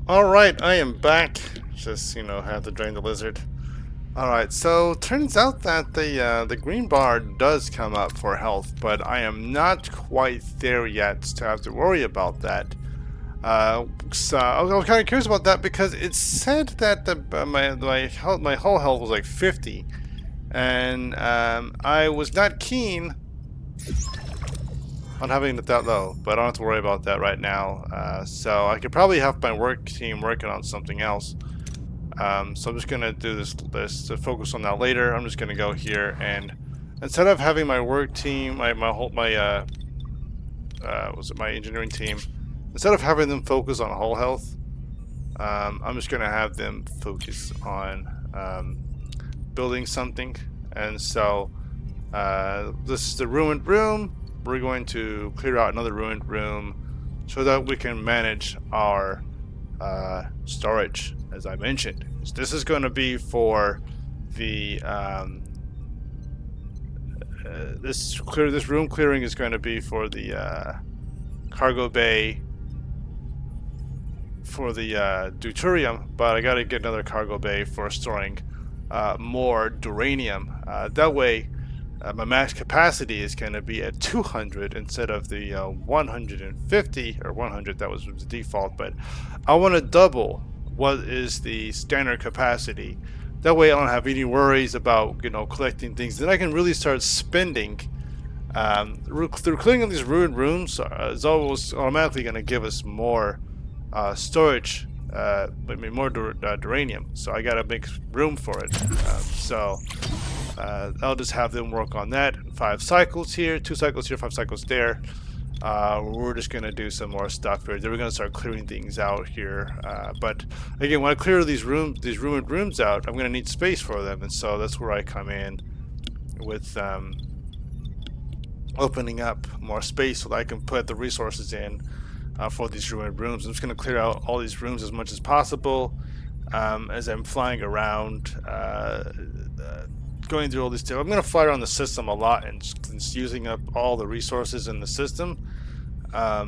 Alright, I am back. Just, had to drain the lizard. Alright, so turns out that the green bar does come up for health, but I am not quite there yet to have to worry about that. So I was kind of curious about that because it said that my whole health was like 50, and I was not keen on having it that low, but I don't have to worry about that right now. So I could probably have my work team working on something else. So I'm just gonna do this to focus on that later. I'm just gonna go here, and instead of having my work team, my engineering team, instead of having them focus on whole health, I'm just gonna have them focus on building something. And so this is the ruined room. We're going to clear out another ruined room so that we can manage our storage, as I mentioned. This is going to be for the this room clearing is going to be for the cargo bay for the deuterium, but I got to get another cargo bay for storing more duranium. That way, my max capacity is going to be at 200 instead of the 150 or 100 that was the default. But I want to double what is the standard capacity. That way I don't have any worries about collecting things. Then I can really start spending. Through clearing these ruined rooms is always automatically going to give us more storage, more duranium. So I got to make room for it. I'll just have them work on that. 5 cycles here, 2 cycles here, 5 cycles there. We're just gonna do some more stuff here. Then we're gonna start clearing things out here. But again, when I clear these ruined rooms out, I'm gonna need space for them, and so that's where I come in with opening up more space so that I can put the resources in for these ruined rooms. I'm just gonna clear out all these rooms as much as possible as I'm flying around. Going through all these stuff. I'm going to fly around the system a lot and just using up all the resources in the system. I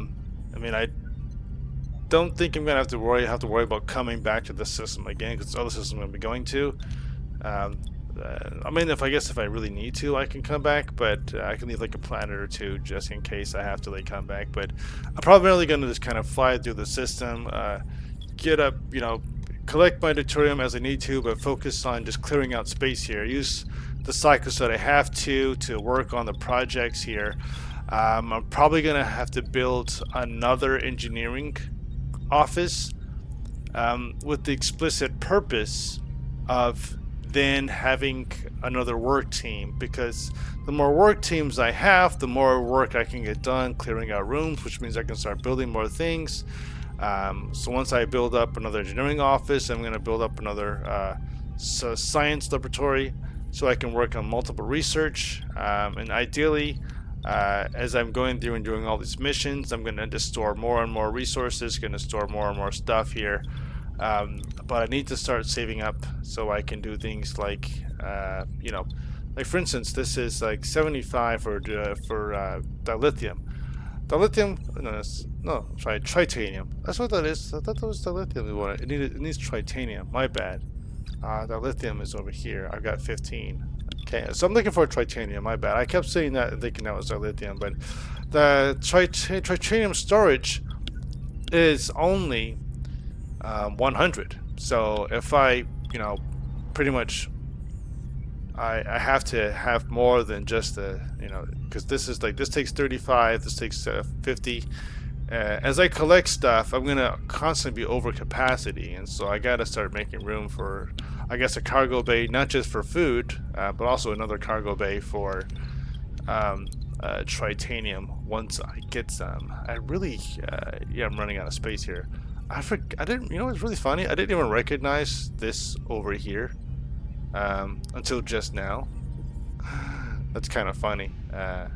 mean, I don't think I'm going to have to worry about coming back to the system again, because it's other system I'm going to be going to. I mean, if I really need to, I can come back, but I can leave like a planet or two just in case I have to like come back. But I'm probably going to just kind of fly through the system, get up, collect my deuterium as I need to, but focus on just clearing out space here. Use the cycles that I have to work on the projects here. I'm probably gonna have to build another engineering office with the explicit purpose of then having another work team, because the more work teams I have, the more work I can get done clearing out rooms, which means I can start building more things. So once I build up another engineering office, I'm going to build up another science laboratory so I can work on multiple research. And ideally, as I'm going through and doing all these missions, I'm going to just store more and more resources, going to store more and more stuff here. But I need to start saving up so I can do things like, like for instance, this is like 75 for dilithium. Tritanium. That's what that is. I thought that was dilithium we wanted. It needs tritanium. My bad. Dilithium is over here. I've got 15. Okay, so I'm looking for tritanium. My bad. I kept saying that and thinking that was dilithium, but the tritanium storage is only 100. So if I, pretty much, I have to have more than just the, because this is like, this takes 35, this takes 50. As I collect stuff, I'm gonna constantly be over capacity, and so I gotta start making room for, I guess, a cargo bay, not just for food, but also another cargo bay for tritanium once I get some. I really, I'm running out of space here. I didn't, it's really funny, I didn't even recognize this over here until just now. That's kind of funny. I'm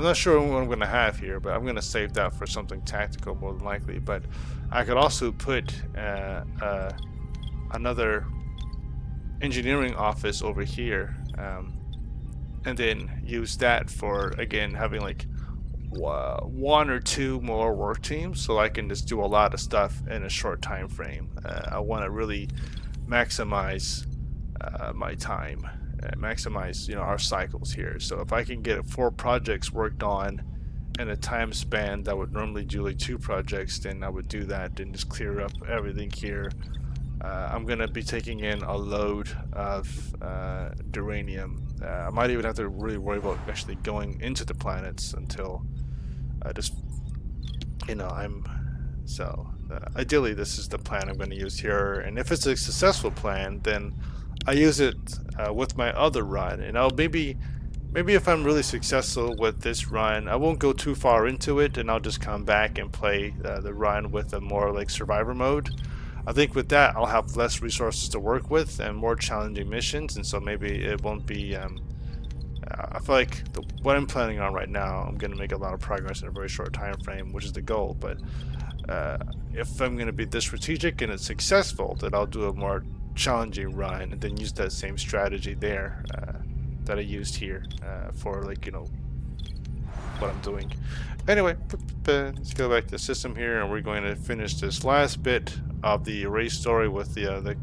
not sure what I'm going to have here, but I'm going to save that for something tactical more than likely. But I could also put another engineering office over here, and then use that for, again, having like one or two more work teams so I can just do a lot of stuff in a short time frame. I want to really maximize my time, maximize our cycles here. So if I can get 4 projects worked on in a time span that would normally do like 2 projects, then I would do that and just clear up everything here. I'm gonna be taking in a load of duranium. I might even have to really worry about actually going into the planets until ideally this is the plan I'm going to use here, and if it's a successful plan, then I use it with my other run, and I'll maybe if I'm really successful with this run, I won't go too far into it, and I'll just come back and play the run with a more like survivor mode. I think with that I'll have less resources to work with and more challenging missions, and so maybe it won't be I feel like what I'm planning on right now, I'm going to make a lot of progress in a very short time frame, which is the goal. But if I'm going to be this strategic and it's successful, then I'll do a more challenging run and then use that same strategy there that I used here for what I'm doing. Anyway, let's go back to the system here, and we're going to finish this last bit of the race story with the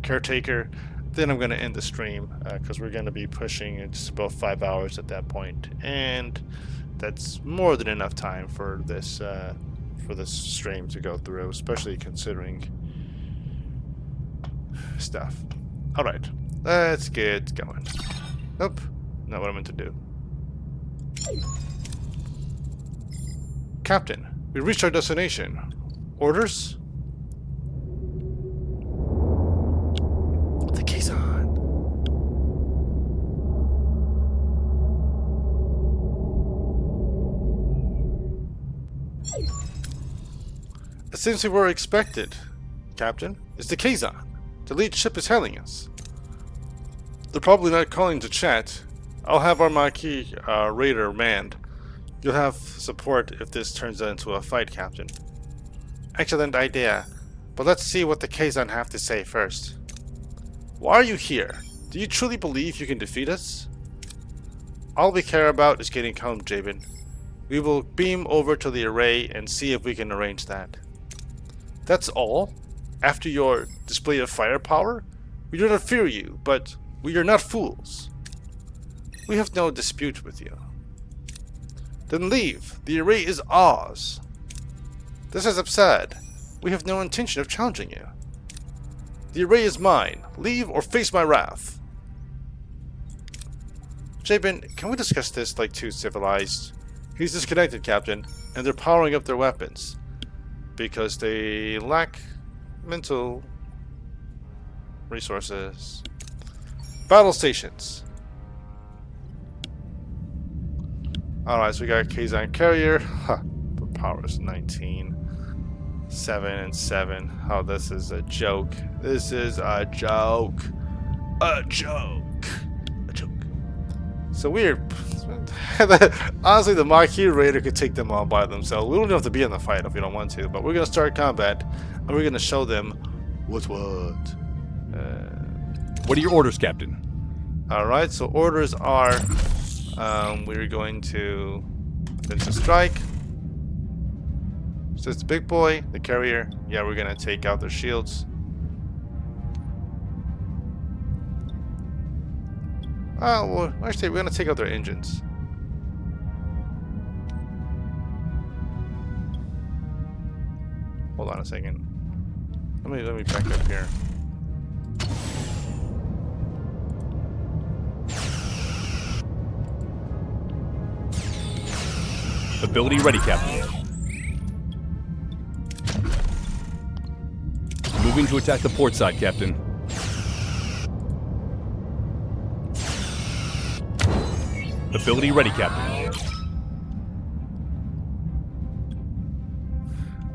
caretaker. Then I'm going to end the stream because we're going to be pushing just about 5 hours at that point, and that's more than enough time for this stream to go through, especially considering stuff. All right, let's get going. Nope, not what I meant to do. Captain, we reached our destination. Orders? The key's on. It seems we were expected, Captain. It's the Kazon. The lead ship is hailing us. They're probably not calling to chat. I'll have our Maquis raider manned. You'll have support if this turns into a fight, Captain. Excellent idea, but let's see what the Kazon have to say first. Why are you here? Do you truly believe you can defeat us? All we care about is getting home, Jabin. We will beam over to the array and see if we can arrange that. That's all? After your display of firepower? We do not fear you, but we are not fools. We have no dispute with you. Then leave. The array is ours. This is absurd. We have no intention of challenging you. The array is mine. Leave or face my wrath. Jabin, can we discuss this like two civilized? He's disconnected, Captain, and they're powering up their weapons because they lack mental resources. Battle stations. Alright, so we got a Kazon carrier. Huh. The power is 19. 7 and 7. Oh, this is a joke. This is a joke. A joke. A joke. So weird. Honestly, the Maquis Raider could take them all by themselves. We don't have to be in the fight if we don't want to, but we're going to start combat, and we're going to show them what's what. What are your orders, Captain? Alright, so orders are... we're going to finish a strike. So it's the big boy, the carrier. Yeah, we're gonna take out their shields. Oh, well, actually, we're gonna take out their engines. Hold on a second. Let me back up here. Ability ready, Captain. Moving to attack the port side, Captain. Ability ready, Captain.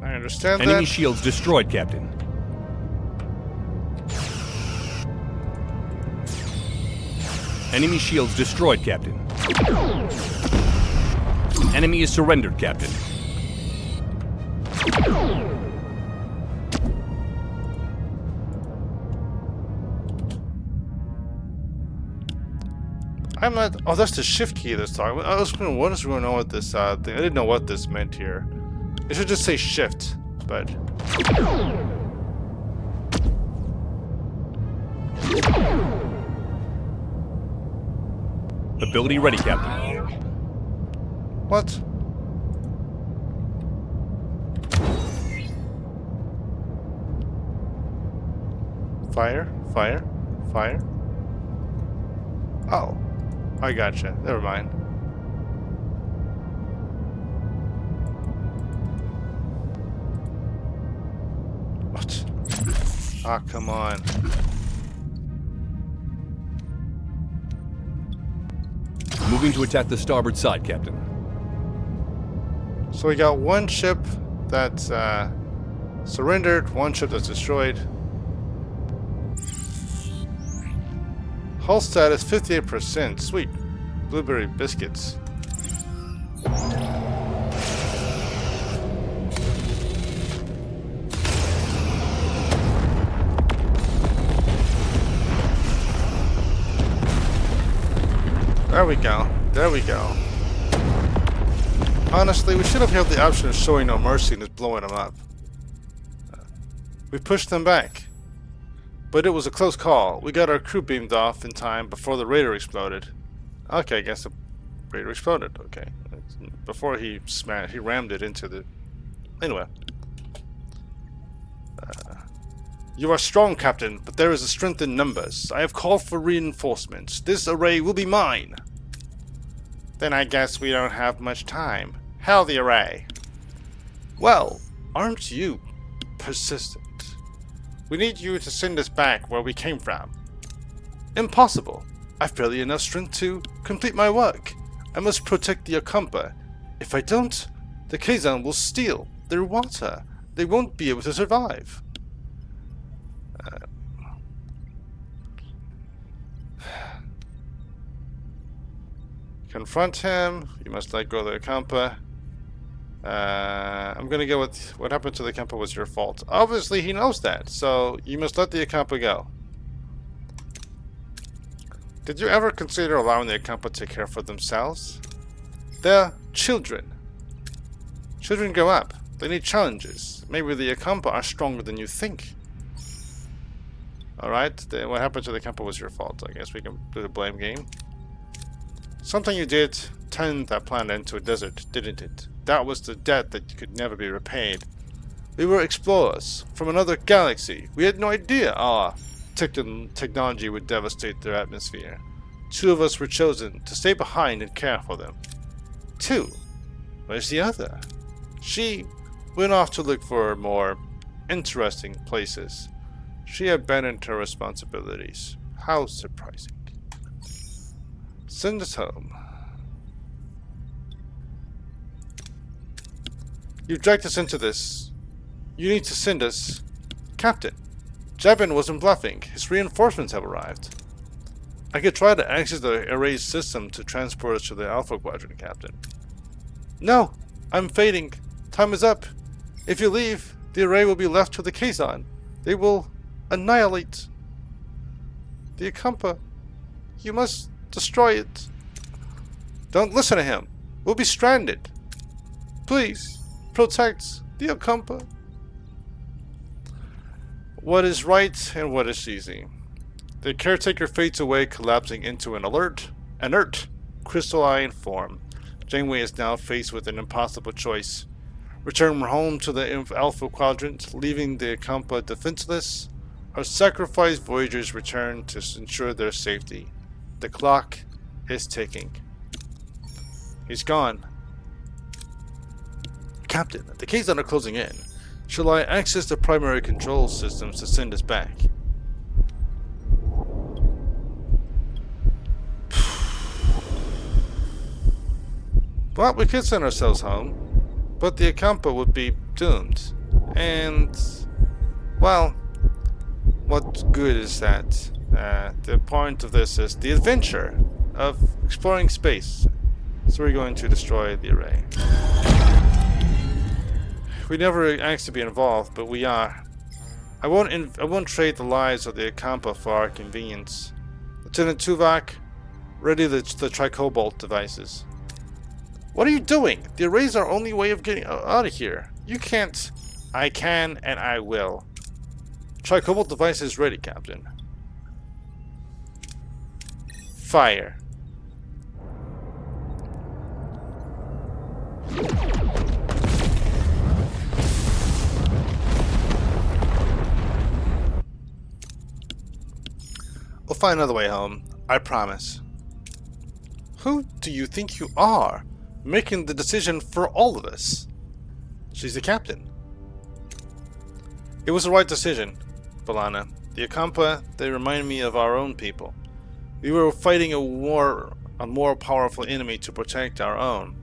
I understand that. Enemy shields destroyed, Captain. Enemy shields destroyed, Captain. Enemy is surrendered, Captain. I'm not. Oh, that's the shift key this time. I was going to know what this thing. I didn't know what this meant here. It should just say shift, but. Ability ready, Captain. What? Fire, fire, fire. Oh, I gotcha. Never mind. What? Ah, come on. Moving to attack the starboard side, Captain. So we got one ship that's surrendered, one ship that's destroyed. Hull status 58%. Sweet. Blueberry biscuits. There we go. There we go. Honestly, we should have held the option of showing no mercy and just blowing them up. We pushed them back. But it was a close call. We got our crew beamed off in time before the raider exploded. Okay, I guess the raider exploded. Okay. Before he rammed it into the... Anyway. You are strong, Captain, but there is a strength in numbers. I have called for reinforcements. This array will be mine. Then I guess we don't have much time. Hell the array. Well, aren't you persistent? We need you to send us back where we came from. Impossible. I've barely enough strength to complete my work. I must protect the Akampa. If I don't, the Kazan will steal their water. They won't be able to survive. Confront him. You must let go of the Akampa. I'm gonna go with what happened to the Akampa was your fault. Obviously, he knows that, so you must let the Akampa go. Did you ever consider allowing the Akampa to take care for themselves? They're children. Children grow up. They need challenges. Maybe the Akampa are stronger than you think. Alright, then what happened to the Akampa was your fault. I guess we can do the blame game. Something you did turned that planet into a desert, didn't it? That was the debt that could never be repaid. We were explorers from another galaxy. We had no idea our technology would devastate their atmosphere. 2 of us were chosen to stay behind and care for them. 2? Where's the other? She went off to look for more interesting places. She abandoned her responsibilities. How surprising. Send us home. You've dragged us into this. You need to send us... Captain, Jabin wasn't bluffing. His reinforcements have arrived. I could try to access the array's system to transport us to the Alpha Quadrant, Captain. No, I'm fading. Time is up. If you leave, the array will be left to the Kazan. They will annihilate the Akampa. You must destroy it. Don't listen to him. We'll be stranded. Please, protect the Akampa. What is right and what is easy? The caretaker fades away, collapsing into an inert, crystalline form. Janeway is now faced with an impossible choice. Return home to the Alpha Quadrant, leaving the Akampa defenseless, or sacrifice Voyager's return to ensure their safety. The clock is ticking. He's gone. Captain, the Kazan are closing in. Shall I access the primary control systems to send us back? Well, we could send ourselves home, but the Akampa would be doomed. And, well, what good is that? The point of this is the adventure of exploring space. So we're going to destroy the array. We never asked to be involved, but we are. I won't trade the lives of the Akampa for our convenience. Lieutenant Tuvok, Ready the tricobalt devices. What are you doing? The arrays are our only way of getting out of here. You can't. I can and I will. Tricobalt devices ready, Captain. Fire. We'll find another way home. I promise. Who do you think you are, making the decision for all of us? She's the captain. It was the right decision, Balana. The Akampa, they remind me of our own people. We were fighting a more powerful enemy to protect our own.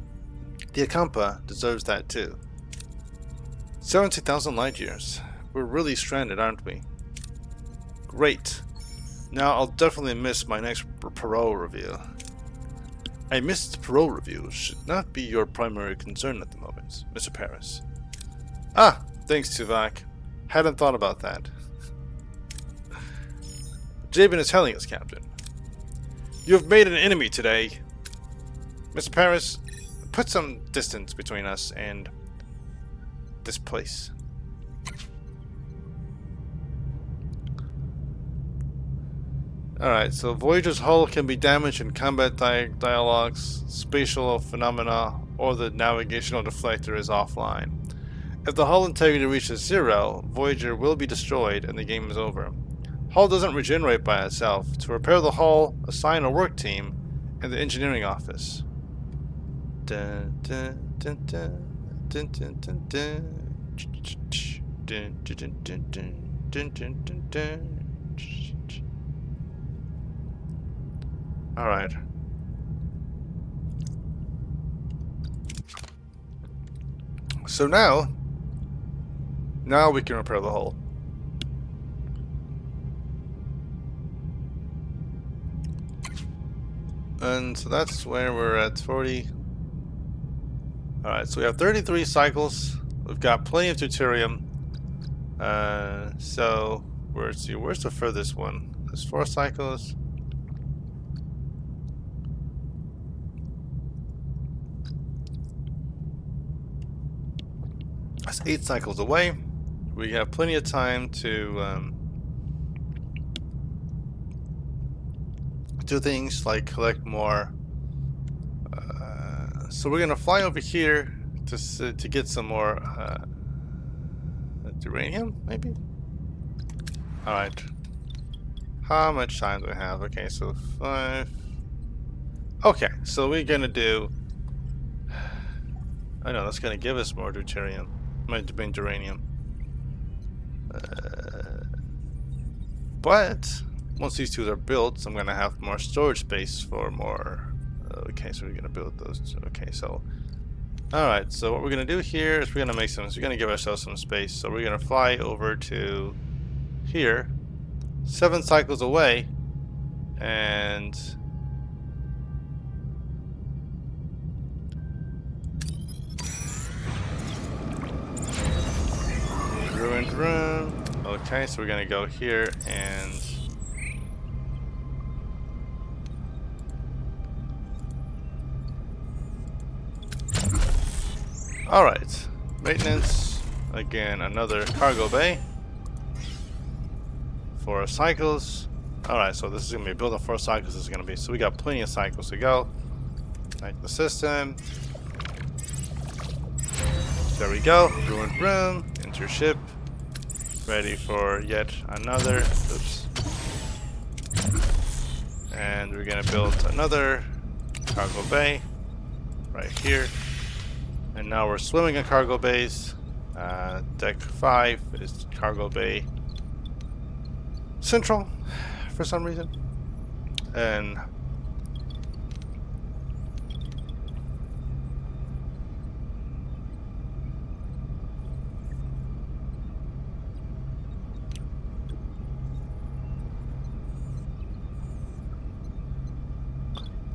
The Akampa deserves that too. 70,000 light years. We're really stranded, aren't we? Great. Now I'll definitely miss my next parole review. A missed parole review should not be your primary concern at the moment, Mr. Paris. Ah, thanks, Tuvok. Hadn't thought about that. Jabin is telling us, Captain. You have made an enemy today. Mr. Paris, put some distance between us and this place. Alright, so Voyager's hull can be damaged in combat dialogues, spatial phenomena, or the navigational deflector is offline. If the hull integrity reaches 0, Voyager will be destroyed and the game is over. Hull doesn't regenerate by itself. To repair the hull, assign a work team in the engineering office. Dun, dun, dun, dun, dun, dun, dun, dun. Dun, dun, dun, dun, dun, dun, dun, dun. Alright. So now we can repair the hull. And so that's where we're at 40. Alright, so we have 33 cycles. We've got plenty of deuterium. So where's the furthest one? There's 4 cycles. That's 8 cycles away. We have plenty of time to do things like collect more. So we're gonna fly over here to get some more uranium, maybe. All right. How much time do we have? Okay, so 5. Okay, so we're gonna do. I know that's gonna give us more deuterium. Might be uranium. But once these two are built, I'm gonna have more storage space for more. Okay, so we're gonna build those. Okay, so alright, so what we're gonna do here is we're gonna give ourselves some space. So we're gonna fly over to here, 7 cycles away, and ruined room. Okay, so we're gonna go here and alright. Maintenance. Again, another cargo bay. 4 cycles. Alright, so this is gonna be building 4 cycles is gonna be. So we got plenty of cycles to go. Like the system. There we go. Ruined room. Enter ship. Ready for yet another. Oops. And we're gonna build another cargo bay right here. And now we're swimming in cargo bays. Deck 5 is cargo bay central for some reason. And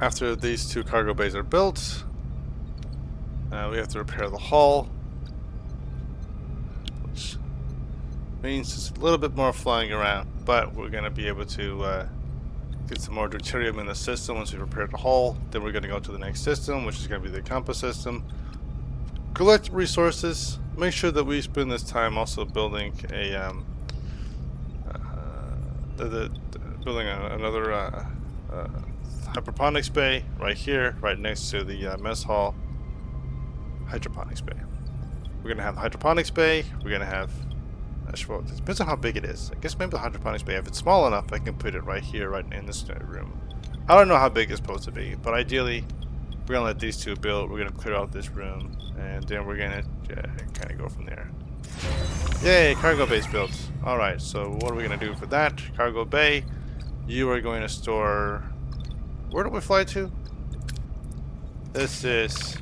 after these 2 cargo bays are built, we have to repair the hull, which means it's a little bit more flying around, but we're going to be able to Get some more deuterium in the system once we prepare the hull. Then we're going to go to the next system, which is going to be the compass system. Collect resources. Make sure that we spend this time also building a building another hydroponics bay right here, right next to the mess hall. Hydroponics bay. We're gonna have the hydroponics bay. We're gonna have. Well, it depends on how big it is. I guess maybe the hydroponics bay, if it's small enough, I can put it right here, right in this room. I don't know how big it's supposed to be, but ideally, we're gonna let these two build. We're gonna clear out this room, and then we're gonna kind of go from there. Yay, cargo base built. All right. So what are we gonna do for that cargo bay? You are going to store. Where do we fly to? This is.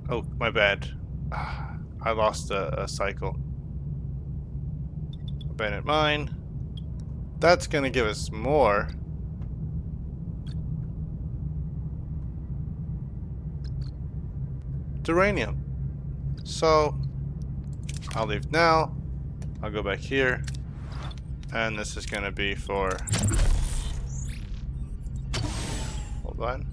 Oh, my bad. I lost a cycle. Abandoned mine. That's gonna give us more. Uranium. So I'll leave now. I'll go back here. And this is gonna be for. Hold on.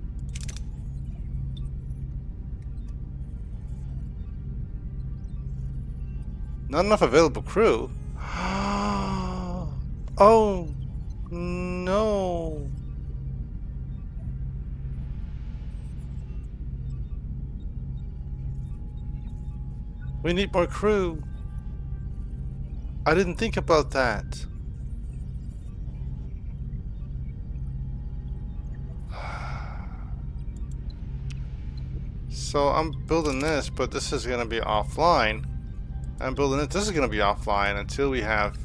Not enough available crew. Oh no. We need more crew. I didn't think about that. So I'm building this, but this is gonna be offline. I'm building it. This is gonna be offline until we have.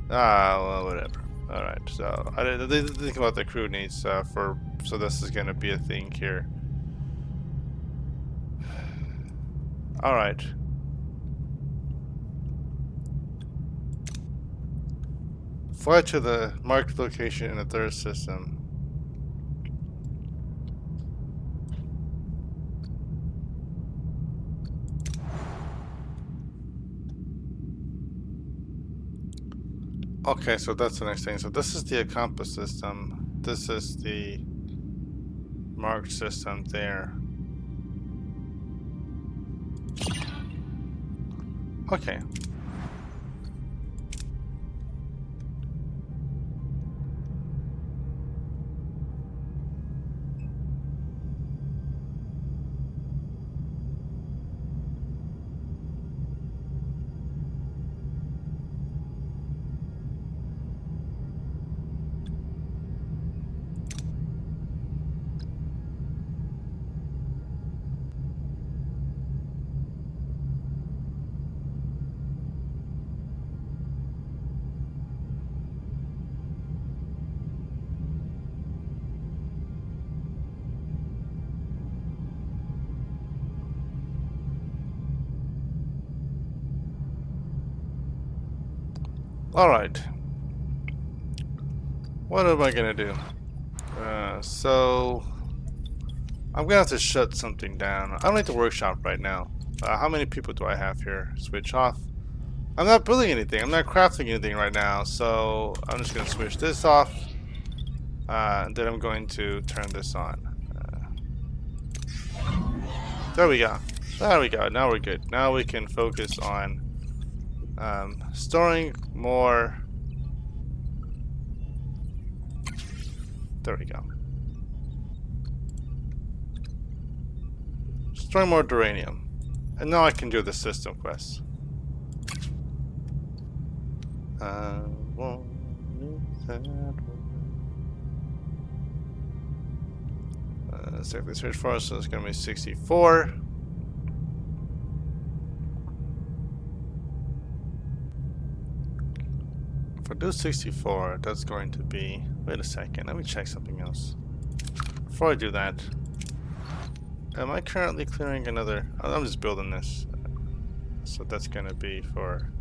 Well, whatever. All right. So I didn't think about the crew needs for. So this is gonna be a thing here. All right. Fly to the marked location in the third system. Okay, so that's the next thing. So this is the compass system. This is the marked system there. Okay. Alright. What am I gonna do? So I'm gonna have to shut something down. I don't need the workshop right now. How many people do I have here? Switch off. I'm not building anything. I'm not crafting anything right now. So I'm just gonna switch this off. Then I'm going to turn this on. There we go. There we go. Now we're good. Now we can focus on storing more. There we go. Storing more uranium. And now I can do the system quests. Exactly search for, so it's going to be 64. If I do 64, that's going to be... Wait a second, let me check something else. Before I do that, am I currently clearing another... I'm just building this. So that's going to be for...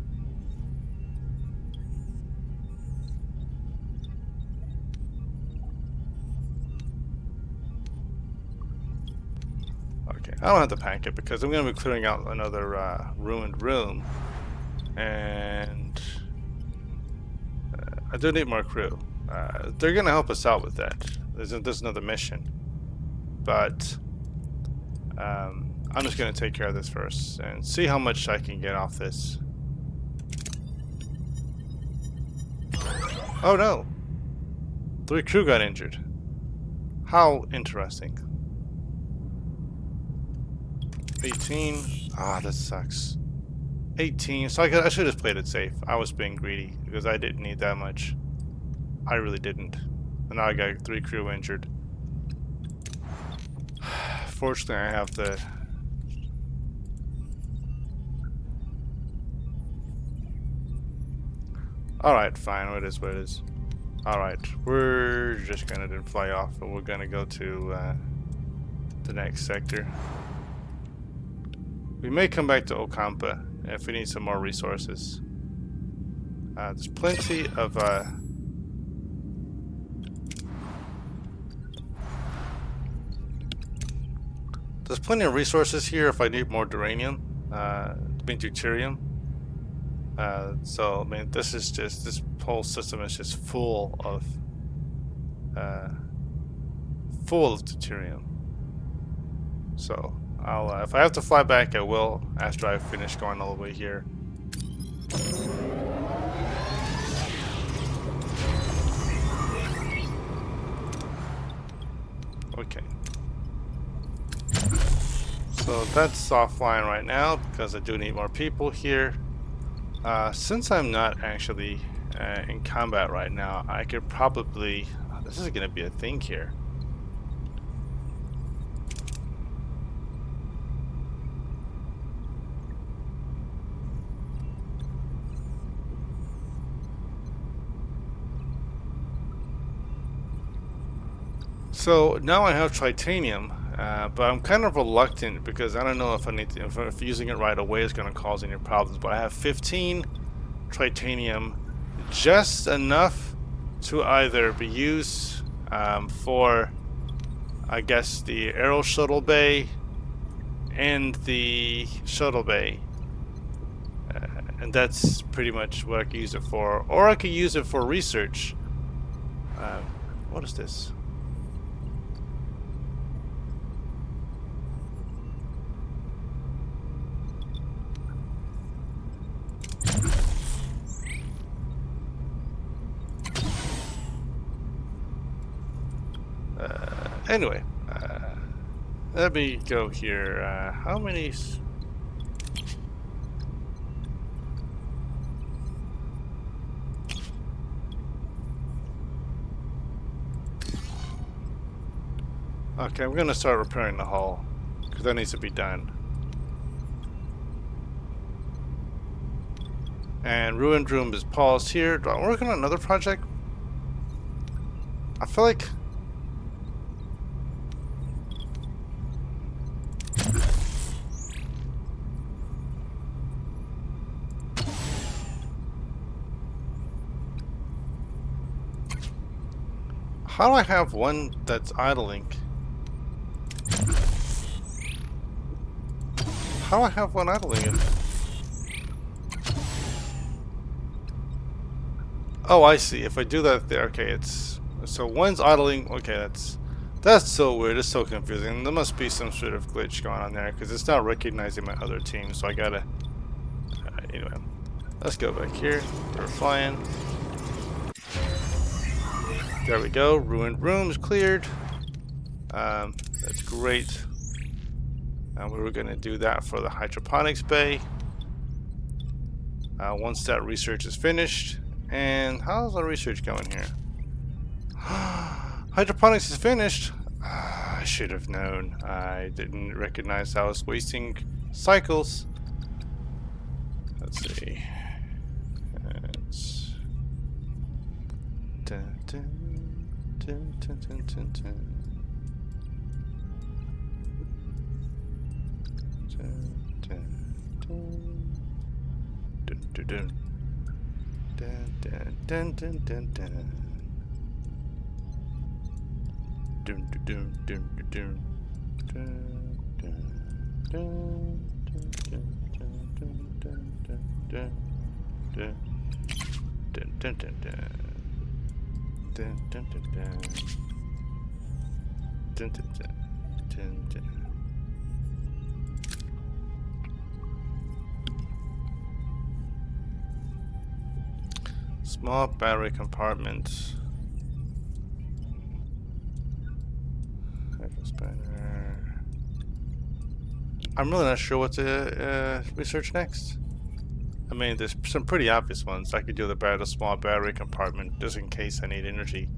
Okay, I don't have to pack it because I'm going to be clearing out another ruined room. And... I do need more crew. they're gonna help us out with that. There's another mission, but I'm just gonna take care of this first and see how much I can get off this. Oh no! 3 crew got injured. How interesting. 18. Ah, that sucks. 18. So I should have played it safe. I was being greedy because I didn't need that much. I really didn't. And now I got 3 crew injured. Fortunately, I have the... Alright, fine. It is what it is. Alright, we're just gonna then fly off and we're gonna go to the next sector. We may come back to Okampa if we need some more resources. There's plenty of resources here if I need more duranium, deuterium. So I mean, this whole system is just full of deuterium. So I'll if I have to fly back, I will after I finish going all the way here. Okay. So that's offline right now because I do need more people here. Since I'm not actually in combat right now, I could probably... this is going to be a thing here. So now I have titanium, but I'm kind of reluctant because I don't know if if using it right away is going to cause any problems. But I have 15 titanium, just enough to either be used for, I guess, the aero shuttle bay and the shuttle bay, and that's pretty much what I could use it for. Or I could use it for research. What is this? Anyway, let me go here. How many? Okay, I'm gonna start repairing the hull because that needs to be done. And Ruined Room is paused here. Do I work on another project? I feel like... how do I have one that's idling? How do I have one idling? Oh, I see. If I do that there, okay, it's... so one's idling, okay, that's so weird, it's so confusing. There must be some sort of glitch going on there, because it's not recognizing my other team, so I gotta... anyway, let's go back here. We're flying. There we go. Ruined Room's cleared. That's great. And we were going to do that for the hydroponics bay. Once that research is finished. And how's our research going here? Hydroponics is finished. I should have known. I didn't recognize I was wasting cycles. Let's see. It's... dun, dun, dun, dun, dun, dun, dun. Dun, dun, dun, dun, dun. Dun, dun, dun, dun, dun, dun, dun, dun, dun, dun. Dun, dun, dun, dun. Dun, dun, dun. Dun, dun. Small battery compartment. I'm really not sure what to research next. I mean, there's some pretty obvious ones. I could do the small battery compartment just in case I need energy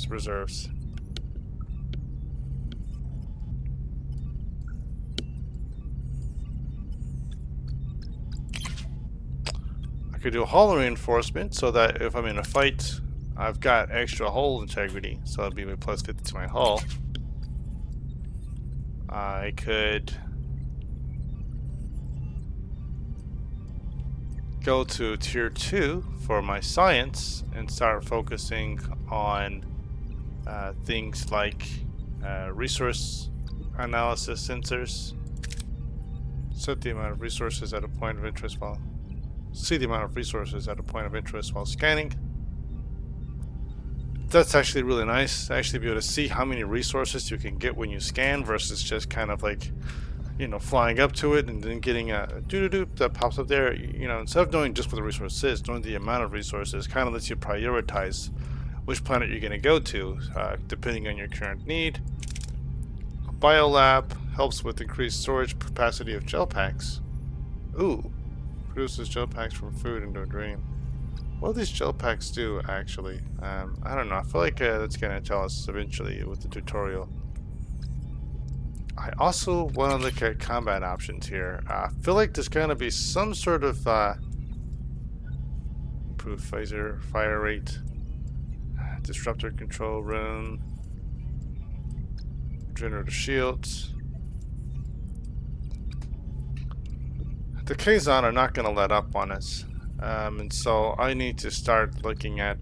reserves. I could do a hull reinforcement so that if I'm in a fight, I've got extra hull integrity, so it'll be my plus 50 to my hull. I could go to tier 2 for my science and start focusing on things like resource analysis sensors. Set the amount of resources at a point of interest while see the amount of resources at a point of interest while scanning. That's actually really nice. Actually be able to see how many resources you can get when you scan versus just kind of like, you know, flying up to it and then getting a doo-doo-doo that pops up there. You know, instead of knowing just what the resource is, knowing the amount of resources kind of lets you prioritize which planet you're going to go to, depending on your current need. A biolab helps with increased storage capacity of gel packs. Ooh, produces gel packs from food into a dream. What do these gel packs do, actually? I don't know. I feel like that's going to tell us eventually with the tutorial. I also want to look at combat options here. I feel like there's going to be some sort of improved phaser fire rate, disruptor control room, generator shields. The Kazon are not going to let up on us. And so I need to start looking at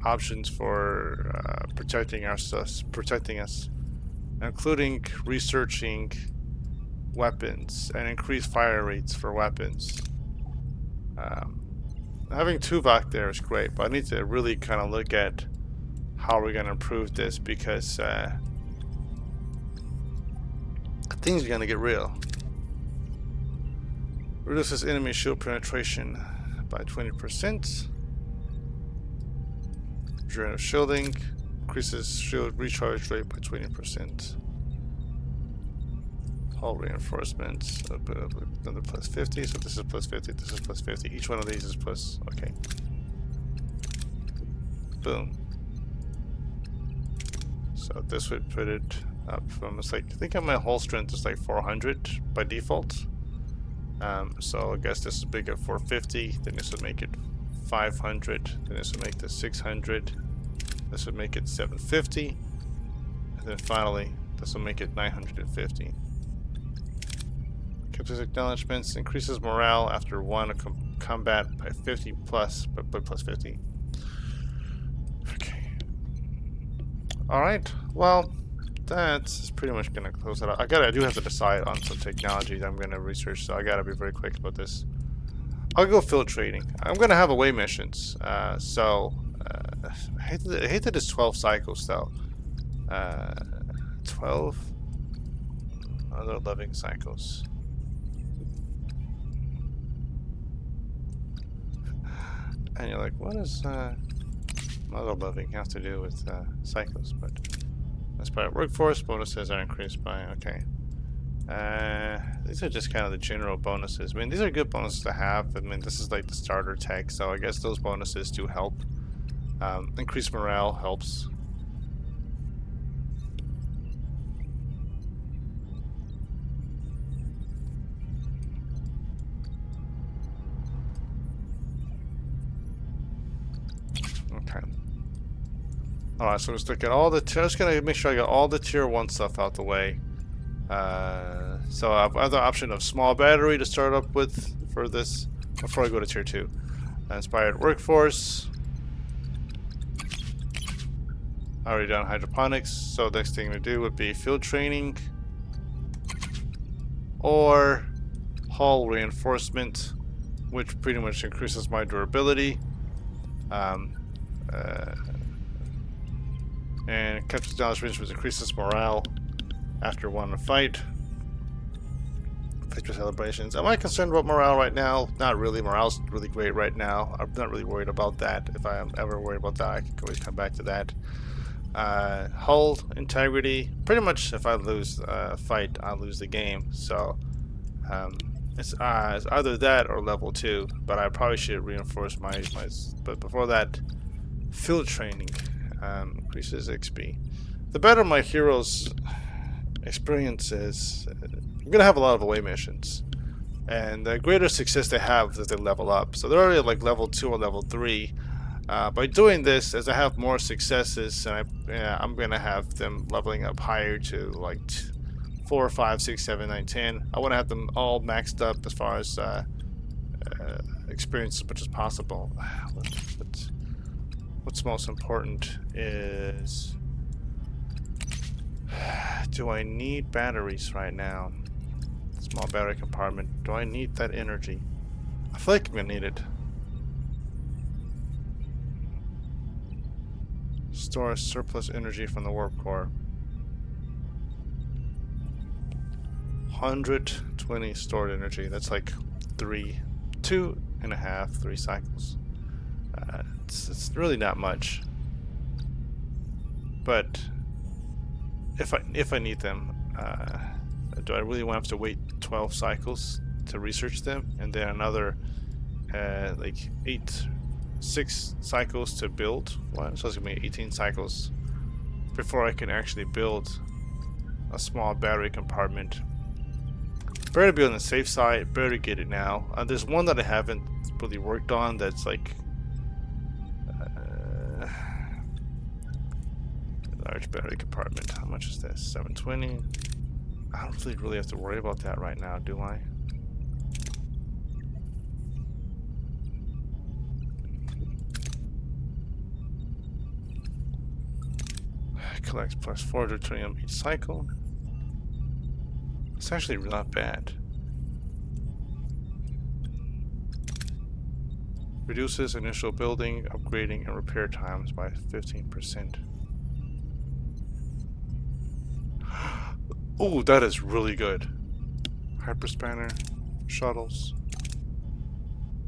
options for protecting us, including researching weapons and increased fire rates for weapons. Having Tuvok there is great, but I need to really kind of look at how we're going to improve this because things are going to get real. Reduces enemy shield penetration by 20%. Generator shielding increases shield recharge rate by 20%. Hull reinforcements, another plus 50. So this is plus 50. This is plus 50. Each one of these is plus. Okay. Boom. So this would put it up from, it's like, I think my hull strength is like 400 by default. So I guess this is big at 450, then this would make it 500, then this would make this 600, this would make it 750, and then finally this will make it 950. Captain's acknowledgements increases morale after one combat by 50 plus, by plus 50. Okay. Alright, well, that's pretty much gonna close it out. I do have to decide on some technology that I'm gonna research, so I gotta be very quick about this. I'll go field trading. I'm gonna have away missions, I hate that it's 12 cycles though. 12 other living cycles. And you're like, what does other living have to do with cycles? But that's by workforce bonuses are increased by, okay. These are just kind of the general bonuses. I mean, these are good bonuses to have. I mean, this is like the starter tech, so I guess those bonuses do help. Increased morale helps. Okay. Alright, so let's look at all the just gonna make sure I got all the tier 1 stuff out the way. So I have other option of small battery to start up with for this before I go to tier 2. Inspired workforce. Already done hydroponics, so next thing to do would be field training or hull reinforcement, which pretty much increases my durability. And captures damage range, which increases morale after one fight. Victory celebrations. Am I concerned about morale right now? Not really. Morale's really great right now. I'm not really worried about that. If I am ever worried about that, I can always come back to that. Hull integrity. Pretty much, if I lose a fight, I lose the game. So it's either that or level 2. But I probably should reinforce my. But before that, field training increases XP. The better my heroes' experience is, I'm gonna have a lot of away missions, and the greater success they have as they level up. So they're already like level 2 or level 3. By doing this, as I have more successes, and I'm gonna have them leveling up higher to like 4, 5, 6, 7, 9, 10. I want to have them all maxed up as far as experience as much as possible. What's most important is, do I need batteries right now? Small battery compartment. Do I need that energy? I feel like I'm gonna need it. Store surplus energy from the warp core. 120 stored energy. That's like 2.5, 3 cycles. It's really not much. But if I need them, do I really want to have to wait 12 cycles to research them, and then another like 6 cycles to build one? So it's gonna be 18 cycles before I can actually build a small battery compartment. Better be on the safe side. Better get it now. There's one that I haven't really worked on. That's like large battery compartment. How much is this? 720. I don't really have to worry about that right now, do I? Collects plus 4 deuterium each cycle. It's actually not bad. Reduces initial building, upgrading, and repair times by 15%. Oh, that is really good. Hyperspanner, shuttles.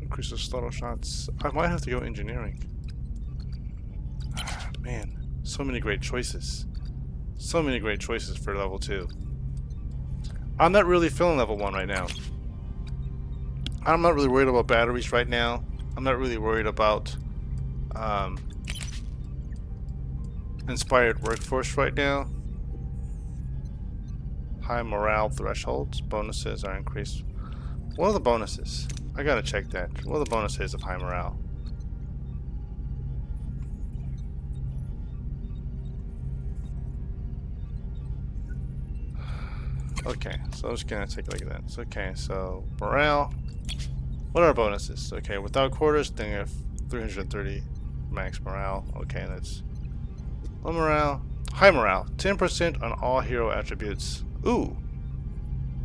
Increases shuttle shots. I might have to go engineering. Man, so many great choices. So many great choices for level 2. I'm not really feeling level 1 right now. I'm not really worried about batteries right now. I'm not really worried about inspired workforce right now. High morale thresholds. Bonuses are increased. What are the bonuses? I gotta check that. What are the bonuses of high morale? Okay, so I'm just gonna take a look at that. It's okay, so morale. What are our bonuses? Okay, without quarters, then you have 330 max morale. Okay, that's low morale. High morale. 10% on all hero attributes. Ooh.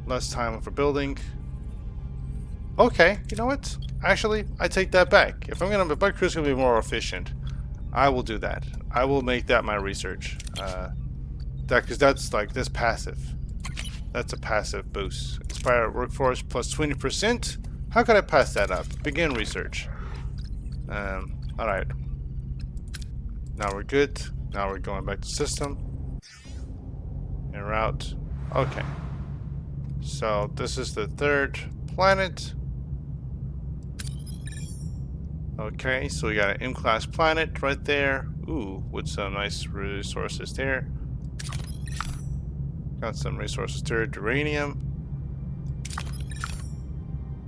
Less time for building. Okay, you know what? Actually, I take that back. If my crew's gonna be more efficient, I will do that. I will make that my research. Because that's like this passive. That's a passive boost. Inspire workforce plus 20%. How could I pass that up? Begin research. Alright. Now we're good. Now we're going back to system. And route. Okay. So this is the 3rd planet. Okay, so we got an M-class planet right there. Ooh, with some nice resources there. Got some resources there. Uranium.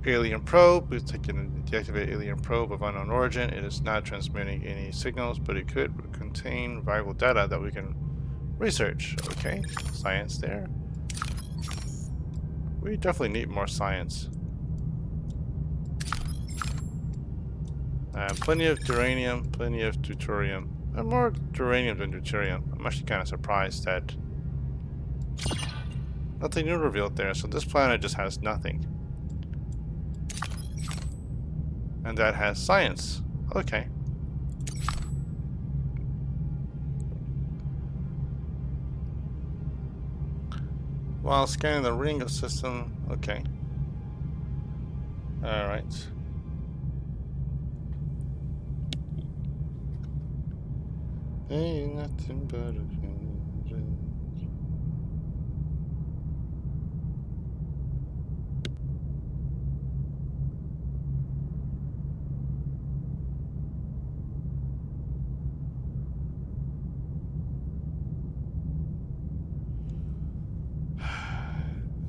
Alien probe. We can deactivate alien probe of unknown origin. It is not transmitting any signals, but it could contain vital data that we can research. Okay, science there. We definitely need more science. Plenty of uranium, plenty of deuterium, and more uranium than deuterium. I'm actually kind of surprised that nothing new revealed there. So this planet just has nothing. And that has science. Okay. while scanning the ring system. Okay. Alright. Ain't nothing but a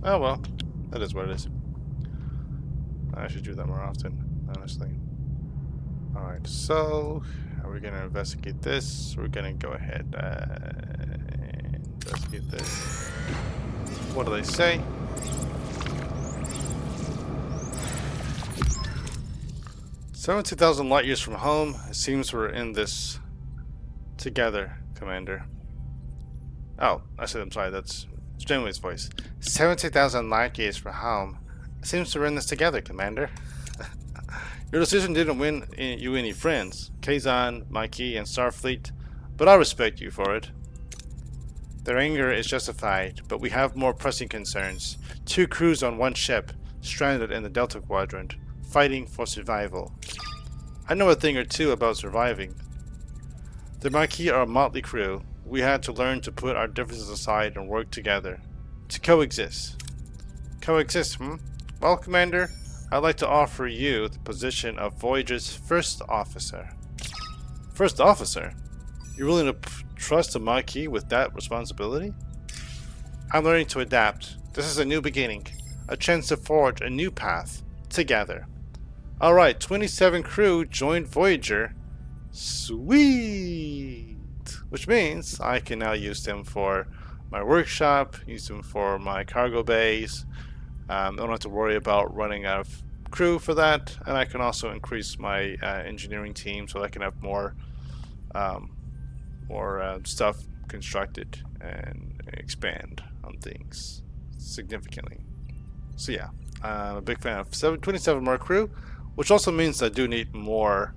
oh well, that is what it is. I should do that more often, honestly. Alright, so are we gonna investigate this? We're gonna go ahead and investigate this. What do they say? "72,000 light years from home. It seems we're in this together, Commander." Oh, I said I'm sorry, that's Janeway's voice. 70,000 light years from home. It seems we're in this together, Commander. Your decision didn't win you any friends, Kazan, Mikey, and Starfleet, but I respect you for it. Their anger is justified, but we have more pressing concerns. 2 crews on one ship, stranded in the Delta Quadrant, fighting for survival. I know a thing or two about surviving. The Mikey are a motley crew. We had to learn to put our differences aside and work together. To coexist. Coexist, Well, Commander, I'd like to offer you the position of Voyager's first officer. First officer? You're willing to trust a Maquis with that responsibility? I'm learning to adapt. This is a new beginning. A chance to forge a new path. Together. Alright, 27 crew joined Voyager. Sweet! Which means I can now use them for my workshop, use them for my cargo bays. I don't have to worry about running out of crew for that, and I can also increase my engineering team so I can have more stuff constructed and expand on things significantly. So yeah, I'm a big fan of 27 more crew, which also means I do need more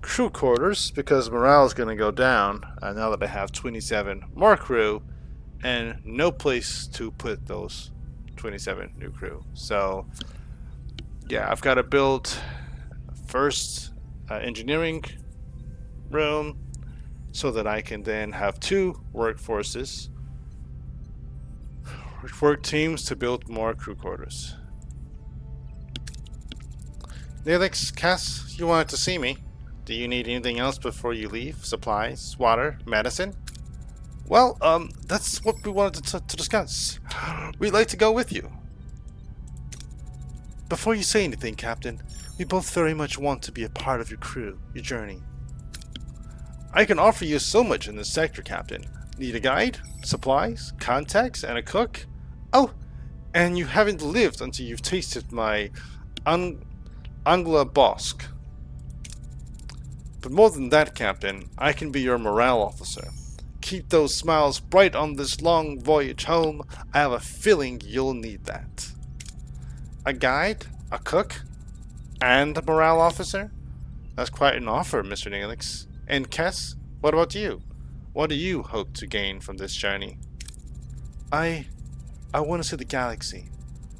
crew quarters because morale is going to go down now that I have 27 more crew and no place to put those 27 new crew. So yeah, I've got to build first engineering room so that I can then have 2 workforces, work teams to build more crew quarters. Neelix, Cass, you wanted to see me. Do you need anything else before you leave? Supplies, water, medicine? Well, that's what we wanted to discuss. We'd like to go with you. Before you say anything, Captain, we both very much want to be a part of your crew, your journey. I can offer you so much in this sector, Captain. Need a guide, supplies, contacts, and a cook? Oh, and you haven't lived until you've tasted my Angla Bosk. But more than that, Captain, I can be your morale officer. Keep those smiles bright on this long voyage home. I have a feeling you'll need that. A guide, a cook, and a morale officer? That's quite an offer, Mr. Neelix. And Kess, what about you? What do you hope to gain from this journey? I want to see the galaxy.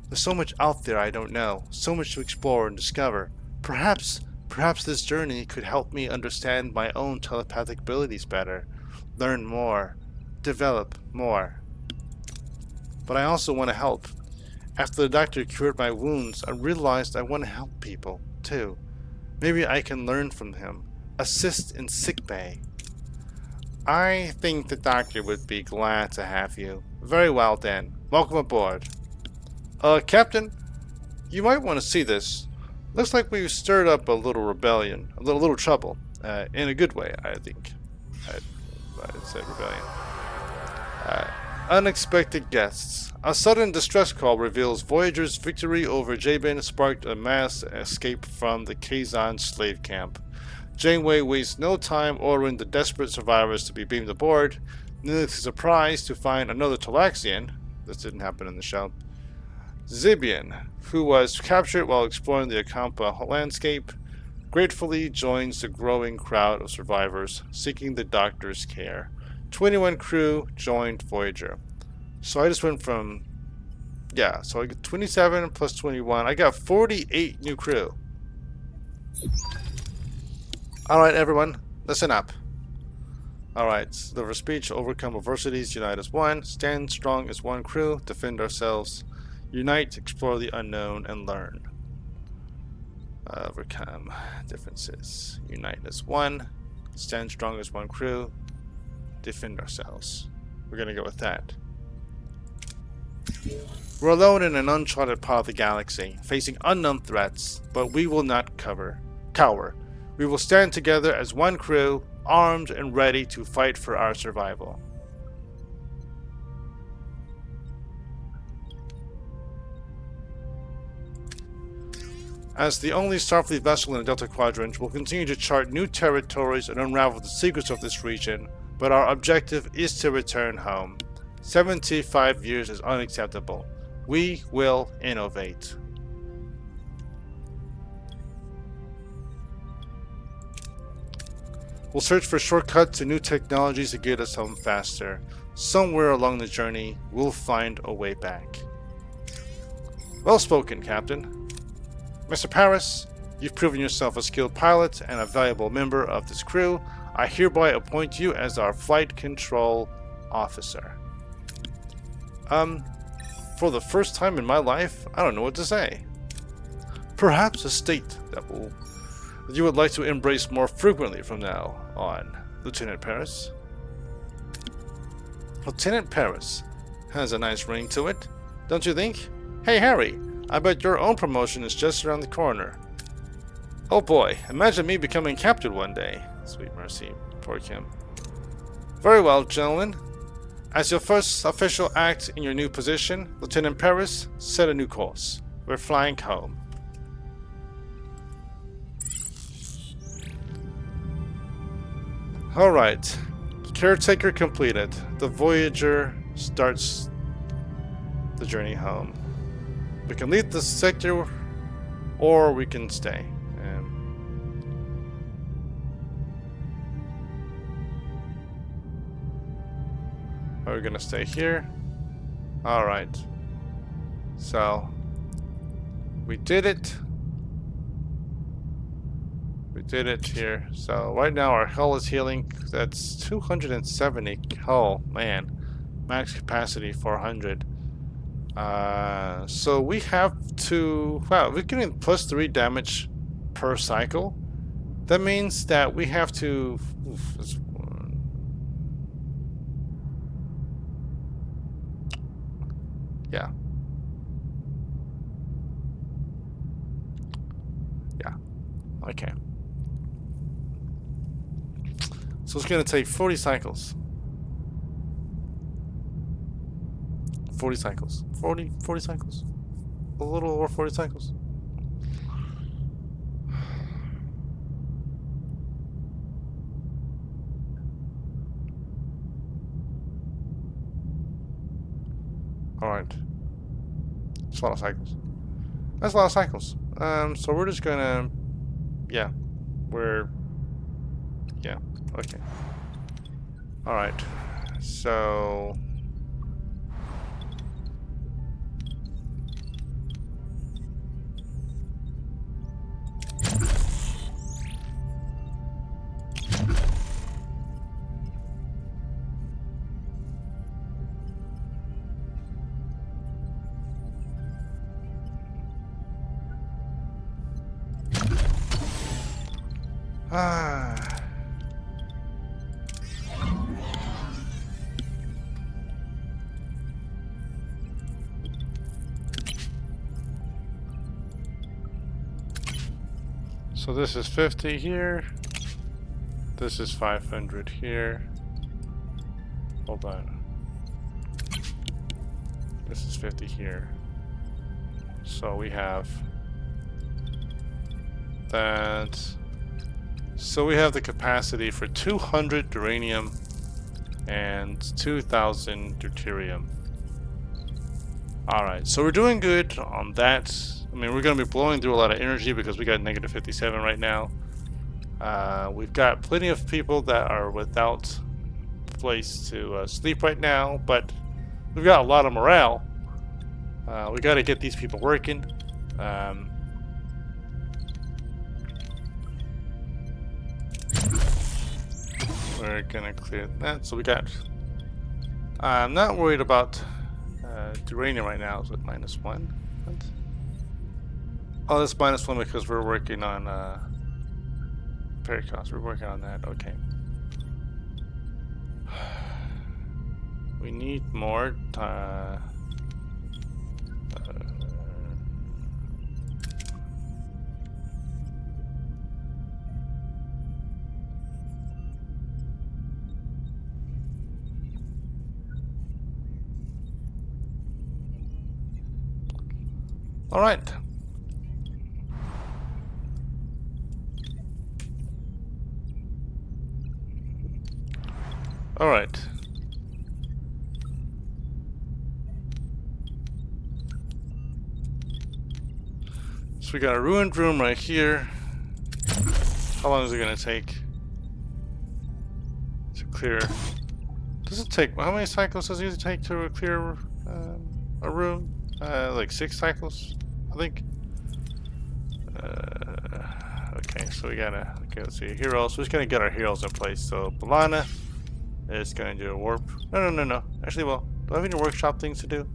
There's so much out there I don't know, so much to explore and discover. Perhaps this journey could help me understand my own telepathic abilities better, learn more, develop more. But I also want to help. After the doctor cured my wounds, I realized I want to help people, too. Maybe I can learn from him, assist in sickbay. I think the doctor would be glad to have you. Very well then. Welcome aboard. Captain, you might want to see this. Looks like we've stirred up a little rebellion, a little trouble, in a good way, I think. I'd say rebellion. Unexpected guests. A sudden distress call reveals Voyager's victory over Jabin sparked a mass escape from the Kazan slave camp. Janeway wastes no time ordering the desperate survivors to be beamed aboard. Neelix is surprised to find another Talaxian. This didn't happen in the show. Zibian, who was captured while exploring the Akampa landscape, gratefully joins the growing crowd of survivors seeking the doctor's care. 21 crew joined Voyager. So I just went from yeah, so I get 27 plus 21. I got 48 new crew. Alright, everyone, listen up. Alright, deliver speech, overcome adversities, unite as one, stand strong as one crew, defend ourselves, unite, explore the unknown, and learn. Overcome differences, unite as one, stand strong as one crew, defend ourselves. We're gonna go with that. We're alone in an uncharted part of the galaxy, facing unknown threats, but we will not cower. We will stand together as one crew, armed and ready to fight for our survival. As the only Starfleet vessel in the Delta Quadrant, we'll continue to chart new territories and unravel the secrets of this region, but our objective is to return home. 75 years is unacceptable. We will innovate. We'll search for shortcuts and new technologies to get us home faster. Somewhere along the journey, we'll find a way back. Well spoken, Captain. Mr. Paris, you've proven yourself a skilled pilot and a valuable member of this crew. I hereby appoint you as our flight control officer. For the first time in my life, I don't know what to say. Perhaps a state that you would like to embrace more frequently from now on, Lieutenant Paris. Lieutenant Paris has a nice ring to it, don't you think? Hey Harry, I bet your own promotion is just around the corner. Oh boy, imagine me becoming captain one day. Sweet mercy, poor Kim. Very well, gentlemen. As your first official act in your new position, Lieutenant Paris, set a new course. We're flying home. Alright. Caretaker completed. The Voyager starts the journey home. We can leave the sector or we can stay. Are we gonna stay here? Alright. So we did it. We did it here. So right now our hull is healing. That's 270. Oh man. Max capacity 400. So we have to... Wow, we're getting +3 damage per cycle. That means that we have to... Yeah. Yeah. Okay. So it's going to take 40 cycles. 40 cycles. 40 cycles. A little over 40 cycles. Alright. That's a lot of cycles. That's a lot of cycles. So we're just gonna... Yeah. Yeah. Okay. Alright. So... So this is 50 here. This is 500 here. Hold on. This is 50 here. So we have that. So we have the capacity for 200 uranium and 2,000 deuterium. Alright, so we're doing good on that. I mean, we're going to be blowing through a lot of energy because we got negative 57 right now. We've got plenty of people that are without place to sleep right now, but we've got a lot of morale. We got to get these people working. We're gonna clear that. So we got. I'm not worried about uranium right now. Is it -1? What? Oh, it's -1 because we're working on Pericos. We're working on that. Okay. We need more. All right. All right. So we got a ruined room right here. How long is it gonna take to clear? Does it take, how many cycles does it usually take to clear a room? Like 6 cycles, I think. Okay, so we gotta, okay, let's see, heroes. So we're just gonna get our heroes in place. So Balana is gonna do a warp. No. Actually, well, do I have any workshop things to do?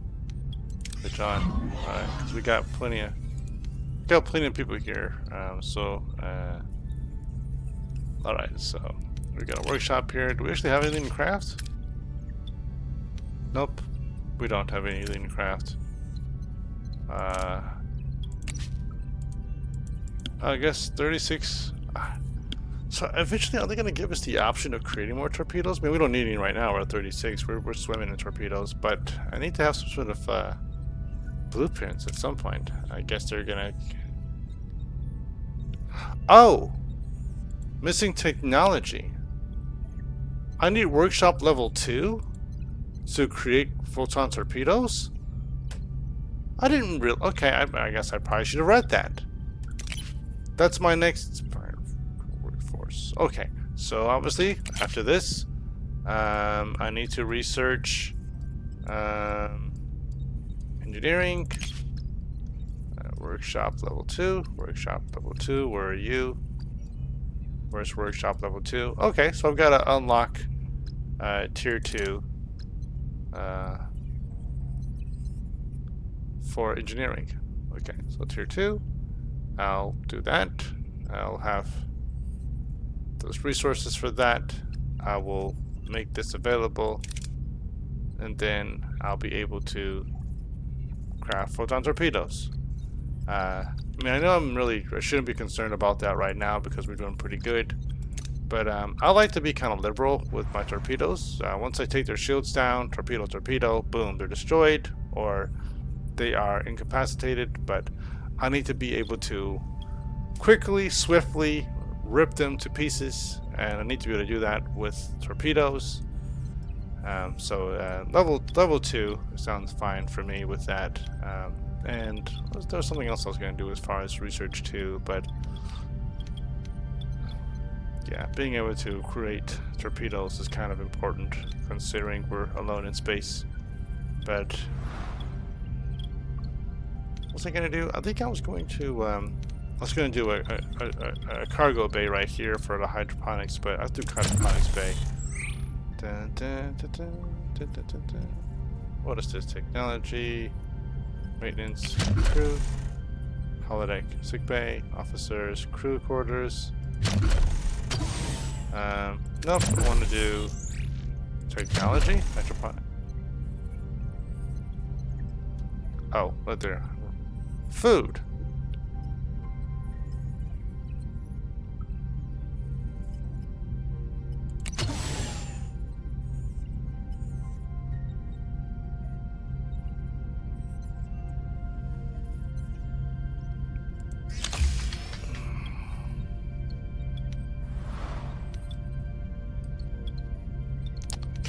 Good John. Alright, because we got plenty of people here. Alright, so we got a workshop here. Do we actually have anything to craft? Nope. We don't have anything to craft. I guess 36. So eventually, are they going to give us the option of creating more torpedoes? I mean, we don't need any right now. We're at 36. We're swimming in torpedoes, but I need to have some sort of blueprints at some point. I guess they're gonna. Oh, missing technology. I need workshop level 2 to create photon torpedoes. I didn't really. Okay, I guess I probably should have read that. That's my next workforce. Okay, so obviously after this, I need to research engineering. Workshop level 2. Workshop level 2. Where are you? Where's workshop level 2? Okay, so I've got to unlock tier 2 for engineering. Okay, so tier 2. I'll do that. I'll have those resources for that. I will make this available, and then I'll be able to craft photon torpedoes. I mean, I know I shouldn't be concerned about that right now because we're doing pretty good, but I like to be kind of liberal with my torpedoes. Once I take their shields down, torpedo, boom, they're destroyed or they are incapacitated, but I need to be able to quickly, swiftly rip them to pieces, and I need to be able to do that with torpedoes. Level 2 sounds fine for me with that. And there was something else I was going to do as far as research too, but yeah, being able to create torpedoes is kind of important considering we're alone in space. But what was I going to do? I think I was going to do a cargo bay right here for the hydroponics, but I'll do hydroponics bay. What is this? Technology, maintenance, crew, holodeck, sick bay, officers, crew quarters. Nope, I want to do technology, hydroponic. Oh, right there. Food.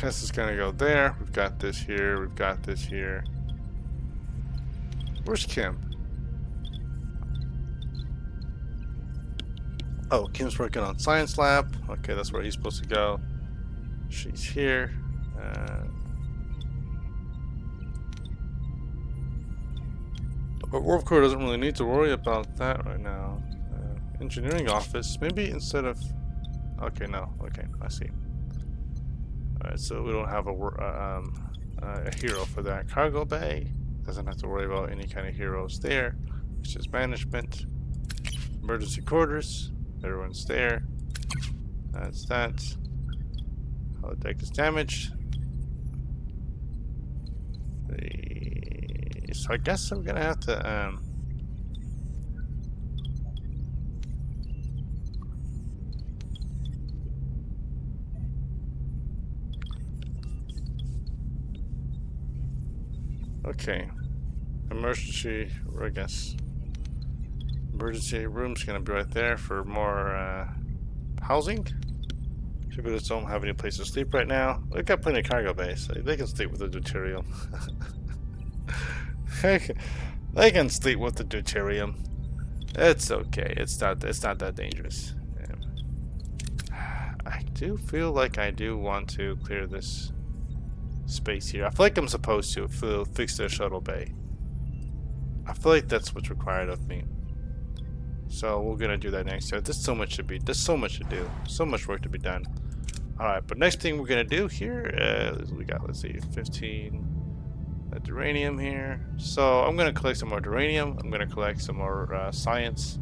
This is gonna go there. We've got this here. We've got this here. Where's Kim? Oh, Kim's working on science lab. Okay, that's where he's supposed to go. She's here. But Warp Core doesn't really need to worry about that right now. Engineering office, maybe instead of... Okay, no. Okay, I see. Alright, so we don't have a hero for that. Cargo bay, doesn't have to worry about any kind of heroes there. It's just management. Emergency quarters, everyone's there. That's that. Holodeck is damaged. So I guess I'm gonna have to okay. Emergency, I guess. Emergency room's gonna be right there for more housing. People just don't have any place to sleep right now. They've got plenty of cargo bays. So they can sleep with the deuterium. They can sleep with the deuterium. It's okay. It's not that dangerous. I do feel like I do want to clear this space here. I feel like I'm supposed to fix the shuttle bay. I feel like that's what's required of me. So we're gonna do that next time. There's so much to do. So much work to be done. Alright, but next thing we're gonna do here, we got, let's see, 15 uranium here. So I'm gonna collect some more uranium. I'm gonna collect some more science.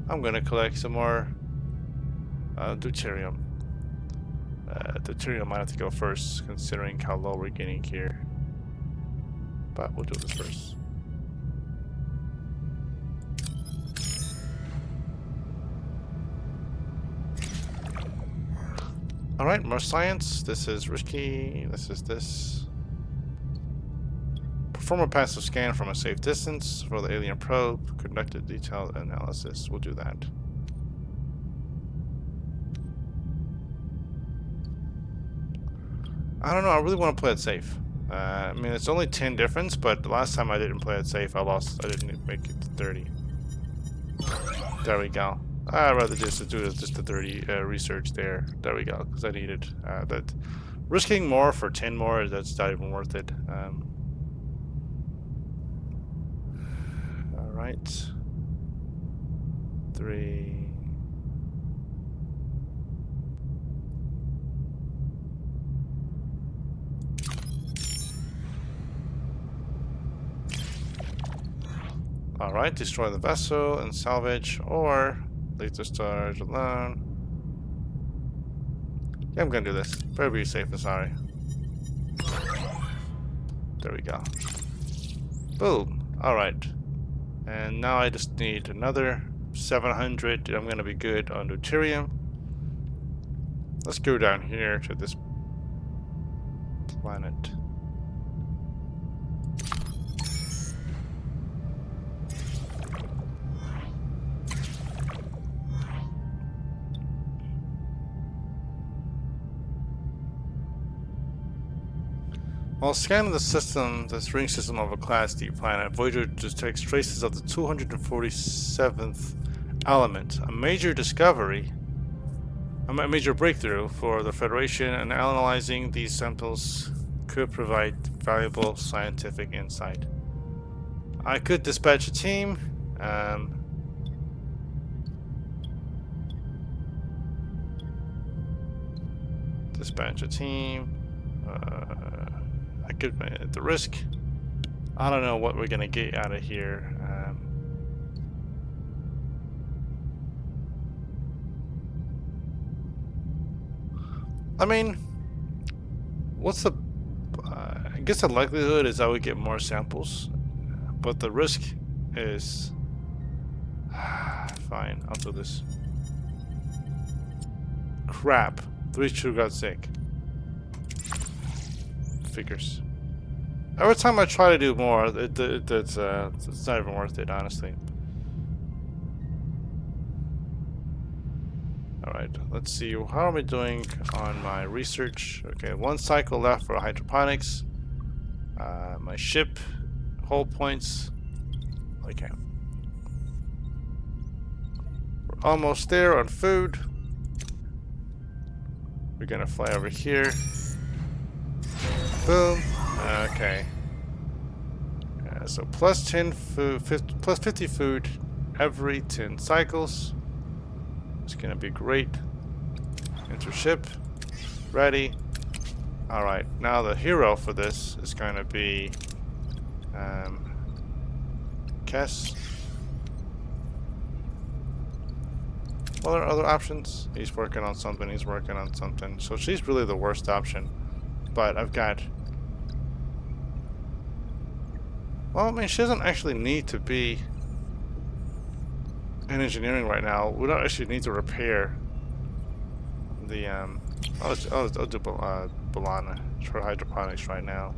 I'm gonna collect some more deuterium. Deuterium might have to go first, considering how low we're getting here. But we'll do this first. Alright, more science. This is risky. This. Perform a passive scan from a safe distance for the alien probe. Conduct a detailed analysis. We'll do that. I don't know. I really want to play it safe. I mean, it's only 10 difference, but the last time I didn't play it safe, I lost. I didn't make it to 30. There we go. I'd rather just do just the 30 research there. There we go, because I needed that. Risking more for 10 more, that's not even worth it. Alright. 3. Alright, destroy the vessel and salvage, or leave the storage alone. Yeah, I'm gonna do this. Better be safe than sorry. There we go. Boom. Alright. And now I just need another 700. I'm gonna be good on deuterium. Let's go down here to this planet. While scanning the system, the ring system of a Class D planet, Voyager detects traces of the 247th element, a major discovery, a major breakthrough for the Federation, and analyzing these samples could provide valuable scientific insight. I could dispatch a team. Dispatch a team. I could, at the risk, I don't know what we're gonna get out of here. I mean, what's the? I guess the likelihood is I would get more samples, but the risk is fine. I'll do this. Crap! 3 true got sick. Figures. Every time I try to do more, it's not even worth it, honestly. Alright, let's see. How am I doing on my research? Okay, 1 cycle left for hydroponics. My ship, hull points. Okay. We're almost there on food. We're gonna fly over here. Boom. Okay. So plus 10 food, plus 50 food every 10 cycles. It's gonna be great. Enter ship. Ready. Alright, now the hero for this is gonna be Kess. What are other options? He's working on something, he's working on something. So she's really the worst option. But I've got... Well, I mean, she doesn't actually need to be in engineering right now. We don't actually need to repair the, I'll do Bolana for hydroponics right now.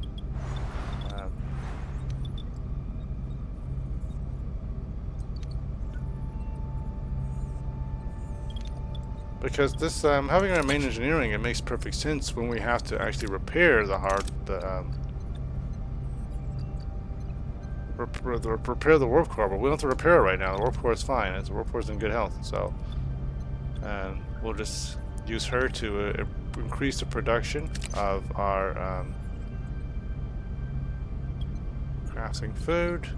Because this, having our main engineering, it makes perfect sense when we have to actually repair repair the warp core, but we don't have to repair it right now. The warp core is fine. The warp core is in good health, so we'll just use her to increase the production of our crafting food.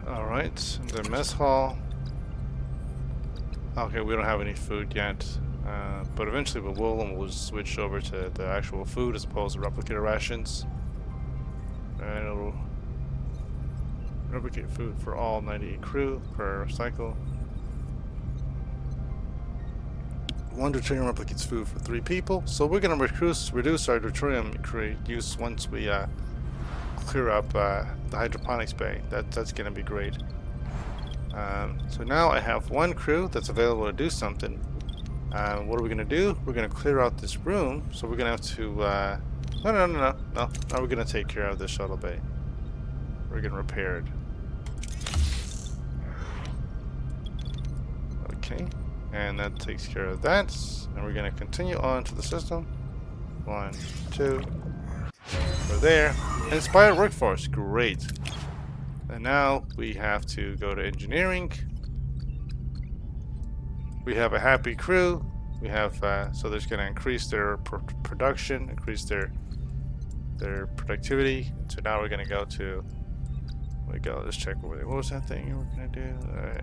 Alright, the mess hall. Okay, we don't have any food yet, but eventually we will, and we'll switch over to the actual food as opposed to replicator rations. And it'll replicate food for all 98 crew per cycle. 1 deuterium replicates food for 3 people, so we're going to reduce our deuterium use once we clear up the hydroponics bay. That's going to be great. So now I have 1 crew that's available to do something. What are we going to do? We're going to clear out this room. So we're going to have to... No. Now we're going to take care of this shuttle bay. We're going to repair it. Okay. And that takes care of that. And we're going to continue on to the system. 1, 2... We're there. Inspired workforce, great. And now we have to go to engineering. We have a happy crew. We have so there's going to increase their production, increase their productivity. So now we're going to go to. Let's check over there. What was that thing you were going to do?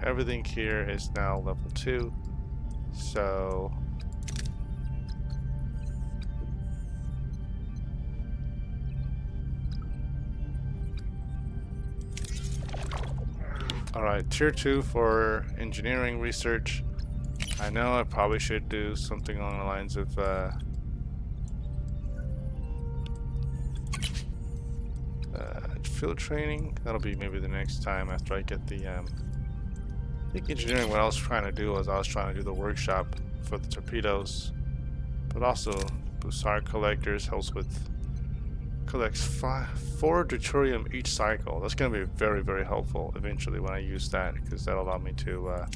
Everything here is now level 2. So. Alright, tier 2 for engineering research. I know I probably should do something along the lines of field training. That'll be maybe the next time after I get the I think engineering, what I was trying to do was I was trying to do the workshop for the torpedoes, but also Bussard collectors helps with collects 4 deuterium each cycle. That's going to be very, very helpful eventually when I use that, because that'll allow me to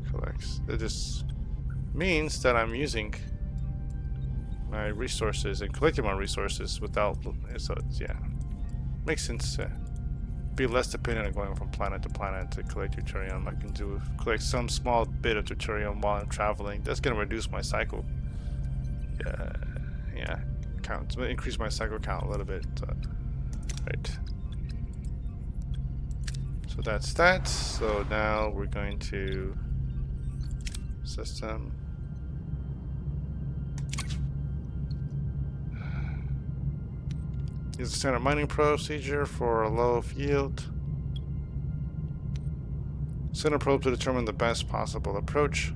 collect. It just means that I'm using my resources and collecting my resources without. So it's, yeah, makes sense to be less dependent on going from planet to planet to collect deuterium. I can collect some small bit of deuterium while I'm traveling. That's going to reduce my cycle. Yeah. Count, increase my cycle count a little bit. Right. So that's that. So now we're going to system. Use the standard mining procedure for a low yield. Send a probe to determine the best possible approach.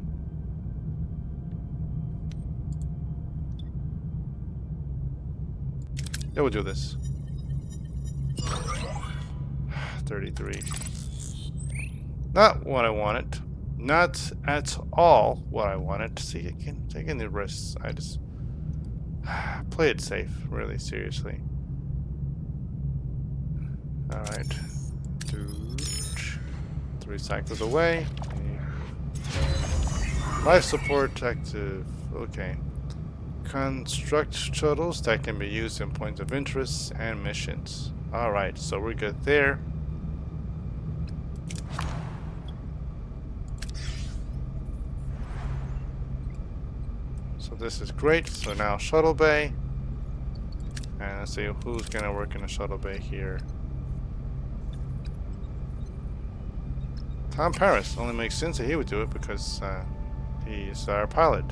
Yeah, we'll do this. 33. Not what I wanted. Not at all what I wanted. See, again, taking the risks. I just play it safe, really, seriously. Alright. 3 cycles away. Life support active. Okay. Construct shuttles that can be used in points of interest and missions. Alright, so we're good there. So this is great. So now shuttle bay. And let's see who's gonna work in the shuttle bay here. Tom Paris. Only makes sense that he would do it because he's our pilot.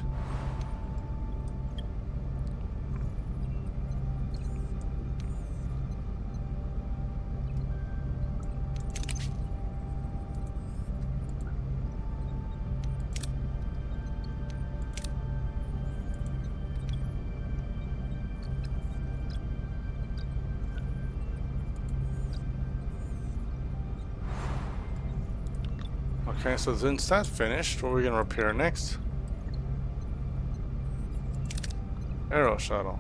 Okay, so since that's finished, what are we going to repair next? Aero shuttle.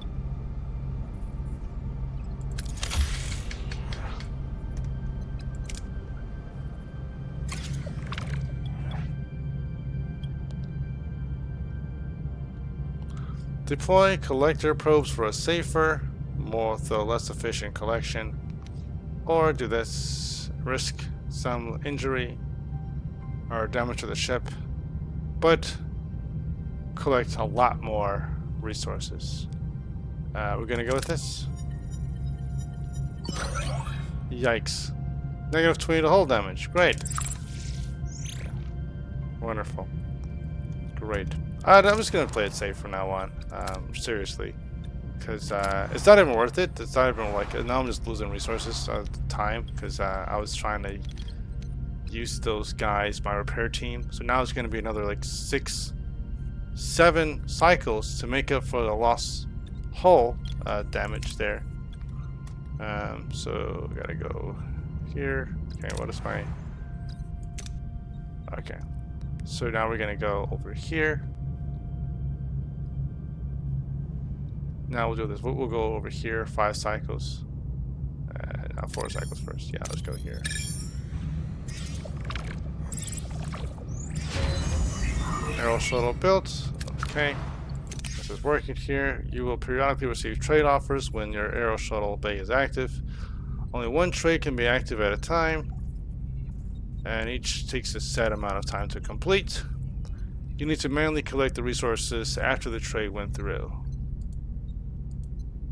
Deploy collector probes for a safer, more though less efficient collection. Or do this risk some injury or damage to the ship, but collect a lot more resources. We're gonna go with this. Yikes. Negative 20 to hull damage. Great. Wonderful. Great. I'm just gonna play it safe from now on. Seriously. Because it's not even worth it. It's not even like, now I'm just losing resources at the time because I was trying to use those guys, my repair team. So now it's going to be another like 6, 7 cycles to make up for the lost hull damage there. So we gotta go here. Okay, what is my... Okay. So now we're going to go over here. Now we'll do this. We'll go over here, 5 cycles. Not 4 cycles first. Yeah, let's go here. Aero shuttle built. Okay. This is working here. You will periodically receive trade offers when your aero shuttle bay is active. Only one trade can be active at a time, and each takes a set amount of time to complete. You need to manually collect the resources after the trade went through.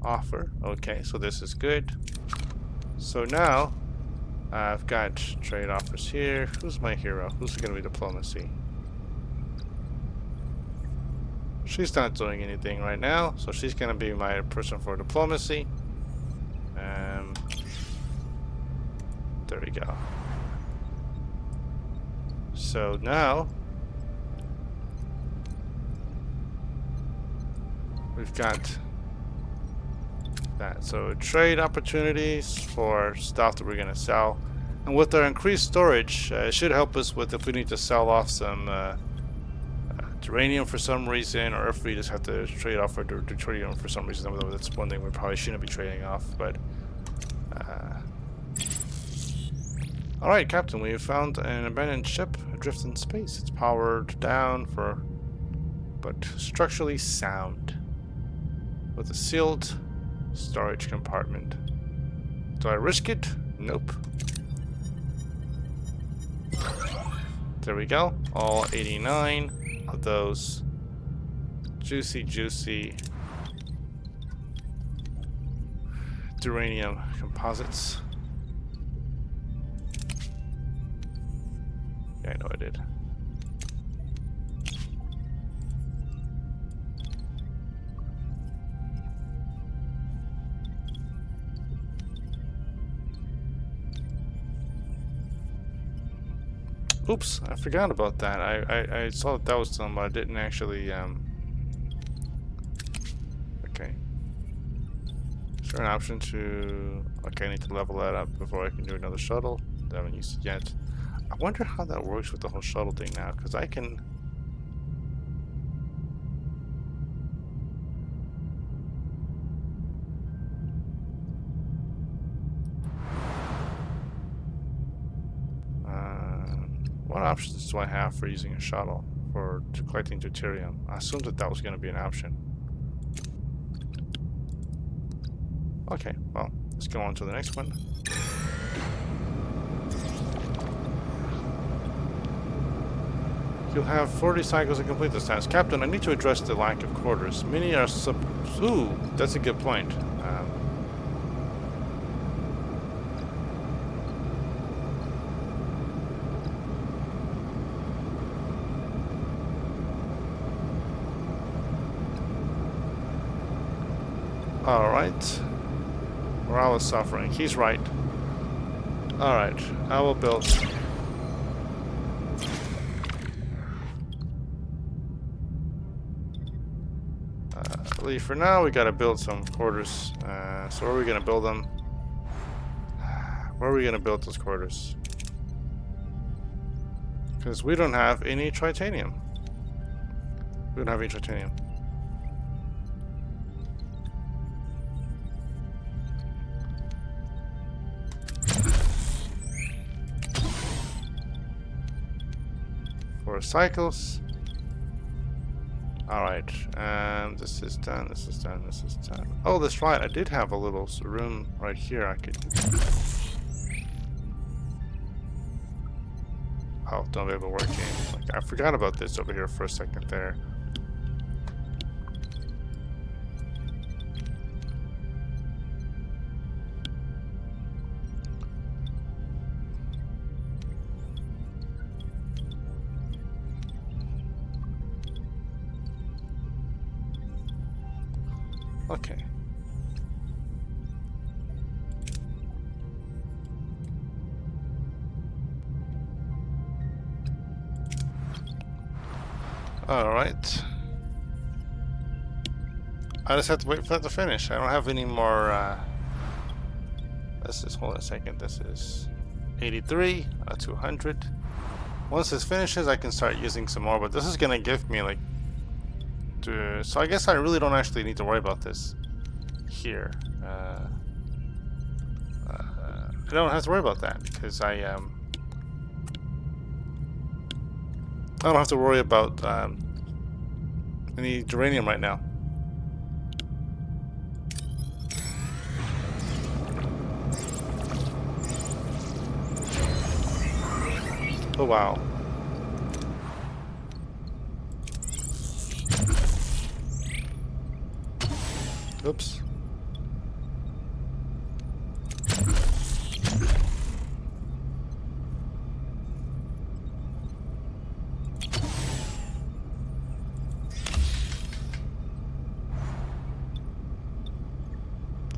Offer. Okay, so this is good. So now I've got trade offers here. Who's my hero? Who's going to be diplomacy? She's not doing anything right now, so she's going to be my person for diplomacy. There we go. So now we've got that. So trade opportunities for stuff that we're going to sell. And with our increased storage, it should help us with if we need to sell off some uranium for some reason, or if we just have to trade off our deuterium for some reason. Although that's one thing we probably shouldn't be trading off. But all right, Captain, we have found an abandoned ship adrift in space. It's powered down but structurally sound, with a sealed storage compartment. Do I risk it? Nope. There we go. All 89 of those juicy uranium composites. Yeah, I know I did. Oops, I forgot about that. I saw that was done, but I didn't actually, okay. Is there an option to... Okay, I need to level that up before I can do another shuttle. I haven't used it yet. I wonder how that works with the whole shuttle thing now, because I can... What options do I have for using a shuttle for collecting deuterium? I assumed that was going to be an option. Okay, well, let's go on to the next one. You'll have 40 cycles to complete this task. Captain, I need to address the lack of quarters. Many are Ooh, that's a good point. Alright. Morale is suffering. He's right. Alright, I will build. For now, we gotta build some quarters. So where are we gonna build them? Where are we gonna build those quarters? Because we don't have any titanium. We don't have any titanium. Four cycles. Alright, this is done, this is done, this is done. Oh, that's right, I did have a little room right here I could... Oh, don't be able to work in. Like, I forgot about this over here for a second there. Okay. All right. I just have to wait for that to finish. I don't have any more. This is, hold on a second. This is 83, 200. Once this finishes, I can start using some more. But this is gonna give me like. So I guess I really don't actually need to worry about this here. I don't have to worry about that because I don't have to worry about any uranium right now. Oh wow. Oops.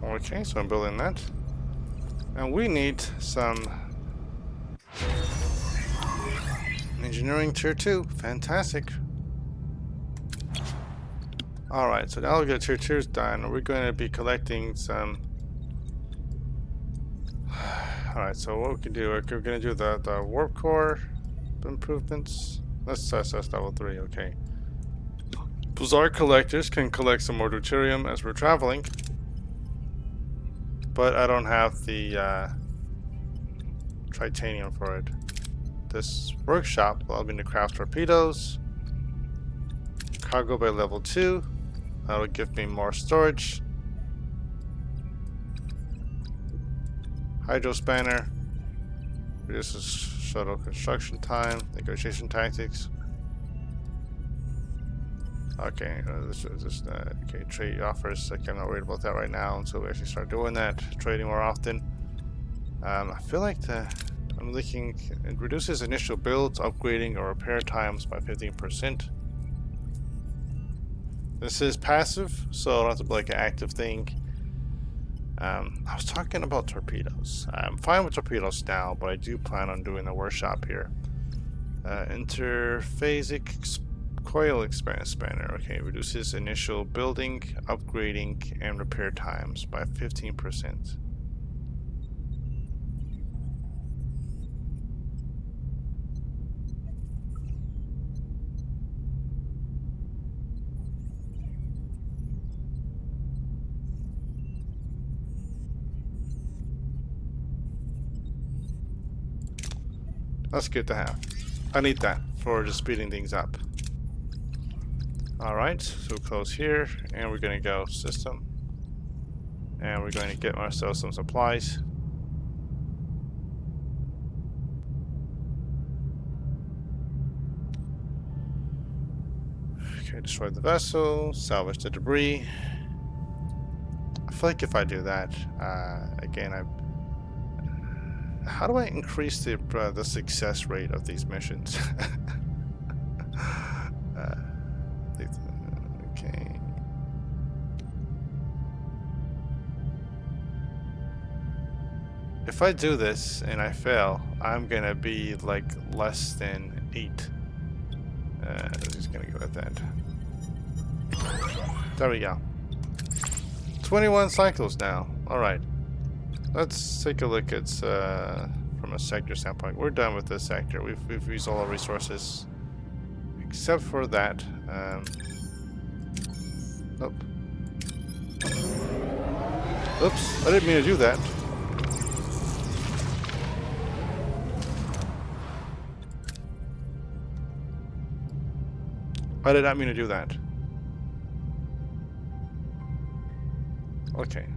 Okay, so I'm building that. And we need some engineering tier 2. Fantastic. Alright, so now we got tier 2's done. We're going to be collecting some. Alright, so what we can do, we're going to do the warp core improvements. Let's test level 3, okay. Bizarre collectors can collect some more deuterium as we're traveling. But I don't have the titanium for it. This workshop will allow me to craft torpedoes. Cargo by level 2. That'll give me more storage. Hydro spanner. Reduces shuttle construction time. Negotiation tactics. Okay, okay, trade offers. Okay, I'm not worried about that right now until we actually start doing that, trading more often. I feel like I'm looking. It reduces initial builds, upgrading, or repair times by 15%. This is passive, so I don't have to be like an active thing. I was talking about torpedoes. I'm fine with torpedoes now, but I do plan on doing the workshop here. Interphasic coil spanner. Okay, reduces initial building, upgrading, and repair times by 15%. That's good to have. I need that for just speeding things up. Alright, so close here, and we're gonna go system. And we're going to get ourselves some supplies. Okay, destroy the vessel, salvage the debris. I feel like if I do that, again, how do I increase the success rate of these missions? Okay. If I do this and I fail, I'm gonna be like less than 8. I'm just gonna go with that. There we go. 21 cycles now. Alright. Let's take a look at from a sector standpoint. We're done with this sector. We've used all our resources. Except for that. Nope. Oops, I didn't mean to do that. I did not mean to do that. Okay.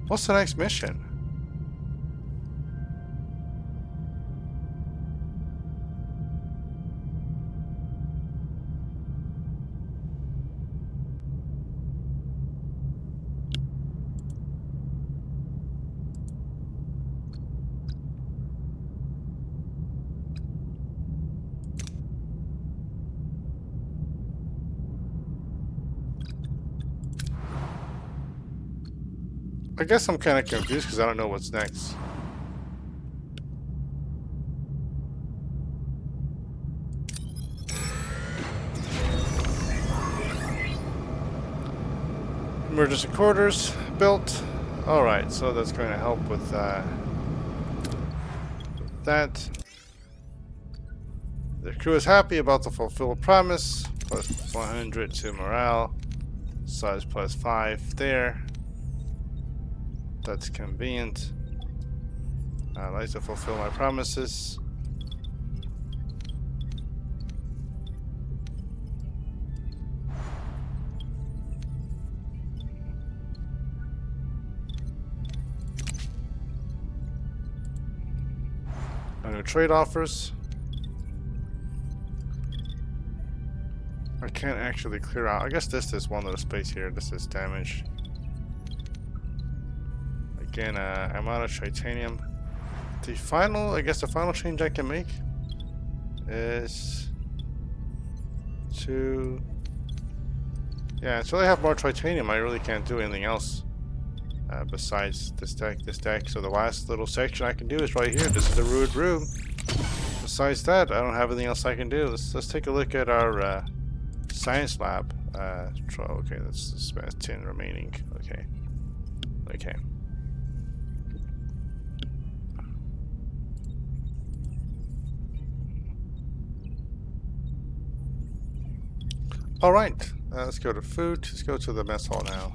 What's the next mission? I guess I'm kind of confused because I don't know what's next. Emergency quarters built. Alright, so that's going to help with that. The crew is happy about the fulfilled promise. Plus 100 to morale. Size plus 5 there. That's convenient. I like to fulfill my promises. New trade offers. I can't actually clear out. I guess this is one little space here. This is damage. Again, I'm out of titanium. The final, I guess the final change I can make is to, yeah, until I have more titanium, I really can't do anything else besides this deck. So the last little section I can do is right here. This is the ruined room. Besides that, I don't have anything else I can do. Let's take a look at our science lab. Okay, that's 10 remaining. Okay. Alright, let's go to food. Let's go to the mess hall now.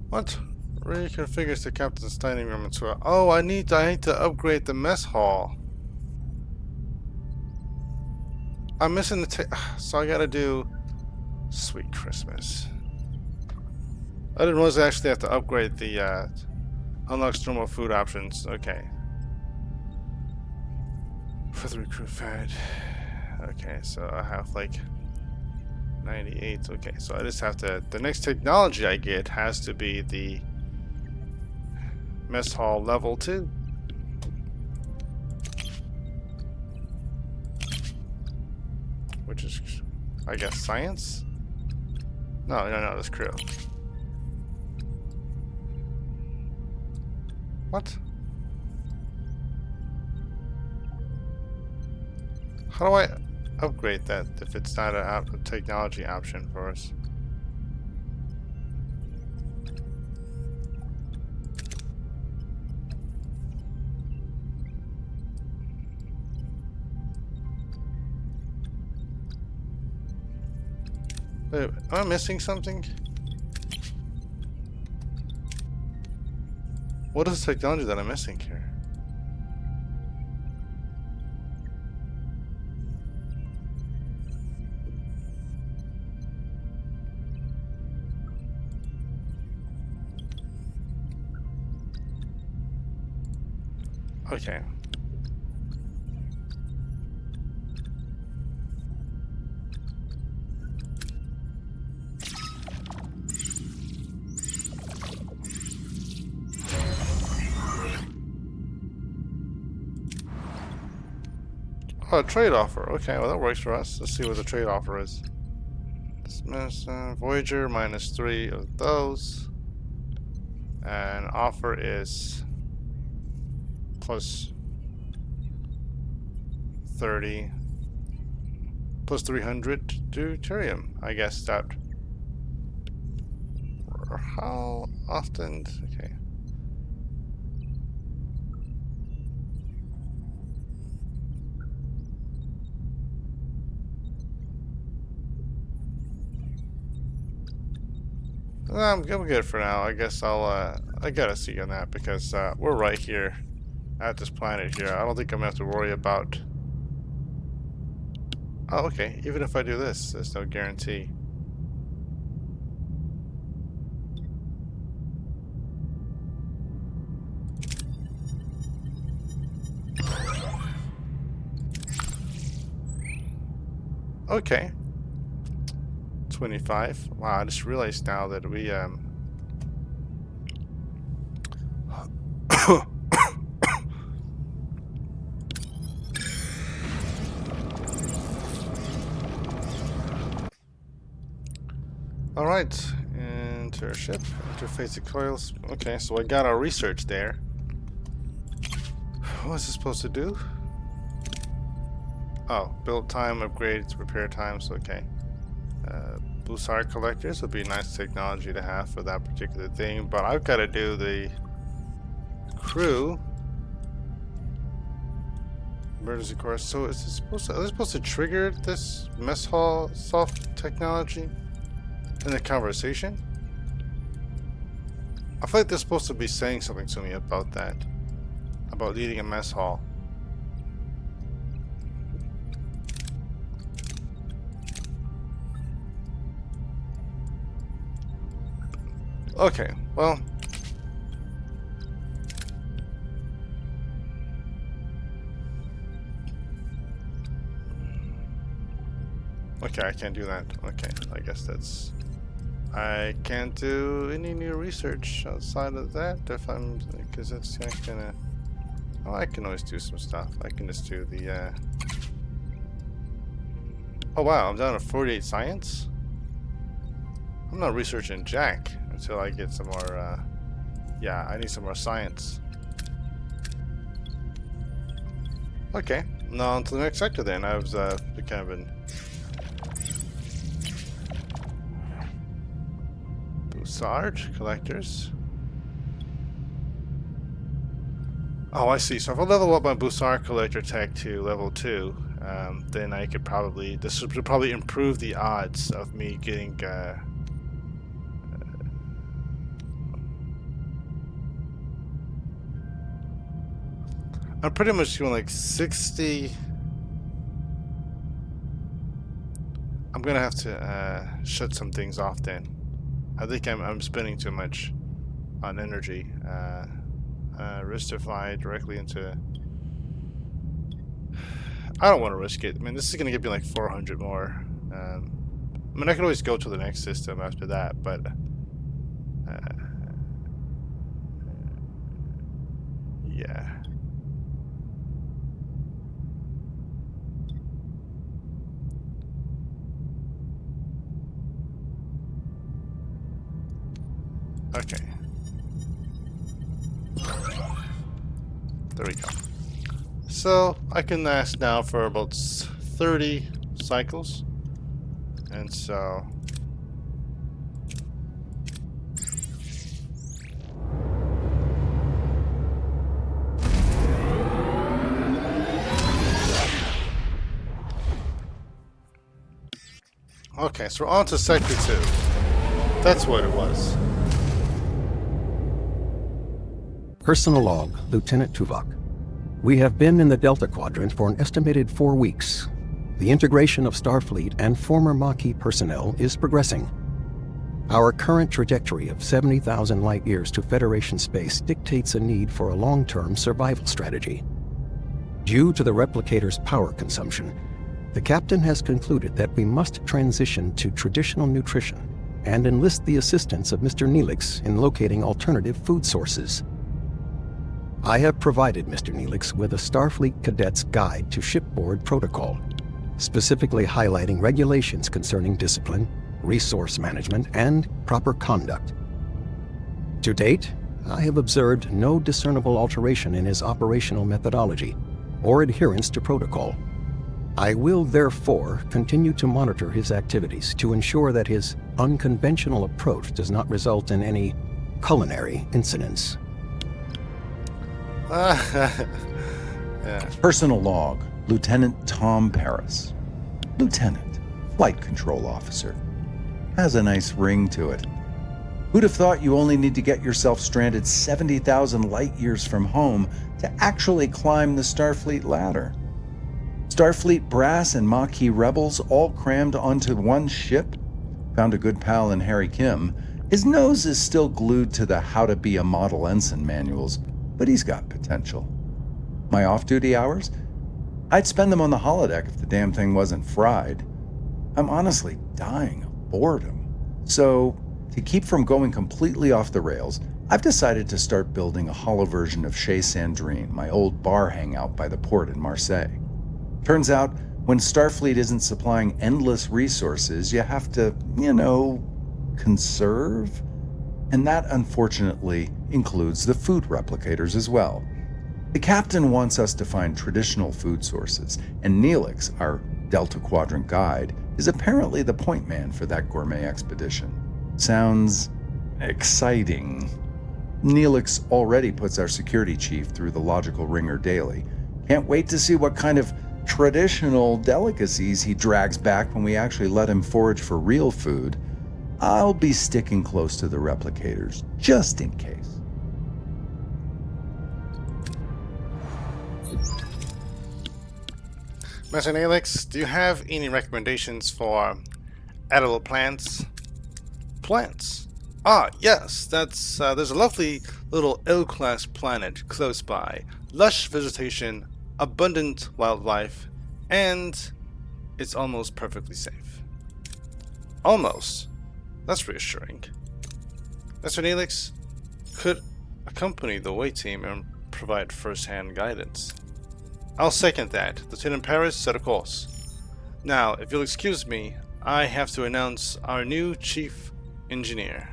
What? Reconfigures the captain's dining room into a... Oh, I need to upgrade the mess hall. I'm missing the so I gotta do Sweet Christmas. I didn't realize I actually have to upgrade the unlocks normal food options. Okay. For the recruit fed. Okay, so I have like 98. Okay, so I just have to, the next technology I get has to be the mess hall level 2. which is, I guess, science? No, that's crew. What? How do I upgrade that if it's not a technology option for us? Wait, am I missing something? What is the technology that I'm missing here? Okay. Oh, a trade offer. Okay, well that works for us. Let's see what the trade offer is. Dismiss Voyager -3 of those. And offer is plus 30 plus 300 deuterium. I guess that. How often? Okay. I'm good for now. I guess I gotta see on that because we're right here at this planet here. I don't think I'm gonna have to worry about. Oh, okay. Even if I do this, there's no guarantee. Okay. 25. Wow, I just realized now that we all right, enter ship, interface the coils. Okay, so I got our research there. What's it supposed to do? Oh, build time, upgrades, repair times. Okay. Busar collectors would be a nice technology to have for that particular thing, but I've got to do the crew emergency course. So is it supposed to? Are they supposed to trigger this mess hall soft technology in the conversation? I feel like they're supposed to be saying something to me about that, about leading a mess hall. Okay, well. Okay, I can't do that. Okay, I guess that's... I can't do any new research outside of that if I'm... because that's gonna... Oh, I can always do some stuff. I can just do the... Oh wow, I'm down to 48 science? I'm not researching jack until I get some more, yeah, I need some more science. Okay, now on to the next sector then. I was, kind of in... Bussard collectors. Oh, I see. So if I level up my Bussard collector tech to level 2, then I could probably... This would probably improve the odds of me getting, I'm pretty much doing like 60. I'm gonna have to shut some things off then. I think I'm spending too much on energy. Risk to fly directly into... I don't want to risk it. I mean, this is gonna give me like 400 more. I mean, I can always go to the next system after that, but yeah. Okay. There we go. So I can last now for about 30 cycles. And so... Okay, so we're on to Sector 2. That's what it was. Personal log, Lieutenant Tuvok. We have been in the Delta Quadrant for an estimated 4 weeks. The integration of Starfleet and former Maquis personnel is progressing. Our current trajectory of 70,000 light-years to Federation space dictates a need for a long-term survival strategy. Due to the replicator's power consumption, the captain has concluded that we must transition to traditional nutrition and enlist the assistance of Mr. Neelix in locating alternative food sources. I have provided Mr. Neelix with a Starfleet Cadet's Guide to Shipboard Protocol, specifically highlighting regulations concerning discipline, resource management, and proper conduct. To date, I have observed no discernible alteration in his operational methodology or adherence to protocol. I will therefore continue to monitor his activities to ensure that his unconventional approach does not result in any culinary incidents. Yeah. Personal log, Lieutenant Tom Paris. Lieutenant, Flight Control Officer. Has a nice ring to it. Who'd have thought you only need to get yourself stranded 70,000 light-years from home to actually climb the Starfleet ladder? Starfleet brass and Maquis rebels all crammed onto one ship? Found a good pal in Harry Kim. His nose is still glued to the How to Be a Model Ensign manuals, but he's got potential. My off-duty hours? I'd spend them on the holodeck if the damn thing wasn't fried. I'm honestly dying of boredom. So, to keep from going completely off the rails, I've decided to start building a holo version of Chez Sandrine, my old bar hangout by the port in Marseille. Turns out, when Starfleet isn't supplying endless resources, you have to, conserve? And that, unfortunately, includes the food replicators as well. The captain wants us to find traditional food sources, and Neelix, our Delta Quadrant guide, is apparently the point man for that gourmet expedition. Sounds exciting. Neelix already puts our security chief through the logical ringer daily. Can't wait to see what kind of traditional delicacies he drags back when we actually let him forage for real food. I'll be sticking close to the replicators, just in case. Mr. Neelix, do you have any recommendations for edible plants? Plants? Ah, yes, that's there's a lovely little O-class planet close by. Lush vegetation, abundant wildlife, and it's almost perfectly safe. Almost. That's reassuring. Mr. Neelix could accompany the away team and provide first-hand guidance. I'll second that. Lieutenant Paris, set a course. Now, if you'll excuse me, I have to announce our new chief engineer.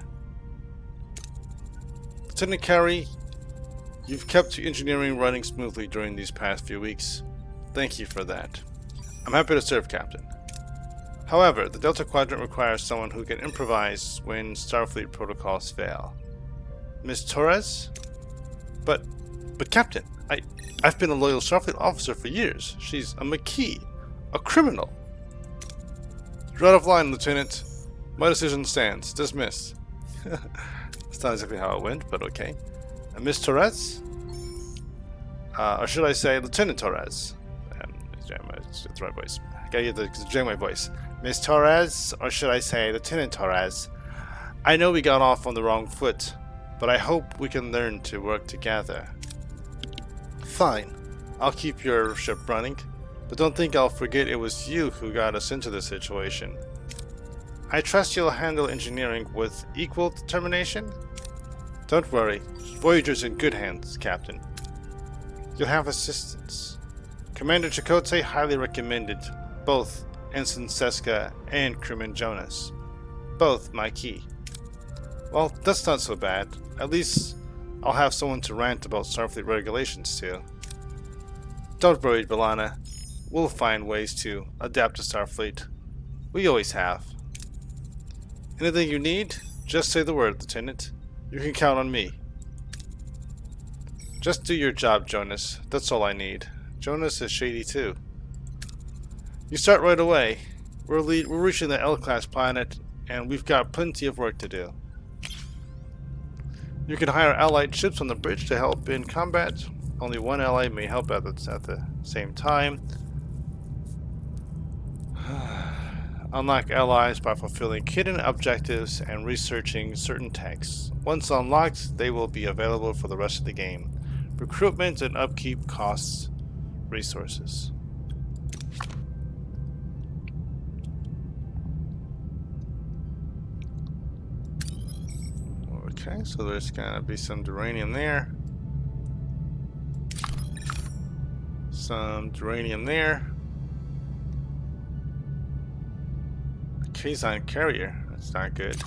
Lieutenant Carey, you've kept engineering running smoothly during these past few weeks. Thank you for that. I'm happy to serve, Captain. However, the Delta Quadrant requires someone who can improvise when Starfleet protocols fail. Ms. Torres? But Captain, I've been a loyal Starfleet officer for years. She's a Maquis, a criminal. You're out of line, Lieutenant. My decision stands. Dismissed. That's not exactly how it went, but okay. Ms. Torres? Or should I say Lieutenant Torres? It's the right voice. I gotta get the Janeway voice. Ms. Torres, or should I say Lieutenant Torres? I know we got off on the wrong foot, but I hope we can learn to work together. Fine. I'll keep your ship running, but don't think I'll forget it was you who got us into this situation. I trust you'll handle engineering with equal determination? Don't worry. Voyager's in good hands, Captain. You'll have assistance. Commander Chakotay highly recommended both Ensign Seska and Crewman Jonas. Both Maquis. Well, that's not so bad. At least I'll have someone to rant about Starfleet regulations to. Don't worry, B'Elanna. We'll find ways to adapt to Starfleet. We always have. Anything you need, just say the word, Lieutenant. You can count on me. Just do your job, Jonas. That's all I need. Jonas is shady too. You start right away. We're reaching the L-class planet, and we've got plenty of work to do. You can hire allied ships on the bridge to help in combat. Only one ally may help at the same time. Unlock allies by fulfilling hidden objectives and researching certain texts. Once unlocked, they will be available for the rest of the game. Recruitment and upkeep costs resources. Okay, so there's gonna be some duranium there. Some duranium there. Kazon carrier, that's not good.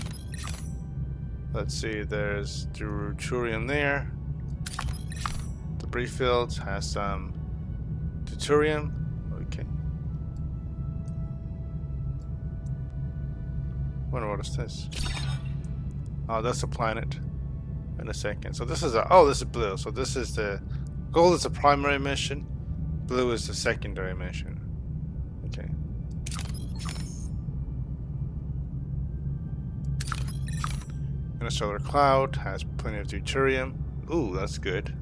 Let's see, there's deuterium there. Debris field has some deuterium. Okay. Wonder what is this? Oh, that's a planet. In a second. So this is a this is blue. So this is the gold is the primary mission. Blue is the secondary mission. Okay. Interstellar cloud has plenty of deuterium. Ooh, that's good.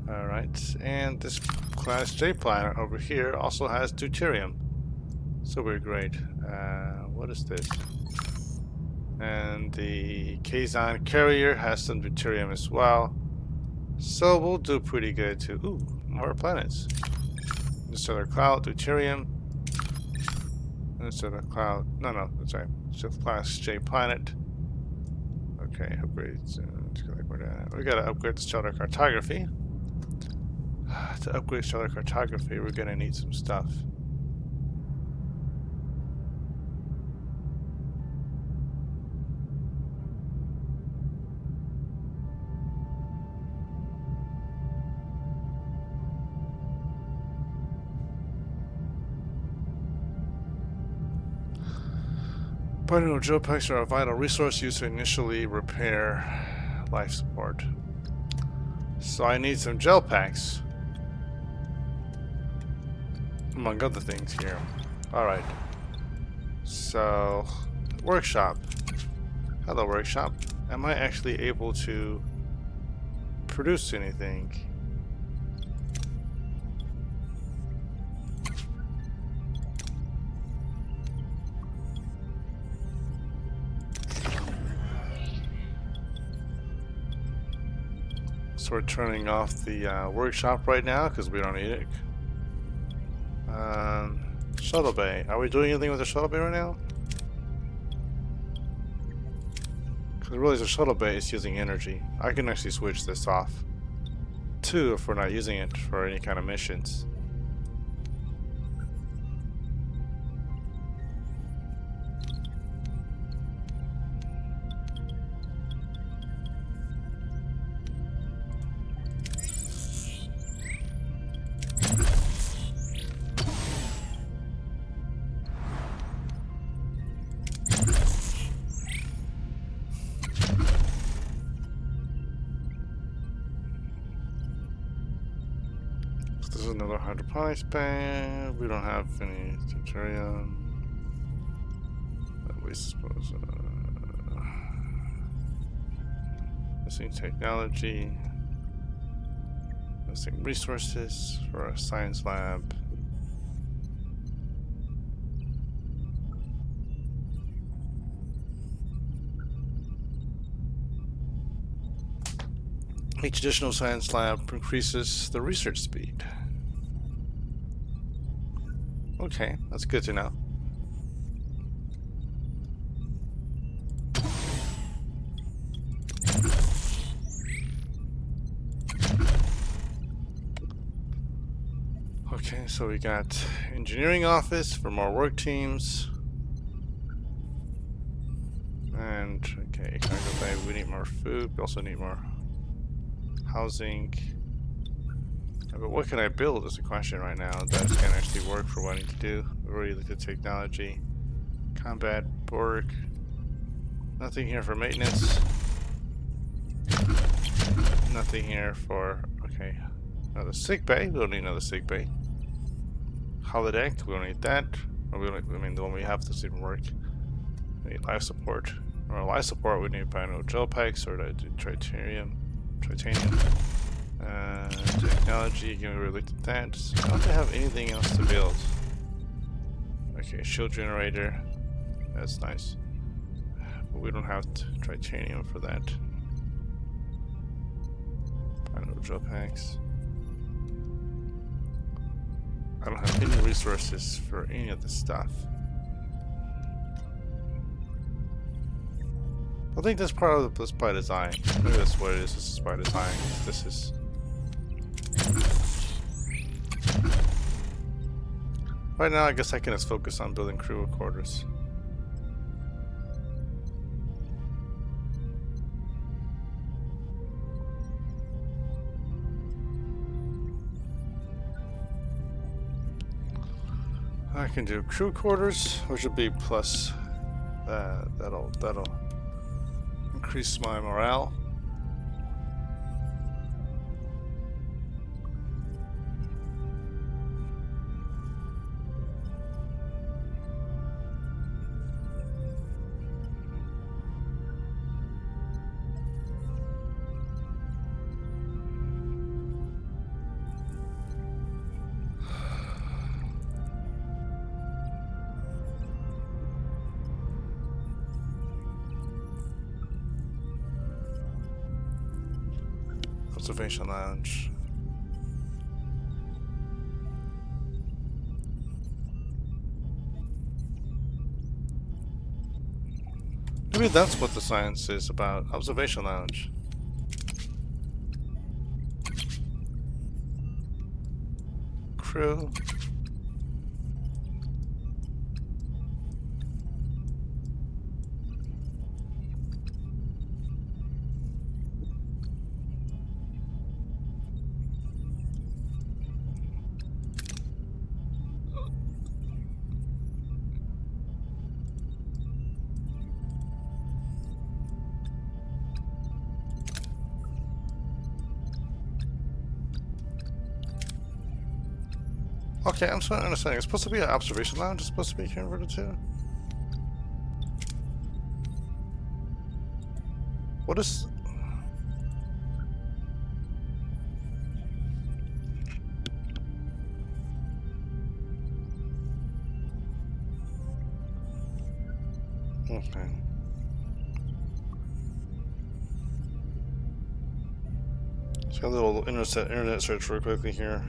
Alright, and this Class J planet over here also has deuterium. So we're great. What is this? And the Kazon carrier has some deuterium as well. So we'll do pretty good too. Ooh, more planets. Interstellar cloud, deuterium. Interstellar cloud. No, that's right. It's a Class J planet. Okay, upgrades. We gotta upgrade the stellar cartography. To upgrade stellar cartography, we're gonna need some stuff. Particle drill packs are a vital resource used to initially repair life support. So I need some gel packs. Among other things here. Alright. So, workshop. Hello, workshop. Am I actually able to produce anything? So we're turning off the workshop right now because we don't need it. Shuttle bay. Are we doing anything with the shuttle bay right now? Because really the shuttle bay is using energy. I can actually switch this off too if we're not using it for any kind of missions. This is another hydroponics bay. We don't have any deuterium. Waste disposal. Missing technology. Missing resources for a science lab. Each additional science lab increases the research speed. Okay, that's good to know. Okay, so we got engineering office for more work teams. And Okay, cargo bay. We need more food. We also need more housing. Yeah, but what can I build is the question right now that can actually work for what I need to do. We already looked at technology. Combat, Borg. Nothing here for maintenance. Nothing here for, okay, another sick bay. We don't need another sick bay. Holodeck, we don't need that. Or we don't, I mean, the one we have doesn't even work. We need life support. Or life support, we need bio gel packs or titanium. Technology, again, we already looked at that. So I don't have anything else to build. Okay, shield generator. That's nice. But we don't have titanium for that. Bio gel packs. I don't have any resources for any of this stuff. I think that's part of this by design. Maybe that's what it is. This is by design. This is. Right now, I guess I can just focus on building crew quarters. I can do crew quarters, which will be plus. That'll increase my morale. Observation lounge. Maybe that's what the science is about. Observation lounge. Crew. Okay, I'm starting to understand. It's supposed to be an observation lounge. It's supposed to be converted to. What is? Okay. Let's get a little internet search real quickly here.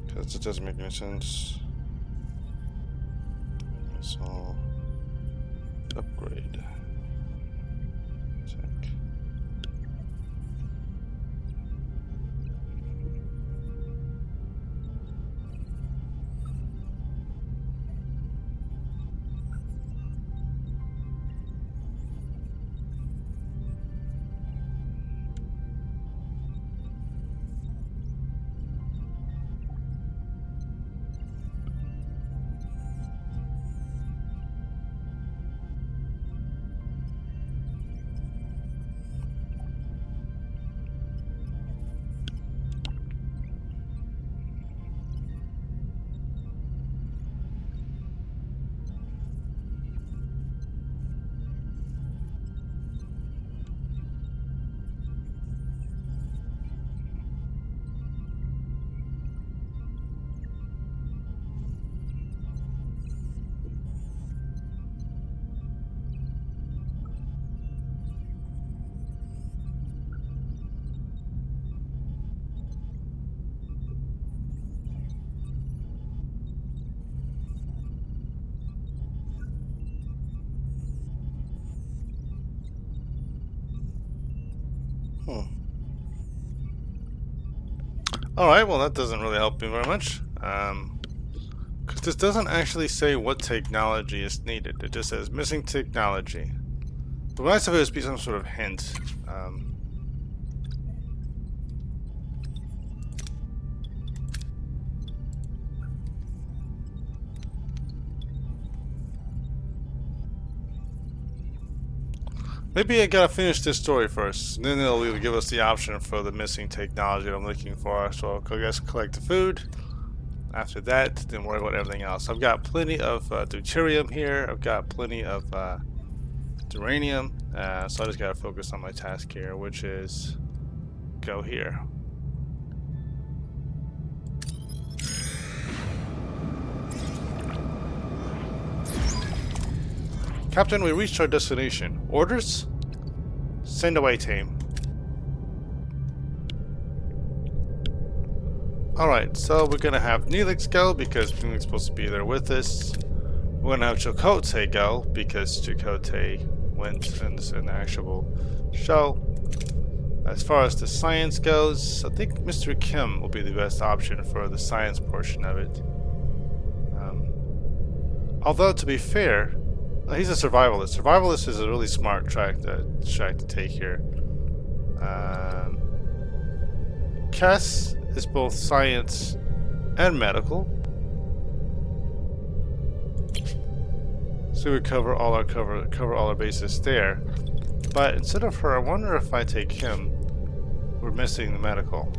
Because it doesn't make any sense. So, upgrade. Check. Alright, well that doesn't really help me very much. Because this doesn't actually say what technology is needed. It just says missing technology. But nice if it would be some sort of hint. Maybe I gotta finish this story first, and then it'll give us the option for the missing technology that I'm looking for. So I'll go guys collect the food. After that, then worry about everything else. I've got plenty of deuterium here. I've got plenty of uranium. So I just gotta focus on my task here, which is go here. Captain, we reached our destination. Orders? Send away team. Alright, so we're gonna have Neelix go because Neelix is supposed to be there with us. We're gonna have Chakotay go because Chakotay went in the actual show. As far as the science goes, I think Mr. Kim will be the best option for the science portion of it. Although, to be fair, he's a survivalist. Survivalist is a really smart track to take here. Cass is both science and medical, so we cover all our bases there. But instead of her, I wonder if I take him. We're missing the medical.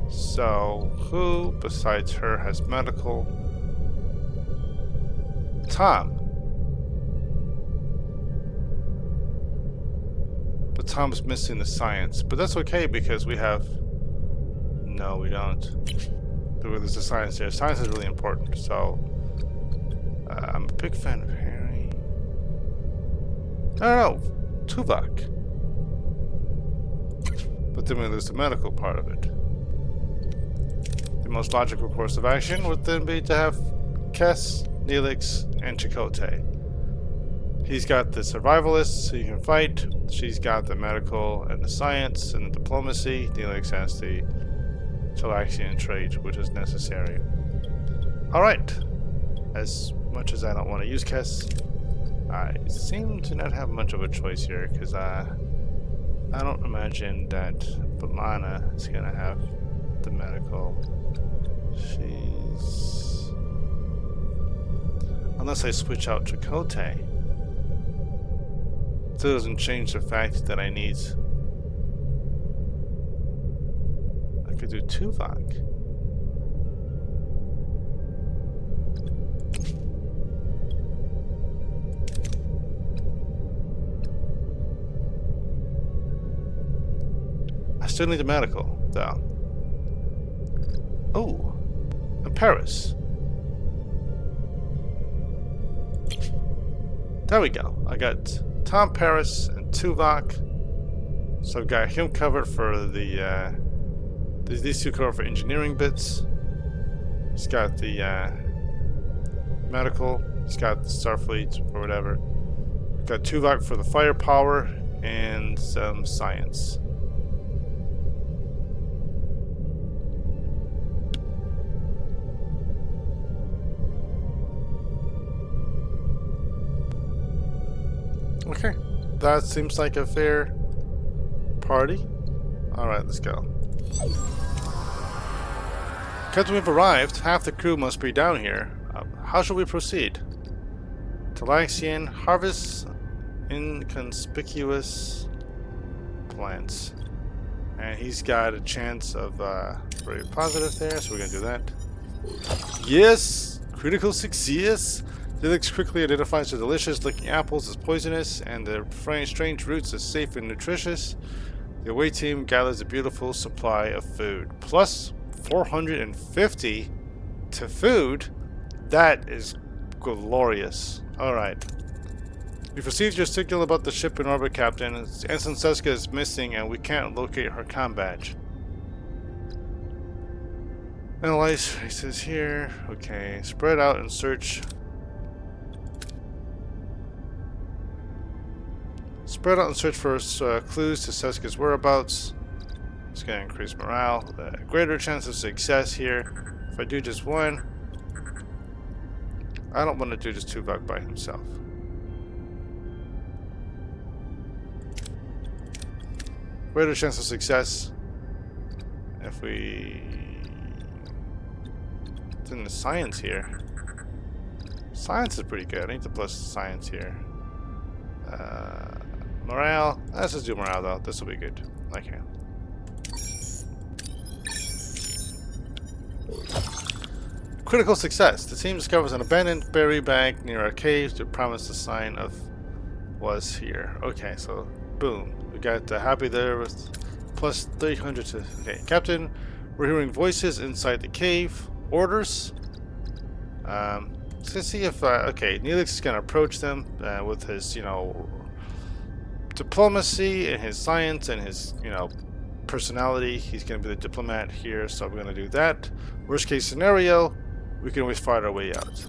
So who besides her has medical? Tom. But Tom's missing the science. But that's okay because we have... No, we don't. There's a science there. Science is really important. So I'm a big fan of Harry. No, Tuvok. But then we lose the medical part of it. The most logical course of action would then be to have Kess, Neelix, and Chakotay. He's got the survivalist, so you can fight. She's got the medical and the science and the diplomacy. Neelix has the Talaxian trait, which is necessary. Alright. As much as I don't want to use Kess, I seem to not have much of a choice here, because I don't imagine that B'Elanna is going to have the medical. She's... Unless I switch out Chakotay. Still doesn't change the fact that I need... I could do Tuvok. I still need a medical, though. Oh, and Paris. There we go. I got Tom Paris and Tuvok. So I've got him covered for the these two covered for engineering bits. He's got the medical. He's got the Starfleet or whatever. We've got Tuvok for the firepower and some science. Okay, that seems like a fair party. Alright, let's go. Because we've arrived, half the crew must be down here. How shall we proceed? Talaxian harvest inconspicuous plants. And he's got a chance of very positive there, so we're going to do that. Yes! Critical success! Neelix quickly identifies the delicious-looking apples as poisonous and the strange roots as safe and nutritious. The away team gathers a beautiful supply of food. Plus 450 to food? That is glorious. Alright. We've received your signal about the ship in orbit, Captain. Ensign Seska is missing and we can't locate her comm badge. Analyze traces here. Okay. Spread out and search. Spread out and search for clues to Seska's whereabouts. It's going to increase morale. A greater chance of success here. If I do just one, I don't want to do just Tuvok by himself. Greater chance of success if we... It's in the science here. Science is pretty good. I need to plus science here. Morale. Let's just do morale though. This will be good. Okay. Critical success. The team discovers an abandoned berry bag near a cave to promise the sign of was here. Okay, so boom. We got happy there with plus 300 to... Okay, Captain, we're hearing voices inside the cave. Orders. Let's see if... okay, Neelix is going to approach them with his, you know, diplomacy and his science and his, you know, personality. He's going to be the diplomat here, so we're going to do that. Worst case scenario, we can always fight our way out.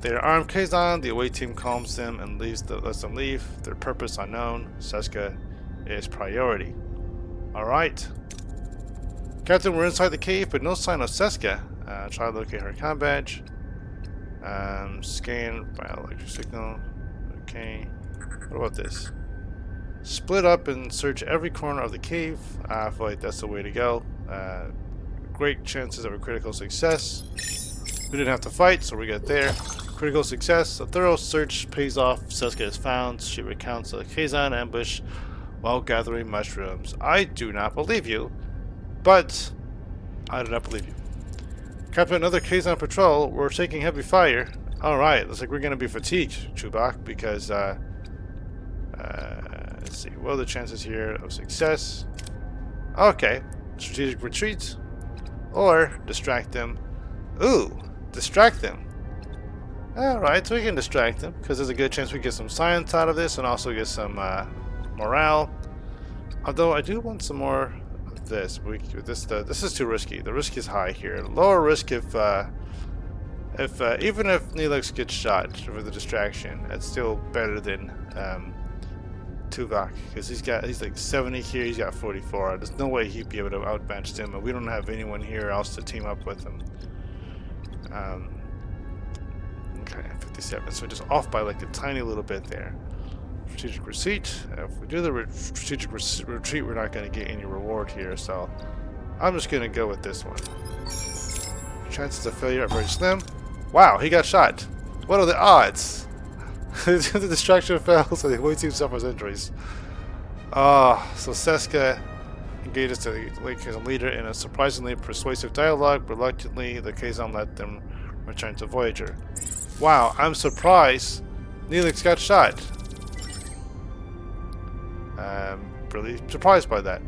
They're armed Kazon. The away team calms them and lets them leave. Their purpose unknown. Seska is priority. Alright. Captain, we're inside the cave, but no sign of Seska. Try to locate her comm badge. Scan bioelectric signal. Okay. What about this? Split up and search every corner of the cave. I feel like that's the way to go. Great chances of a critical success. We didn't have to fight, so we got there. Critical success. A thorough search pays off. Seska is found. She recounts a Kazon ambush while gathering mushrooms. I do not believe you, but I do not believe you. Captain, another Kazon patrol. We're taking heavy fire. Alright, looks like we're going to be fatigued, Chewbacca, because, let's see, what are the chances here of success? Okay, strategic retreat, or distract them. Ooh, distract them. Alright, so we can distract them, because there's a good chance we get some science out of this, and also get some morale. Although I do want some more of this. This is too risky. The risk is high here. Lower risk if even if Neelix gets shot for the distraction, it's still better than Tuvok, because he's like 70 here, he's got 44. There's no way he'd be able to outmatch them, and we don't have anyone here else to team up with him. Okay, 57. So just off by like a tiny little bit there. Strategic retreat. If we do the strategic retreat, we're not going to get any reward here, so I'm just going to go with this one. Chances of failure are very slim. Wow, he got shot. What are the odds? The distraction fails and the away team suffers injuries. So Seska engages the Kazon leader in a surprisingly persuasive dialogue. Reluctantly, the Kazon let them return to Voyager. Wow, I'm surprised Neelix got shot. I'm really surprised by that.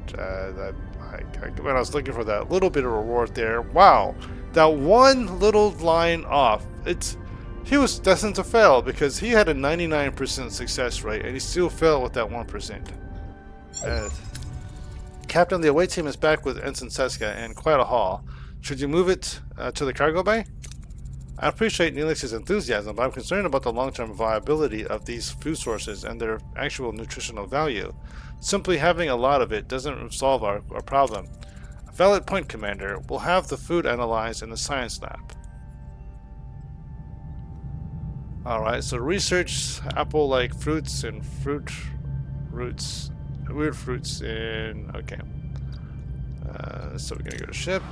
When I was looking for that little bit of reward there, wow, that one little line off, he was destined to fail because he had a 99% success rate and he still failed with that 1%. Captain, the away team is back with Ensign Seska in quite a haul. Should you move it to the cargo bay? I appreciate Neelix's enthusiasm, but I'm concerned about the long-term viability of these food sources and their actual nutritional value. Simply having a lot of it doesn't solve our problem. A valid point, Commander. We'll have the food analyzed in the science lab. Alright, so research apple-like fruits and weird fruits in... Okay. So we're going to go to ship,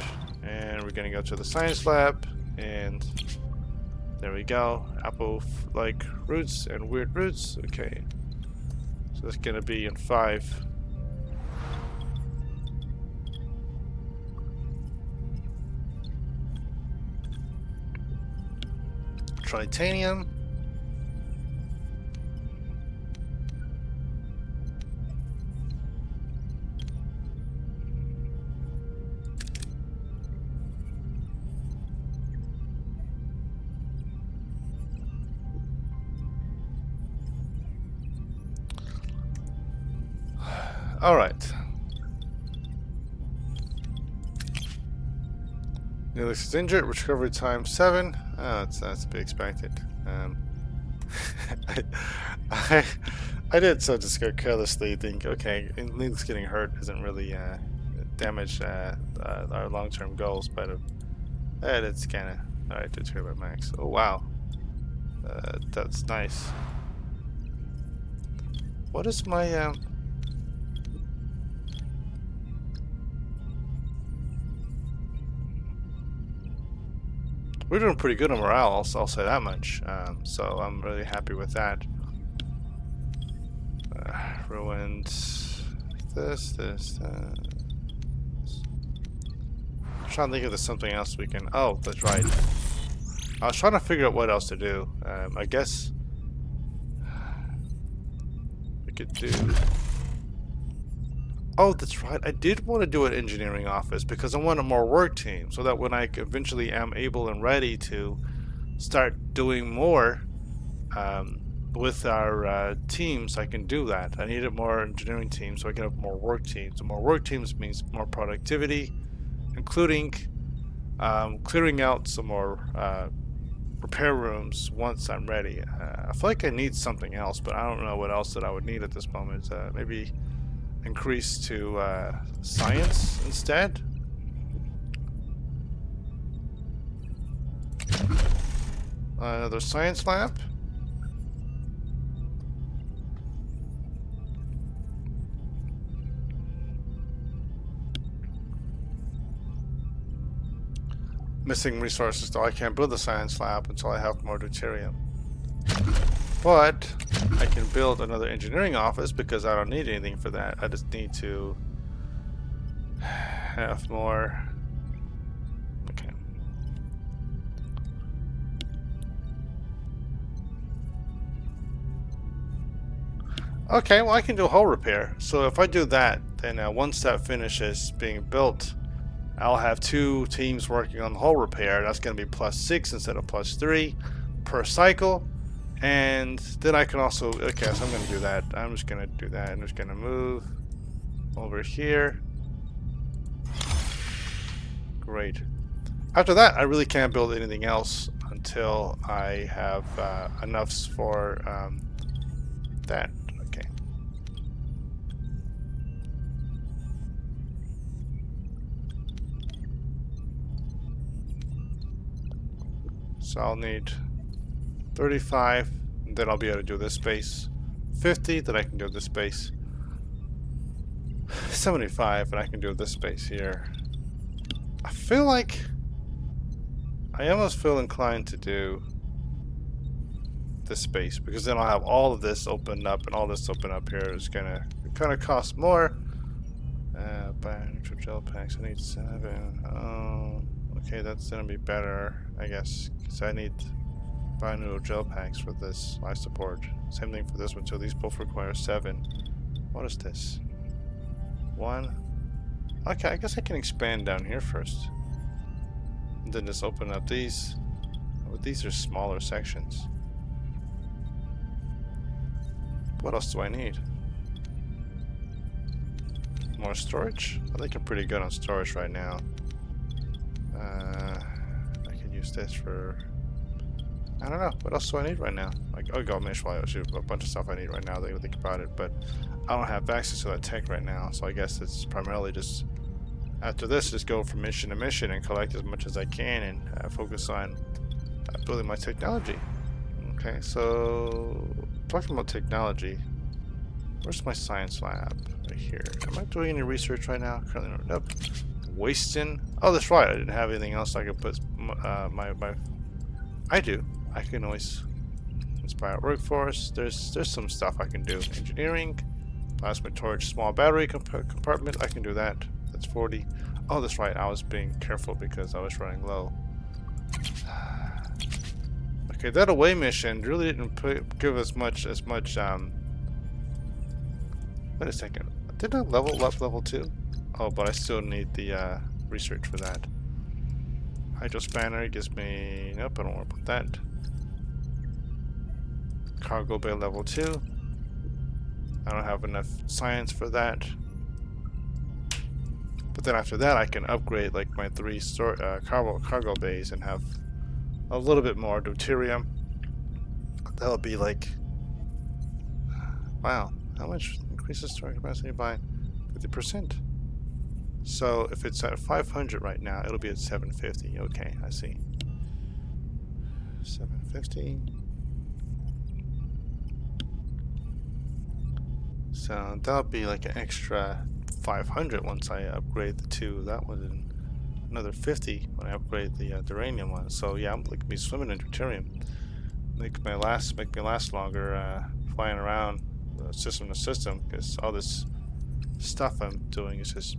and we're going to go to the science lab, and there we go. Apple-like roots and weird roots. Okay. So that's going to be in 5. Tritanium. All right. Neelix is injured. Recovery time 7. Oh, that's to be expected. I did so just go carelessly think, okay, Neelix getting hurt isn't really damage our long-term goals, but it's kind of alright to turn by max. Oh wow, that's nice. What is my we're doing pretty good on morale, I'll say that much. So I'm really happy with that. Ruined this. I'm trying to think if there's something else we can. Oh, that's right. I was trying to figure out what else to do. I guess we could do. Oh, that's right. I did want to do an engineering office because I want a more work team, so that when I eventually am able and ready to start doing more with our teams, I can do that. I need a more engineering team so I can have more work teams. And more work teams means more productivity, including clearing out some more repair rooms once I'm ready. I feel like I need something else, but I don't know what else that I would need at this moment. Maybe increase to science instead. Another science lab. Missing resources, though. I can't build a science lab until I have more deuterium. But I can build another engineering office because I don't need anything for that. I just need to have more. Okay. Okay, well I can do hull repair. So if I do that, then once that finishes being built, I'll have 2 teams working on the hull repair. That's going to be +6 instead of +3 per cycle. And then I can also, okay, so I'm going to do that. I'm just going to do that. I'm just going to move over here. Great. After that, I really can't build anything else until I have enough for that. Okay. So I'll need 35, and then I'll be able to do this space. 50, then I can do this space. 75, and I can do this space here. I feel like I almost feel inclined to do this space, because then I'll have all of this opened up, and all this open up here is gonna kind of cost more. Buy neutral gel packs. I need 7. Oh, okay, that's gonna be better, I guess, because I need bineutral gel packs for this life support. Same thing for this one, so these both require 7. What is this? 1. Okay, I guess I can expand down here first. And then just open up these. But these are smaller sections. What else do I need? More storage? I think I'm pretty good on storage right now. I can use this for... I don't know. What else do I need right now? Like, oh, go mesh wire. A bunch of stuff I need right now. They think about it, but I don't have access to that tech right now. So I guess it's primarily just after this, just go from mission to mission and collect as much as I can and focus on building my technology. Okay, so talking about technology, where's my science lab? Right here. Am I doing any research right now? Currently, no. Nope. Wasting. Oh, that's right. I didn't have anything else I could put my. I do. I can always inspire workforce. There's some stuff I can do. Engineering, plasma torch, small battery compartment. I can do that. That's 40. Oh, that's right. I was being careful because I was running low. Okay, that away mission really didn't give us much. Wait a second. Did I level up level 2? Oh, but I still need the research for that. Hydro spanner gives me... Nope, I don't want to put that. Cargo bay level 2. I don't have enough science for that. But then after that I can upgrade like my 3 cargo bays and have a little bit more deuterium. That'll be like... Wow, how much increases storage capacity by 50%? So if it's at 500 right now, it'll be at 750. Okay, I see. 750. So that'll be like an extra 500 once I upgrade the two. That one, and another 50 when I upgrade the uranium one. So yeah, I'm gonna be swimming in deuterium. Make me last longer flying around system to system, because all this stuff I'm doing is just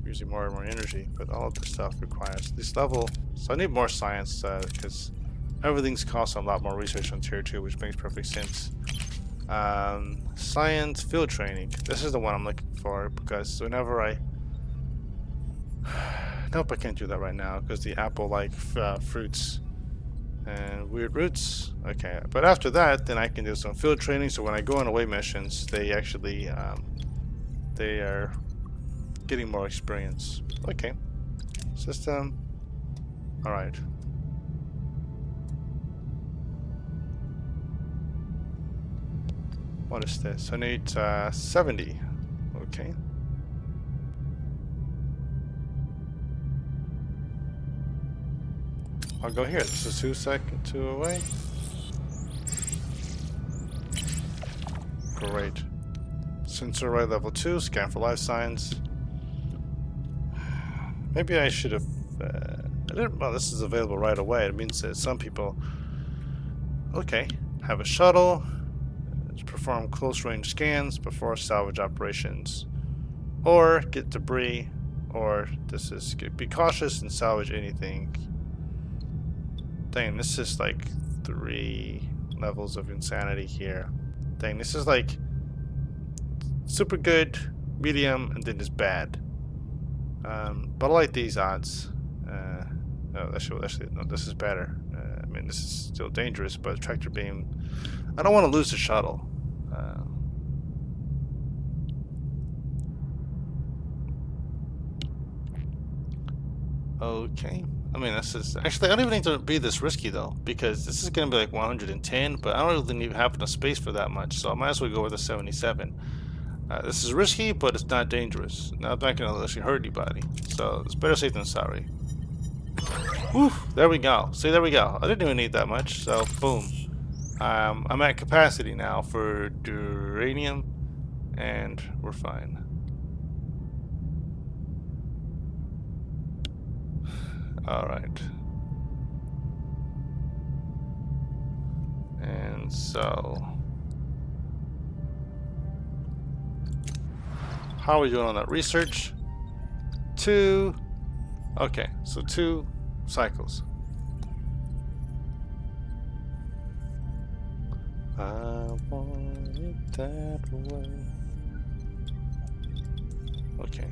using more and more energy. But all of this stuff requires this level, so I need more science because everything's costing a lot more research on tier 2, which makes perfect sense. Science field training. This is the one I'm looking for, because whenever I nope, I can't do that right now because the apple-like fruits and weird roots. Okay, but after that, then I can do some field training. So when I go on away missions, they actually they are getting more experience. Okay, system. All right. What is this? I need 70. Okay. I'll go here. This is 2 away. Great. Sensor array level 2. Scan for life signs. Maybe I should have. Well, this is available right away. It means that some people. Okay. Have a shuttle. Perform close range scans before salvage operations. Or get debris. Or this is be cautious and salvage anything. Dang, this is like 3 levels of insanity here. Dang, this is like super good, medium, and then just bad. But I like these odds. No, actually, no, this is better. I mean, this is still dangerous, but tractor beam. I don't want to lose the shuttle. Okay. I mean, this is actually, I don't even need to be this risky though, because this is going to be like 110, but I don't really even have enough space for that much, so I might as well go with a 77. This is risky, but it's not dangerous. Now, I'm not going to actually hurt anybody, so it's better safe than sorry. Whew, there we go. See, there we go. I didn't even need that much, so boom. I'm at capacity now for uranium, and we're fine. Alright. And so, how are we doing on that research? 2. Okay, so 2 cycles. I want it that way. Okay.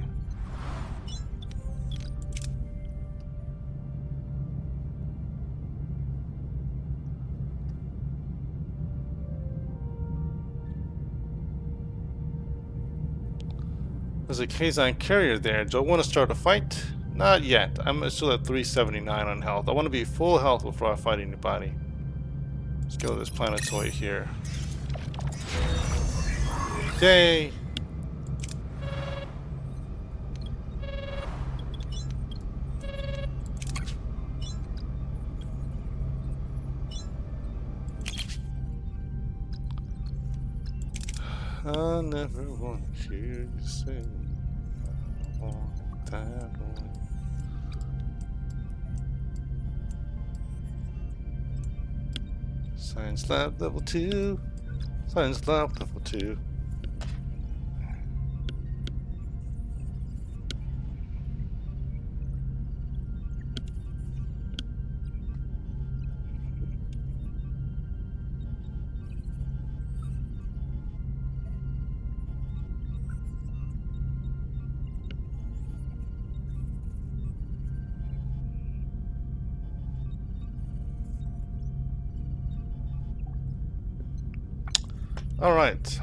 There's a Kazon carrier there. Do I want to start a fight? Not yet. I'm still at 379 on health. I want to be full health before I fight anybody. Let's go to this planetoid here. Yay! I never want to hear you say I want that way. Science lab level 2. Science lab level 2. All right.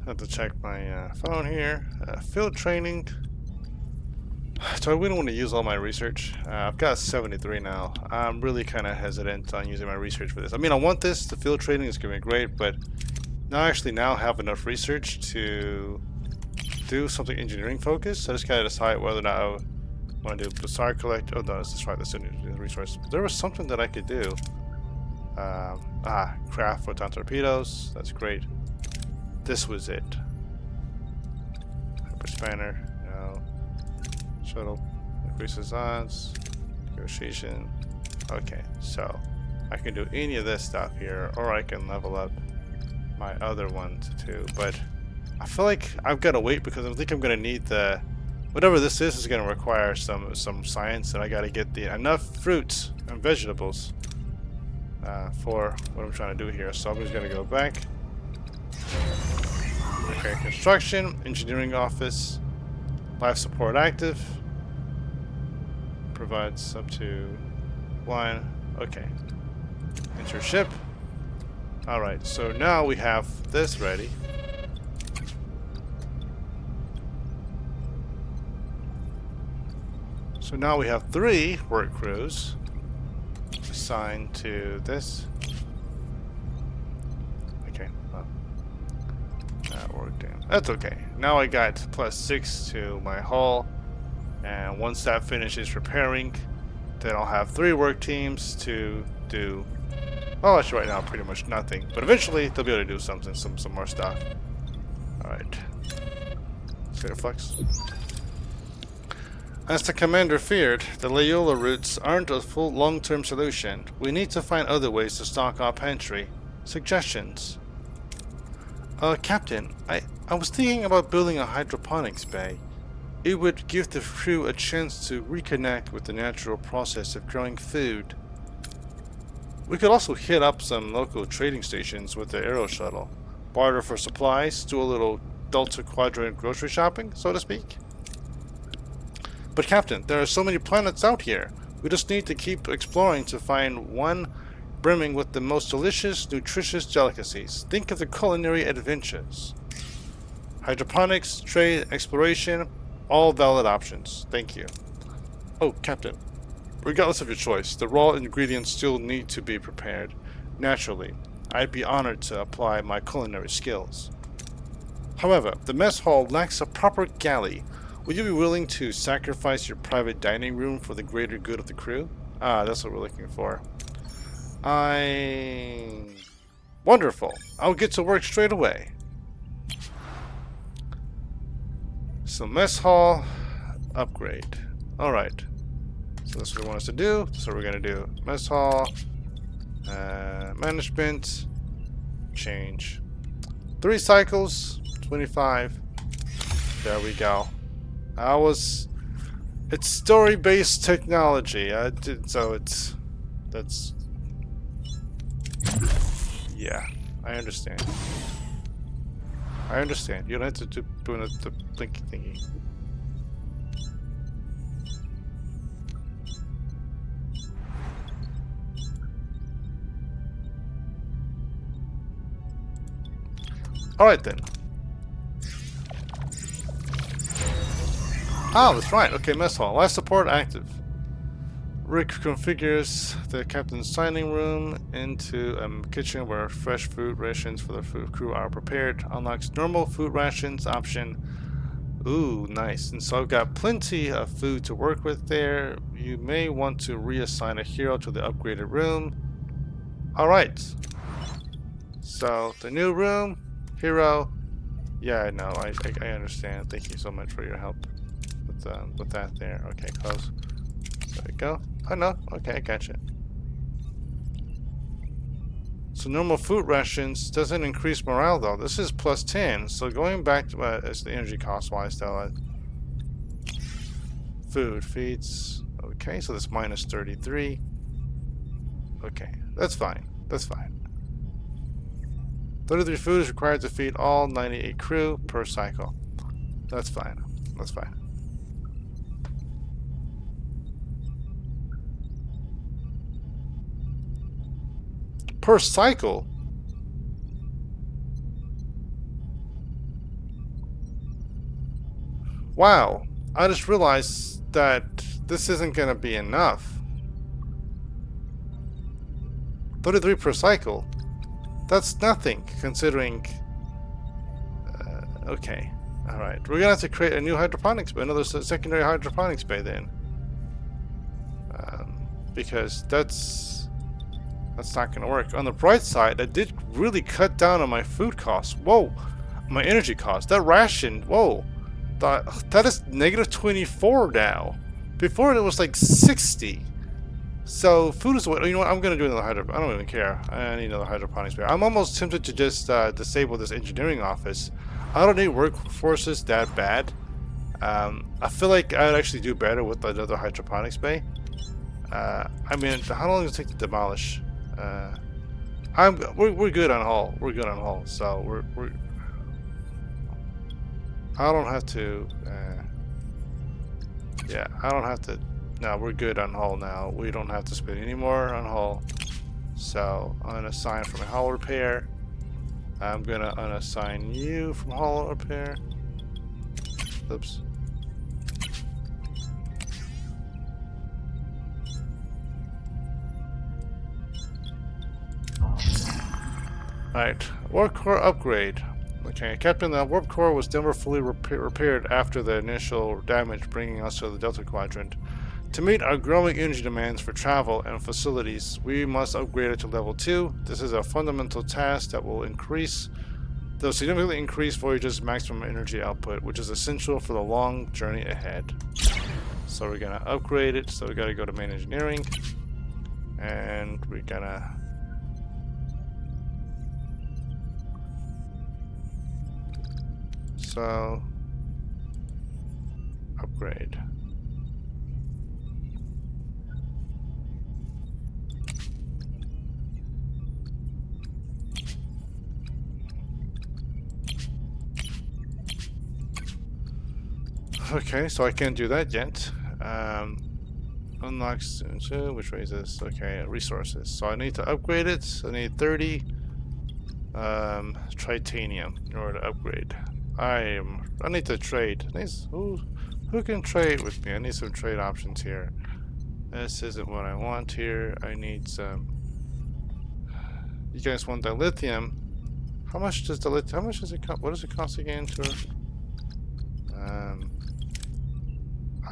Have to check my phone here. Field training. So I really want to use all my research. I've got 73 now. I'm really kind of hesitant on using my research for this. I mean, I want this. The field training is going to be great, but now I actually have enough research to do something engineering focused. I just gotta decide whether or not I want to do Bazaar collect. Oh no, let's try this resource. There was something that I could do. Craft photon torpedoes. That's great. This was it. Hyper spanner. No. Shuttle. Increases odds. Negotiation. Okay, so I can do any of this stuff here, or I can level up my other ones too. But I feel like I've got to wait because I think I'm going to need the whatever this is going to require some science, and I got to get enough fruits and vegetables for what I'm trying to do here. So I'm just going to go back. Okay, construction, engineering office, life support active. Provides up to 1. Okay. Enter ship. Alright, so now we have this ready. So now we have 3 work crews assigned to this. Okay, well, that worked in. That's okay. Now I got +6 to my hull, and once that finishes repairing, then I'll have 3 work teams to do. Well, actually, right now pretty much nothing, but eventually they'll be able to do something, some more stuff. All right, clear flux. As the commander feared, the Loyola routes aren't a full long-term solution. We need to find other ways to stock our pantry. Suggestions? Captain, I was thinking about building a hydroponics bay. It would give the crew a chance to reconnect with the natural process of growing food. We could also hit up some local trading stations with the Aero Shuttle. Barter for supplies, do a little Delta Quadrant grocery shopping, so to speak. But Captain, there are so many planets out here. We just need to keep exploring to find one brimming with the most delicious, nutritious delicacies. Think of the culinary adventures. Hydroponics, trade, exploration, all valid options. Thank you. Oh, Captain. Regardless of your choice, the raw ingredients still need to be prepared. Naturally, I'd be honored to apply my culinary skills. However, the mess hall lacks a proper galley. Would you be willing to sacrifice your private dining room for the greater good of the crew? Ah, that's what we're looking for. Wonderful. I'll get to work straight away. So mess hall upgrade. Alright. So that's what they want us to do. That's what we're going to do. Mess hall. Management. Change. 3 cycles. 25. There we go. It's story-based technology. That's. Yeah, I understand. You don't have to do the blinky thingy. Alright then. Oh, that's right. Okay, mess hall. Life support active. Rick configures the captain's dining room into a kitchen where fresh food rations for the food crew are prepared. Unlocks normal food rations option. Ooh, nice. And so I've got plenty of food to work with there. You may want to reassign a hero to the upgraded room. Alright. So, the new room, hero. Yeah, no, I understand. Thank you so much for your help with that there. Okay, close. There we go. Oh no, okay, I gotcha. So normal food rations doesn't increase morale though. This is +10. So going back to as the energy cost wise though. Food feeds. Okay, so that's -33. Okay, that's fine. That's fine. 33 food is required to feed all 98 crew per cycle. That's fine. That's fine. Per cycle? Wow, I just realized that this isn't gonna be enough. 33 per cycle. That's nothing, considering... okay. Alright, we're gonna have to create a new hydroponics bay, another secondary hydroponics bay then. Because that's not gonna work. On the bright side, I did really cut down on my food costs. Whoa! My energy costs. That ration, whoa! That is negative 24 now. Before it was like 60. So food is what, you know what, I'm gonna do another hydroponics. I don't even care. I need another hydroponics bay. I'm almost tempted to just disable this engineering office. I don't need workforces that bad. I feel like I'd actually do better with another hydroponics bay. I mean, how long does it take to demolish? We're good on hull. We're good on hull. So we're I don't have to. Yeah, I don't have to. No, we're good on hull now. We don't have to spend any more on hull. So I'm gonna assign from hull repair. I'm gonna unassign you from hull repair. Oops. Alright, warp core upgrade. Okay, Captain, the warp core was never fully repaired after the initial damage, bringing us to the Delta Quadrant. To meet our growing energy demands for travel and facilities, we must upgrade it to level 2. This is a fundamental task that will significantly increase Voyager's maximum energy output, which is essential for the long journey ahead. So we're gonna upgrade it, so we gotta go to main engineering, and we're gonna upgrade. Okay, so I can't do that yet. Unlocks, which way is this? Okay, resources. So I need to upgrade it. I need 30 titanium in order to upgrade. I need to trade. Who can trade with me? I need some trade options here. This isn't what I want here. I need some. You guys want the lithium? How much does the lithium? How much does it cost? What does it cost again?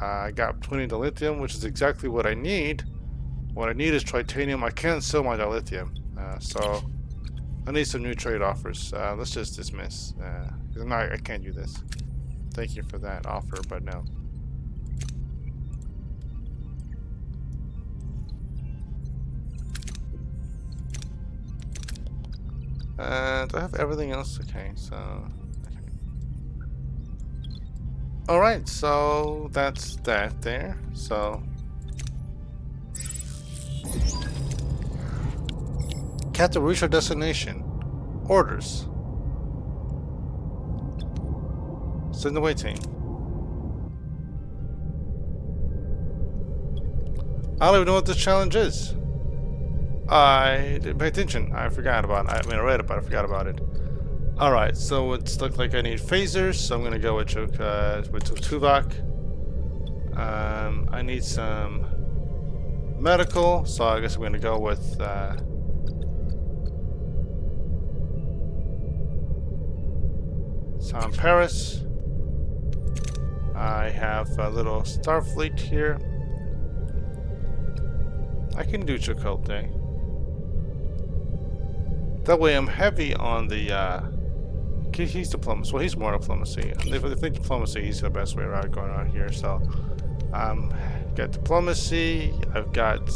I got 20 dilithium, which is exactly what I need. What I need is titanium. I can't sell my dilithium, so I need some new trade offers. Let's just dismiss. I can't do this. Thank you for that offer, but no. Do I have everything else? Okay, so. Okay. Alright, so that's that there. So. Captain, reach our destination. Orders. Send away team. I don't even know what this challenge is. I didn't pay attention. I forgot about it. I mean, I read it, but I forgot about it. Alright, so it looks like I need phasers, so I'm gonna go with Tuvok. I need some medical, so I guess I'm gonna go with Tom Paris. I have a little Starfleet here. I can do Chakotay. That way I'm heavy on the he's diplomacy. Well, he's more diplomacy. If I think diplomacy, he's the best way around going on here. So got diplomacy. I've got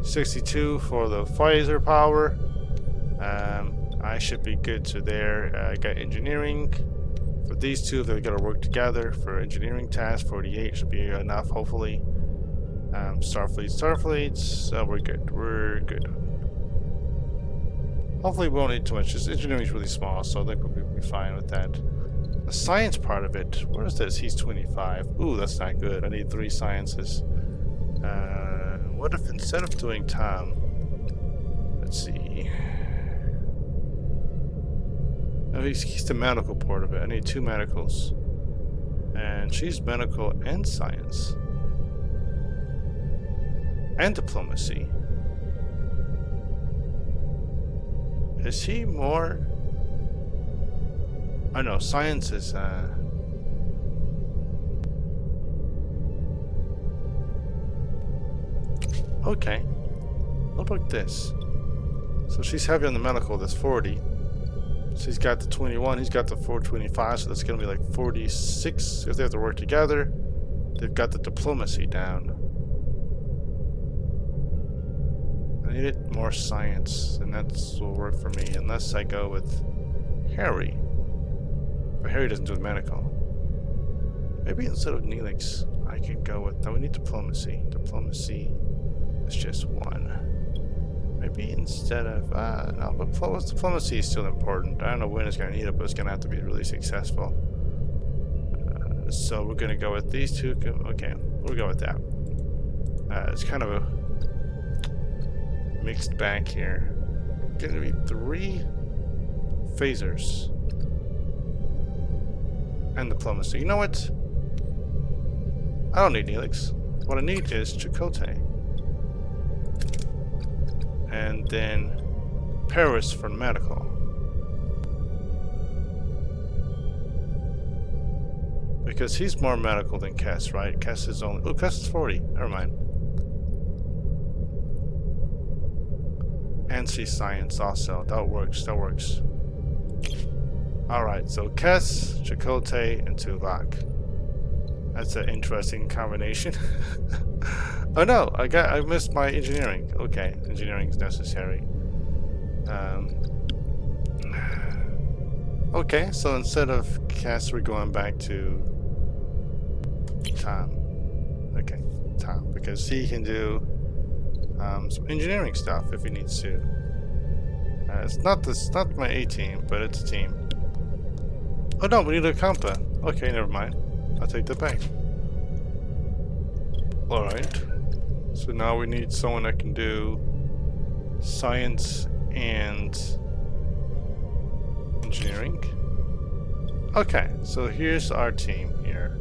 62 for the phaser power. I should be good to there. I got engineering. For these two, they're gonna work together for engineering tasks. 48 should be enough, hopefully. Starfleet. So we're good. Hopefully we won't need too much. Just engineering is really small, so I think we'll be fine with that. The science part of it, where is this? He's 25. Ooh, that's not good. I need 3 sciences. What if instead of doing Tom, let's see. No, he's the medical part of it. I need 2 medicals. And she's medical and science. And diplomacy. Is he more? I know, science is, Okay. What about this? So she's heavy on the medical, that's 40. She's got the 21, he's got the 425, so that's gonna be like 46 if they have to work together. They've got the diplomacy down. I needed more science, and that's will work for me, unless I go with Harry. But Harry doesn't do the medical. Maybe instead of Neelix, I can go with... No, we need diplomacy. Diplomacy is just 1. Maybe instead of... no, but diplomacy is still important. I don't know when it's going to need it, but it's going to have to be really successful. So we're going to go with these two. Okay, we'll go with that. It's kind of a mixed bag here. Going to be 3 phasers. And diplomacy. You know what? I don't need Neelix. What I need is Chakotay. And then Paris for medical. Because he's more medical than Kess, right? Kess is only... Oh, Kess is 40. Never mind. And she's science also. That works. That works. Alright, so Kess, Chakotay, and Tuvok. That's an interesting combination. Oh no, I missed my engineering. Okay, engineering is necessary. Okay, so instead of Kess, we're going back to Tom. Okay, Tom, because he can do some engineering stuff if he needs to. It's not my A team, but it's a team. Oh no, we need a compa. Okay, never mind. I'll take that back. Alright. So now we need someone that can do science and engineering. Okay, so here's our team here.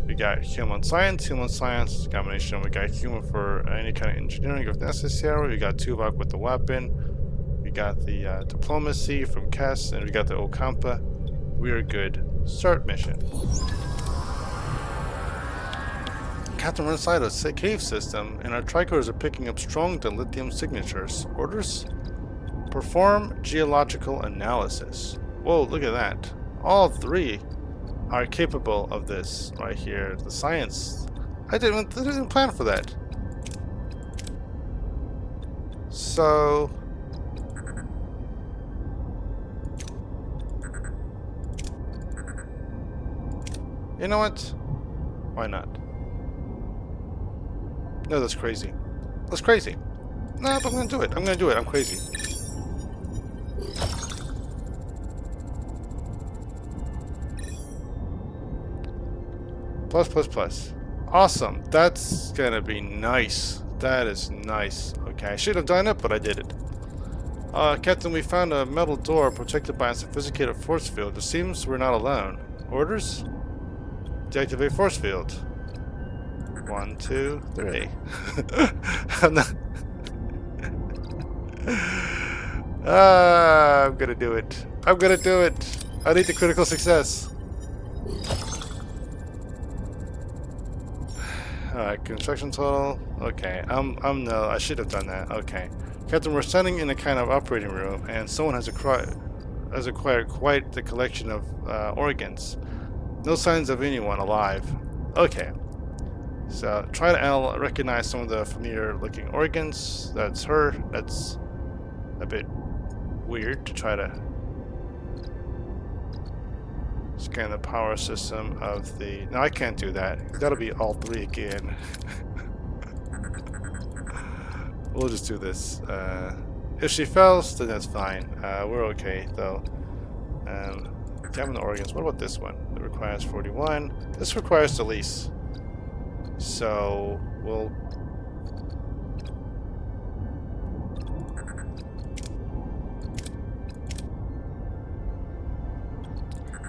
We got human science combination. We got human for any kind of engineering if necessary. We got Tuvok with the weapon. We got the diplomacy from Kess, and we got the Okampa. We are good. Start mission. Captain, we're inside a cave system, and our tricorders are picking up strong dilithium signatures. Orders? Perform geological analysis. Whoa, look at that. All 3 are capable of this right here. The science. I didn't plan for that. So... You know what? Why not? No, that's crazy. That's crazy. No, but I'm gonna do it. I'm gonna do it. I'm crazy. Plus. Awesome. That's gonna be nice. That is nice. Okay, I should have done it, but I did it. Captain, we found a metal door protected by a sophisticated force field. It seems we're not alone. Orders? Deactivate force field. 1, 2, 3. I'm not... I'm gonna do it. I'm gonna do it. I need the critical success. Alright, construction total. Okay, no, I should have done that. Okay. Captain, we're standing in a kind of operating room, and someone has acquired quite the collection of organs. No signs of anyone alive. Okay. So, try to recognize some of the familiar looking organs. That's her. That's a bit weird to try to scan the power system of the... No, I can't do that. That'll be all 3 again. We'll just do this. If she fails, then that's fine. We're okay, though. Examine the organs. What about this one? It requires 41. This requires the least. So, we'll...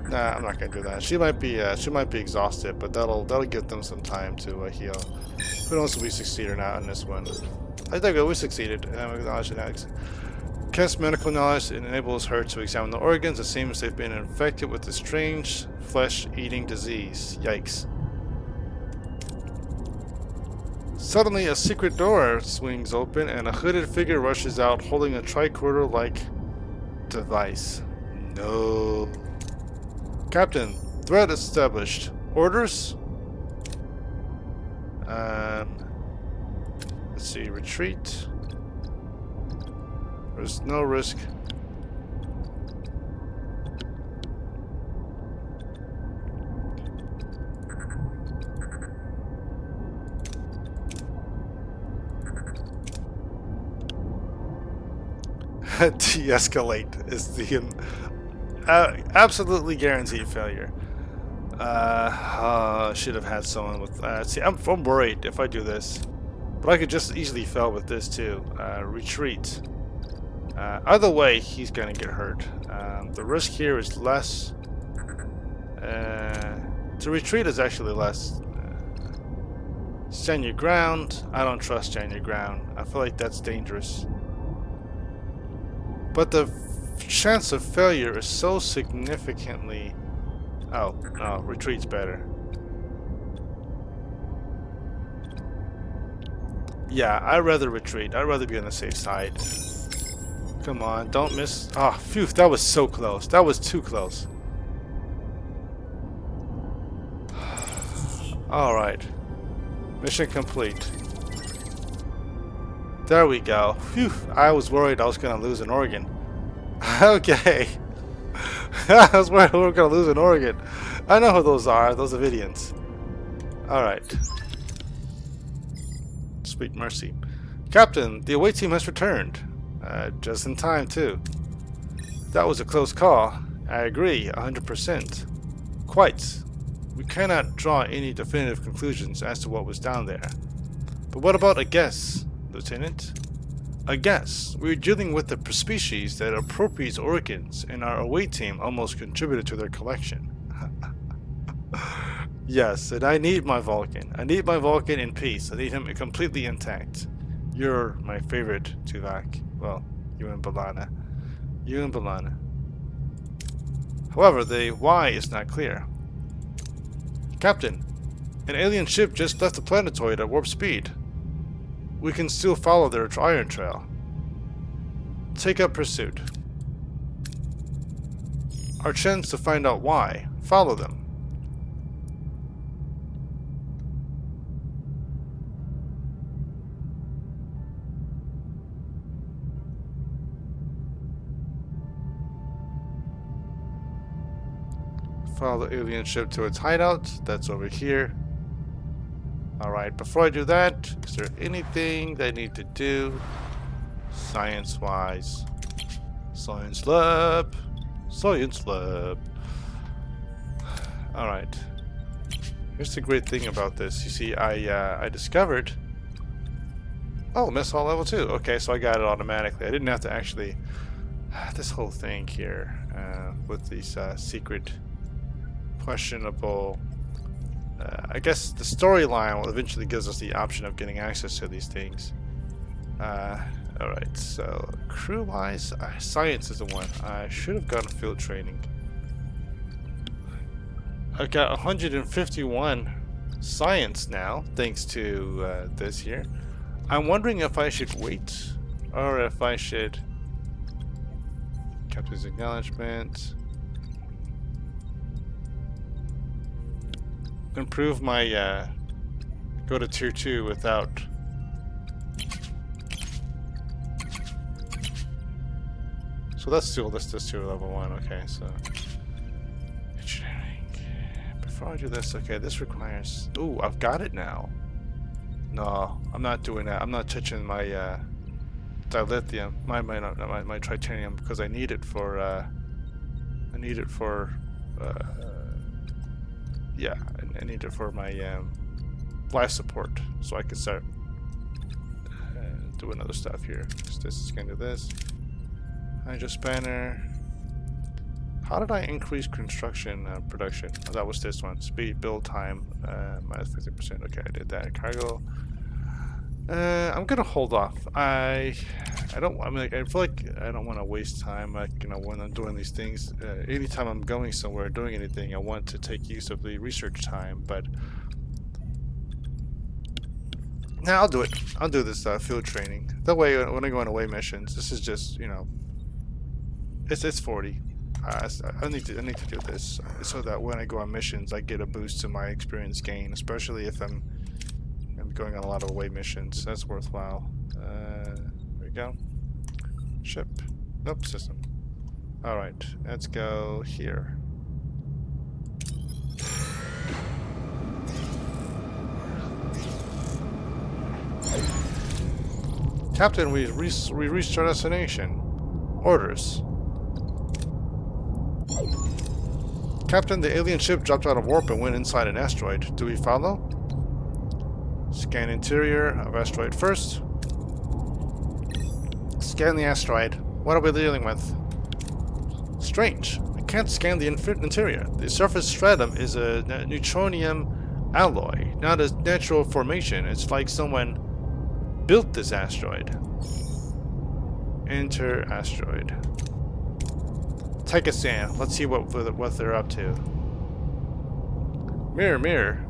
Nah, I'm not gonna do that. She might be exhausted, but that'll give them some time to heal. Who knows if we succeed or not on this one? I think we succeeded. Kess' medical knowledge enables her to examine the organs. It seems they've been infected with a strange flesh-eating disease. Yikes. Suddenly, a secret door swings open and a hooded figure rushes out holding a tricorder-like device. No. Captain, threat established. Orders? Let's see, retreat. There's no risk. De-escalate is the absolutely guaranteed failure. Should have had someone with. See, I'm worried if I do this, but I could just easily fail with this too. Retreat. Either way, he's gonna get hurt. The risk here is less. To retreat is actually less. Stand your ground. I don't trust stand your ground. I feel like that's dangerous. But the chance of failure is so significantly... Oh, no, retreat's better. Yeah, I'd rather retreat. I'd rather be on the safe side. Come on, don't miss... Oh, phew, that was so close. That was too close. Alright. Mission complete. There we go. Phew, I was worried I was going to lose an organ. Okay. I was worried we were going to lose an organ. I know who those are. Those Avidians. Alright. Sweet mercy. Captain, the away team has returned. Just in time, too. That was a close call. I agree, 100%. Quite. We cannot draw any definitive conclusions as to what was down there. But what about a guess, Lieutenant? A guess. We're dealing with a species that appropriates organs, and our away team almost contributed to their collection. Yes, and I need my Vulcan. I need my Vulcan in peace. I need him completely intact. You're my favorite, Tuvok. Well, you and B'Elanna. You and B'Elanna. However, the why is not clear. Captain, an alien ship just left the planetoid at warp speed. We can still follow their iron trail. Take up pursuit. Our chance to find out why. Follow them. Follow the alien ship to its hideout. That's over here. Alright, before I do that, is there anything that I need to do science-wise? Science lab. Science lab. Alright. Here's the great thing about this. You see, I discovered... Oh, mess hall level 2. Okay, so I got it automatically. I didn't have to actually... This whole thing here with these secret... questionable. I guess the storyline will eventually gives us the option of getting access to these things. Alright, so crew-wise, science is the one. I should have gotten field training. I've got 151 science now, thanks to this here. I'm wondering if I should wait, or if I should... Captain's acknowledgement. Improve my go to tier 2 without so that's still this tier level 1. Okay, so engineering. Before I do this, okay, this requires... Ooh, I've got it now. No, I'm not doing that. I'm not touching my dilithium, my tritanium, because I need it for yeah, I need it for my life support, so I can start doing other stuff here. So this is going to do this. Hydro spanner. How did I increase construction production? Oh, that was this one. Speed, build time, minus 50%. Okay, I did that. Cargo. I'm gonna hold off. I feel like I don't want to waste time. Like, you know, when I'm doing these things, anytime I'm going somewhere, doing anything, I want to take use of the research time. But Nah, I'll do it. I'll do this field training. That way, when I go on away missions, this is just, you know, it's 40. I need to do this so that when I go on missions, I get a boost to my experience gain, especially if I'm going on a lot of away missions. That's worthwhile. There we go. Ship. Nope, system. All right, let's go here. Captain, we reached our destination. Orders. Captain, the alien ship dropped out of warp and went inside an asteroid. Do we follow? Scan interior of asteroid first. Scan the asteroid. What are we dealing with? Strange. I can't scan the interior. The surface stratum is a neutronium alloy, not a natural formation. It's like someone built this asteroid. Enter asteroid. Take a scan. Let's see what they're up to. Mirror, mirror.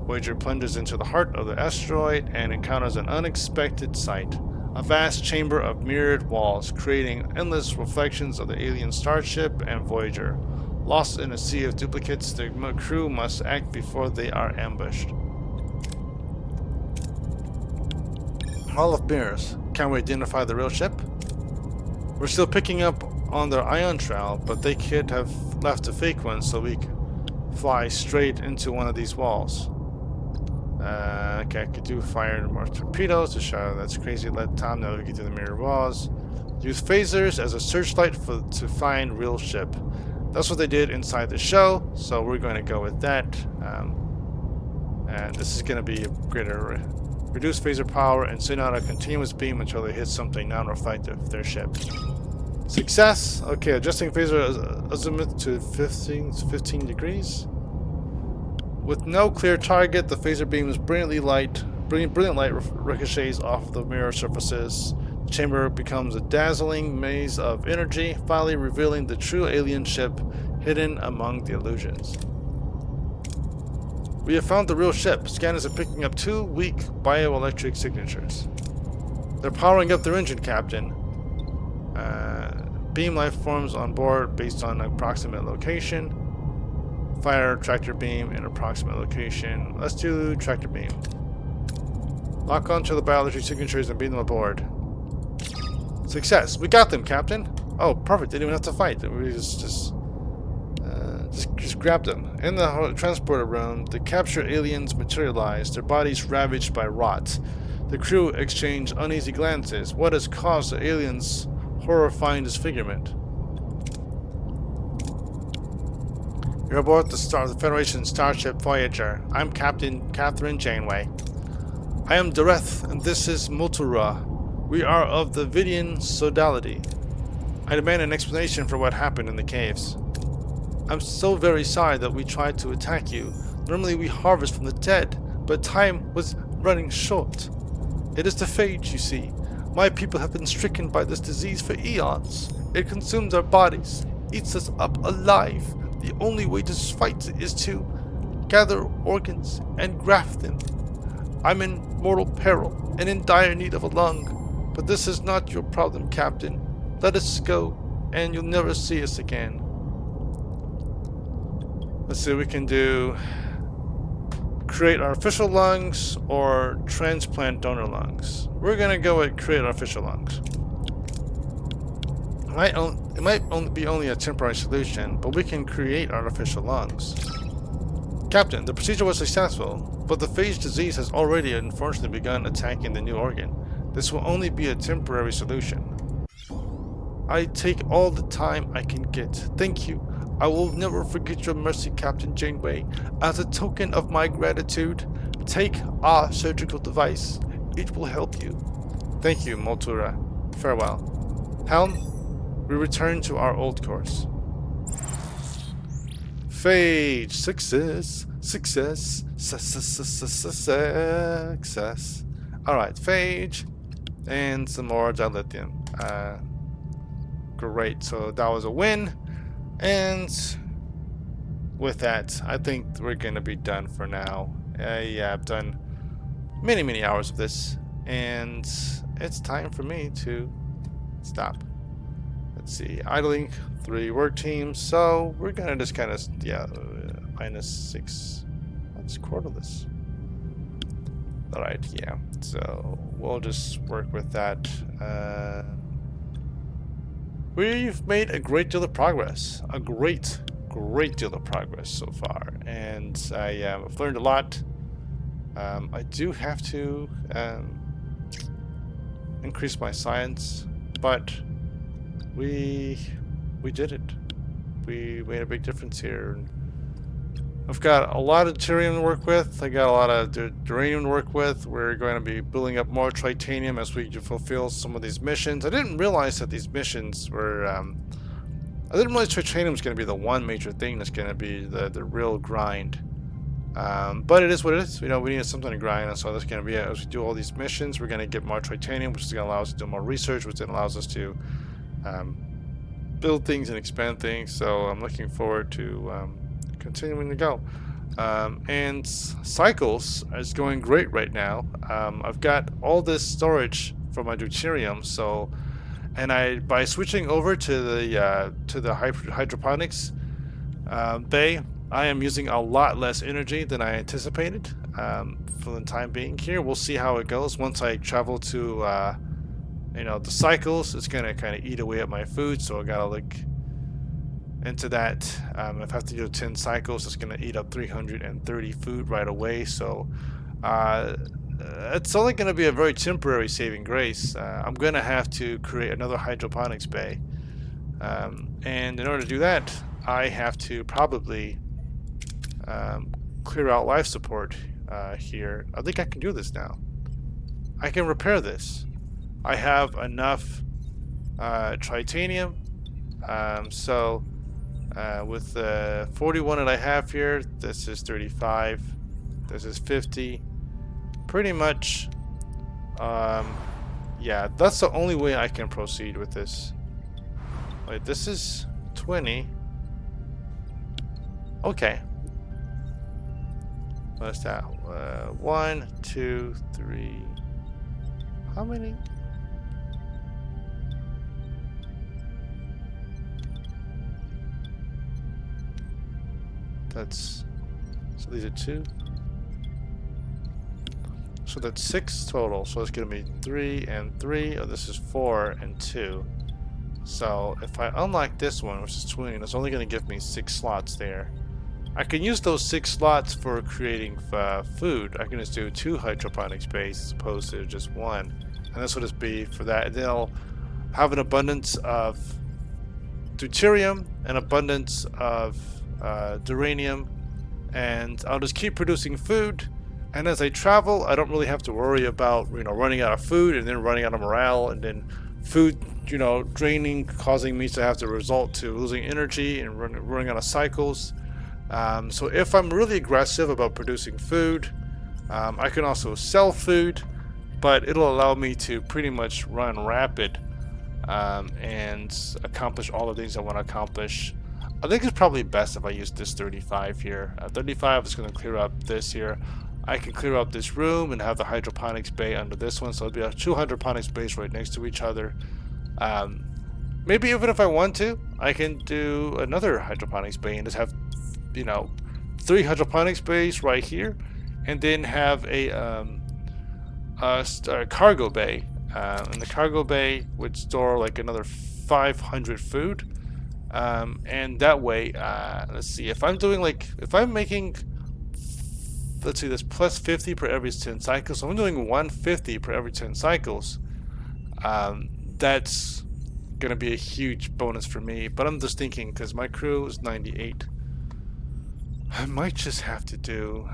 Voyager plunges into the heart of the asteroid and encounters an unexpected sight. A vast chamber of mirrored walls, creating endless reflections of the alien starship and Voyager. Lost in a sea of duplicates, the crew must act before they are ambushed. Hall of mirrors. Can we identify the real ship? We're still picking up on their ion trail, but they could have left a fake one so we could fly straight into one of these walls. Okay, I could do fire more torpedoes to show that's crazy. Let Tom navigate to the mirror walls. Use phasers as a searchlight to find real ship. That's what they did inside the show, so we're going to go with that. And this is going to be a greater reduce phaser power and send out a continuous beam until they hit something non-reflective, their ship. Success. Okay, adjusting phaser azimuth to 15 degrees. With no clear target, the phaser beam's brilliant light ricochets off the mirror surfaces. The chamber becomes a dazzling maze of energy, finally revealing the true alien ship hidden among the illusions. We have found the real ship. Scanners are picking up 2 weak bioelectric signatures. They're powering up their engine, Captain. Beam life forms on board based on approximate location. Fire tractor beam in approximate location. Let's do tractor beam. Lock onto the biology signatures and beam them aboard. Success. We got them, Captain. Oh, perfect. Didn't even have to fight. We just grabbed them. In the transporter room, the captured aliens materialized, their bodies ravaged by rot. The crew exchanged uneasy glances. What has caused the aliens' horrifying disfigurement? You're aboard the Federation Starship Voyager. I'm Captain Catherine Janeway. I am Dareth, and this is Motura. We are of the Vidian Sodality. I demand an explanation for what happened in the caves. I'm so very sorry that we tried to attack you. Normally we harvest from the dead, but time was running short. It is the phage, you see. My people have been stricken by this disease for eons. It consumes our bodies, eats us up alive. The only way to fight is to gather organs and graft them. I'm in mortal peril and in dire need of a lung. But this is not your problem, Captain. Let us go, and you'll never see us again. Let's see what we can do. Create artificial lungs or transplant donor lungs. We're gonna go with create artificial lungs. It might be only a temporary solution, but we can create artificial lungs. Captain, the procedure was successful, but the phage disease has already unfortunately begun attacking the new organ. This will only be a temporary solution. I take all the time I can get. Thank you. I will never forget your mercy, Captain Janeway. As a token of my gratitude, take our surgical device. It will help you. Thank you, Motura. Farewell. Helm, we return to our old course. Phage. Success. Success. Success. Alright, phage. And some more dilithium. Great, so that was a win. And with that, I think we're gonna be done for now. Yeah, I've done many hours of this, and it's time for me to stop. Let's see, idling 3 work teams, so we're gonna just kind of, yeah, -6. Let's quarter this. Alright, yeah, so we'll just work with that. We've made a great deal of progress. A great deal of progress so far. And I've learned a lot. I do have to increase my science, but we did it. We made a big difference here. I've got a lot of deuterium to work with. I got a lot of uranium to work with. We're going to be building up more titanium as we fulfill some of these missions. I didn't realize that these missions were. I didn't realize titanium was going to be the one major thing that's going to be the real grind. But it is what it is. You know, we need something to grind, and so that's going to be it. As we do all these missions, we're going to get more titanium, which is going to allow us to do more research, which then allows us to build things and expand things. So I'm looking forward to continuing to go. And cycles is going great right now. I've got all this storage for my deuterium, so by switching over to the hydroponics bay, I am using a lot less energy than I anticipated for the time being. Here we'll see how it goes once I travel to the cycles. It's gonna kind of eat away at my food, so I gotta look into that. If I have to do 10 cycles, it's going to eat up 330 food right away, so it's only going to be a very temporary saving grace. I'm going to have to create another hydroponics bay, and in order to do that, I have to probably clear out life support here. I think I can do this now. I can repair this. I have enough titanium, so with the 41 that I have here, this is 35, this is 50, pretty much, yeah, that's the only way I can proceed with this. Wait, this is 20, okay, what's that, 1, 2, 3, how many? That's, so these are 2. So that's 6 total. So it's going to be 3 and 3. Oh, this is 4 and 2. So if I unlock this one, which is 20, that's only going to give me 6 slots there. I can use those 6 slots for creating food. I can just do 2 hydroponics bays as opposed to just 1. And this will just be for that. And then I'll have an abundance of deuterium, an abundance of uranium, and I'll just keep producing food, and as I travel I don't really have to worry about running out of food and then running out of morale, and then food draining, causing me to have to result to losing energy and running out of cycles. So if I'm really aggressive about producing food, I can also sell food, but it'll allow me to pretty much run rapid and accomplish all the things I want to accomplish. I think it's probably best if I use this 35 here. 35 is going to clear up this here. I can clear up this room and have the hydroponics bay under this one, so it'll be 2 hydroponics bays right next to each other. Maybe even if I want to, I can do another hydroponics bay and just have 3 hydroponics bays right here, and then have a cargo bay, and the cargo bay would store like another 500 food. And that way, let's see, if I'm doing if I'm making, let's see, this plus 50 per every 10 cycles, so I'm doing 150 per every 10 cycles, that's gonna be a huge bonus for me. But I'm just thinking, because my crew is 98, I might just have to do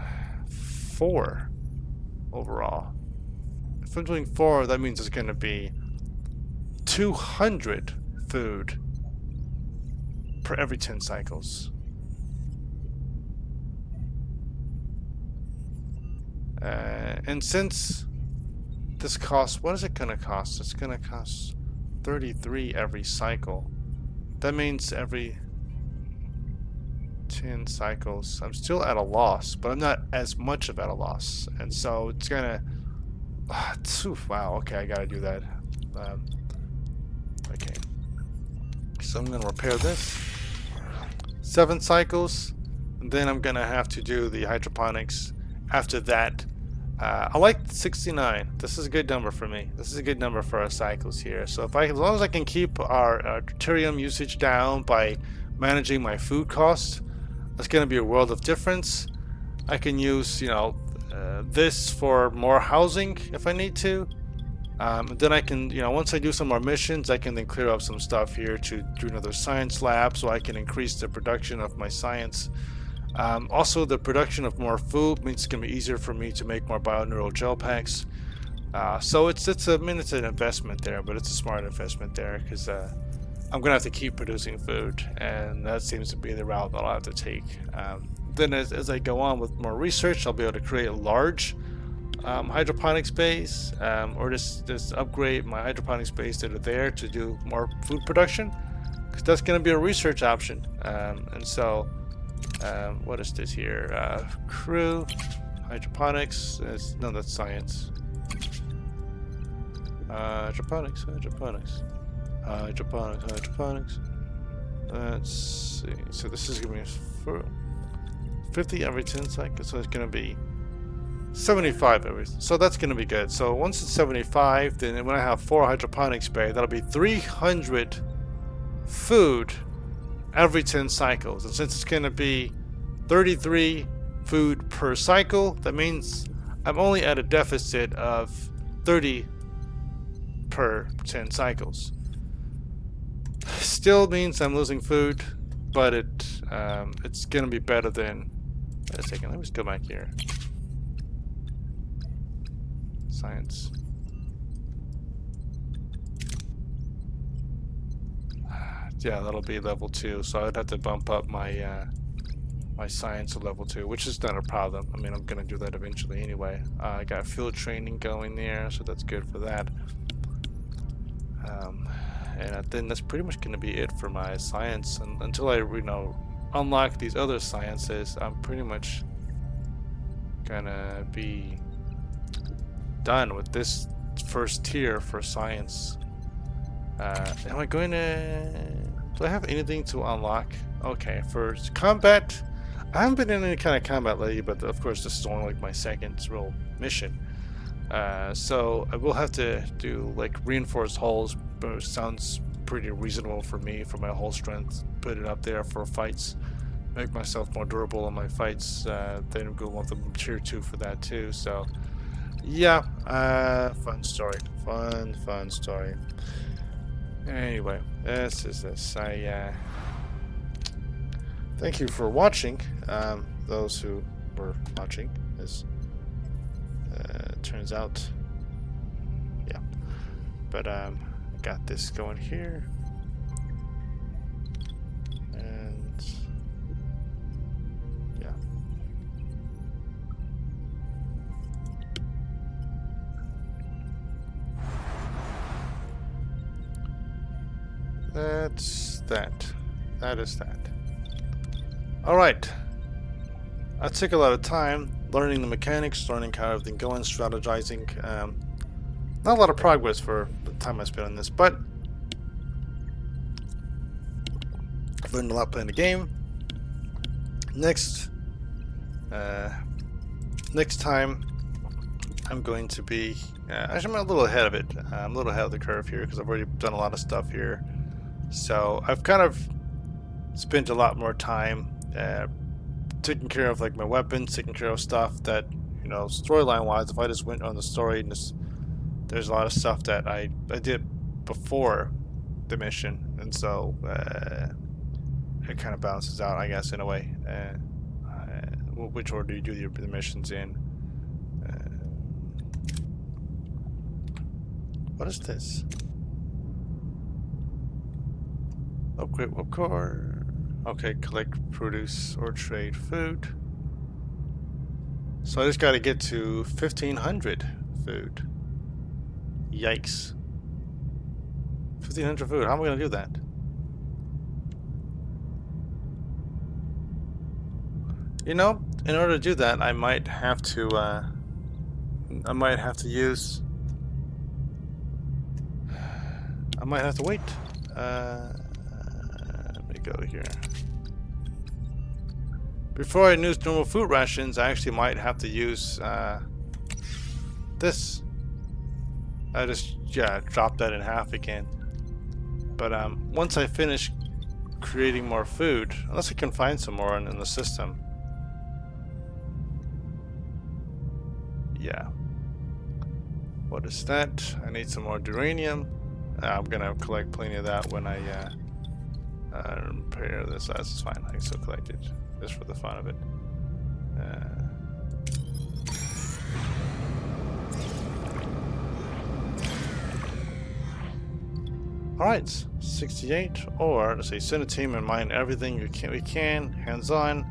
4 overall. If I'm doing 4, that means it's gonna be 200 food per every 10 cycles. And since this costs, what is it going to cost? It's going to cost 33 every cycle. That means every 10 cycles. I'm still at a loss, but I'm not as much of at a loss. And so it's going to Wow, okay, I gotta do that. Okay. So I'm gonna repair this. 7 cycles. And then I'm gonna have to do the hydroponics after that. I like 69. This is a good number for me. This is a good number for our cycles here. So if as long as I can keep our deuterium usage down by managing my food costs, that's gonna be a world of difference. I can use, this for more housing if I need to. Then I can, once I do some more missions, I can then clear up some stuff here to do another science lab so I can increase the production of my science. Also, the production of more food means it's going to be easier for me to make more bioneural gel packs. So it's an investment there, but it's a smart investment there because I'm going to have to keep producing food, and that seems to be the route that I'll have to take. Then as I go on with more research, I'll be able to create a large hydroponic space, or just upgrade my hydroponic space that are there to do more food production, because that's going to be a research option. And so what is this here? Crew hydroponics. No, that's science. Hydroponics. Let's see. So this is going to be for 50 every 10 seconds, so it's going to be 75 every. So that's going to be good. So once it's 75, then when I have 4 hydroponics bay, that'll be 300 food every 10 cycles. And since it's going to be 33 food per cycle, that means I'm only at a deficit of 30 per 10 cycles. Still means I'm losing food, but it's going to be better than... Wait a second, let me just go back here. Science. Yeah, that'll be level 2, so I'd have to bump up my my science to level 2, which is not a problem. I mean, I'm gonna do that eventually anyway. I got field training going there, so that's good for that. And then that's pretty much gonna be it for my science. And until I, unlock these other sciences, I'm pretty much gonna be done with this first tier for science. Am I going to... Do I have anything to unlock? Okay, for combat, I haven't been in any kind of combat lately, but of course this is only like my second real mission. So I will have to do like reinforced hulls, but it sounds pretty reasonable for me, for my hull strength. Put it up there for fights, make myself more durable in my fights. Then I'm going to want the tier 2 for that too. So yeah, fun story. Fun story. Anyway, this is this. Thank you for watching. Those who were watching, as turns out, yeah. But I got this going here, and yeah. That's that. That is that. Alright. I took a lot of time learning the mechanics, learning how everything going, strategizing. Not a lot of progress for the time I spent on this, but I've learned a lot playing the game. Next time I'm going to be actually I'm a little ahead of it. I'm a little ahead of the curve here because I've already done a lot of stuff here. So I've kind of spent a lot more time taking care of like my weapons, taking care of stuff that, storyline wise, if I just went on the story, and there's a lot of stuff that I did before the mission, and so it kind of balances out, I guess, in a way. Which order you do the missions in. What is this? Upgrade what core? Okay, collect produce or trade food. So I just got to get to 1,500 food. Yikes. 1,500 food. How am I going to do that? In order to do that, I might have to I might have to use... I might have to wait. Let me go here. Before I use normal food rations, I actually might have to use this. I just, yeah, dropped that in half again. But once I finish creating more food, unless I can find some more in the system. Yeah. What is that? I need some more uranium. I'm gonna collect plenty of that when I repair this. That's fine. I can still collect it just for the fun of it. Alright, 68, or let's say send a team and mine everything we can, hands-on,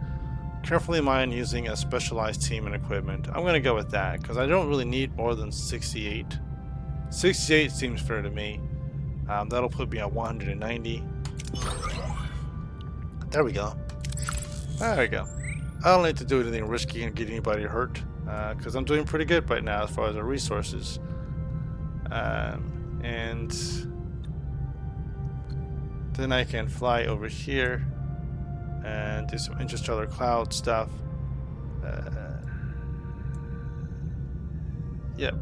carefully mine using a specialized team and equipment. I'm gonna go with that, because I don't really need more than 68. 68 seems fair to me. That'll put me at 190. There we go. There we go. I don't need to do anything risky and get anybody hurt, because I'm doing pretty good right now as far as the resources. And then I can fly over here and do some interstellar cloud stuff. Yep.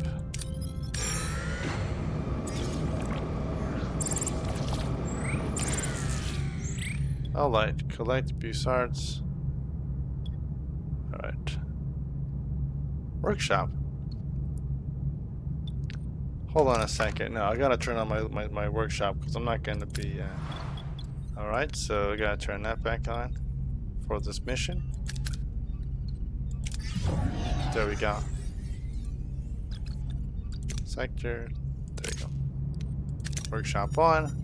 Alright, collect Bussards. Alright. Workshop. Hold on a second. No, I gotta turn on my workshop because I'm not gonna be. Alright, so I gotta turn that back on for this mission. There we go. Sector. There you go. Workshop on.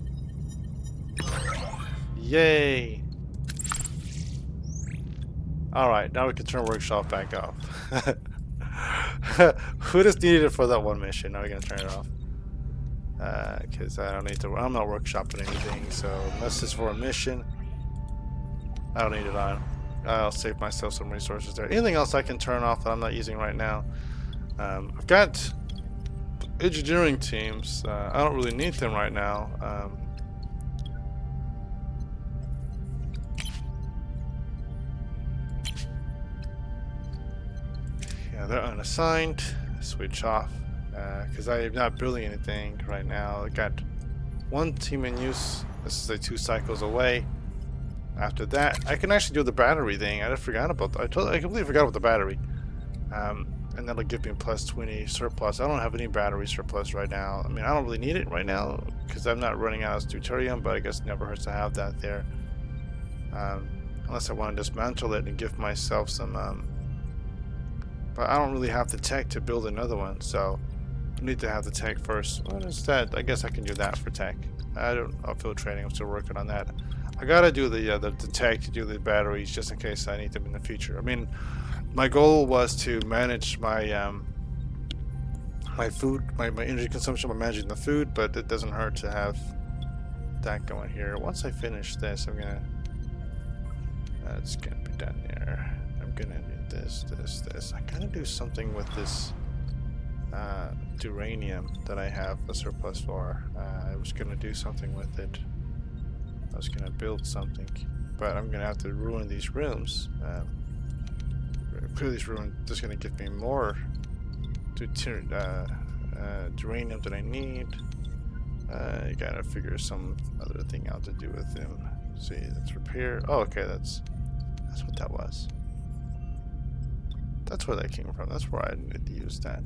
Yay! Alright, now we can turn workshop back off. Who just needed it for that one mission? Now we're gonna turn it off. Because I don't need to. I'm not workshopping anything, so unless it's for a mission, I don't need it on. I'll save myself some resources there. Anything else I can turn off that I'm not using right now? I've got engineering teams. I don't really need them right now. Yeah, they're unassigned. Switch off. Because I am not building anything right now. I got one team in use. This is like 2 cycles away. After that, I can actually do the battery thing. I just forgot about that. I completely forgot about the battery. And that'll give me plus 20 surplus. I don't have any battery surplus right now. I mean, I don't really need it right now because I'm not running out of deuterium, but I guess it never hurts to have that there. Unless I want to dismantle it and give myself some... but I don't really have the tech to build another one, so I need to have the tech first. What is that? I guess I can do that for tech. Field training. I'm still working on that. I gotta do the tech to do the batteries just in case I need them in the future. I mean, my goal was to manage my my food, my energy consumption by managing the food, but it doesn't hurt to have that going here. Once I finish this, I'm gonna. That's gonna be done there. I'm gonna do this. I gotta do something with this uranium that I have a surplus for. I was gonna do something with it. I was gonna build something, but I'm gonna have to ruin these rooms. Clearly, these rooms just gonna give me more uranium that I need. You gotta figure some other thing out to do with them. See, let's repair. Oh, okay, that's what that was. That's where that came from. That's where I needed to use that.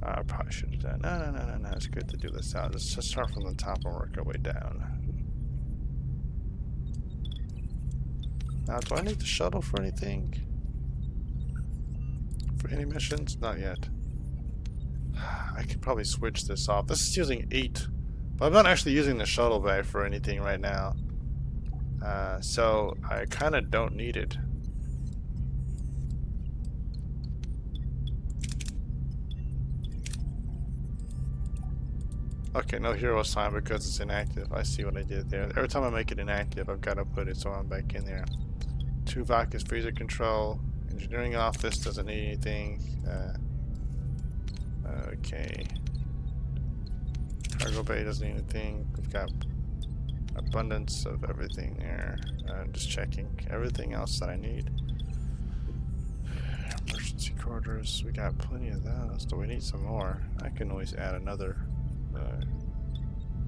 I probably should have done. No. It's good to do this out. Let's just start from the top and work our way down. Now, do I need the shuttle for anything? For any missions? Not yet. I could probably switch this off. This is using 8. But I'm not actually using the shuttle bay for anything right now. So I kind of don't need it. Okay, no hero sign because it's inactive. I see what I did there. Every time I make it inactive, I've got to put it so I'm back in there. Tuvok is freezer control. Engineering office doesn't need anything. Okay. Cargo bay doesn't need anything. We've got abundance of everything there. Just checking everything else that I need. Emergency quarters. We got plenty of those. Do we need some more? I can always add another.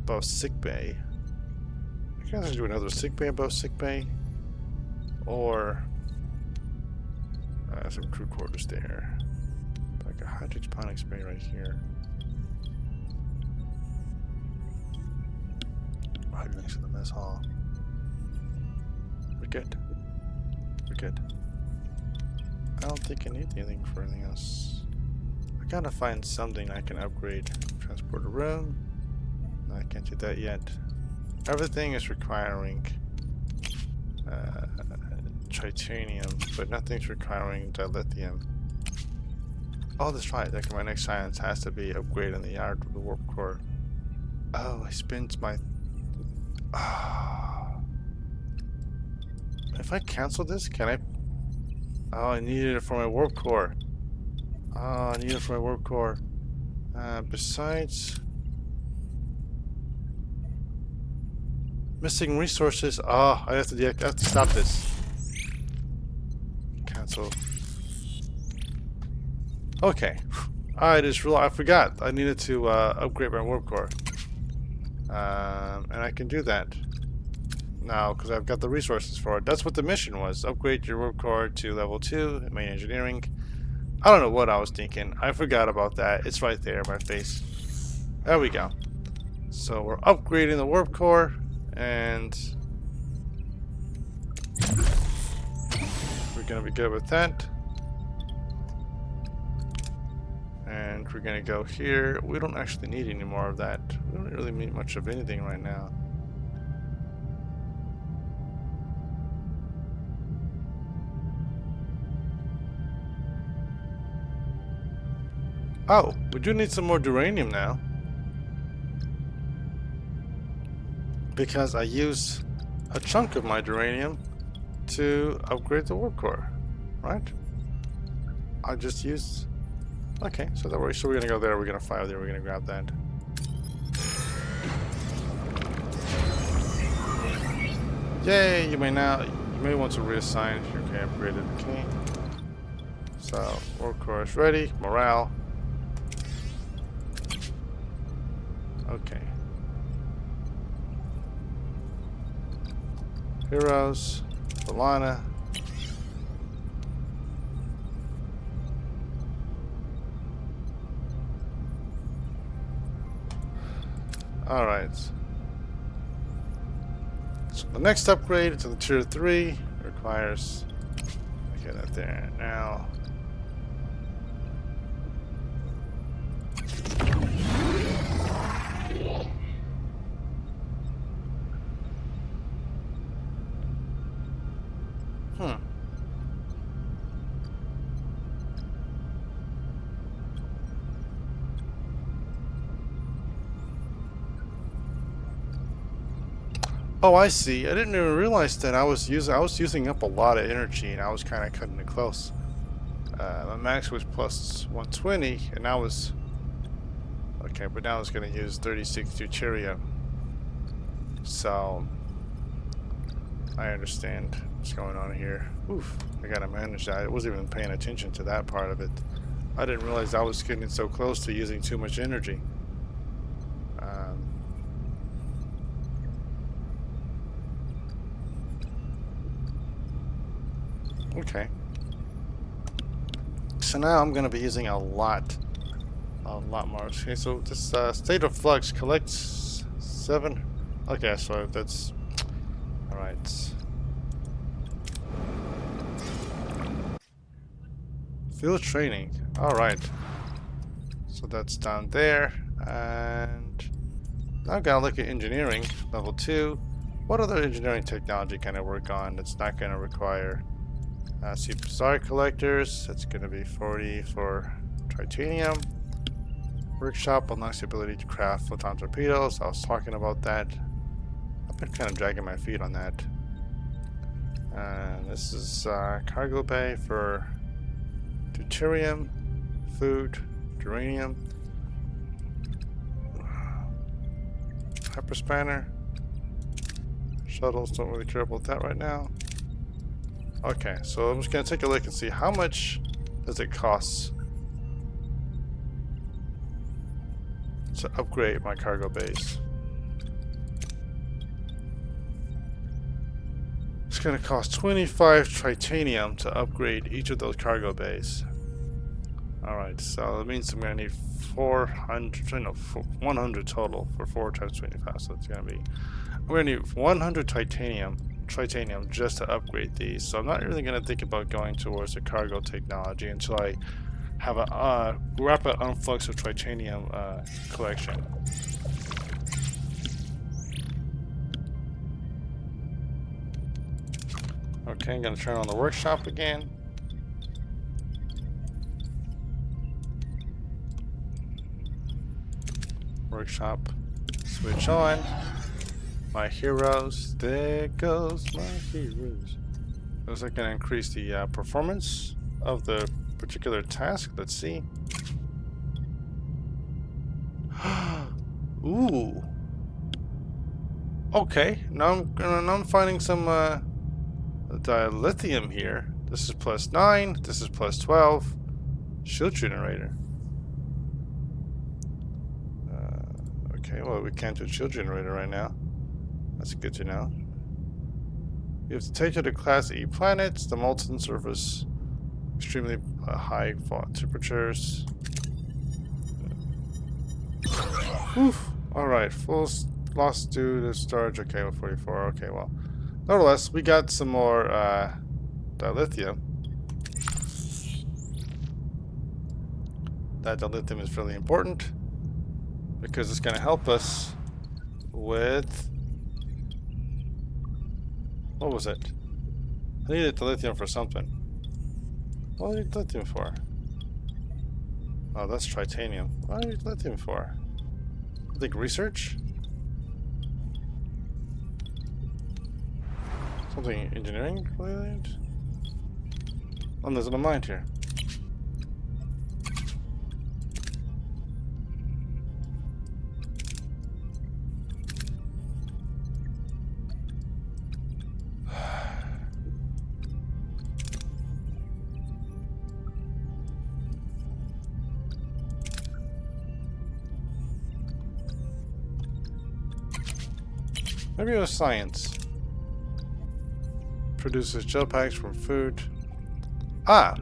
Above sick bay. I can either do another sick bay above sick bay, or some crew quarters there. Like a hydroponics bay right here. Right next to the mess hall. We're good. We're good. I don't think I need anything for anything else. I gotta find something I can upgrade. Transporter room. No, I can't do that yet. Everything is requiring titanium, but nothing's requiring dilithium. Oh, that's right. Like my next science has to be upgrading the yard of the warp core. Oh, I spent my. If I cancel this, can I? Oh, I needed it for my warp core. Oh, I need it for my warp core. Besides. Missing resources. Oh, I have to stop this. Cancel. Okay. I just realized I forgot. I needed to upgrade my warp core. And I can do that now because I've got the resources for it. That's what the mission was. Upgrade your warp core to level 2 in main engineering. I don't know what I was thinking. I forgot about that. It's right there in my face. There we go. So we're upgrading the warp core. And we're gonna be good with that. And we're gonna go here. We don't actually need any more of that. We don't really need much of anything right now. Oh, we do need some more uranium now. Because I use a chunk of my uranium to upgrade the warp core, right? I just used. Okay, so that works. So we're gonna go there. We're gonna fire there. We're gonna grab that. Yay! You may want to reassign. Okay, upgraded. Okay. So warp core is ready. Morale. Okay. Heroes, Balana. Alright. So the next upgrade to the tier 3 requires. Okay, that there. Now. Oh, I see. I didn't even realize that I was using up a lot of energy, and I was kind of cutting it close. My max was plus 120, and I was okay. But now I was going to use 36 deuterium. So I understand what's going on here. Oof! I gotta manage that. I wasn't even paying attention to that part of it. I didn't realize I was getting so close to using too much energy. Okay. So now I'm going to be using a lot more. Okay, so this state of flux collects 7. Okay, so that's all right. Field training. All right. So that's down there, and now I've got to look at engineering level 2. What other engineering technology can I work on that's not going to require? Star collectors, that's going to be 40 for titanium. Workshop unlocks the ability to craft photon torpedoes. I was talking about that. I've been kind of dragging my feet on that. And this is cargo bay for deuterium, food, uranium, hyperspanner. Shuttles, don't really care about that right now. Okay, so I'm just gonna take a look and see how much does it cost to upgrade my cargo base. It's gonna cost 25 titanium to upgrade each of those cargo bays. Alright, so that means I'm gonna need 100 total for 4 times 25, so it's gonna be, I'm gonna need 100 titanium just to upgrade these. So I'm not really gonna think about going towards the cargo technology until I have a rapid influx of titanium collection. Okay, I'm gonna turn on the workshop again. Workshop, switch on. My heroes, there goes my heroes. Looks like I can increase the performance of the particular task. Let's see. Ooh. Okay, now I'm finding some dilithium here. This is +9. This is +12. Shield generator. Okay, well we can't do a shield generator right now. That's good to know. You have to take to the Class E planets. The molten surface, extremely high temperatures. Oof. Alright, full loss due to storage. Okay, with 44. Okay, well. Nevertheless, we got some more dilithium. That dilithium is really important because it's going to help us with... What was it? I needed dilithium for something. What do I need lithium for? Oh, that's titanium. What do I need lithium for? I think research? Something engineering related? Oh, there's no mind here. Maybe it was science. Produces gel packs from food. Ah!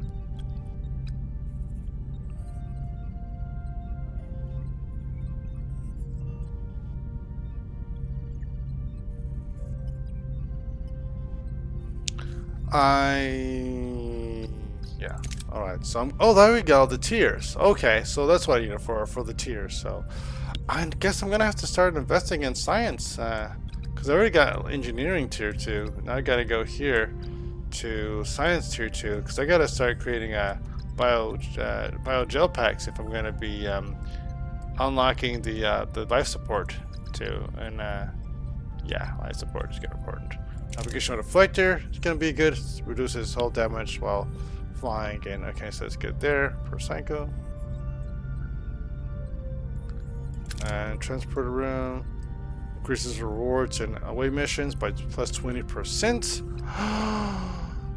Yeah. Alright, so oh, there we go, the tiers. Okay, so that's what I need it for the tiers. So I guess I'm gonna have to start investing in science. Because I already got engineering tier 2. Now I gotta go here to science tier 2. Because I gotta start creating bio gel packs if I'm gonna be unlocking the life support too. And yeah, life support is getting important. Application of deflector is gonna be good. It reduces hull damage while flying. And okay, so it's good there for Psycho. And transporter room. Increases rewards and away missions by +20%.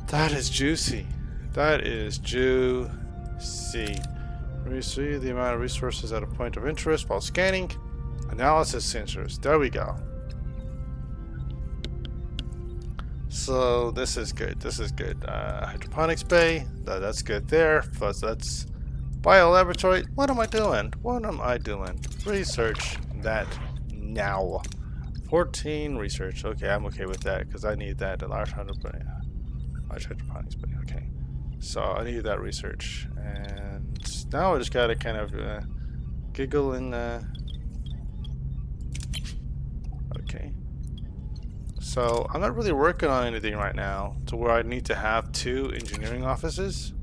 That is juicy. That is juicy. We see the amount of resources at a point of interest while scanning. Analysis sensors. There we go. So this is good. This is good. Hydroponics bay. That's good there. Plus that's bio laboratory. What am I doing? What am I doing? Research that. Now, 14 research. Okay, I'm okay with that because I need that. A large hydroponics bay. Okay, so I need that research, and now I just gotta kind of giggle and okay. So I'm not really working on anything right now to where I need to have 2 engineering offices.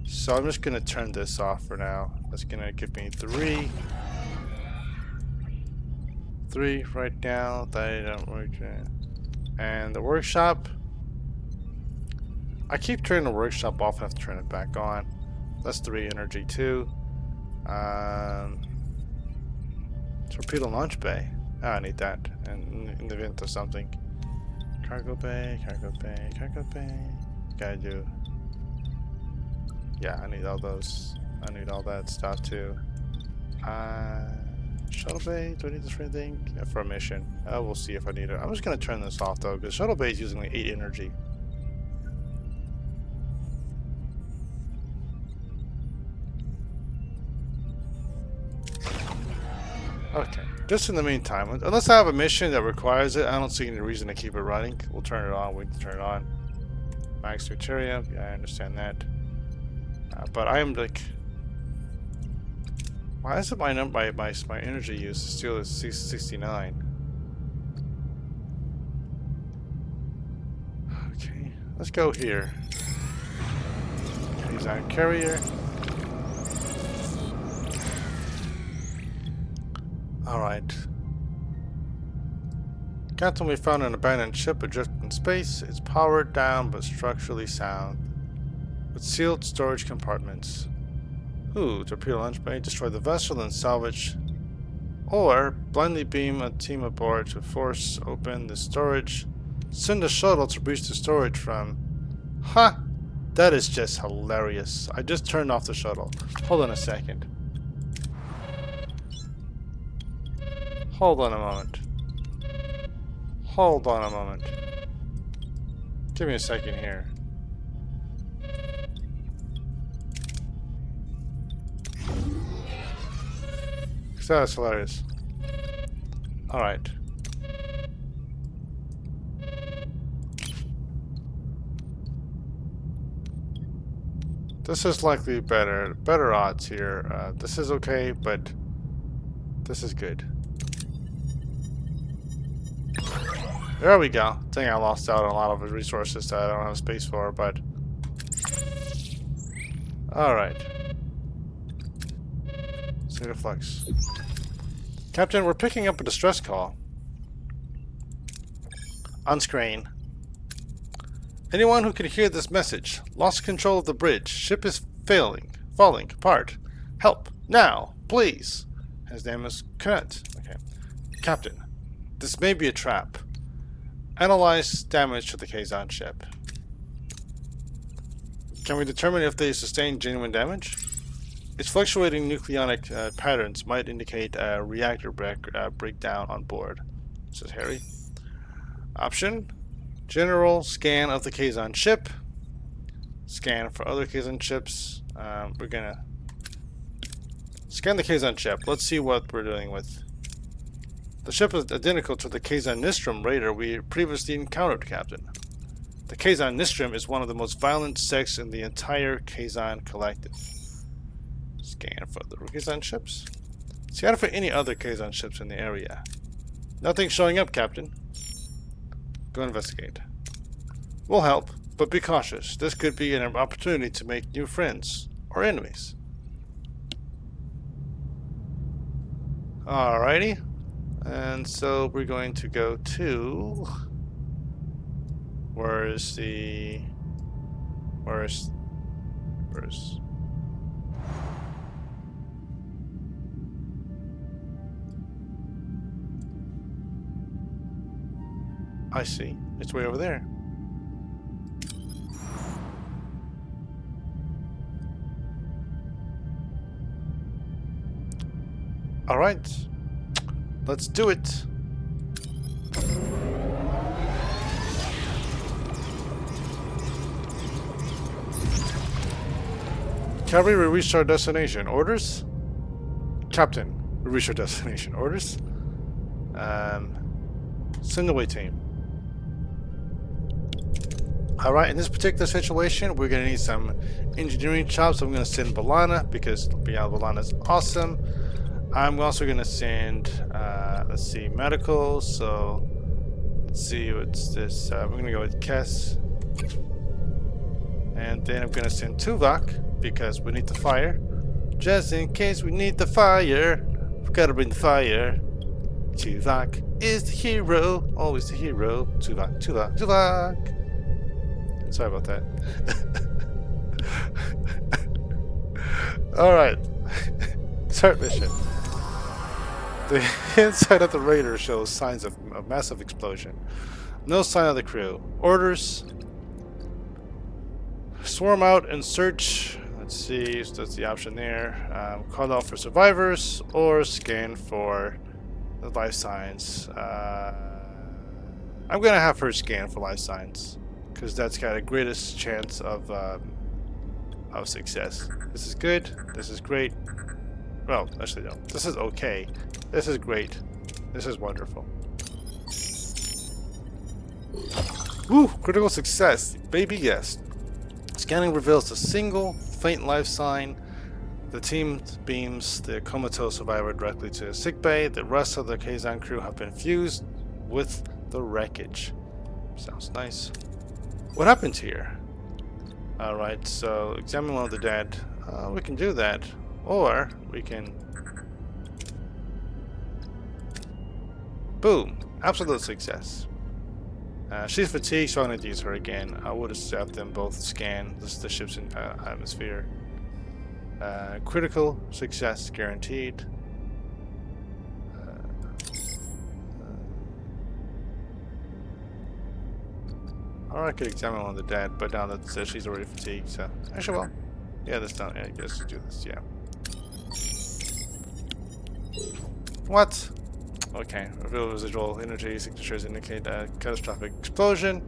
So I'm just gonna turn this off for now. That's gonna give me 3 right now. That don't work. And the workshop. I keep turning the workshop off. I have to turn it back on. That's 3 energy too. Torpedo launch bay. Oh, I need that in the event of something. Cargo bay, cargo bay, cargo bay. Gotta do. Yeah, I need all those. I need all that stuff too. Shuttle bay. Do I need this for anything? Yeah, for a mission. We'll see if I need it. I'm just gonna turn this off though, because shuttle bay is using like 8 energy. Okay, just in the meantime, unless I have a mission that requires it, I don't see any reason to keep it running. We'll turn it on. We can turn it on. Max criteria. Yeah, I understand that. But I am like, why is it my number? My energy use is still at 69. Okay, let's go here. Design carrier. Alright. Captain, we found an abandoned ship adrift in space. It's powered down but structurally sound, with sealed storage compartments. Ooh, torpedo launch bay. Destroy the vessel and salvage. Or blindly beam a team aboard to force open the storage. Send a shuttle to breach the storage from. Huh! That is just hilarious. I just turned off the shuttle. Hold on a second. Hold on a moment. Hold on a moment. Give me a second here. That's hilarious. Alright. This is likely better odds here. This is okay, but this is good. There we go. I think I lost out on a lot of resources that I don't have space for, but alright. State of flux. Captain, we're picking up a distress call. On screen. Anyone who can hear this message. Lost control of the bridge. Ship is falling apart. Help, now, please. His name is Knut. Okay. Captain, this may be a trap. Analyze damage to the Kazon ship. Can we determine if they sustain genuine damage? Its fluctuating nucleonic patterns might indicate a reactor breakdown on board. Says Harry. Option. General scan of the Kazon ship. Scan for other Kazon ships. We're gonna scan the Kazon ship. Let's see what we're dealing with. The ship is identical to the Kazon Nistrum raider we previously encountered, Captain. The Kazon Nistrum is one of the most violent sects in the entire Kazon collective. Scan for the Kazon ships. Scan for any other Kazon ships in the area. Nothing showing up, Captain. Go investigate. We'll help, but be cautious. This could be an opportunity to make new friends or enemies. Alrighty. And so we're going to go to... Where's... I see. It's way over there. Alright. Let's do it. Cavalry, we reached our destination. Orders? Captain, we reached our destination. Orders? Send away team. Alright, in this particular situation, we're going to need some engineering chops. I'm going to send Balana, because Balana's awesome. I'm also going to send, let's see, medical. So, let's see, what's this? We're going to go with Kess. And then I'm going to send Tuvok. because we need the fire. Just in case we need the fire, we've got to bring the fire. Tuvok is the hero, always the hero. Tuvok, Tuvok, Tuvok. Sorry about that. Alright. Start mission. The inside of the Raider shows signs of a massive explosion. No sign of the crew. Orders. Swarm out and search. Let's see, so that's the option there. Call out for survivors or scan for the life signs. I'm gonna have her scan for life signs because that's got the greatest chance of success. This is good. This is great. Well, actually no. This is okay. This is great. This is wonderful. Woo! Critical success. Baby yes. Scanning reveals a single faint life sign. The team beams the comatose survivor directly to sickbay. The rest of the Kazan crew have been fused with the wreckage. Sounds nice. What happened here? Alright, so examine one of the dead. We can do that. Or we can... Boom! Absolute success. She's fatigued, so I'm going to use her again. I would have them both scan the ship's atmosphere. Critical success guaranteed. Or I could examine one of the dead, but now that she's already fatigued, so... Actually, well... Yeah, this time, yeah, let's do this, yeah. What? Okay, reveal residual energy signatures indicate a catastrophic explosion.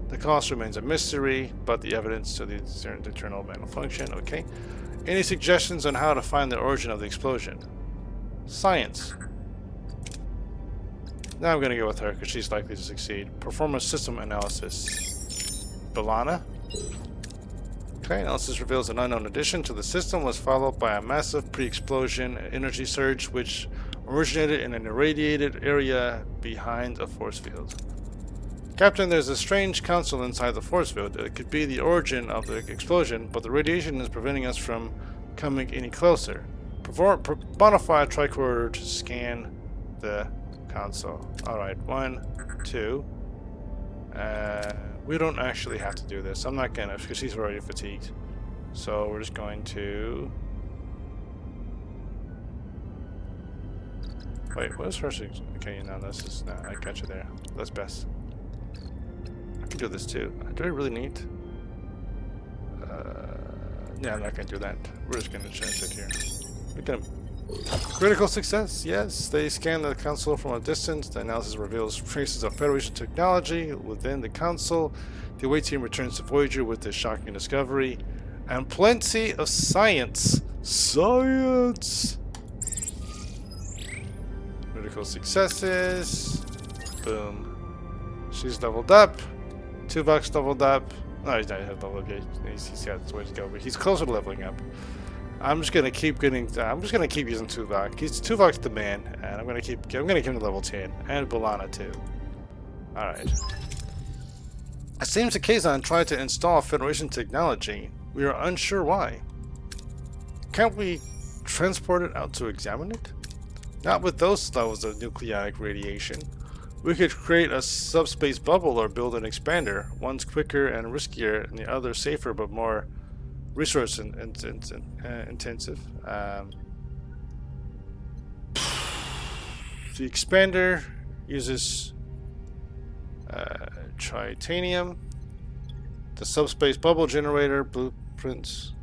The cause remains a mystery, but the evidence to the internal malfunction. Okay. Any suggestions on how to find the origin of the explosion? Science. Now I'm going to go with her because she's likely to succeed. Perform a system analysis. Balana. Okay, analysis reveals an unknown addition to the system was followed by a massive pre-explosion energy surge which originated in an irradiated area behind a force field. Captain, there's a strange console inside the force field. It could be the origin of the explosion, but the radiation is preventing us from coming any closer. Bonafide tricorder to scan the console. Alright, 1, 2. We don't actually have to do this. I'm not gonna, because she's already fatigued. So we're just going to... Wait, what is her... Okay, no, this is... No, I got you there. That's best. I can do this too. Do I really need... Yeah, I'm not gonna do that. We're just gonna change it here. We're gonna... Critical success, yes. They scan the console from a distance. The analysis reveals traces of Federation technology within the console. The away team returns to Voyager with this shocking discovery. And plenty of science. Science! Critical successes. Boom. She's leveled up. Tuvok's leveled up. No, he's not leveled up yet. He's got his way to go, but he's closer to leveling up. I'm just gonna keep using Tuvok. Tuvok's the man, and I'm gonna give him to level 10 and Balana too. All right. It seems the Kazan tried to install Federation technology. We are unsure why. Can't we transport it out to examine it? Not with those levels of nucleic radiation. We could create a subspace bubble or build an expander. One's quicker and riskier, and the other safer but more resource intensive. The expander uses tritanium. The subspace bubble generator blueprints.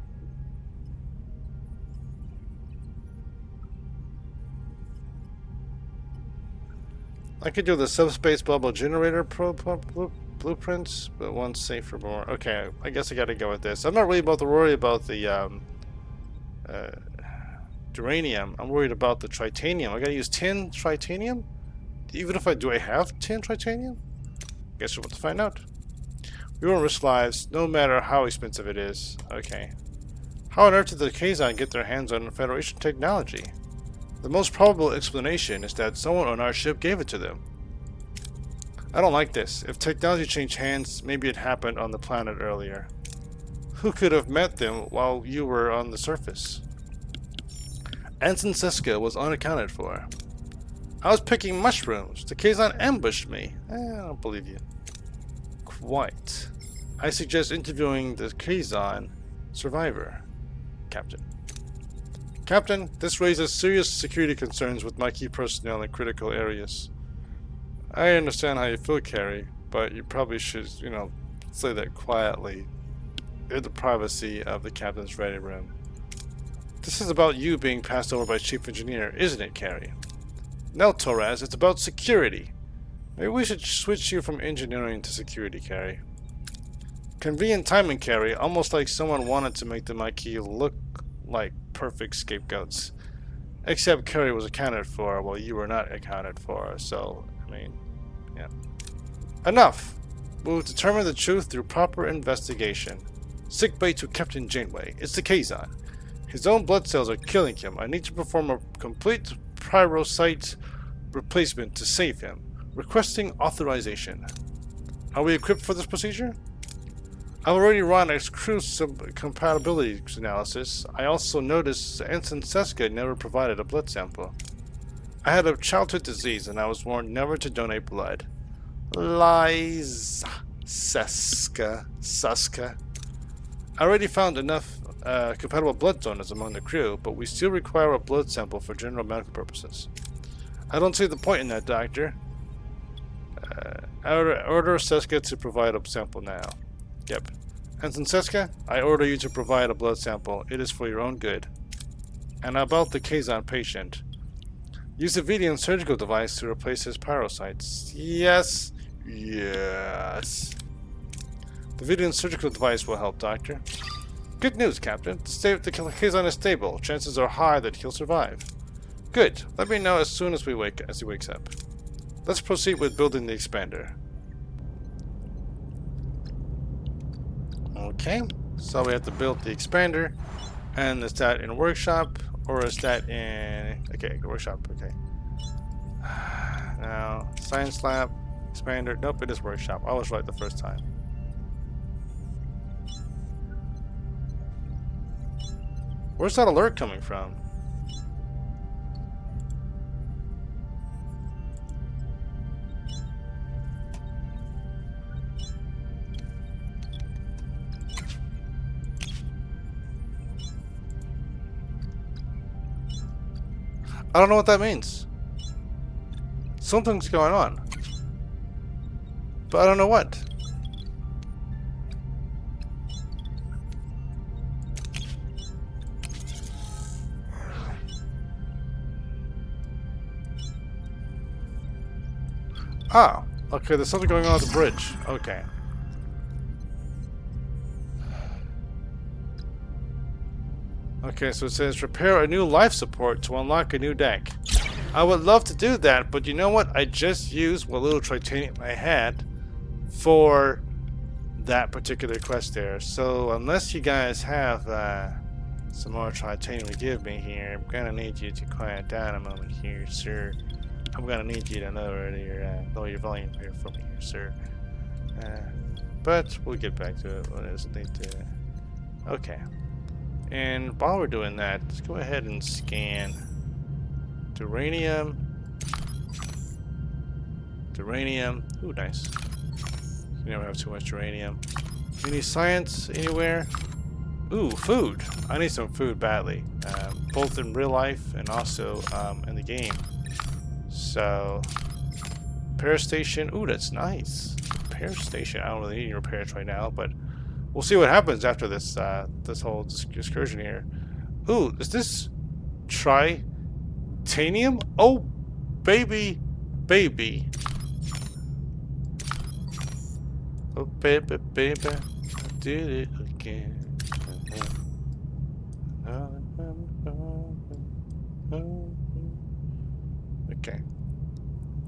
I could do the subspace bubble generator blueprints, but one's safer more. Okay, I guess I gotta go with this. I'm not really about to worry about the duranium. I'm worried about the tritanium. I gotta use 10 tritanium? Even if do I have 10 tritanium? Guess we're about to find out. We won't risk lives, no matter how expensive it is. Okay. How on earth did the Kazan get their hands on Federation technology? The most probable explanation is that someone on our ship gave it to them. I don't like this. If technology changed hands, maybe it happened on the planet earlier. Who could have met them while you were on the surface? Ensign Seska was unaccounted for. I was picking mushrooms. The Kazon ambushed me. I don't believe you. Quite. I suggest interviewing the Kazon survivor, Captain. Captain, this raises serious security concerns with my key personnel in critical areas. I understand how you feel, Carrie, but you probably should, say that quietly in the privacy of the captain's ready room. This is about you being passed over by Chief Engineer, isn't it, Carrie? No, Torres, it's about security. Maybe we should switch you from engineering to security, Carrie. Convenient timing, Carrie, almost like someone wanted to make the Maquis look like perfect scapegoats. Except Carrie was accounted for while you were not accounted for, so, yeah. Enough! We'll determine the truth through proper investigation. Sickbay to Captain Janeway. It's the Kazon. His own blood cells are killing him. I need to perform a complete pyrocyte replacement to save him. Requesting authorization. Are we equipped for this procedure? I've already run a crew compatibility analysis. I also noticed Ensign Seska never provided a blood sample. I had a childhood disease and I was warned never to donate blood. Lies, Seska. I already found enough compatible blood donors among the crew, but we still require a blood sample for general medical purposes. I don't see the point in that, Doctor. Order Seska to provide a sample now. Yep. Ensign Seska, I order you to provide a blood sample. It is for your own good. And about the Kazon patient. Use a Vidian surgical device to replace his pyrocytes. Yes. Yes. The Vidian surgical device will help, Doctor. Good news, Captain. The Kazon is stable. Chances are high that he'll survive. Good. Let me know as soon as he wakes up. Let's proceed with building the expander. Okay, so we have to build the expander, and is that in workshop or is that in workshop? Okay. Now science lab, expander. Nope, it is workshop. I was right the first time. Where's that alert coming from? I don't know what that means. Something's going on. But I don't know what. Ah, okay, there's something going on at the bridge. Okay. Okay, so it says repair a new life support to unlock a new deck. I would love to do that, but you know what? I just used what little titanium I had for that particular quest there. So unless you guys have some more titanium to give me here, I'm gonna need you to quiet down a moment here, sir. I'm gonna need you to lower your volume here for me here, sir. But we'll get back to it when it's need to. Okay. And while we're doing that, let's go ahead and scan Duranium. Ooh, nice. You never have too much uranium. Any science anywhere? Ooh, food. I need some food badly, both in real life and also in the game. So, repair station. Ooh, that's nice. Repair station. I don't really need any repairs right now, but we'll see what happens after this this whole excursion here. Ooh, is this titanium? Oh, baby. Oh, baby, I did it again.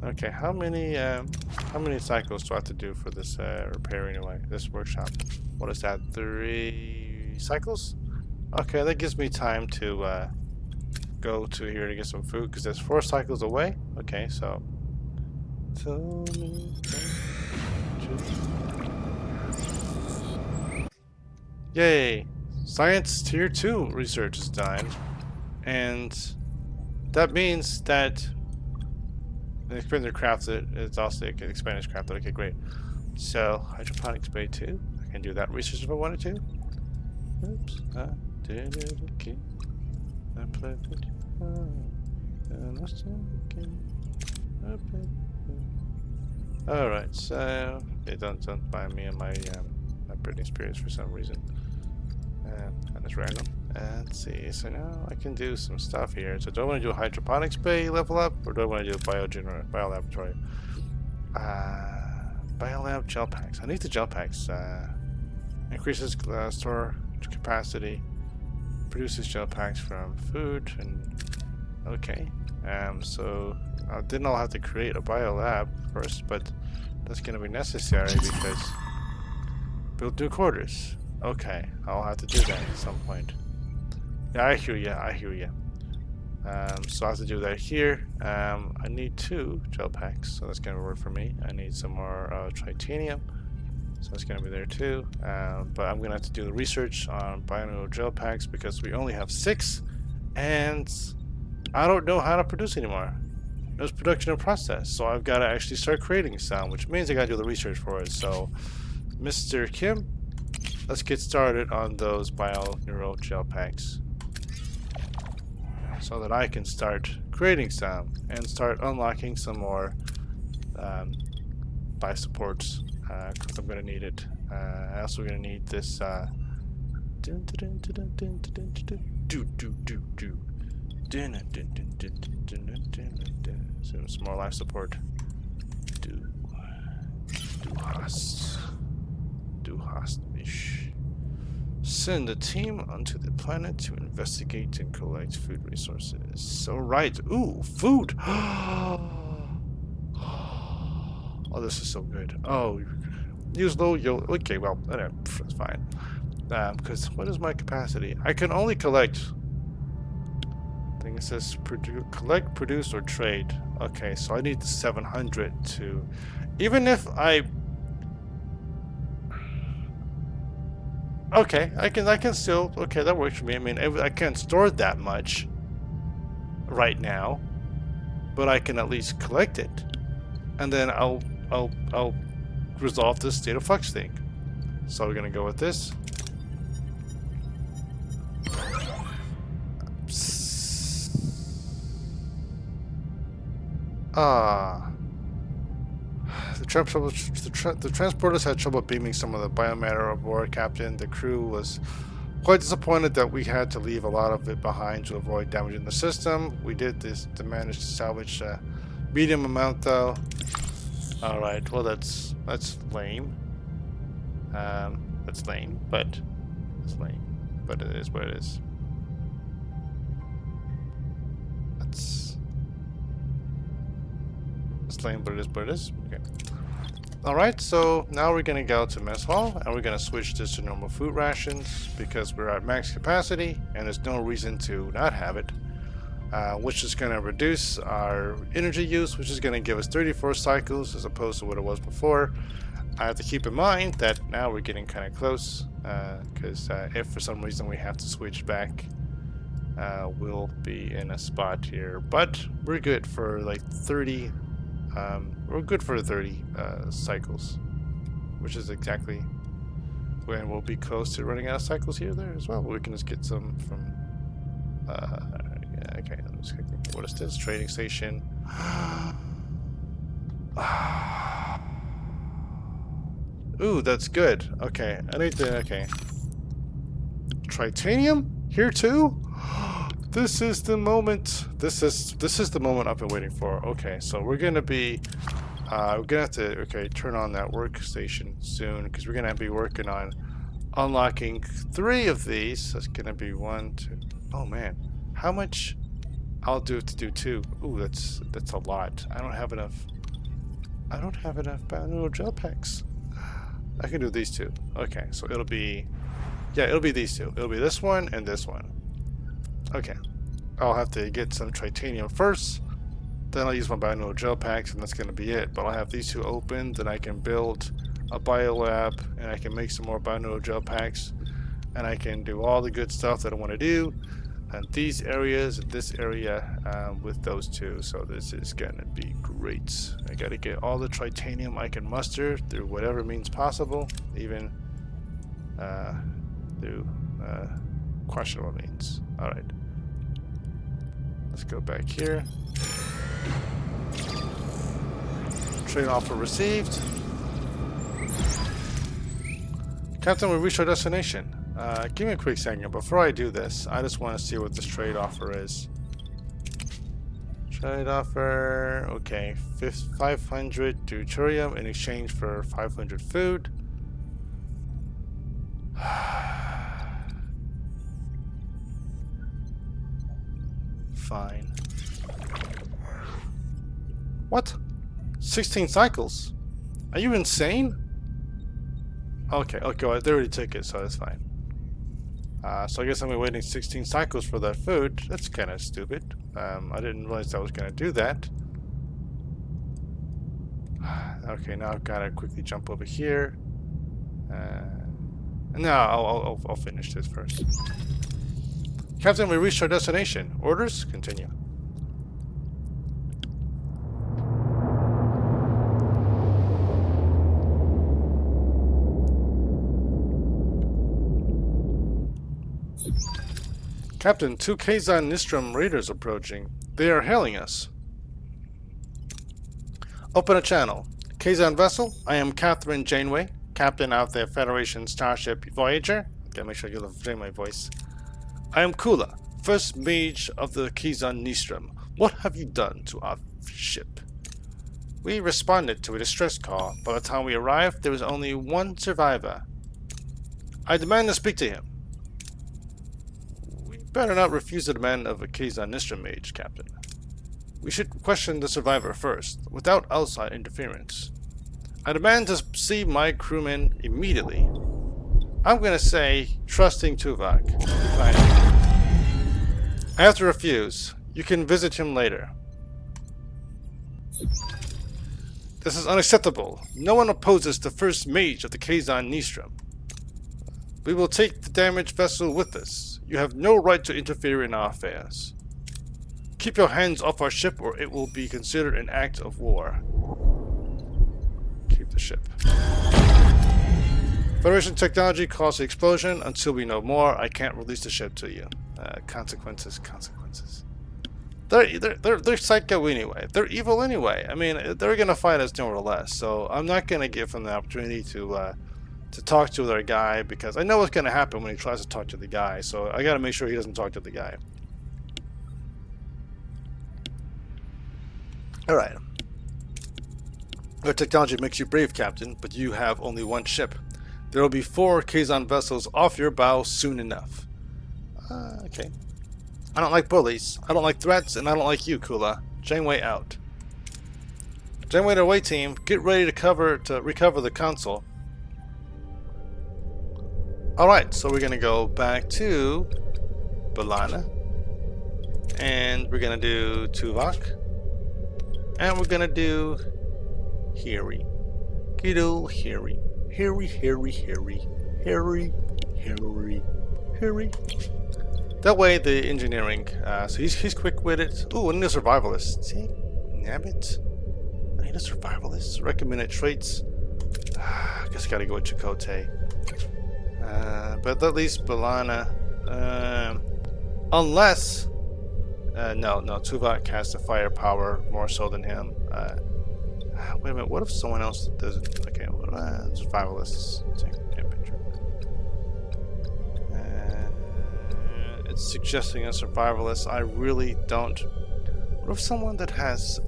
Okay. How many cycles do I have to do for this repair anyway? This workshop. What is that? 3 cycles? Okay, that gives me time to go to here to get some food because that's 4 cycles away. Okay, so. Yay! Science Tier 2 research is done. And that means that the expander crafted, it's also the expander crafted. Okay, great. So, hydroponics bay 2. I can do that research if I wanted to. Oops, I did it again. I played it. Alright, so don't mind me and my Britney Spears for some reason. And it's random. Let's see, so now I can do some stuff here. So do I want to do a hydroponics bay level up, or do I want to do a biolaboratory? Biolab gel packs. I need the gel packs. Increases store capacity. Produces gel packs from food and okay. So didn't all have to create a biolab first, but that's gonna be necessary because build new quarters. Okay, I'll have to do that at some point. Yeah, I hear ya. I hear ya. So I have to do that here. I need 2 gel packs, so that's gonna work for me. I need some more titanium, so that's gonna be there too. But I'm gonna have to do the research on bio gel packs because we only have 6, and I don't know how to produce anymore. There's production in process, so I've got to actually start creating some, which means I got to do the research for it. So, Mr. Kim, let's get started on those bio gel packs, so that I can start creating some and start unlocking some more buy supports because I'm gonna need it. I'm also gonna need this. Some more life support. Do host-ish. Send a team onto the planet to investigate and collect food resources. So right. Ooh, food. Oh, this is so good. Oh, use low yield. Okay, well, that's fine. Because what is my capacity? I can only collect. I think it says collect, produce, or trade. Okay, so I need 700 to. Even if I. Okay, I can still. Okay, that works for me. I mean, I can't store that much right now, but I can at least collect it, and then I'll resolve this state of flux thing. So we're gonna go with this. The transporters had trouble beaming some of the biomatter aboard, Captain. The crew was quite disappointed that we had to leave a lot of it behind to avoid damaging the system. We did this to manage to salvage a medium amount, though. Alright, well that's lame. That's lame, but it's lame. But it is what it is. It's lame, but it is what it is. Okay. Alright, so now we're gonna go to mess hall and we're gonna switch this to normal food rations because we're at max capacity and there's no reason to not have it. Which is gonna reduce our energy use, which is gonna give us 34 cycles as opposed to what it was before. I have to keep in mind that now we're getting kind of close because if for some reason we have to switch back, we'll be in a spot here. But we're good for like 30. We're good for 30 cycles, which is exactly when we'll be close to running out of cycles here there as well. We can just get some from. Yeah, okay, let's check. What is this? Trading station. Ooh, that's good. Okay, I need to. Okay. Titanium here too. This is the moment. This is the moment I've been waiting for. Okay, so we're gonna be. We're gonna have to turn on that workstation soon because we're gonna be working on unlocking 3 of these. That's gonna be 1, 2. Oh man, how much? I'll do to do 2. Ooh, that's a lot. I don't have enough bio gel packs. I can do these 2. Okay, so it'll be these 2. It'll be this one and this one. Okay, I'll have to get some titanium first, then I'll use my bio gel packs and that's going to be it. But I'll have these 2 open, then I can build a biolab and I can make some more bio gel packs. and I can do all the good stuff that I want to do. And these areas, this area, with those two. So this is gonna be great. I gotta get all the titanium I can muster through whatever means possible, even through questionable means. All right. Let's go back here. Trade offer received. Captain, we reached our destination. Give me a quick second. Before I do this, I just want to see what this trade offer is. Trade offer, okay. 500 deuterium in exchange for 500 food. Fine. What? 16 cycles? Are you insane? Okay, okay, they already took it, so that's fine. So I guess I'm waiting 16 cycles for that food. That's kind of stupid. I didn't realize I was going to do that. Okay, now I've got to quickly jump over here. No, I'll finish this first. Captain, we reached our destination. Orders? Continue. Captain, 2 Kazon Nistrum raiders approaching. They are hailing us. Open a channel. Kazon vessel, I am Catherine Janeway, captain of the Federation Starship Voyager. Gotta make sure I get my voice. I am Kula, first mage of the Kazon Nistrum. What have you done to our ship? We responded to a distress call. By the time we arrived, there was only one survivor. I demand to speak to him. Better not refuse the demand of a Kazon Nistrum mage, Captain. We should question the survivor first, without outside interference. I demand to see my crewmen immediately. I'm gonna say, trusting Tuvok. Fine. I have to refuse. You can visit him later. This is unacceptable. No one opposes the first mage of the Kazon Nistrum. We will take the damaged vessel with us. You have no right to interfere in our affairs. Keep your hands off our ship or it will be considered an act of war. Keep the ship. Federation technology caused the explosion. Until we know more, I can't release the ship to you. Consequences. They're psycho anyway. They're evil anyway. I mean, they're gonna fight us more or less. So I'm not gonna give them the opportunity to talk to their guy, because I know what's going to happen when he tries to talk to the guy, so I got to make sure he doesn't talk to the guy. Alright. Your technology makes you brave, Captain, but you have only one ship. There will be 4 Kazon vessels off your bow soon enough. Okay. I don't like bullies, I don't like threats, and I don't like you, Kula. Janeway out. Janeway to away team, get ready to recover the console. Alright, so we're gonna go back to Balana, and we're gonna do Tuvok, and we're gonna do Harry. Good old Harry. Harry. That way the engineering, so he's quick with it. Ooh, I need a survivalist. See? Nabbit. I need a survivalist. Recommended traits. I guess I gotta go with Chakotay. But at least Balana, unless, no, Tuvok has the firepower more so than him. Wait a minute, what if someone else doesn't? Okay, survivalists. Take a picture. It's suggesting a survivalist. I really don't. What if someone that has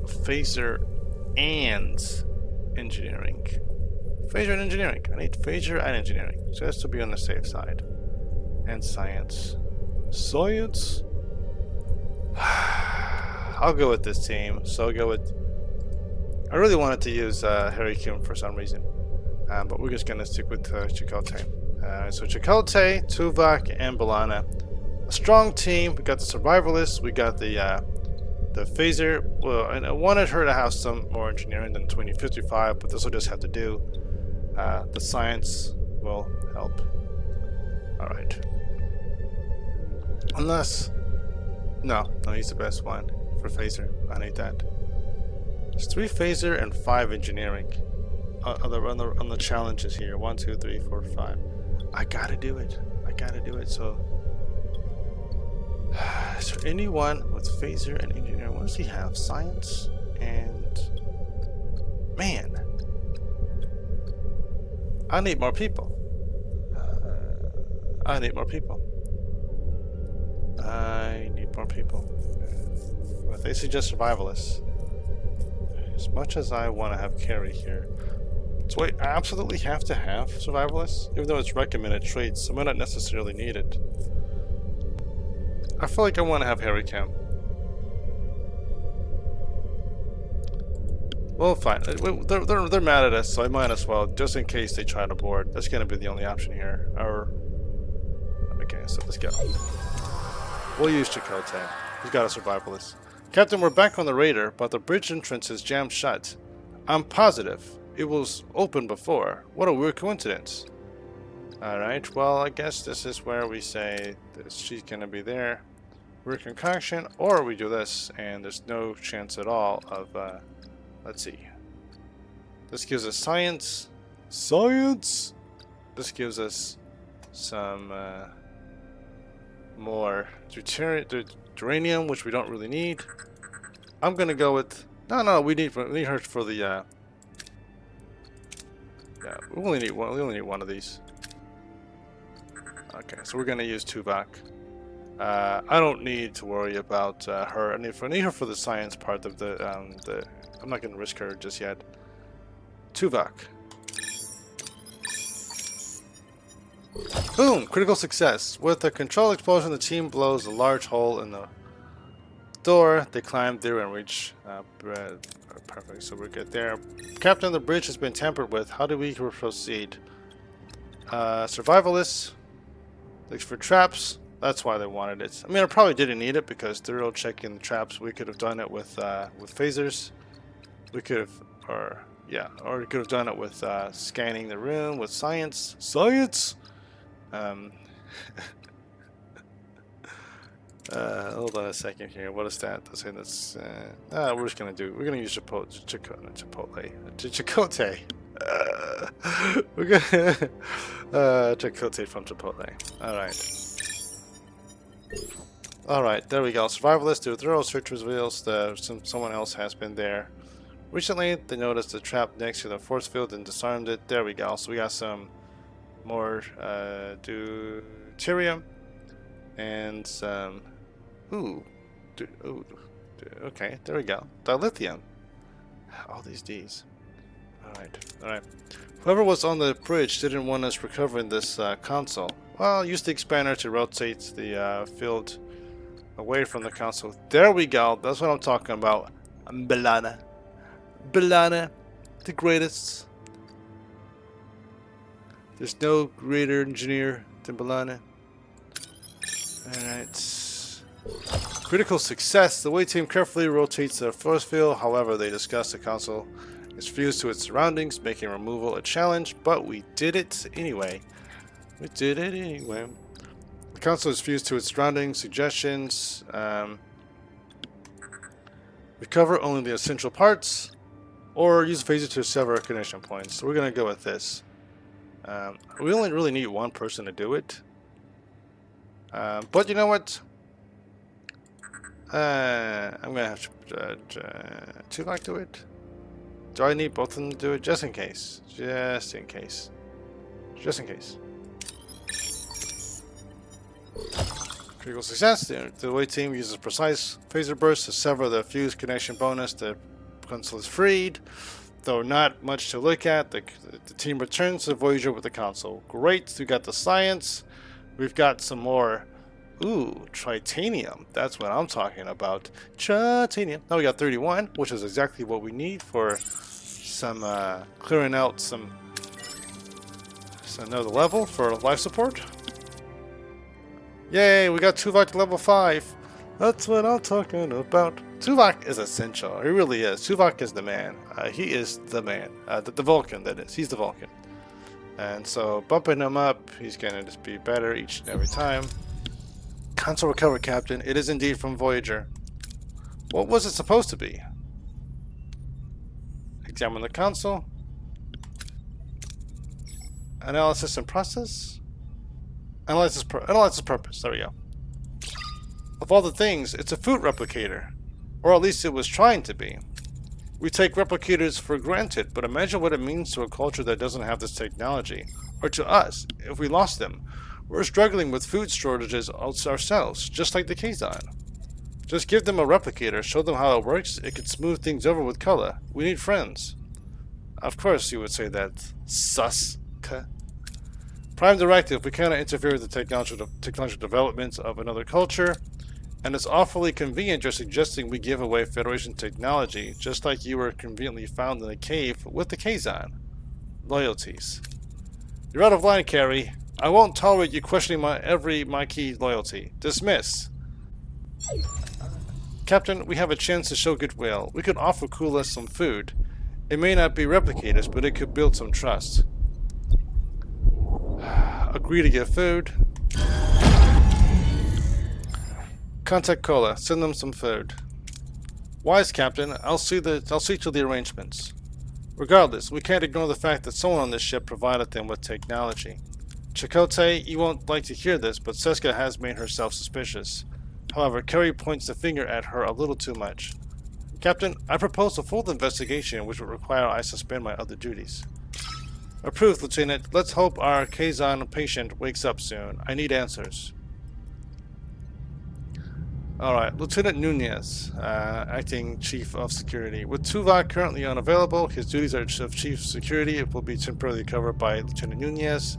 phaser and engineering? Phaser and engineering. I need phaser and engineering, just to be on the safe side. And science. Science? I'll go with this team. So I'll go with... I really wanted to use Harry Kim for some reason. But we're just going to stick with Chakotay. So Chakotay, Tuvok, and Balana. A strong team. We got the survivalists. We got the phaser. Well, and I wanted her to have some more engineering than 2055, but this will just have to do. The science will help. Alright. Unless... No, he's the best one for phaser. I need that. There's 3 phaser and 5 engineering on the challenges here. 1, 2, 3, 4, 5. I gotta do it. So, is there anyone with phaser and engineering? What does he have? Science and man. I need more people. I need more people. But they suggest survivalists. As much as I want to have carry here. So wait, I absolutely have to have survivalists? Even though it's recommended traits, I might not necessarily need it. I feel like I want to have Harry Cam. Well, fine. They're mad at us, so I might as well, just in case they try to board. That's gonna be the only option here. Okay, so let's go. We'll use Chakotay. He's got a survivalist. Captain, we're back on the radar, but the bridge entrance is jammed shut. I'm positive it was open before. What a weird coincidence. Alright, well, I guess this is where we say that she's gonna be there. Weird concoction, or we do this, and there's no chance at all of, let's see. This gives us science. Science! This gives us some, more uranium, which we don't really need. I'm gonna go with... No, we need her for the, yeah, we only need one of these. Okay, so we're gonna use Tuvok. I don't need to worry about her. I need her for the science part of the I'm not gonna risk her just yet. Tuvok. Boom! Critical success. With a controlled explosion, the team blows a large hole in the door. They climb through and reach. Perfect. So we're good there. Captain, the bridge has been tampered with. How do we proceed? Survivalists. Looks for traps. That's why they wanted it. I mean, I probably didn't need it because they're all checking the traps. We could have done it with phasers. We could have, or we could have done it with scanning the room with science. Science. Hold on a second here. What is that? Let's say that's. We're just gonna use Chipotle. We're gonna Chipotle from Chipotle. All right. There we go. Survivalist do a thorough search reveals that someone else has been there. Recently, they noticed a trap next to the force field and disarmed it. There we go. So we got some more deuterium and some. Okay, there we go. Dilithium. All these D's. Alright. Whoever was on the bridge didn't want us recovering this console. Well, use the expander to rotate the field away from the console. There we go. That's what I'm talking about. Belana. The greatest. There's no greater engineer than Belana. Alright. Critical success. The way team carefully rotates the force field. However, they discuss the console is fused to its surroundings, making removal a challenge, but we did it anyway. The console is fused to its surroundings. Suggestions. Recover only the essential parts, or use a phaser to sever connection points. So we're going to go with this. We only really need one person to do it. But you know what? I'm going to have Tuvok do it. Do I need both of them to do it? Just in case. Critical success. The away team uses precise phaser bursts to sever the fuse connection bonus. The console is freed. Though not much to look at, the team returns to Voyager with the console. Great, we got the science. We've got some more. Ooh, tritanium. That's what I'm talking about. Tritanium. Now we got 31, which is exactly what we need for some clearing out some another level for life support. Yay, we got Tuvok to level 5. That's what I'm talking about. Tuvok is essential. He really is. Tuvok is the man. He is the man. The Vulcan, that is. He's the Vulcan. And so bumping him up, he's gonna just be better each and every time. Console recovered, Captain. It is indeed from Voyager. What was it supposed to be? Examine the console. Analysis and process. Analysis purpose. There we go. Of all the things, it's a food replicator. Or at least it was trying to be. We take replicators for granted, but imagine what it means to a culture that doesn't have this technology. Or to us, if we lost them. We're struggling with food shortages ourselves, just like the Kazon. Just give them a replicator, show them how it works, it could smooth things over with color. We need friends. Of course you would say that, sus. Prime Directive, we cannot interfere with the technological development of another culture, and it's awfully convenient you're suggesting we give away Federation technology, just like you were conveniently found in a cave with the Kazon. Loyalties. You're out of line, Carrie. I won't tolerate you questioning my key loyalty. Dismiss. Captain, we have a chance to show goodwill. We could offer Kula some food. It may not be replicators, but it could build some trust. Agree to give food. Contact Kola. Send them some food. Wise, Captain. I'll see to the arrangements. Regardless, we can't ignore the fact that someone on this ship provided them with technology. Chakotay, you won't like to hear this, but Seska has made herself suspicious. However, Carrie points the finger at her a little too much. Captain, I propose a full investigation which would require I suspend my other duties. Approved, Lieutenant. Let's hope our Kazon patient wakes up soon. I need answers. Alright, Lieutenant Nunez, Acting Chief of Security. With Tuvok currently unavailable, his duties as Chief of Security will be temporarily covered by Lieutenant Nunez.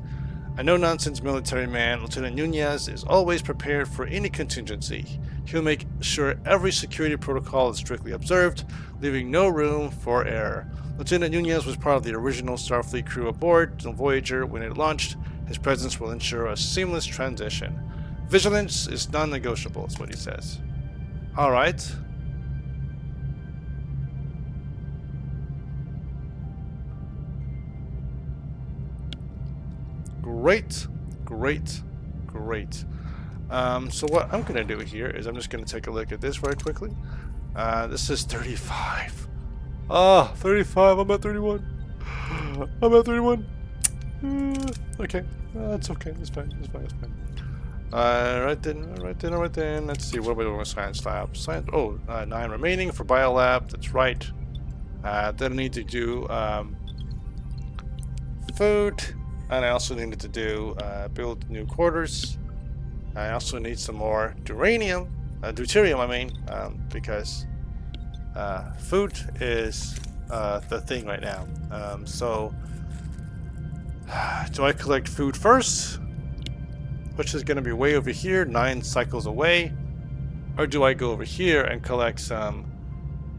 A no-nonsense military man, Lieutenant Nunez is always prepared for any contingency. He'll make sure every security protocol is strictly observed, leaving no room for error. Lieutenant Nunez was part of the original Starfleet crew aboard on Voyager when it launched. His presence will ensure a seamless transition. Vigilance is non-negotiable, is what he says. Alright. Great. So what I'm going to do here is I'm just going to take a look at this very quickly. This is 35. Ah, 35. I'm at 31. I'm at 31. Okay. That's okay. That's fine. Right then. Let's see. What are we doing with Science Lab? 9 remaining for Biolab. That's right. Then I need to do food. And I also needed to do build new quarters. I also need some more deuterium, because food is the thing right now. So, do I collect food first, which is going to be way over here, 9 cycles away, or do I go over here and collect some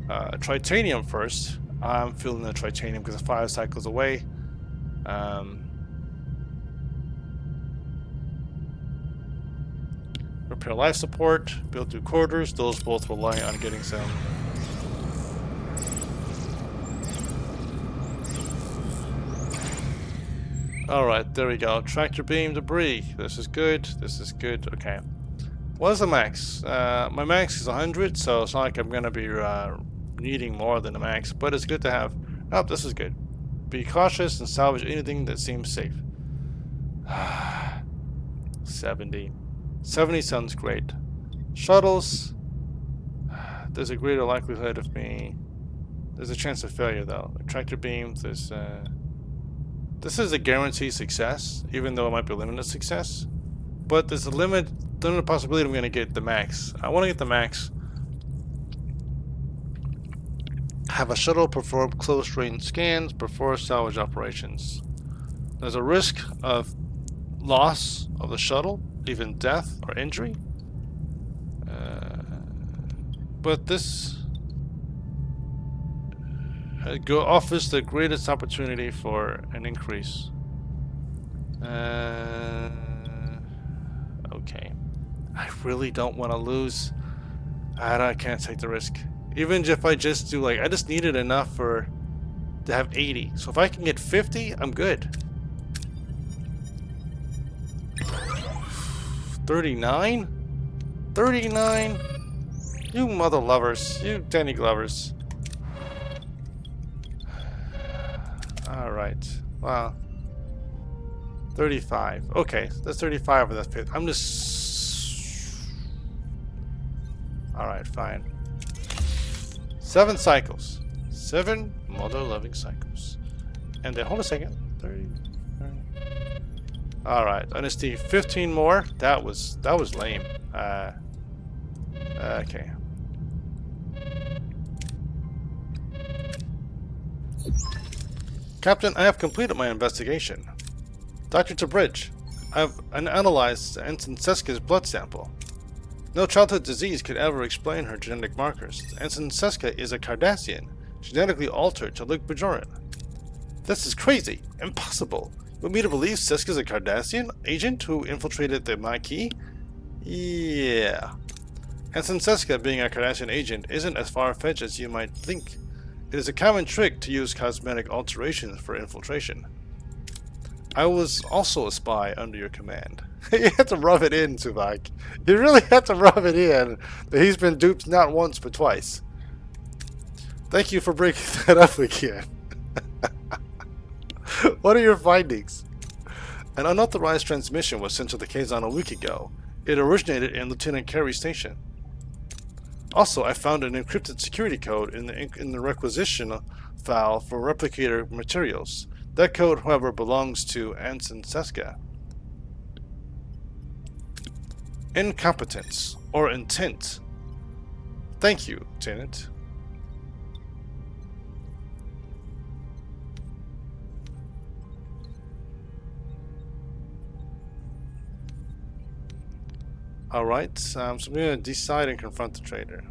tritanium first? I'm feeling the tritanium because it's 5 cycles away. Repair life support, build 2 quarters. Those both rely on getting some. Alright, there we go. Tractor beam debris. This is good. Okay. What is the max? My max is 100, so it's not like I'm going to be needing more than the max, but it's good to have. Oh, this is good. Be cautious and salvage anything that seems safe. 70. 70 sounds great. Shuttles. There's a greater likelihood of me. There's a chance of failure though. Tractor beams. This is a guaranteed success, even though it might be a limited success. But there's a limited possibility I'm going to get the max. I want to get the max. Have a shuttle perform close-range scans before salvage operations. There's a risk of loss of the shuttle, even death or injury. But this offers the greatest opportunity for an increase. Okay. I really don't want to lose. I can't take the risk. Even if I just do I just needed enough to have 80. So if I can get 50, I'm good. 39? 39? You mother lovers. You Danny Glovers. Alright. Wow. 35. Okay, that's 35 of that 50. I'm just... Alright, fine. 7 cycles. 7 mother-loving cycles. And then, hold a second. 30. Alright, Dynasty 15 more. That was lame. Okay. Captain, I have completed my investigation. Dr. Tabridge, I have analyzed Ensign Seska's blood sample. No childhood disease could ever explain her genetic markers. Ensign Seska is a Cardassian, genetically altered to look Bajoran. This is crazy. Impossible. You want me to believe Seska's a Cardassian agent who infiltrated the Maquis? Yeah. Ensign Seska being a Cardassian agent isn't as far-fetched as you might think. It is a common trick to use cosmetic alterations for infiltration. I was also a spy under your command. You had to rub it in, Tuvok. You really had to rub it in that he's been duped not once but twice. Thank you for breaking that up again. What are your findings? An unauthorized transmission was sent to the Kazon a week ago. It originated in Lieutenant Carey's station. Also, I found an encrypted security code in the requisition file for replicator materials. That code, however, belongs to Ensign Seska. Incompetence or intent. Thank you, Lieutenant. Alright, so I'm going to decide and confront the traitor.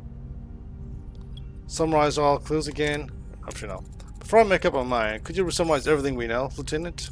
Summarize all clues again. I'm sure no. Before I make up my mind, could you summarize everything we know, Lieutenant?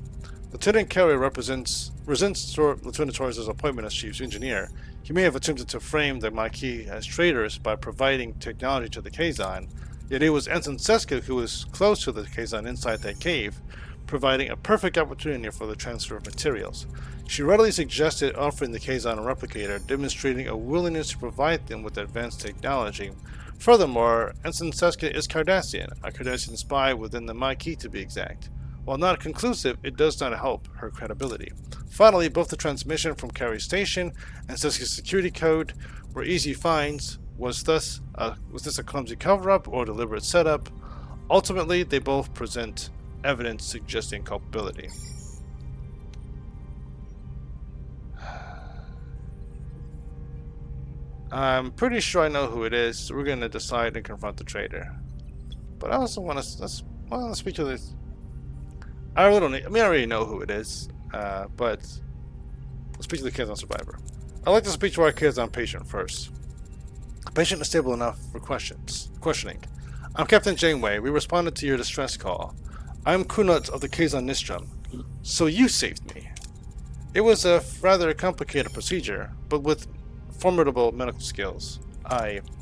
Lieutenant Carey resents Lieutenant Torres' appointment as Chief Engineer. He may have attempted to frame the Maquis as traitors by providing technology to the Kazon, yet it was Ensign Seska who was close to the Kazon inside that cave, providing a perfect opportunity for the transfer of materials. She readily suggested offering the Kazon a replicator, demonstrating a willingness to provide them with advanced technology. Furthermore, Ensign Seska is Cardassian, a Cardassian spy within the Maquis to be exact. While not conclusive, it does not help her credibility. Finally, both the transmission from Carey's station and Seska's security code were easy finds. Was this a clumsy cover-up or deliberate setup? Ultimately, they both present evidence suggesting culpability. I'm pretty sure I know who it is, so we're going to decide and confront the traitor. But I also want to let's speak to this. I really don't need, I mean, I already know who it is, but let's speak to the Kazon survivor. I'd like to speak to our Kazon patient first. The patient is stable enough for questioning. I'm Captain Janeway. We responded to your distress call. I'm Kunut of the Kazon Nistrum. So you saved me. It was a rather complicated procedure, but with formidable medical skills.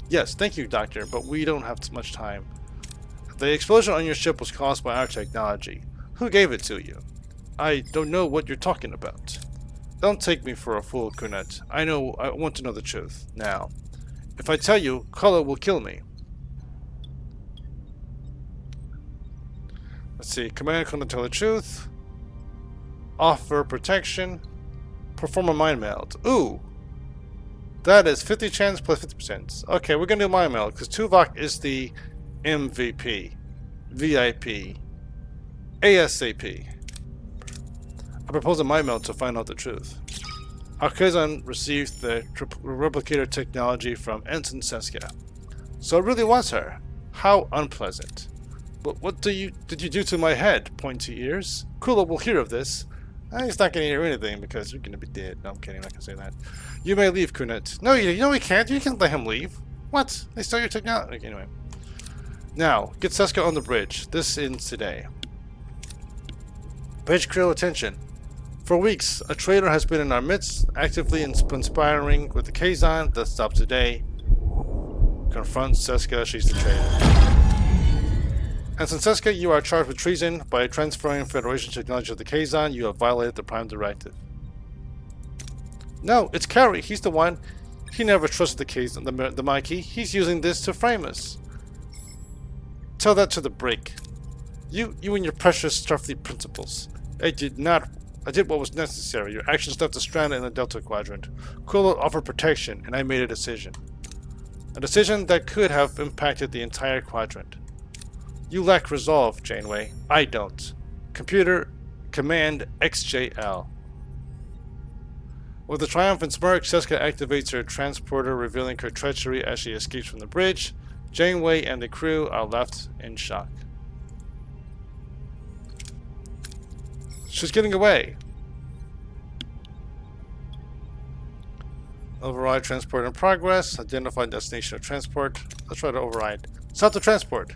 Yes, thank you, Doctor, but we don't have much time. The explosion on your ship was caused by our technology. Who gave it to you? I don't know what you're talking about. Don't take me for a fool, Kunut. I want to know the truth. Now, if I tell you, Kala will kill me. Let's see. Command Kunut tell the truth. Offer protection. Perform a mind meld. Ooh! That is 50 chance plus 50%. Okay, we're gonna do mind meld because Tuvok is the MVP, VIP, ASAP. I propose a mind meld to find out the truth. Our Kazon received the replicator technology from Ensign Seska. So it really was her. How unpleasant. But what did you do to my head, pointy ears? Kula will hear of this. He's not going to hear anything because you're going to be dead. No, I'm kidding. I'm not going to say that. You may leave, Kunut. No, we can't. You can't let him leave. What? They stole your technology. Okay, anyway. Now, get Seska on the bridge. This ends today. Bridge crew, attention. For weeks, a traitor has been in our midst, actively conspiring with the Kazon. Let's stop today. Confront Seska. She's the traitor. Ensign Seska, you are charged with treason. By transferring Federation technology to the Kazon, you have violated the Prime Directive. No, it's Carrie. He's the one. He never trusted the case on the Mikey. He's using this to frame us. Tell that to the brig. You and your precious Starfleet principles. I did what was necessary. Your actions left us stranded in the Delta Quadrant. Quill offered protection, and I made a decision. A decision that could have impacted the entire quadrant. You lack resolve, Janeway. I don't. Computer, command XJL. With a triumphant smirk, Seska activates her transporter, revealing her treachery as she escapes from the bridge. Janeway and the crew are left in shock. She's getting away. Override transport in progress. Identify destination of transport. Let's try to override. Stop the transport.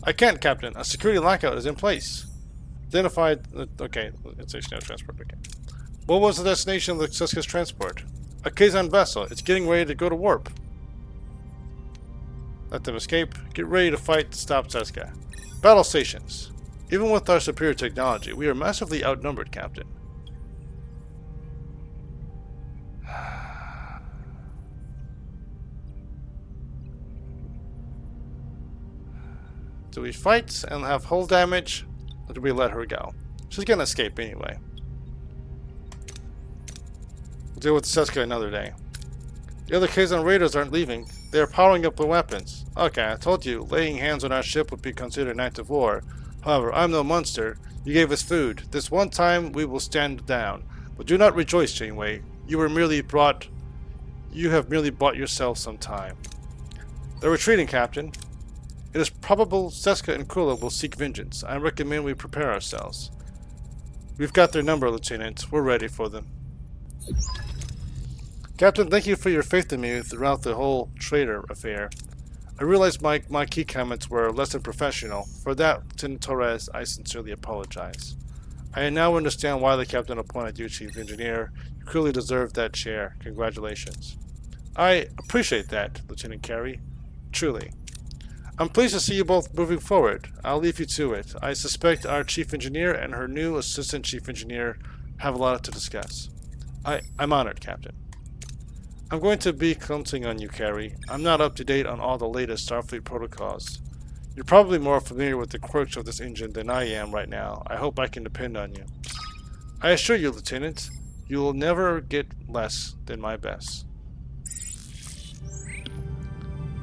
I can't, Captain. A security lockout is in place. Identified. Okay, destination of transport. Okay. What was the destination of the Seska's transport? A Kazan vessel. It's getting ready to go to warp. Let them escape. Get ready to fight to stop Seska. Battle stations. Even with our superior technology, we are massively outnumbered, Captain. Do we fight and have hull damage, or do we let her go? She's gonna escape anyway. We'll deal with Seska another day. The other Kazan raiders aren't leaving. They are powering up their weapons. Okay, I told you, laying hands on our ship would be considered an act of war. However, I'm no monster. You gave us food. This one time, we will stand down. But do not rejoice, Janeway. You have merely bought yourself some time. They're retreating, Captain. It is probable Seska and Kula will seek vengeance. I recommend we prepare ourselves. We've got their number, Lieutenant. We're ready for them. Captain, thank you for your faith in me throughout the whole traitor affair. I realize my key comments were less than professional. For that, Lieutenant Torres, I sincerely apologize. I now understand why the captain appointed you chief engineer. You clearly deserve that chair. Congratulations. I appreciate that, Lieutenant Carey. Truly. I'm pleased to see you both moving forward. I'll leave you to it. I suspect our chief engineer and her new assistant chief engineer have a lot to discuss. I'm honored, Captain. I'm going to be counting on you, Carey. I'm not up to date on all the latest Starfleet protocols. You're probably more familiar with the quirks of this engine than I am right now. I hope I can depend on you. I assure you, Lieutenant, you will never get less than my best.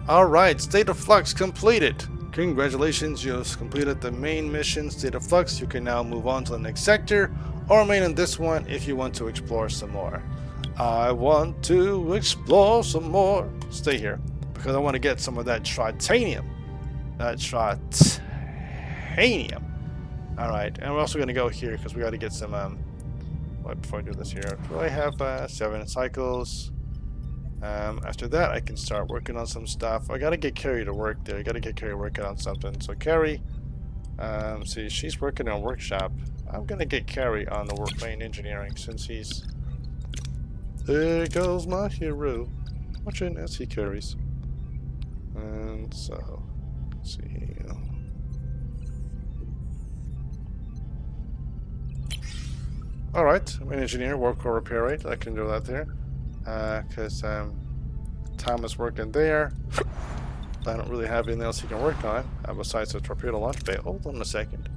Alright, State of Flux completed. Congratulations, you have completed the main mission, State of Flux. You can now move on to the next sector, or remain in this one if you want to explore some more. I want to explore some more. Stay here, because I want to get some of that tritanium. Alright, and we're also going to go here, because we got to get some, before I do this here, do I have 7 cycles? After that, I can start working on some stuff. I got to get Carrie to work there. I got to get Carrie working on something. So Carrie, see, she's working on workshop. I'm going to get Carrie on the main engineering, since he's... There goes my hero. Watching as he carries. And so, let's see here. Alright, I'm an engineer, work or repair rate. I can do that there. Because Tom is working there. I don't really have anything else he can work on besides the torpedo launch bay. Hold on a second.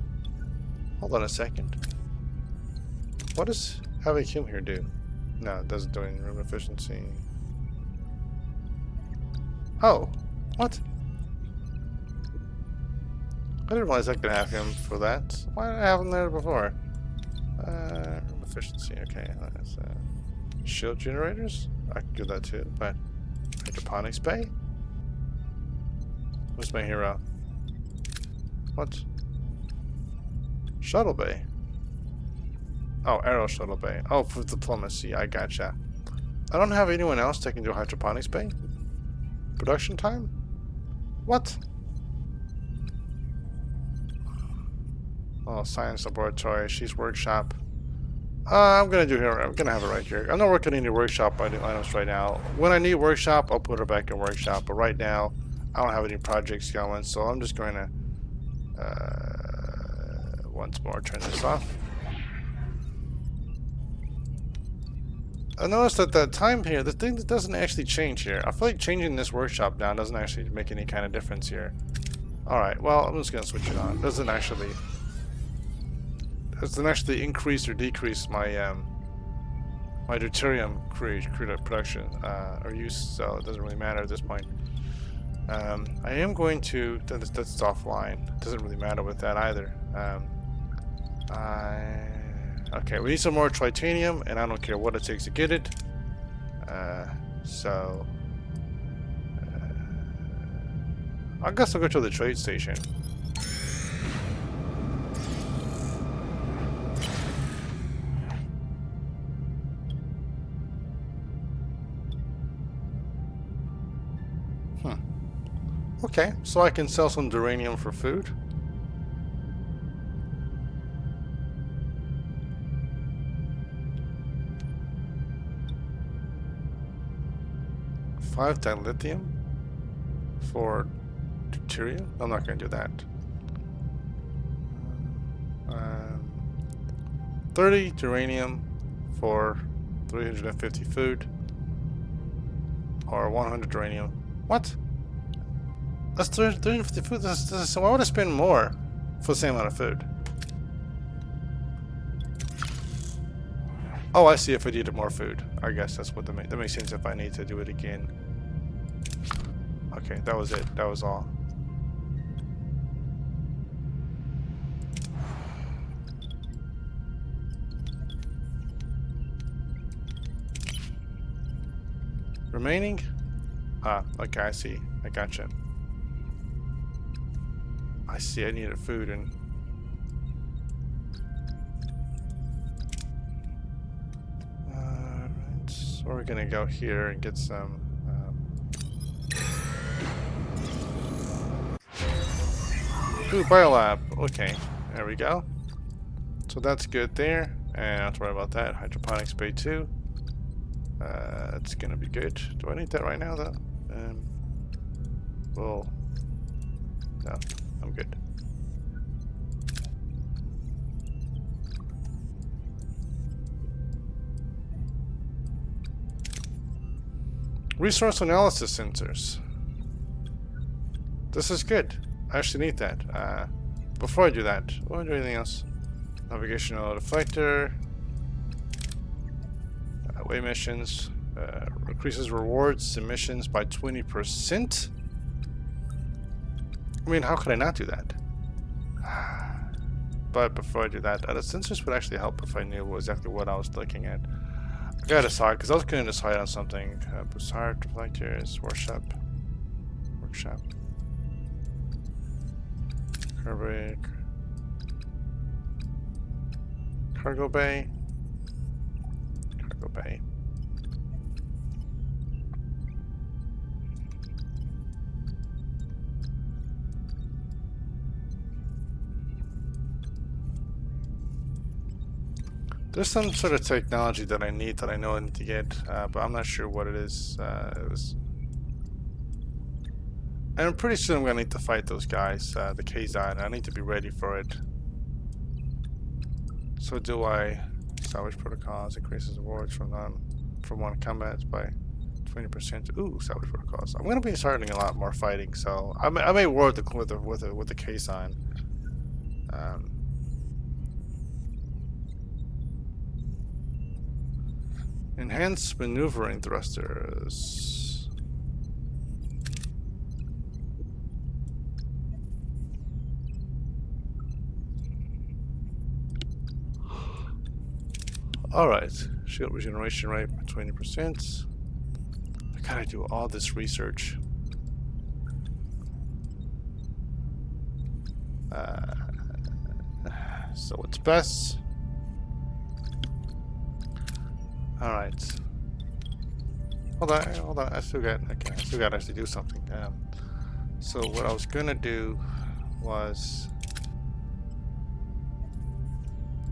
What does having him here do? No, it doesn't do any room efficiency. Oh, what? I didn't realize I could have him for that. Why did I have him there before? Room efficiency, okay. That's, shield generators? I can do that too, but hydroponics bay? Where's my hero? What? Shuttle bay? Oh, aero shuttle bay. Oh, for diplomacy, I gotcha. I don't have anyone else that can do hydroponics bay? Production time? What? Oh, science laboratory, she's workshop. I'm gonna do here. I'm gonna have it right here. I'm not working any workshop items right now. When I need workshop, I'll put her back in workshop. But right now, I don't have any projects going, so I'm just going to once more turn this off. I noticed that the time here, the thing that doesn't actually change here. I feel like changing this workshop down doesn't actually make any kind of difference here. Alright, well, I'm just gonna switch it on. It doesn't actually increase or decrease my my deuterium production or use, so it doesn't really matter at this point. I am going to, that's offline. It doesn't really matter with that either. Okay, we need some more titanium, and I don't care what it takes to get it. So I guess I'll go to the trade station. Okay, so I can sell some duranium for food. $5 dilithium for deuterium? I'm not going to do that. 30 uranium for 350 food. Or 100 uranium. What? That's 350 food. So why would I spend more for the same amount of food? Oh, I see. If I needed more food, I guess that's what that makes sense. If I need to do it again. Okay, that was it. That was all. Remaining? Ah, okay, I see. I gotcha. I see. I needed food and. So we're gonna go here and get some. Ooh, biolab. Okay, there we go. So that's good there, and I don't have to worry about that. Hydroponics bay 2. That's gonna be good. Do I need that right now though? Well, no, I'm good. Resource analysis sensors. This is good. I actually need that. Before I do that, will I do anything else? Navigational deflector. Way missions. Increases rewards emissions by 20%. I mean, how could I not do that? But before I do that, the sensors would actually help if I knew exactly what I was looking at. I gotta decide, because I was going to decide on something. Bussard, deflectors, workshop. Cargo bay. There's some sort of technology that I need that I know I need to get, but I'm not sure what it is. And I'm pretty sure I'm going to need to fight those guys, the Kazan. I need to be ready for it. So do I. Salvage protocols increases rewards from one combat by 20%. Ooh, salvage protocols. I'm going to be starting a lot more fighting, so I may war with the Kazan. Enhanced maneuvering thrusters. Alright. Shield regeneration rate by 20%. I gotta do all this research. So what's best? Alright. Hold on. I still got to actually do something. So what I was gonna do was.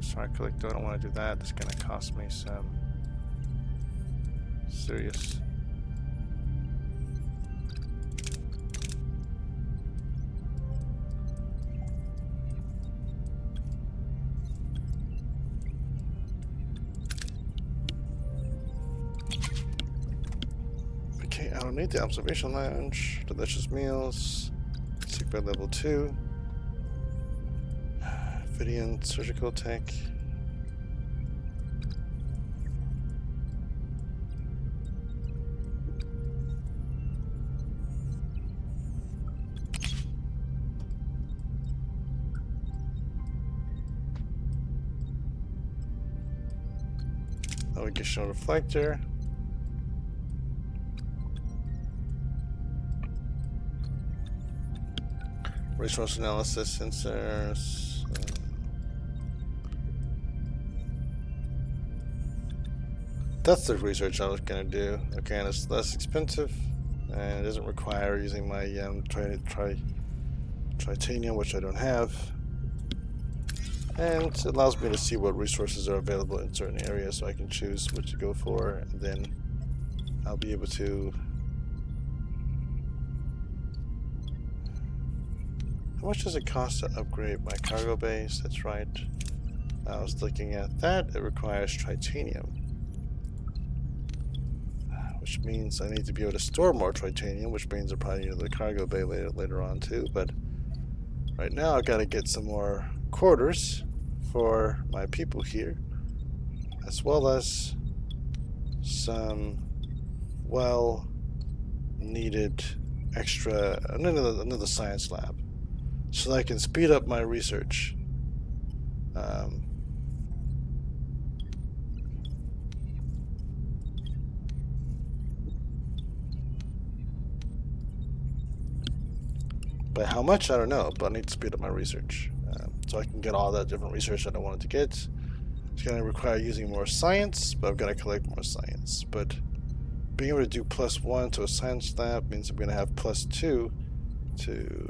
Sorry, collect. I don't want to do that. It's gonna cost me some serious. Okay, I don't need the observation lounge. Delicious meals. Sick bed level 2. Vidian surgical tech. Navigation reflector. Resource analysis sensors. That's the research I was gonna do. Okay, and it's less expensive, and it doesn't require using my titanium, which I don't have. And it allows me to see what resources are available in certain areas, so I can choose what to go for, and then I'll be able to. How much does it cost to upgrade my cargo base? That's right. I was looking at that. It requires titanium, which means I need to be able to store more titanium, which means I'll probably need the cargo bay later on too. But right now I've got to get some more quarters for my people here, as well as some well-needed extra another science lab, so that I can speed up my research. By how much, I don't know, but I need to speed up my research. So I can get all that different research that I wanted to get. It's going to require using more science, but I've got to collect more science. But being able to do +1 to a science lab means I'm going to have +2 to...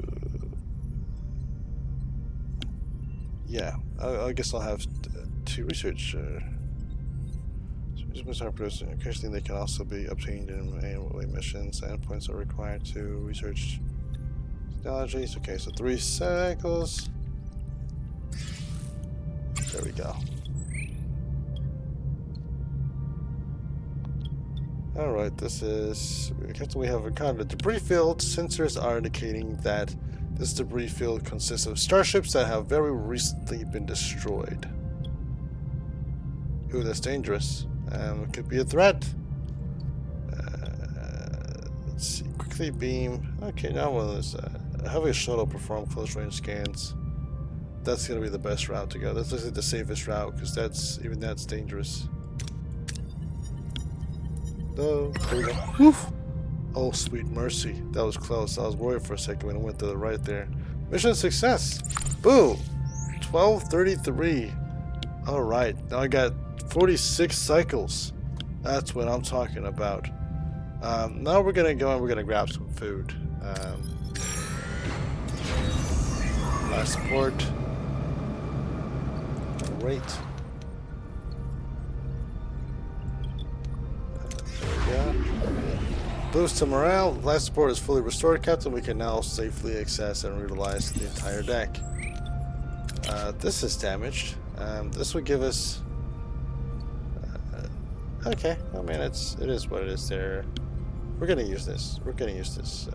Yeah, I guess I'll have 2 research. So just going to start producing. Occasionally they can also be obtained in annual missions. Endpoints are required to research technologies. Okay, so 3 cycles. There we go. Alright, this is... we have encountered a debris field. Sensors are indicating that this debris field consists of starships that have very recently been destroyed. Ooh, that's dangerous. It could be a threat. Let's see. Quickly beam. Okay, now one of those... have a shuttle perform close range scans. That's gonna be the best route to go. That's actually the safest route, because that's dangerous. No, there we go. Woof. Oh, sweet mercy. That was close. I was worried for a second when it went to the right there. Mission success. Boom. 1233. Alright. Now I got 46 cycles. That's what I'm talking about. Now we're gonna go and we're gonna grab some food. Last support. Great. There we go. Boost to morale. Life support is fully restored, Captain. We can now safely access and utilize the entire deck. This is damaged. This would give us... okay. I mean, it is what it is there. We're gonna use this. We're gonna use this.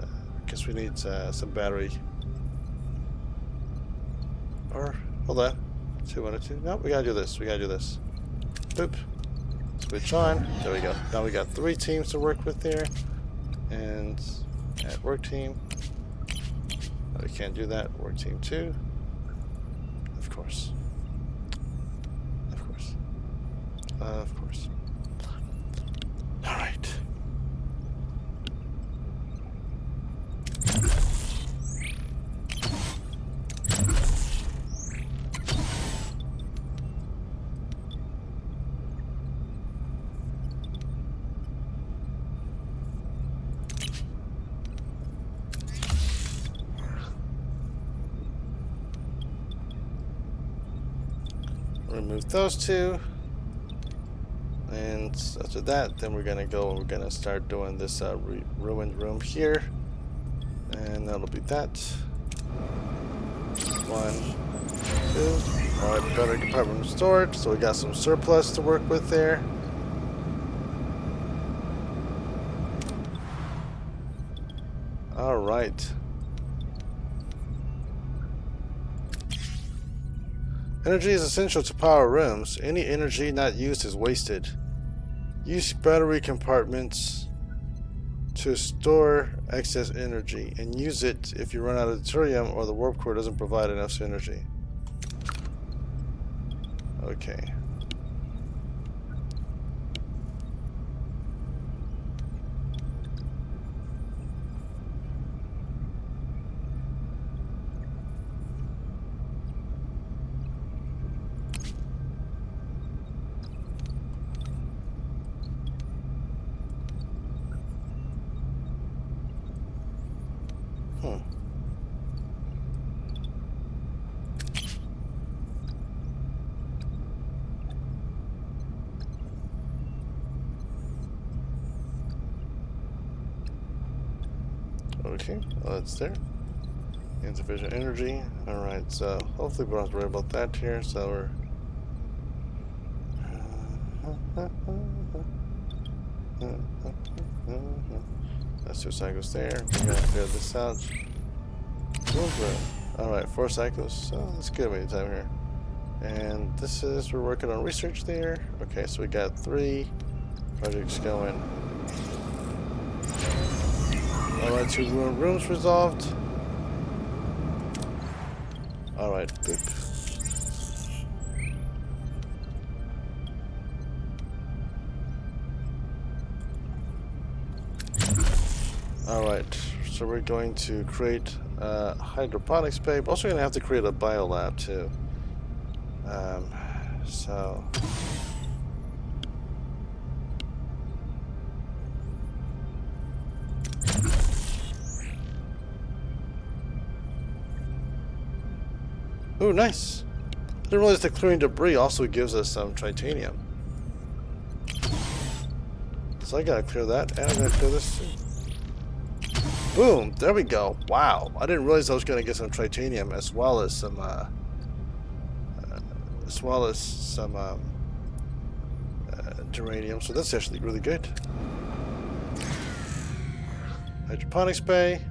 Because we need some battery. Or, hold on. 212. No, we gotta do this. We gotta do this. Boop. Switch on. There we go. Now we got 3 teams to work with there. And add work team. No, we can't do that. Work team 2. Of course. Of course. Of course. Alright. Remove those 2, and after that, then we're gonna go and we're gonna start doing this ruined room here, and that'll be that. 1, 2. All right, better compartment restored, so we got some surplus to work with there. All right. Energy is essential to power rooms. Any energy not used is wasted. Use battery compartments to store excess energy and use it if you run out of deuterium or the warp core doesn't provide enough energy. Okay. Okay, well, that's there. Insufficient energy. Alright, so hopefully we don't have to worry about that here. So we're. That's 2 cycles there. We're gonna clear this out. Alright, 4 cycles. So that's good waiting time here. And this is, we're working on research there. Okay, so we got 3 projects going. Alright, 2 rooms resolved. Alright, boop. Alright, so we're going to create a hydroponics bay. We're also going to have to create a biolab too. So... Ooh, nice! I didn't realize that clearing debris also gives us some titanium. So I gotta clear that, and I gotta clear this too. Boom! There we go. Wow! I didn't realize I was gonna get some titanium as well as some, germanium. So that's actually really good. Hydroponics bay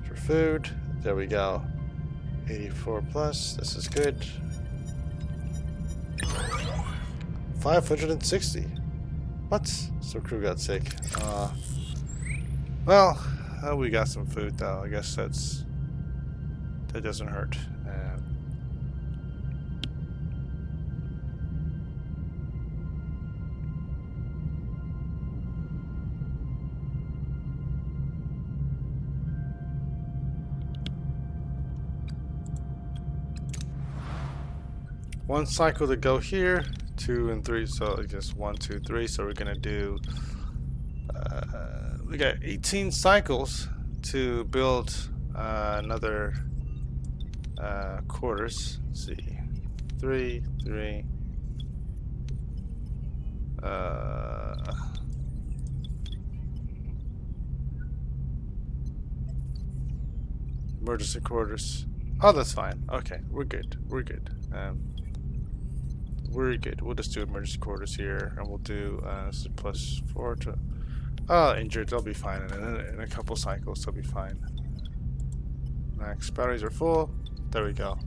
for food. There we go. 84 plus. This is good. 560. What? So crew got sick. Well, we got some food though. I guess that doesn't hurt. One cycle to go here, 2 and 3, so I guess 1, 2, 3. So we're gonna do. We got 18 cycles to build another quarters. Let's see, 3, 3. Emergency quarters. Oh, that's fine. Okay, we're good. We're good. We're good. We'll just do emergency quarters here, and we'll do +4 to. Oh, injured. They'll be fine in a couple cycles. They'll be fine. Max batteries are full. There we go.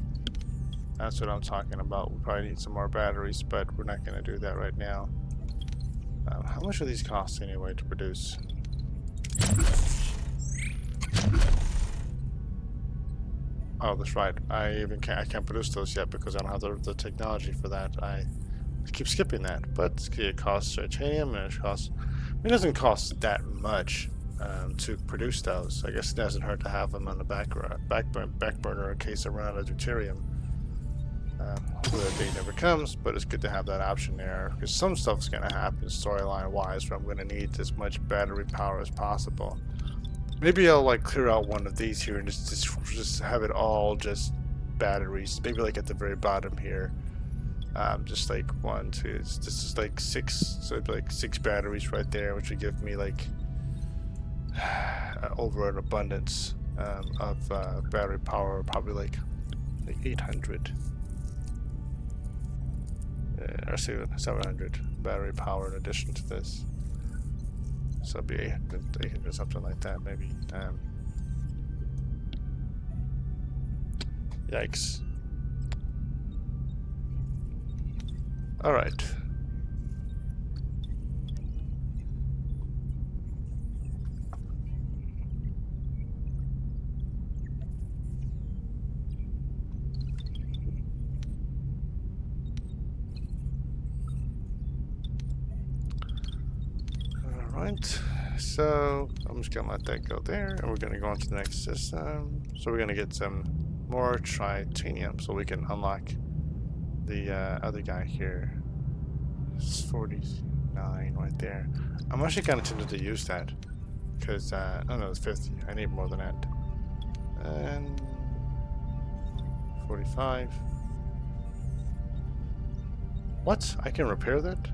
That's what I'm talking about. We probably need some more batteries, but we're not going to do that right now. How much do these cost anyway to produce? Oh, that's right. I can't produce those yet because I don't have the technology for that. I keep skipping that. But it costs titanium, and it doesn't cost that much to produce those. I guess it doesn't hurt to have them on the back burner in case I run out of deuterium. Hopefully that day never comes, but it's good to have that option there because some stuff's going to happen storyline-wise where I'm going to need as much battery power as possible. Maybe I'll like clear out one of these here and just have it all just batteries. Maybe like at the very bottom here, just like 1, 2. This is like 6, so it'd be like 6 batteries right there, which would give me like over an abundance of battery power, probably like 800 or 700 battery power in addition to this. So it'd be 800 something like that, maybe. Yikes. Alright. Alright. So I'm just gonna let that go there, and we're gonna go on to the next system. So we're gonna get some more titanium so we can unlock the other guy here. It's 49 right there. I'm actually kind of tempted to use that because oh no, it's 50. I need more than that. And 45. What? I can repair that?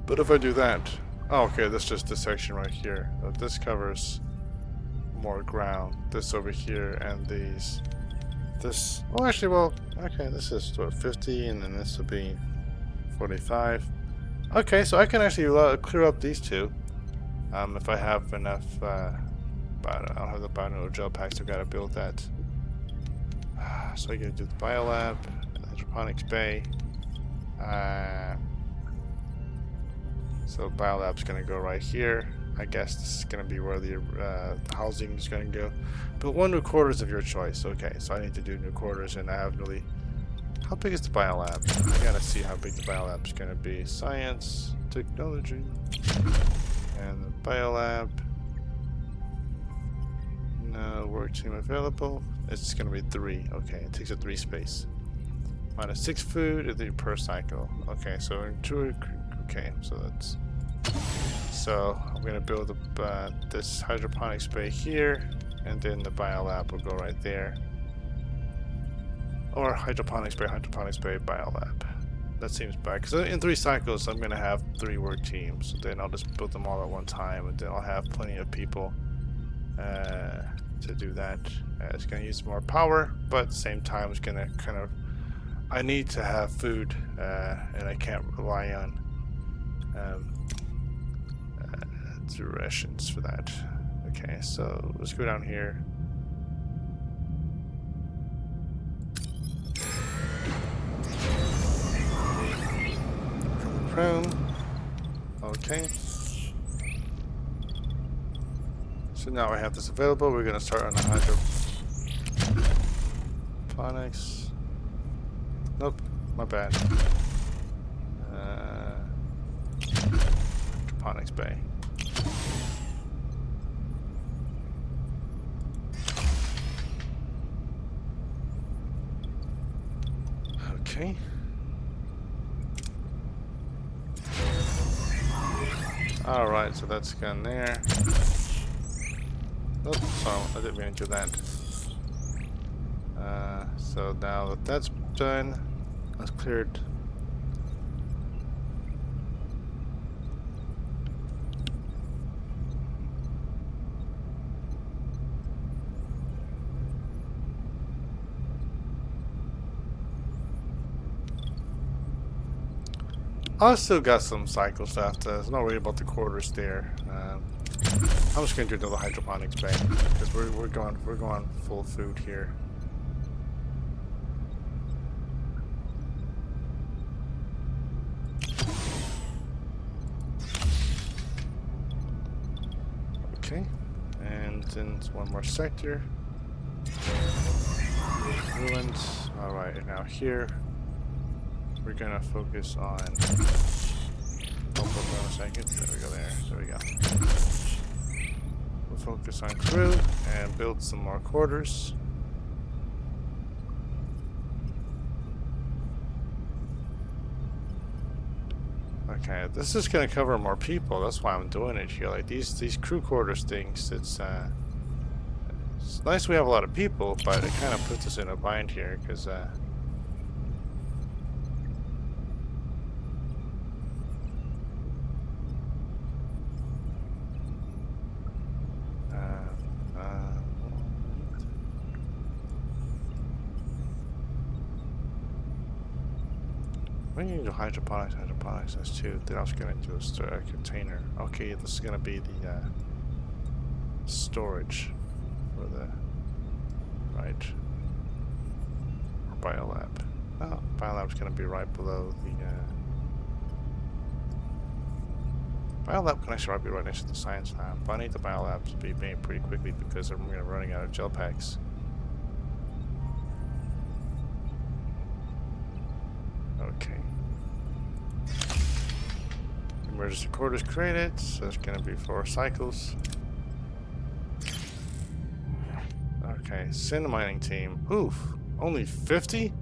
But if I do that, oh, okay, that's just this section right here. This covers more ground. This over here and these. This. Oh, actually, well, okay, this is what, 50, and then this will be 45. Okay, so I can actually clear up these two. If I have enough. But I don't have the bioneutral gel packs. I've got to build that. So I got to do the biolab, hydroponics bay. So biolab's gonna go right here. I guess this is gonna be where the housing is gonna go. But one new quarters of your choice. Okay, so I need to do new quarters, and I haven't really. How big is the biolab? I gotta see how big the biolab is gonna be. Science, technology, and the biolab. No work team available. It's gonna be 3. Okay, it takes up 3 space. Minus 6 food and 3 per cycle. Okay, so in 2. Okay, so that's. So I'm gonna build this hydroponics bay here, and then the biolab will go right there. Or hydroponics bay, biolab. That seems bad because in 3 cycles I'm gonna have 3 work teams. So then I'll just build them all at one time, and then I'll have plenty of people to do that. It's gonna use more power, but at the same time it's gonna kind of. I need to have food, and I can't rely on rations for that. Okay, so let's go down here. Chrome. Okay. So now I have this available. We're gonna start on the hydroponics. Nope, my bad. Hydroponics bay. Okay. Alright, so that's gone there. Oops, sorry, I didn't mean to do that. So now that that's done, that's cleared. I still got some cycles left. There's no worry about the quarters there. I'm just gonna do another hydroponics bay because we're going full food here. Okay, and then one more sector. Ruins. All right, and now here. We're gonna focus on. Hold on a second. There we go. There we go. We'll focus on crew and build some more quarters. Okay, this is gonna cover more people. That's why I'm doing it here. Like these crew quarters things. It's nice we have a lot of people, but it kind of puts us in a bind here because. We need to do hydroponics, that's 2. Then I was going to do a container. Okay, this is going to be the storage for the, right. biolab? Oh, biolab's gonna be right below the. Biolab can actually be right next to the science lab, but I need the biolab to be made pretty quickly because I'm running out of gel packs. Okay. Emergency quarters created, so it's gonna be 4 cycles. Okay, send mining team. Oof, only 50?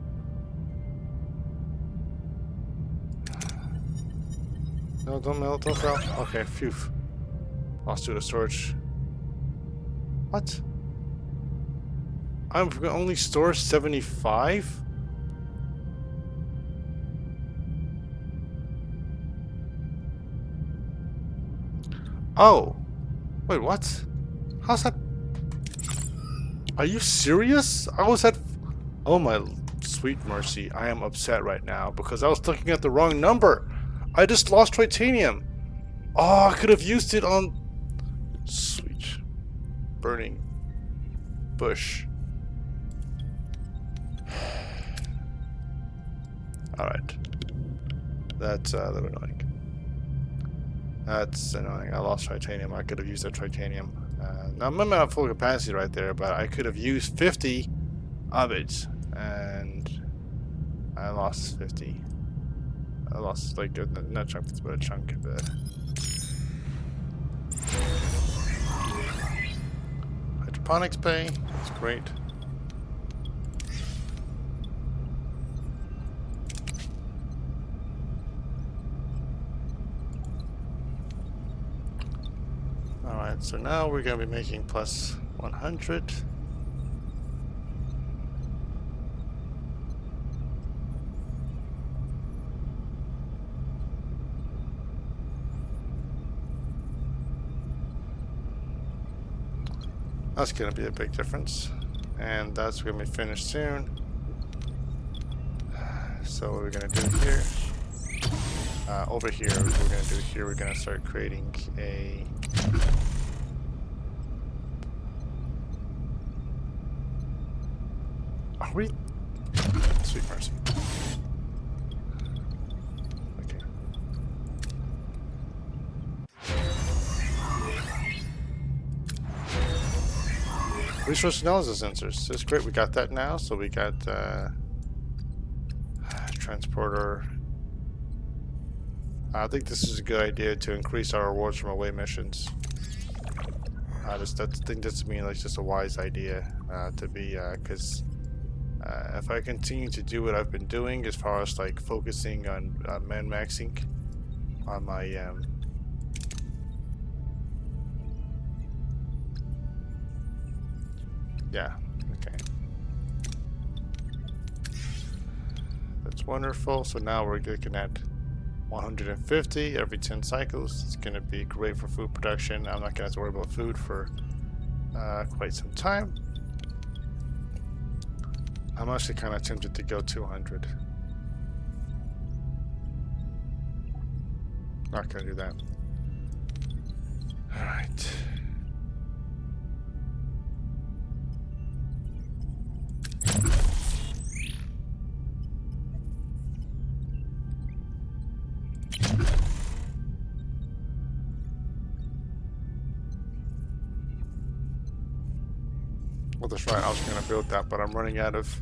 No, don't melt, don't fail. Okay, phew. Lost to the storage. What? I'm gonna only store 75? Oh! Wait, what? How's that? Are you serious? I was at... Oh my sweet mercy, I am upset right now because I was looking at the wrong number. I just lost titanium. Oh, I could have used it on... Sweet. Burning bush. Alright. That's a little annoying. That's annoying. I lost titanium. I could have used that titanium. Now, I'm at full capacity right there, but I could have used 50 of it. And I lost 50. I lost, like, not a chunk, but a chunk of it. Hydroponics bay. That's great. Alright, so now we're going to be making plus 100. That's going to be a big difference. And that's going to be finished soon. So what we're going to do here, over here, what we're going to do here, we're going to start creating a... Are we? Sweet mercy. Okay. Resource analysis sensors. That's great. We got that now. So we got transporter. I think this is a good idea to increase our rewards from away missions. I think that's like just a wise idea to be, because if I continue to do what I've been doing as far as like focusing on min-maxing on my yeah, okay. That's wonderful. So now we're looking at 150 every 10 cycles. It's going to be great for food production. I'm not going to have to worry about food for quite some time. I'm actually kind of tempted to go 200. Not going to do that. Alright. Well, that's right, I was going to build that, but I'm running out of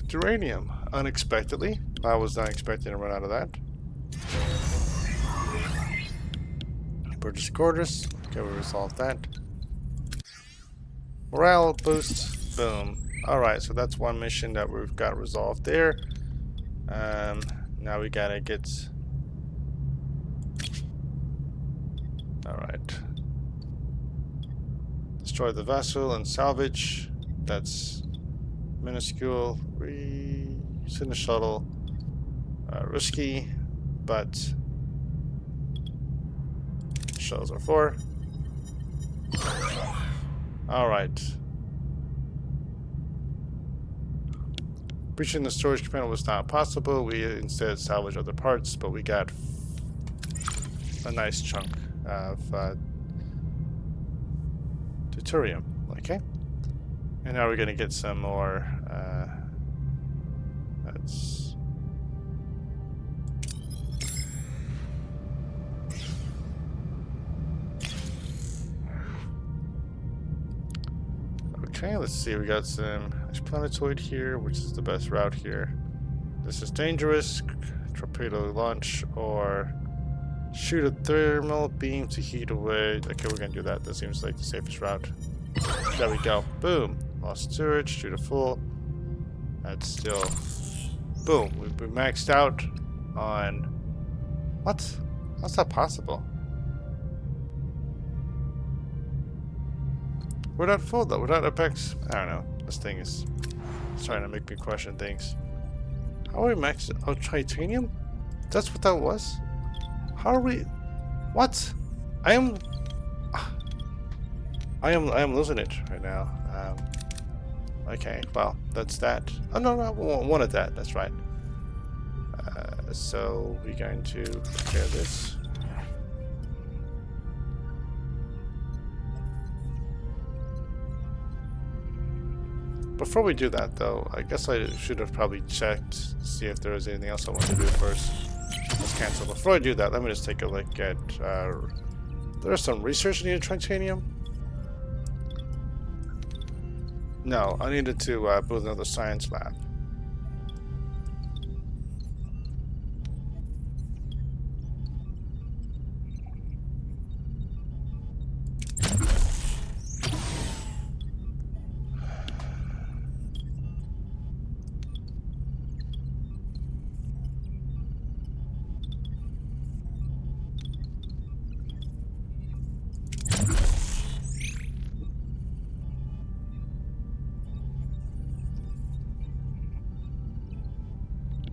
uranium unexpectedly. I was not expecting to run out of that. Purchase quarters. Okay, we resolved that. Morale boost. Boom. Alright, so that's one mission that we've got resolved there. Now we gotta get... Alright. Destroy the vessel and salvage. That's minuscule. Send a shuttle. Risky, but shuttles are for. Alright. Breaching the storage compartment was not possible. We instead salvaged other parts, but we got a nice chunk of deuterium. Okay. And now we're going to get some more That's... Okay, let's see. We got some planetoid here, which is the best route here. This is dangerous. Torpedo launch or shoot a thermal beam to heat away. Okay, we're gonna do that. That seems like the safest route. There we go. Boom. Lost storage. Shoot a full. That's still... Boom. We maxed out on... What? How's that possible? We're not full though. We're not apex. I don't know. This thing is trying to make me question things. How are we maxed out titanium? That's what that was? How are we... What? I am losing it right now. Okay, well, that's that. Oh, no, one of that. That's right. So we're going to prepare this. Before we do that, though, I guess I should have probably checked to see if there was anything else I wanted to do first. Let's cancel. Before I do that, let me just take a look at... there's some research needed titanium? No, I needed to build another science lab.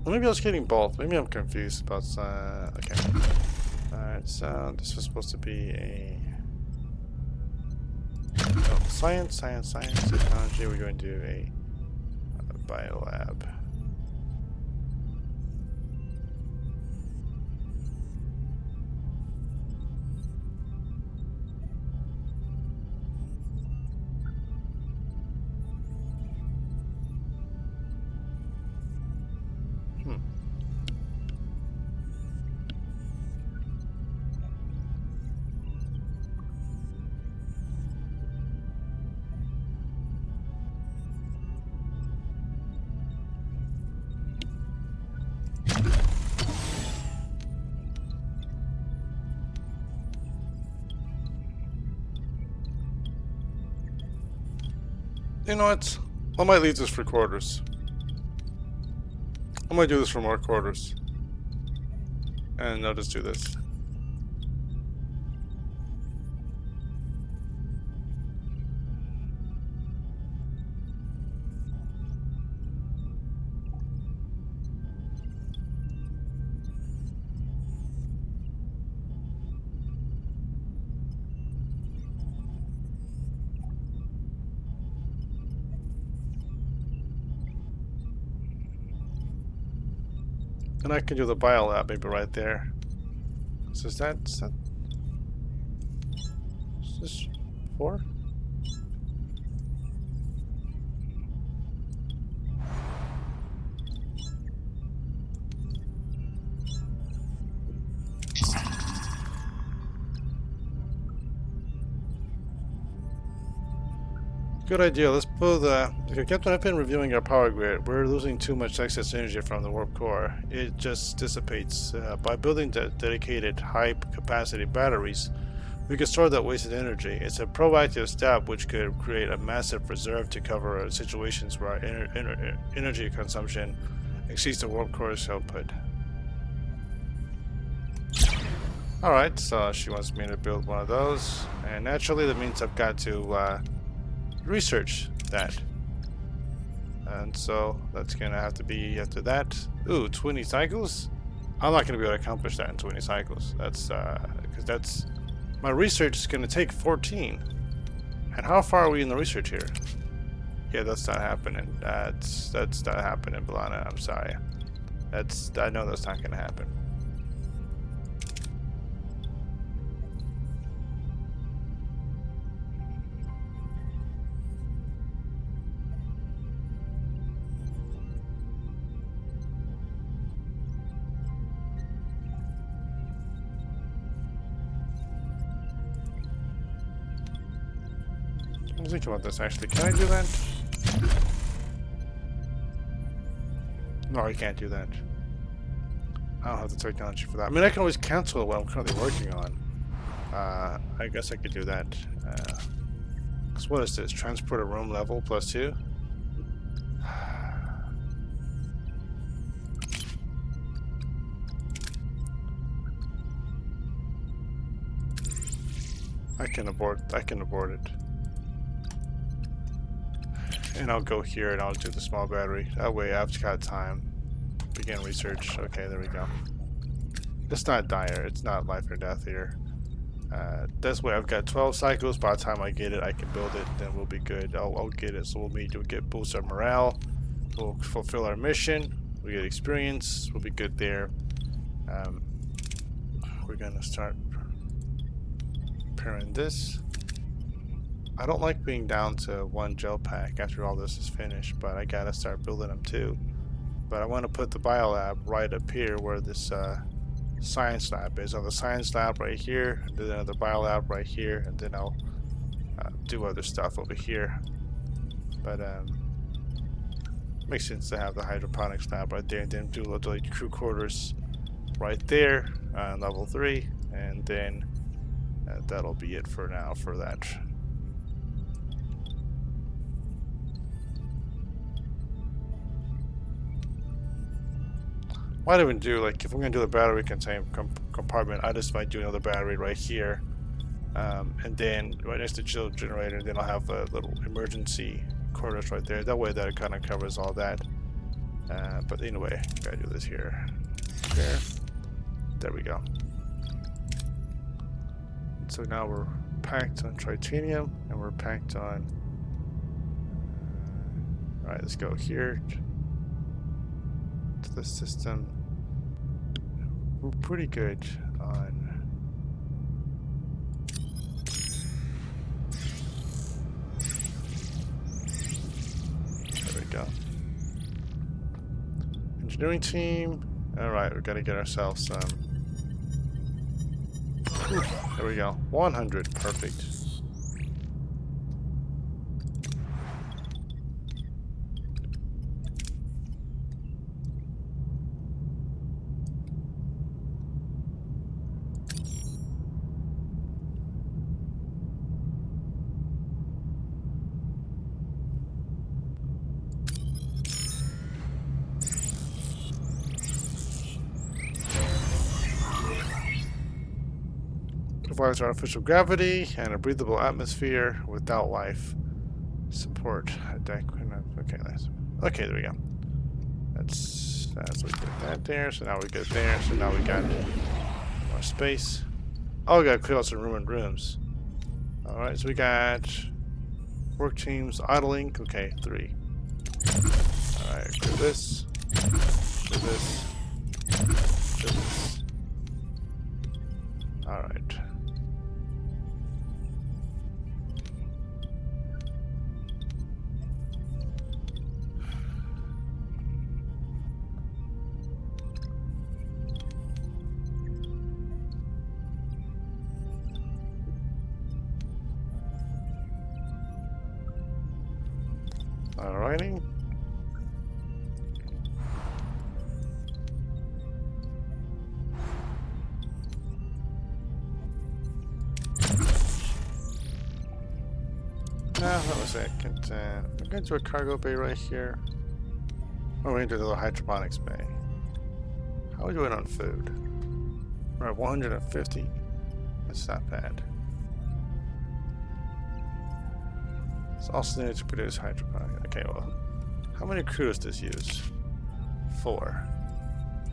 Maybe I was getting both. Maybe I'm confused about... okay. Alright, so this was supposed to be a... Oh, science, technology. We're going to do a biolab. You know what? I might leave this for quarters. I might do this for more quarters. And I'll just do this. And I can do the biolab maybe right there. So is this 4? Good idea. Let's pull the... Captain, I've been reviewing our power grid. We're losing too much excess energy from the warp core. It just dissipates. By building dedicated high-capacity batteries, we can store that wasted energy. It's a proactive step which could create a massive reserve to cover situations where our energy consumption exceeds the warp core's output. Alright, so she wants me to build one of those. And naturally that means I've got to... research that, and so that's gonna have to be after that. Ooh, 20 cycles? I'm not gonna be able to accomplish that in 20 cycles. That's because that's my research is gonna take 14. And how far are we in the research here? Yeah, that's not happening. That's not happening, Balana. I'm sorry. I know that's not gonna happen. I'm thinking about this actually. Can I do that? No, I can't do that. I don't have the technology for that. I mean, I can always cancel what I'm currently working on. I guess I could do that. Cause what is this? Transport a room level +2? I can abort it. And I'll go here and I'll do the small battery. That way I've got time. Begin research. Okay, there we go. It's not dire. It's not life or death here. This way I've got 12 cycles. By the time I get it, I can build it. Then we'll be good. I'll get it. So we'll get boost our morale. We'll fulfill our mission. We get experience. We'll be good there. We're gonna start preparing this. I don't like being down to 1 gel pack after all this is finished, but I gotta start building them too. But I want to put the biolab right up here where this science lab is. On the science lab right here, and then another biolab right here, and then I'll do other stuff over here. But makes sense to have the hydroponics lab right there, and then do the crew quarters right there, level 3, and then that'll be it for now for that. Might even do, like, if we're gonna do the battery contained compartment, I just might do another battery right here, and then right next to the chill generator. Then I'll have a little emergency quarters right there. That way, that kind of covers all that. But anyway, gotta do this here. There we go. So now we're packed on titanium, and we're packed on. All right, let's go here to the system. We're pretty good on. There we go. Engineering team. All right, we got to get ourselves some. There we go. 100. Perfect. Provides artificial gravity and a breathable atmosphere without life support. Okay, nice. Okay, there we go. That's so we get that there. So now we get there. So now we got more space. Oh, we got to clear out some ruined rooms. All right, so we got work teams idling. Okay, 3. All right, do this. Do this. Do this. All right. Alrighty. Now, hold on a second. We're going to a cargo bay right here. Oh, we're going to do a little hydroponics bay. How are we doing on food? We're at 150. That's not bad. It's also needed to produce hydroponics. Okay, well, how many crew does this use? 4.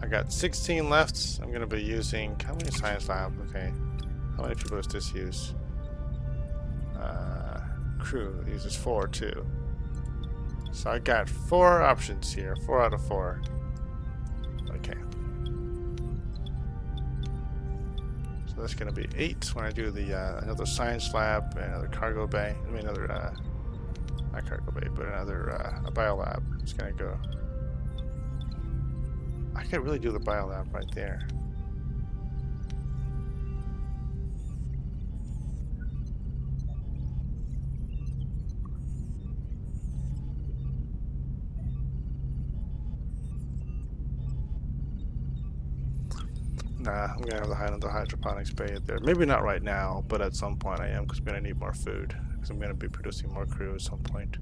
I got 16 left. I'm going to be using, how many science lab? Okay. How many people does this use? Crew uses 4 too. So I got 4 options here. 4 out of 4. Okay. So that's going to be 8 when I do the another science lab and another cargo bay. I mean another not cargo bay, but another a biolab. It's gonna go. I could really do the biolab right there. Nah, I'm gonna have to hide in the hydroponics bay there. Maybe not right now, but at some point I am, because I'm gonna need more food. Because I'm gonna be producing more crew at some point.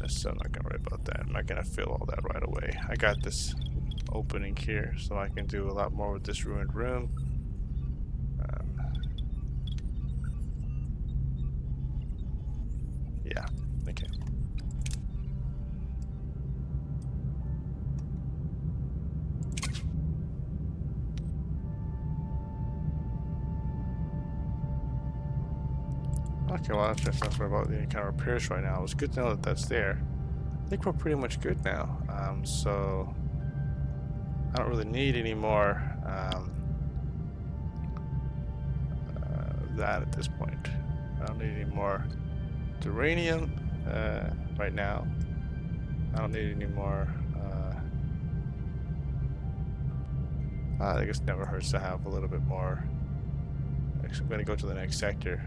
So I'm not gonna worry about that. I'm not gonna fill all that right away. I got this opening here, so I can do a lot more with this ruined room. Yeah, okay. Okay, well, that's just not about any kind of repairs right now. It's good to know that that's there. I think we're pretty much good now. So I don't really need any more that at this point. I don't need any more uranium right now. I don't need any more. I guess it never hurts to have a little bit more. Actually, I'm going to go to the next sector.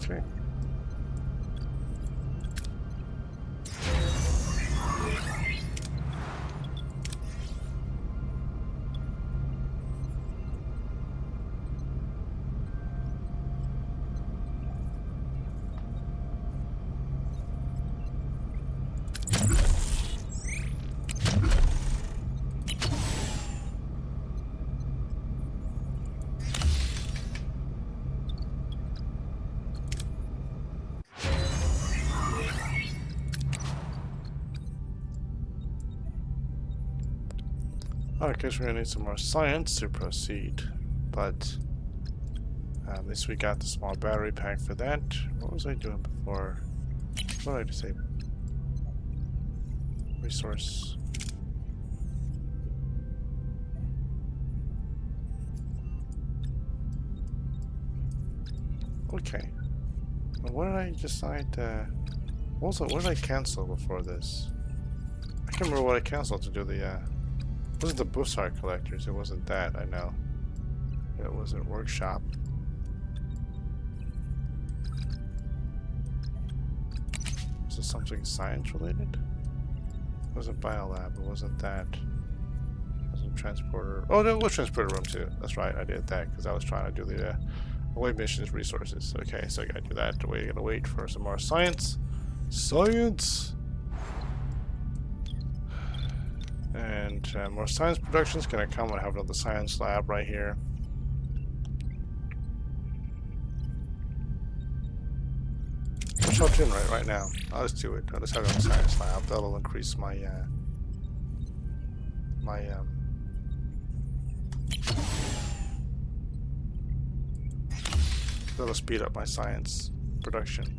Okay. I guess we're gonna need some more science to proceed, but at least we got the small battery pack for that. What was I doing before? What did I just say? Resource. Okay. Well, what did I decide? What did I cancel before this? I can't remember what I canceled to do the. It wasn't the Bussard collectors. It wasn't that. I know. It wasn't workshop. Was it something science related? It wasn't biolab. It wasn't that. It wasn't transporter. Oh no, it was transporter room too. That's right. I did that because I was trying to do the away missions resources. Okay, so I gotta do that. We gotta wait for some more science. Science. And more science production is going to come when I have another science lab right here. Which I'll generate right now. I'll just do it. I'll just have another science lab. That'll increase my that'll speed up my science production.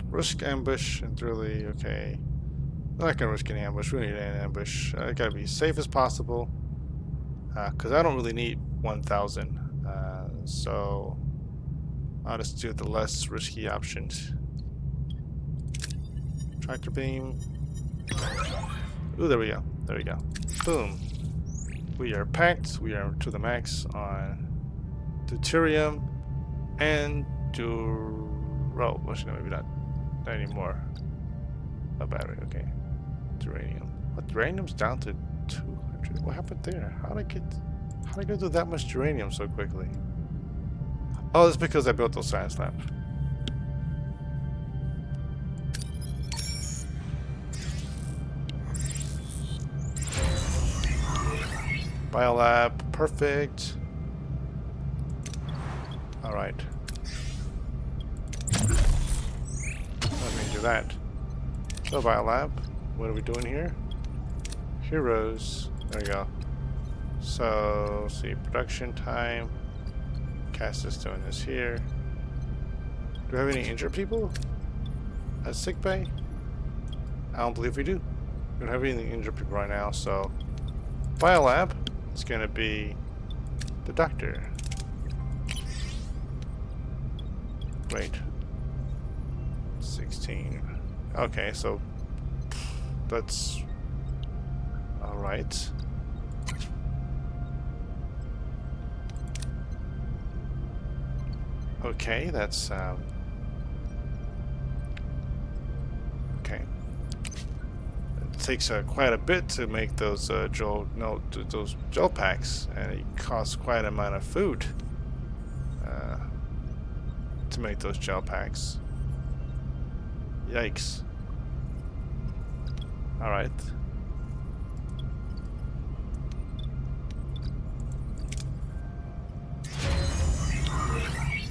Risk ambush and really okay. I'm not gonna risk an ambush. We need an ambush. I gotta be safe as possible, because I don't really need 1,000. So I'll just do the less risky options. Tractor beam. Ooh, there we go. There we go. Boom. We are packed. We are to the max on deuterium and well, actually, no, maybe not anymore. A battery, okay. Uranium. What, uranium's down to 200? What happened there? How did I go through that much uranium so quickly? Oh, it's because I built those science labs. Biolab perfect. Alright. Let me do that. So, Biolab, what are we doing here? Heroes. There we go. So, let's see, production time. Cass is doing this here. Do we have any injured people at sick bay? I don't believe we do. We don't have any injured people right now, so Biolab is going to be the doctor. Wait. 16. Okay, so that's alright. Okay, that's okay. It takes quite a bit to make those those gel packs, and it costs quite an amount of food to make those gel packs. Yikes! All right.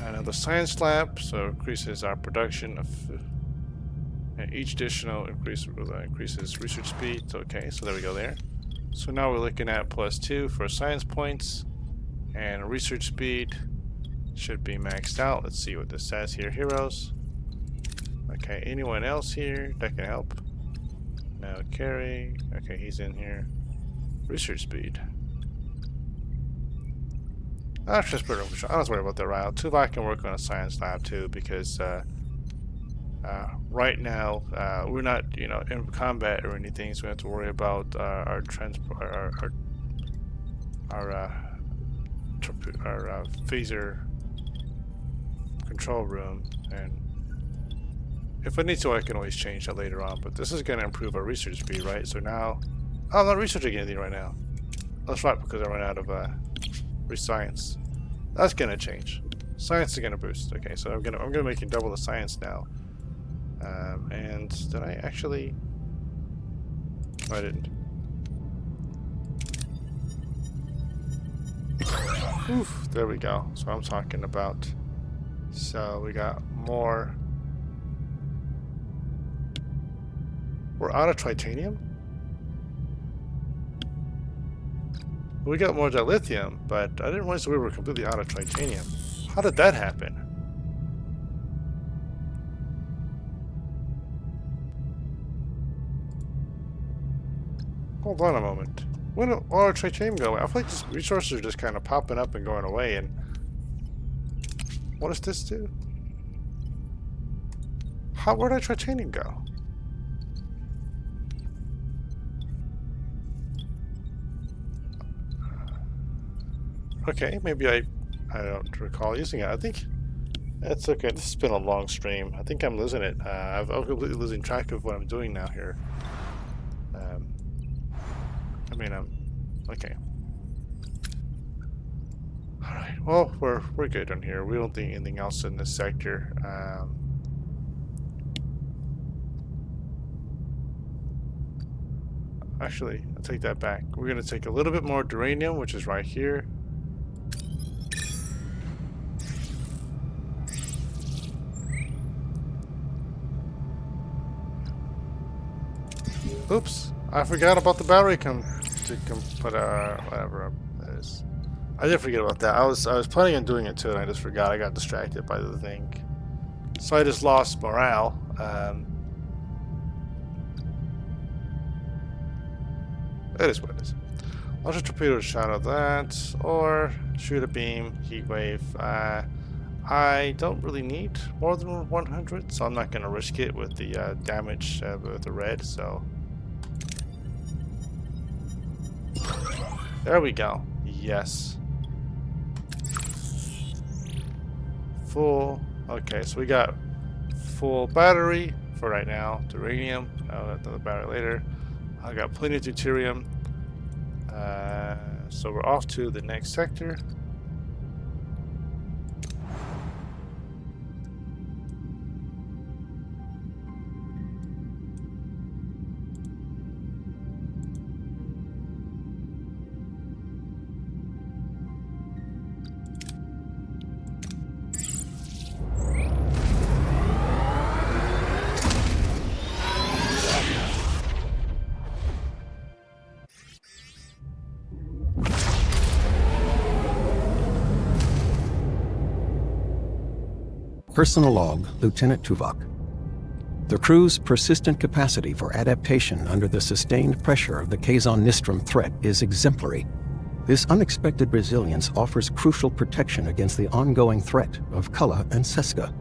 Another science lab, so increases our production of and each additional increases research speed. Okay, so there we go there. So now we're looking at +2 for science points, and research speed should be maxed out. Let's see what this says here. Heroes. Okay, anyone else here that can help? No, Carrie. Okay, he's in here. Research speed. I don't worry about that route. Tuvok can work on a science lab too, because right now we're not, in combat or anything, so we have to worry about our phaser control room, and if I need to, I can always change that later on. But this is going to improve our research speed, right? So now, I'm not researching anything right now. That's right, because I ran out of science. That's gonna change. Science is gonna boost. Okay, so I'm gonna make it double the science now. And did I actually? No, I didn't. Oof, there we go. So I'm talking about. So we got more. We're out of titanium? We got more dilithium, but I didn't realize we were completely out of titanium. How did that happen? Hold on a moment. When did all our titanium go away? I feel like these resources are just kind of popping up and going away, and what does this do? Where'd our titanium go? Okay, maybe I don't recall using it. I think that's okay. This has been a long stream. I think I'm losing it. I'm completely losing track of what I'm doing now here. I'm okay. All right. Well, we're good on here. We don't think anything else in this sector. Actually, I'll take that back. We're gonna take a little bit more uranium, which is right here. Oops, I forgot about the battery whatever it is. I did forget about that. I was planning on doing it too, and I just forgot. I got distracted by the thing, so I just lost morale. It is what it is. Launch a torpedo shot of that, or shoot a beam, heat wave. I don't really need more than 100, so I'm not going to risk it with the damage with the red. So. There we go. Yes. Full. Okay, so we got full battery for right now. Uranium. Another battery later. I got plenty of deuterium. So we're off to the next sector. Personal log, Lieutenant Tuvok. The crew's persistent capacity for adaptation under the sustained pressure of the Kazon Nistrum threat is exemplary. This unexpected resilience offers crucial protection against the ongoing threat of Kulla and Seska,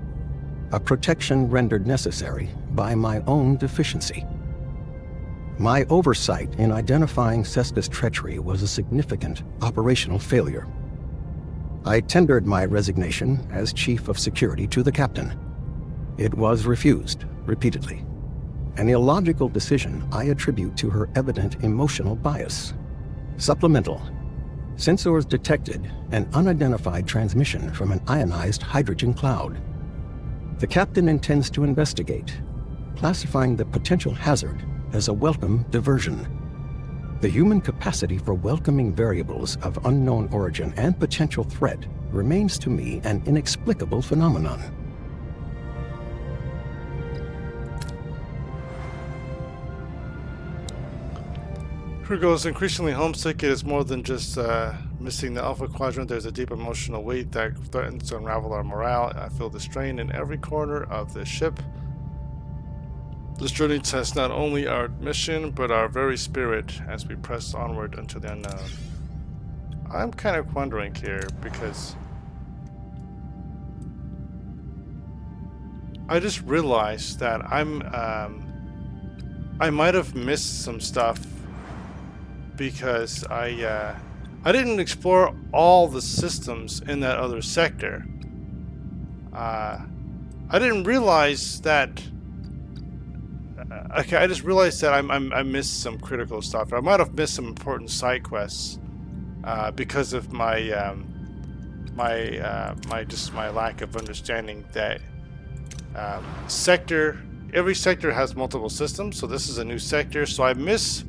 a protection rendered necessary by my own deficiency. My oversight in identifying Seska's treachery was a significant operational failure. I tendered my resignation as Chief of Security to the captain. It was refused repeatedly, an illogical decision I attribute to her evident emotional bias. Supplemental. Sensors detected an unidentified transmission from an ionized hydrogen cloud. The captain intends to investigate, classifying the potential hazard as a welcome diversion. The human capacity for welcoming variables of unknown origin and potential threat remains to me an inexplicable phenomenon. Crew goes increasingly homesick. It is more than just missing the Alpha Quadrant. There's a deep emotional weight that threatens to unravel our morale. I feel the strain in every corner of the ship. This journey tests not only our mission, but our very spirit as we press onward into the unknown. I'm kind of wondering here, because I just realized that I might have missed some stuff because I didn't explore all the systems in that other sector. I didn't realize that. Okay, I just realized that I missed some critical stuff. I might have missed some important side quests because of my my lack of understanding that every sector has multiple systems. So this is a new sector. So I missed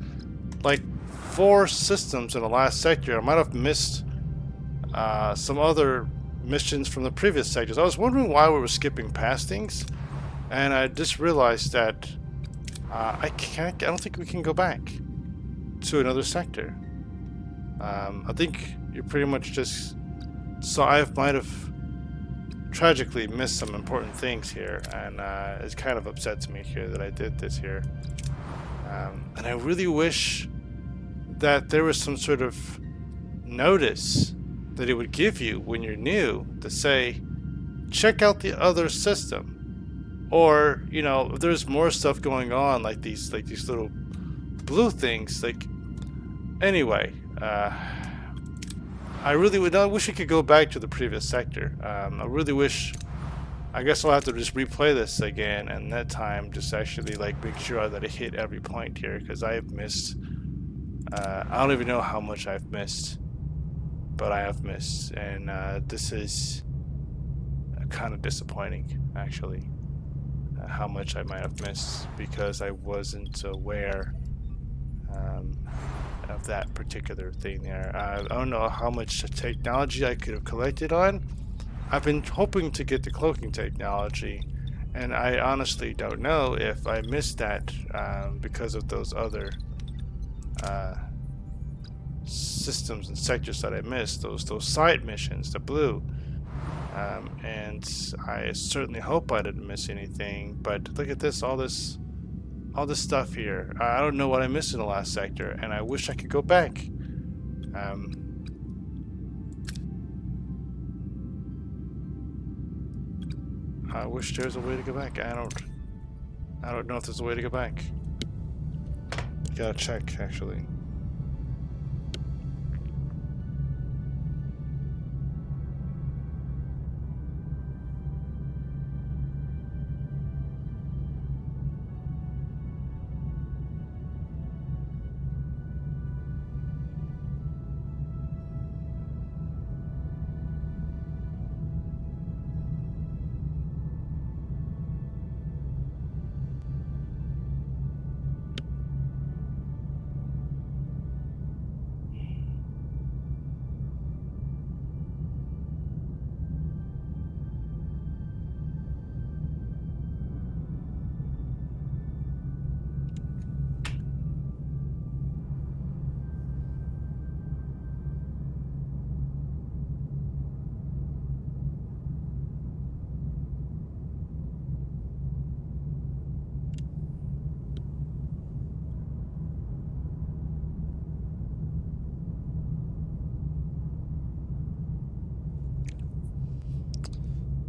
like 4 systems in the last sector. I might have missed some other missions from the previous sectors. I was wondering why we were skipping past things, and I just realized that I don't think we can go back to another sector. I think you pretty much just. So I might have tragically missed some important things here, and it kind of upsets me here that I did this here. And I really wish that there was some sort of notice that it would give you when you're new to say, check out the other system. Or, you know, if there's more stuff going on, like these little blue things, like, anyway, I really would. I wish I could go back to the previous sector. I really wish. I guess I'll have to just replay this again, and that time just actually like make sure that I hit every point here, because I have missed. I don't even know how much I've missed, but I have missed, and this is kind of disappointing, actually. How much I might have missed because I wasn't aware of that particular thing there. I don't know how much technology I could have collected on. I've been hoping to get the cloaking technology, and I honestly don't know if I missed that because of those other systems and sectors that I missed, those side missions, the blue. And I certainly hope I didn't miss anything, but look at this, all this stuff here. I don't know what I missed in the last sector, and I wish I could go back. I wish there was a way to go back. I don't know if there's a way to go back. Gotta check, actually.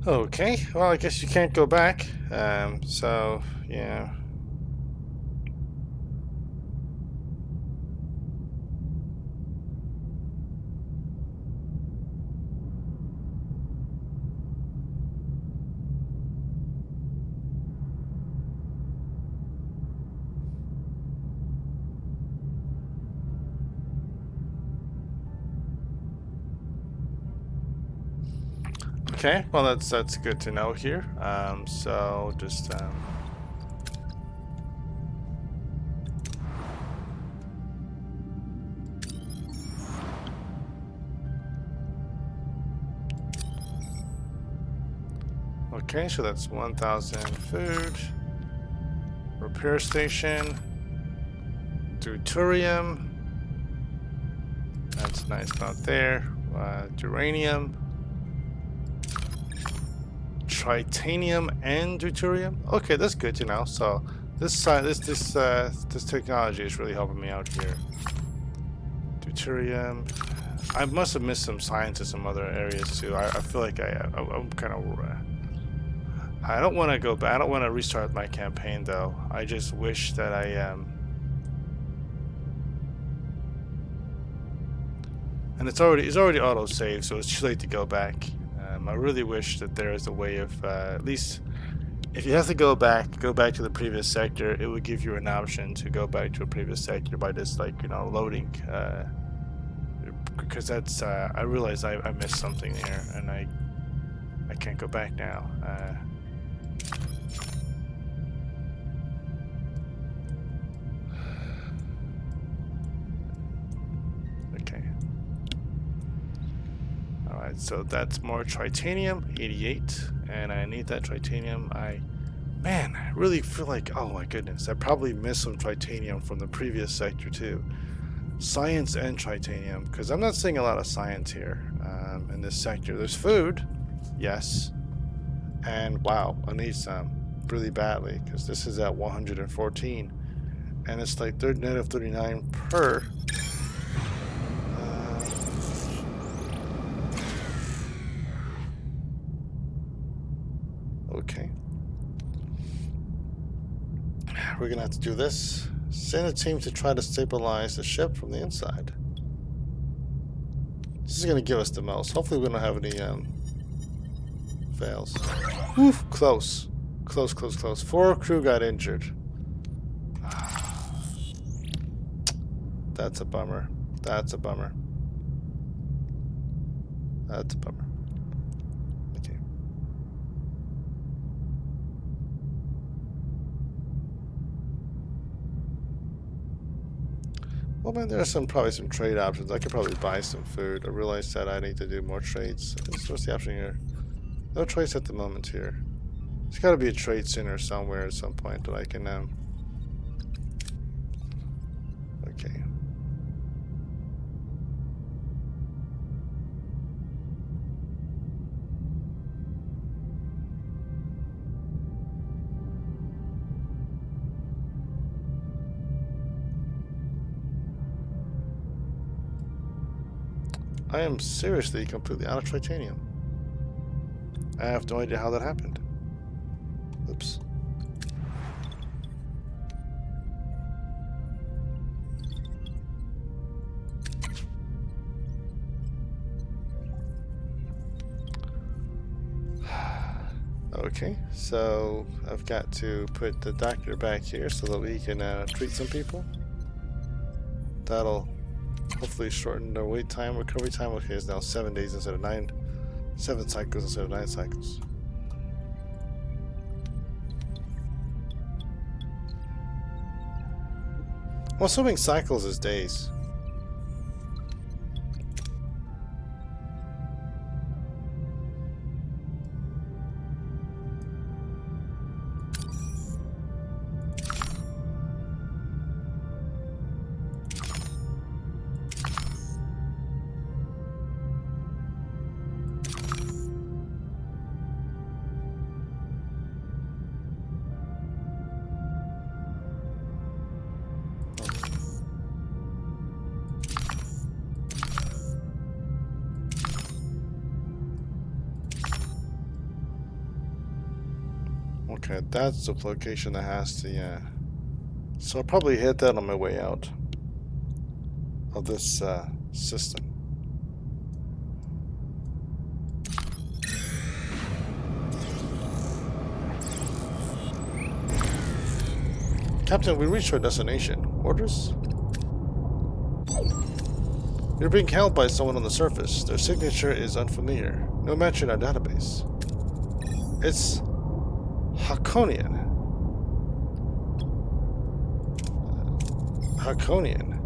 Okay, well, I guess you can't go back. So, yeah. Okay, well, that's good to know here. So just okay, so that's 1,000 food, repair station, deuterium. That's a nice amount there. Uranium, tritanium, and deuterium. Okay, that's good to know. So this this technology is really helping me out here. Deuterium. I must have missed some science in some other areas too. I feel like I'm kind of. I don't want to go back. I don't want to restart my campaign though. I just wish that I and it's already auto saved, so it's too late to go back. I really wish that there is a way of at least if you have to go back to the previous sector, it would give you an option to go back to a previous sector by just like loading. Because that's I realize I missed something there, and I can't go back now. Okay. All right, so that's more tritanium, 88, and I need that tritanium. Man, I really feel like, oh my goodness, I probably missed some tritanium from the previous sector too. Science and tritanium, because I'm not seeing a lot of science here in this sector. There's food, yes, and wow, I need some really badly because this is at 114, and it's like negative 39 per. Okay, we're gonna have to do this. Send a team to try to stabilize the ship from the inside. This is going to give us the most. Hopefully we don't have any fails. Oof, close. Close, close, close. 4 crew got injured. That's a bummer. That's a bummer. That's a bummer. Okay. Well, man, there are probably some trade options. I could probably buy some food. I realize that I need to do more trades. What's the option here? No trades at the moment here. There's got to be a trade center somewhere at some point that I can. Okay. I am seriously completely out of tritanium. I have no idea how that happened. Oops. Okay, so I've got to put the doctor back here so that we can treat some people. That'll hopefully shorten the wait time. Recovery time, okay, is now 7 days instead of 9. 7 cycles instead of 9 cycles. Well, assuming cycles is days. Okay, that's the location that has the, yeah. So I'll probably hit that on my way out of this system. Captain, we reached our destination. Orders? You're being held by someone on the surface. Their signature is unfamiliar. No match in our database. It's Hakonian. Hakonian.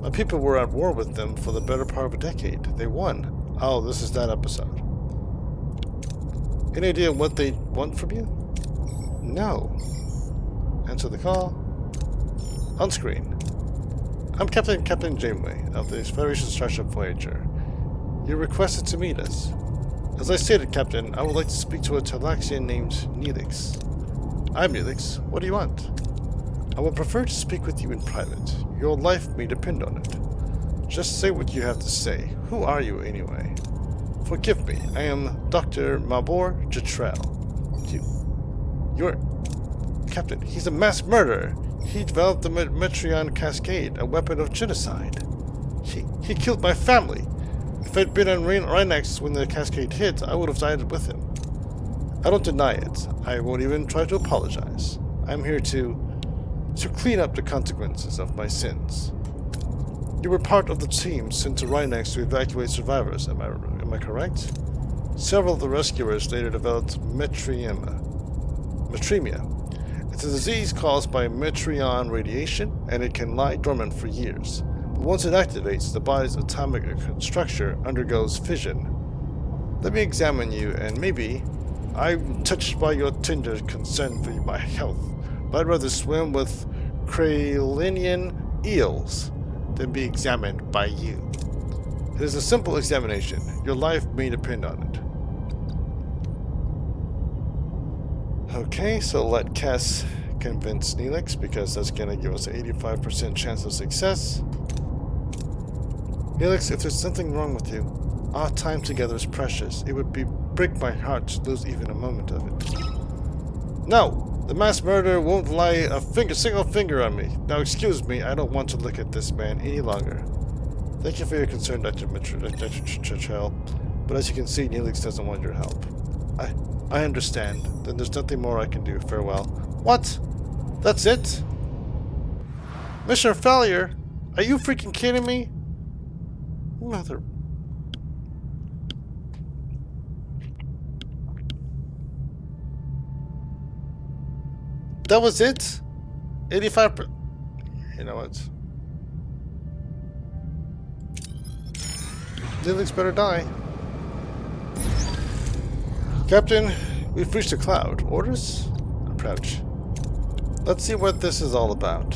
My people were at war with them for the better part of a decade. They won. Oh, this is that episode. Any idea what they want from you? No. Answer the call. On screen. I'm Captain Janeway of the Federation Starship Voyager. You requested to meet us. As I stated, Captain, I would like to speak to a Talaxian named Neelix. I'm Neelix. What do you want? I would prefer to speak with you in private. Your life may depend on it. Just say what you have to say. Who are you, anyway? Forgive me. I am Dr. Mabor Jetrel. You're... Captain, he's a mass murderer. He developed the Metreon Cascade, a weapon of genocide. He killed my family. If I'd been on Rhinax when the Cascade hit, I would have died with him. I don't deny it. I won't even try to apologize. I'm here to clean up the consequences of my sins. You were part of the team sent to Rhinax to evacuate survivors, am I correct? Several of the rescuers later developed metremia. It's a disease caused by Metreon radiation, and it can lie dormant for years. But once it activates, the body's atomic structure undergoes fission. Let me examine you, and maybe I'm touched by your tender concern for my health, but I'd rather swim with Kralinian eels than be examined by you. It is a simple examination. Your life may depend on it. Okay, so let Cass convince Neelix, because that's going to give us an 85% chance of success. Neelix, if there's something wrong with you, our time together is precious. It would break my heart to lose even a moment of it. No! The mass murderer won't lay a single finger on me. Now excuse me, I don't want to look at this man any longer. Thank you for your concern, Dr. Churchill, but as you can see, Neelix doesn't want your help. I understand. Then there's nothing more I can do. Farewell. What? That's it? Mission failure? Are you freaking kidding me? Mother... That was it? 85%. You know what? Neelix better die. Captain, we've reached the cloud. Orders? Approach. Let's see what this is all about.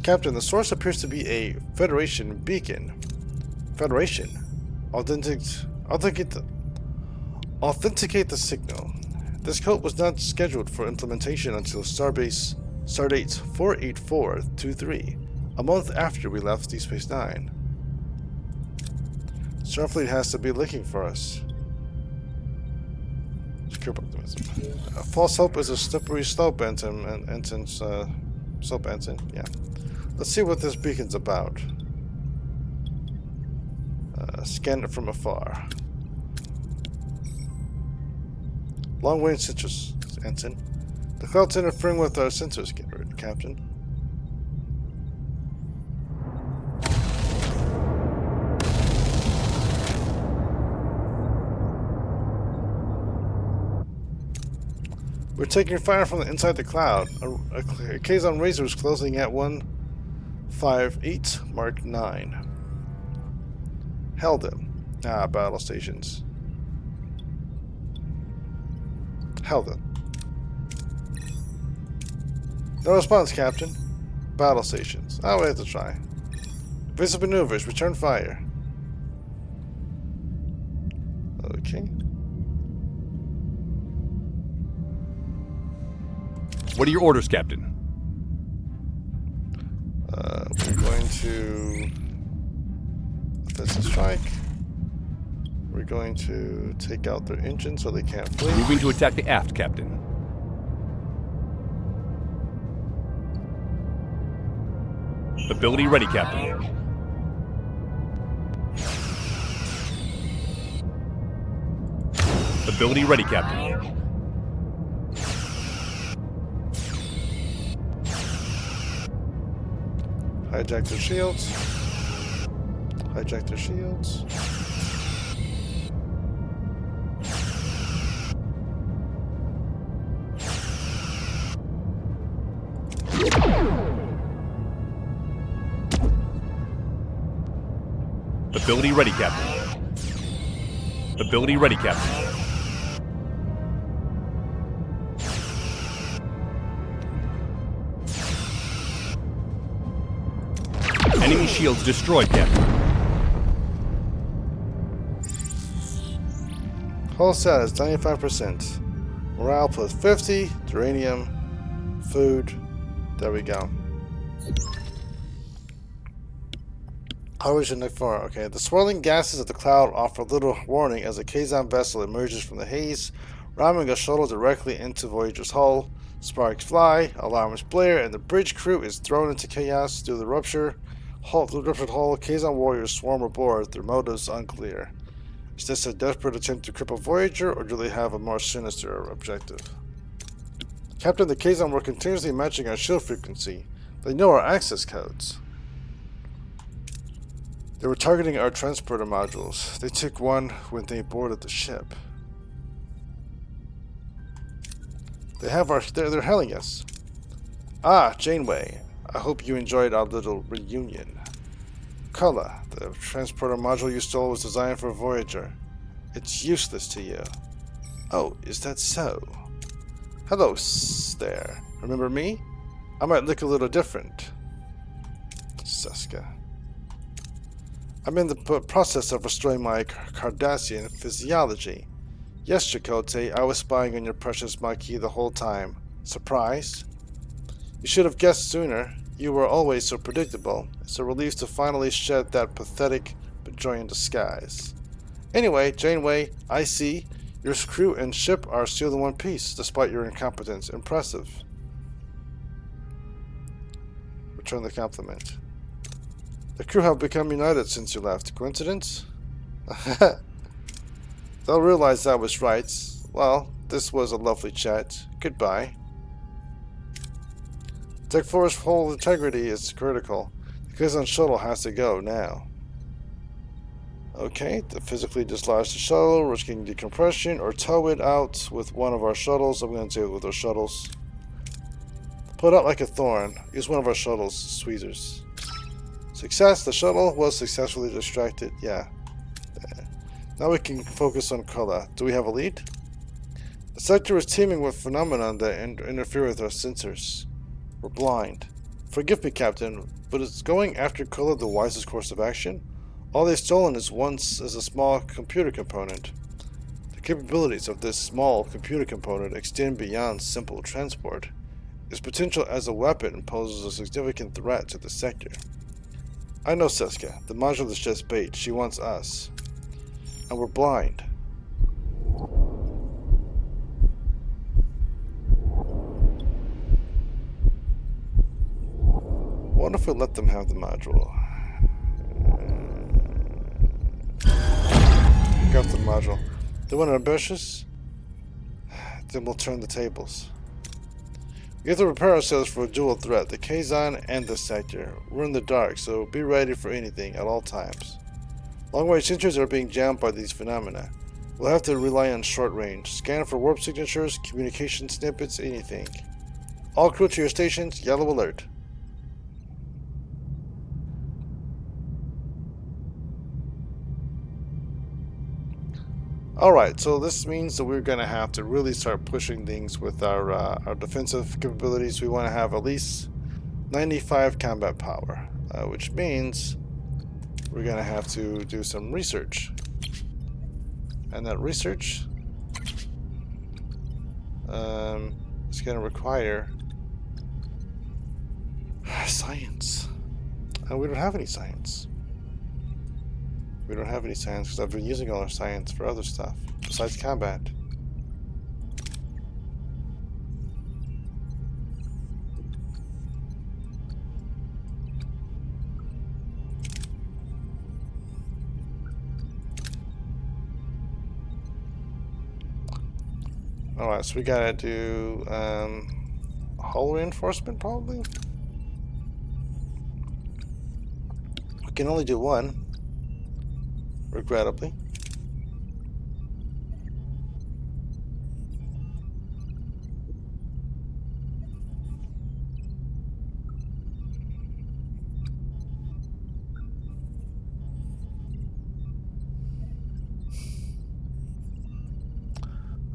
Captain, the source appears to be a Federation beacon. Federation? Authenticate the signal. This code was not scheduled for implementation until Stardate 48423, a month after we left Deep Space Nine. Starfleet has to be looking for us. Secure optimism. False hope is a slippery slope, slope ensign. Yeah. Let's see what this beacon's about. Scan it from afar. Long range sensors, ensign. The cloud's interfering with our sensors, Captain. We're taking fire from the inside the cloud. A Kazon Razor is closing at 158 Mark 9. Held him. Battle stations. Held him. No response, Captain. Battle stations. We have to try. Visible maneuvers. Return fire. Okay. What are your orders, Captain? We're going to offensive strike. We're going to take out their engine so they can't flee. Moving to attack the aft, Captain. Ability ready, Captain. Ability ready, Captain. Hijack their shields. Hijack their shields. Ability ready, Captain. Ability ready, Captain. Enemy shields destroyed, Captain. Hull status 95%. Morale plus 50. Uranium. Food. There we go. How is your neck far? Okay. The swirling gases of the cloud offer little warning as a Kazon vessel emerges from the haze, ramming a shuttle directly into Voyager's hull. Sparks fly, alarms blare, and the bridge crew is thrown into chaos due to the ruptured hull. Kazon warriors swarm aboard, their motives unclear. Is this a desperate attempt to cripple Voyager, or do they have a more sinister objective? Captain, the Kazon were continuously matching our shield frequency. They know our access codes. They were targeting our transporter modules. They took one when they boarded the ship. They're hailing us. Ah, Janeway. I hope you enjoyed our little reunion. Kula, the transporter module you stole was designed for Voyager. It's useless to you. Oh, is that so? Hello, there. Remember me? I might look a little different. Seska. I'm in the process of restoring my Cardassian physiology. Yes, Chakotay, I was spying on your precious Maquis the whole time. Surprise? You should have guessed sooner. You were always so predictable. It's a relief to finally shed that pathetic Bajoran disguise. Anyway, Janeway, I see. Your crew and ship are still in one piece, despite your incompetence. Impressive. Return the compliment. The crew have become united since you left. Coincidence? They'll realize I was right. Well, this was a lovely chat. Goodbye. Tech Force hull integrity is critical. The Kazon shuttle has to go now. Okay, to physically dislodge the shuttle, risking decompression, or tow it out with one of our shuttles. I'm going to do it with our shuttles. Put out like a thorn. Use one of our shuttles, Squeezers. Success! The shuttle was successfully distracted. Yeah. Now we can focus on Kula. Do we have a lead? The sector is teeming with phenomena that interfere with our sensors. We're blind. Forgive me, Captain, but is going after Kula the wisest course of action? All they've stolen is a small computer component. The capabilities of this small computer component extend beyond simple transport. Its potential as a weapon poses a significant threat to the sector. I know Seska. The module is just bait. She wants us. And we're blind. What if we let them have the module? Got the module. They want ambitious? Then we'll turn the tables. We have to prepare ourselves for a dual threat, the Kazon and the sector. We're in the dark, so be ready for anything at all times. Long-range sensors are being jammed by these phenomena. We'll have to rely on short-range. Scan for warp signatures, communication snippets, anything. All crew to your stations, yellow alert. Alright, so this means that we're going to have to really start pushing things with our defensive capabilities. We want to have at least 95 combat power, which means we're going to have to do some research. And that research is going to require science. And we don't have any science. We don't have any science because I've been using all our science for other stuff besides combat. Alright, so we gotta do hull reinforcement probably? We can only do one, regrettably.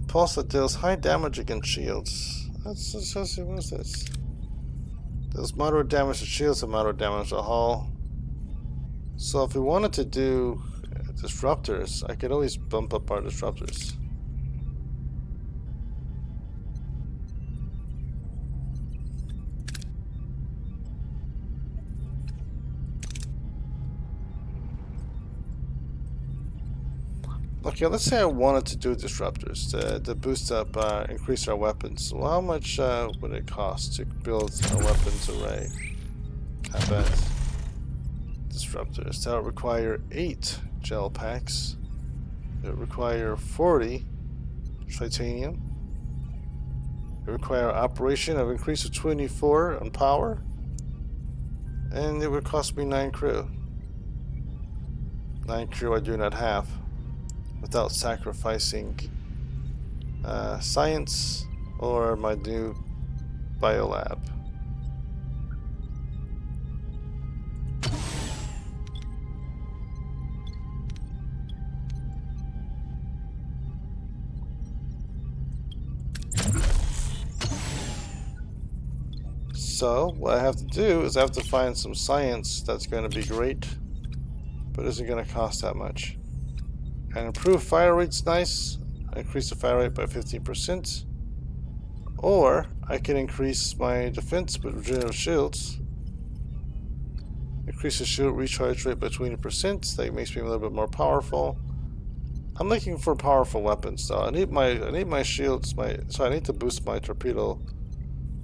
Pulse that deals high damage against shields. That's what is this? Deals moderate damage to shields and moderate damage to hull. So if we wanted to do disruptors, I could always bump up our disruptors. Okay, let's say I wanted to do disruptors to boost up, increase our weapons. Well, how much would it cost to build a weapons array? Combat disruptors. That would require 8 gel packs. It would require 40 titanium. It would require operation of increase of 24 on power. And it would cost me 9 crew. 9 crew I do not have, without sacrificing science or my new biolab. So what I have to do is I have to find some science that's going to be great, but isn't going to cost that much. And improve fire rate's nice. Increase the fire rate by 15%. Or I can increase my defense with regenerative shields. Increase the shield recharge rate by 20%. That makes me a little bit more powerful. I'm looking for powerful weapons though. I need my shields. So I need to boost my torpedo.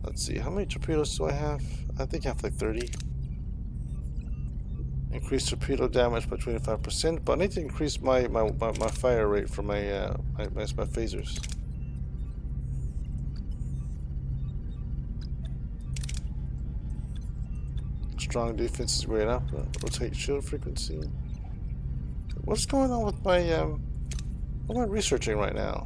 Let's see, how many torpedoes do I have? I think I have like 30. Increase torpedo damage by 25%, but I need to increase my fire rate for my phasers. Strong defense is great enough. Rotate shield frequency. What's going on with my what am I researching right now?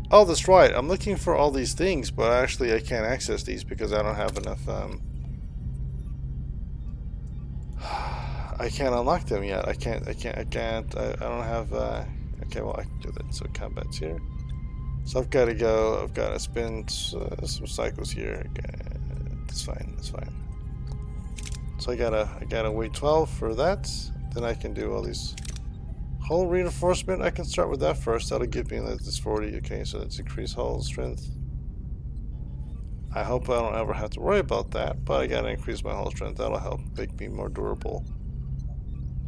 Oh, that's right. I'm looking for all these things, but actually I can't access these because I don't have enough. I can't unlock them yet. I don't have. Okay, well I can do that. So combat's here. So I've got to go. I've got to spend some cycles here. That's fine. That's fine. So I gotta wait 12 for that. Then I can do all these. Hull reinforcement, I can start with that first. That'll give me this 40. Okay, so let's increase hull strength. I hope I don't ever have to worry about that, but I gotta increase my hull strength. That'll help make me more durable.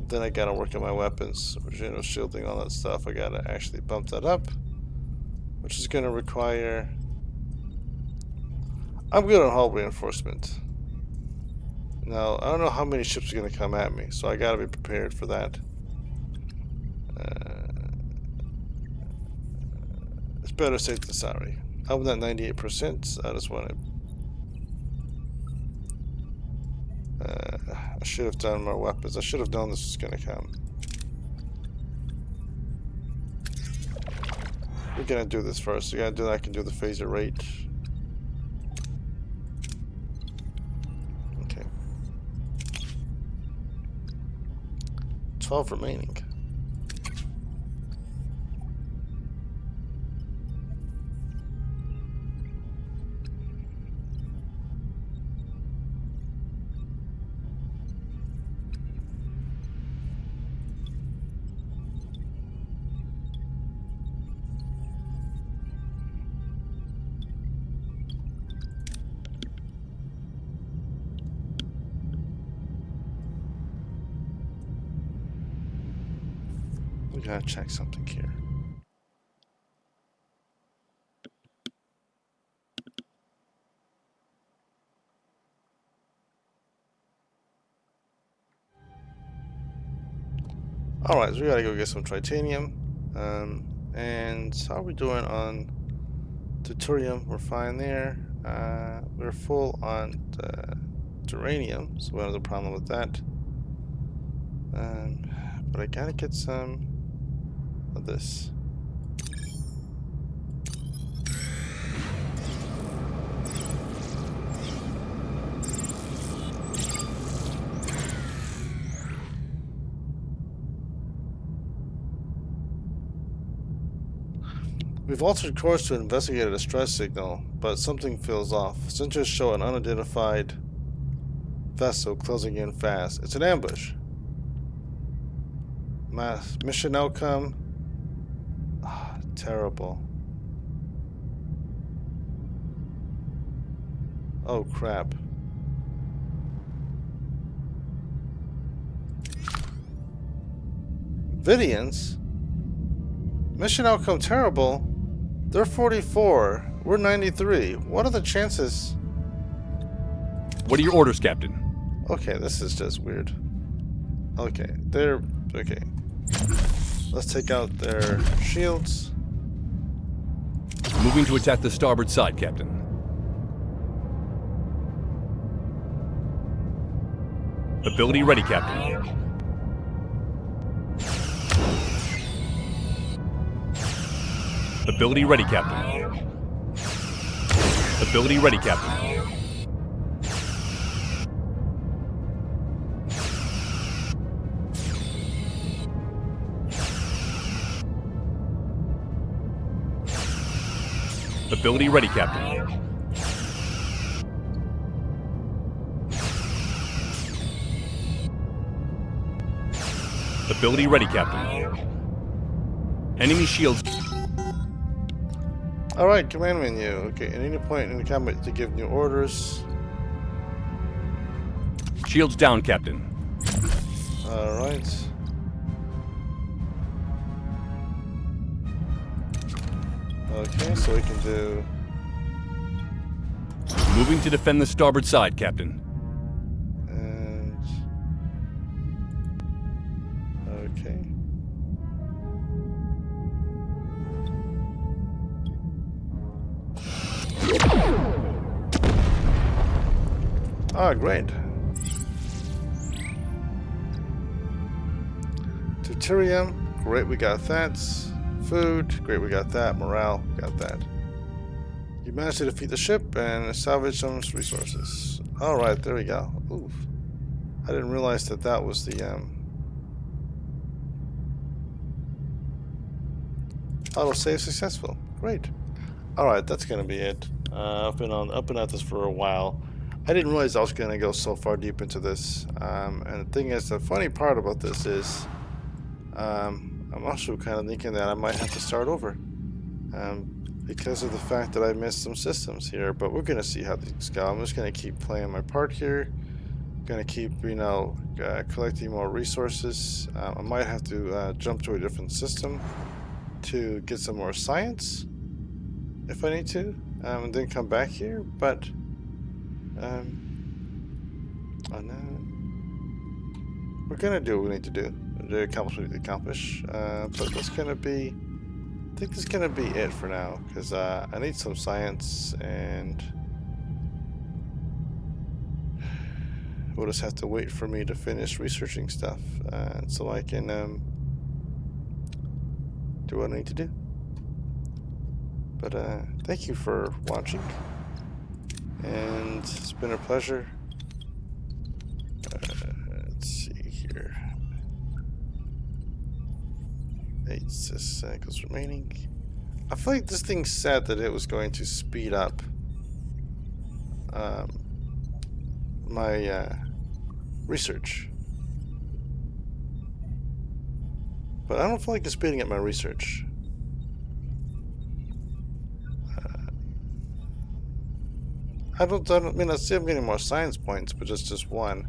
Then I gotta work on my weapons, regenerative shielding, all that stuff. I gotta actually bump that up, which is gonna require. I'm good on hull reinforcement. Now, I don't know how many ships are gonna come at me, so I gotta be prepared for that. It's better safe than sorry. I'm at 98%. I just want to. I should have done more weapons. I should have known this was going to come. We're going to do this first. I can do the phaser rate. Okay. 12 remaining. We gotta check something here. Alright, so we gotta go get some titanium. And how are we doing on deuterium? We're fine there. We're full on uranium, so we don't have a problem with that. But I gotta get some of this. We've altered course to investigate a distress signal, but something feels off. Sensors show an unidentified vessel closing in fast. It's an ambush. Mission outcome. Terrible. Oh crap. Vidians? Mission outcome terrible? They're 44. We're 93. What are the chances? What are your orders, Captain? Okay, this is just weird. Okay, they're... Okay. Let's take out their shields. Moving to attack the starboard side, Captain. Ability ready, Captain. Ability ready, Captain. Ability ready, Captain. Ability ready, Captain. Ability ready, Captain. Enemy shields. Alright, command menu. Okay, at any point in the combat to give new orders. Shields down, Captain. Alright. Okay, so we can do... Moving to defend the starboard side, Captain. And... Okay. Ah, great. Deuterium, great, we got that. Food, great, we got that. Morale, got that. You managed to defeat the ship and salvage some resources. Alright, there we go. Oof. I didn't realize that that was the, autosave successful. Great. Alright, that's gonna be it. I've been up and at this for a while. I didn't realize I was gonna go so far deep into this. And the thing is, the funny part about this is, I'm also kind of thinking that I might have to start over. Because of the fact that I missed some systems here, but we're gonna see how things go. I'm just gonna keep playing my part here. Gonna keep, you know, collecting more resources. I might have to jump to a different system to get some more science if I need to, and then come back here. But oh no, we're gonna do what we need to do. To accomplish what we need to accomplish. But that's gonna be. I think this is gonna be it for now, because I need some science, and we'll just have to wait for me to finish researching stuff, so I can do what I need to do. But thank you for watching, and it's been a pleasure. Let's see here. 8 cycles remaining. I feel like this thing said that it was going to speed up my research, but I don't feel like it's speeding up my research. I mean, I see I'm getting more science points, but just one.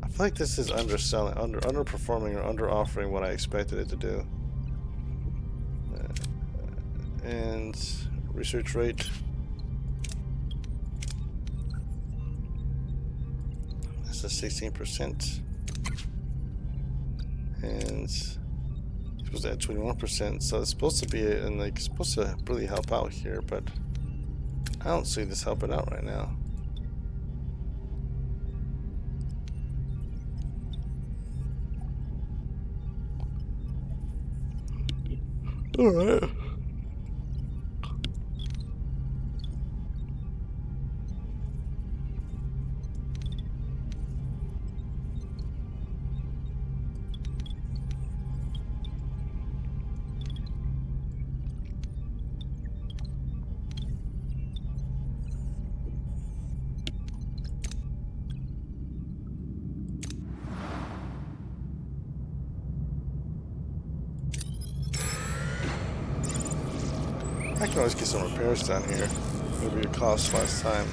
I feel like this is underselling, underperforming, or under offering what I expected it to do. And research rate. This is 16%. And it was at 21%, so it's supposed to be and like supposed to really help out here, but I don't see this helping out right now. All right. I can always get some repairs done here. Maybe it cost last time.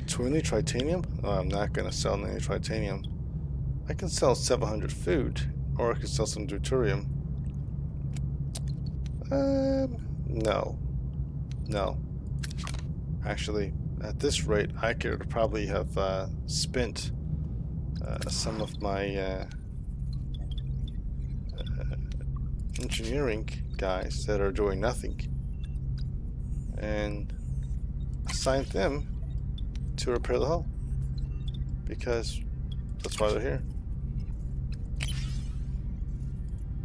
20 titanium? Oh, I'm not gonna sell any titanium. I can sell 700 food, or I could sell some deuterium. No. No. Actually, at this rate, I could probably have spent some of my engineering guys that are doing nothing and assigned them to repair the hull, because that's why they're here.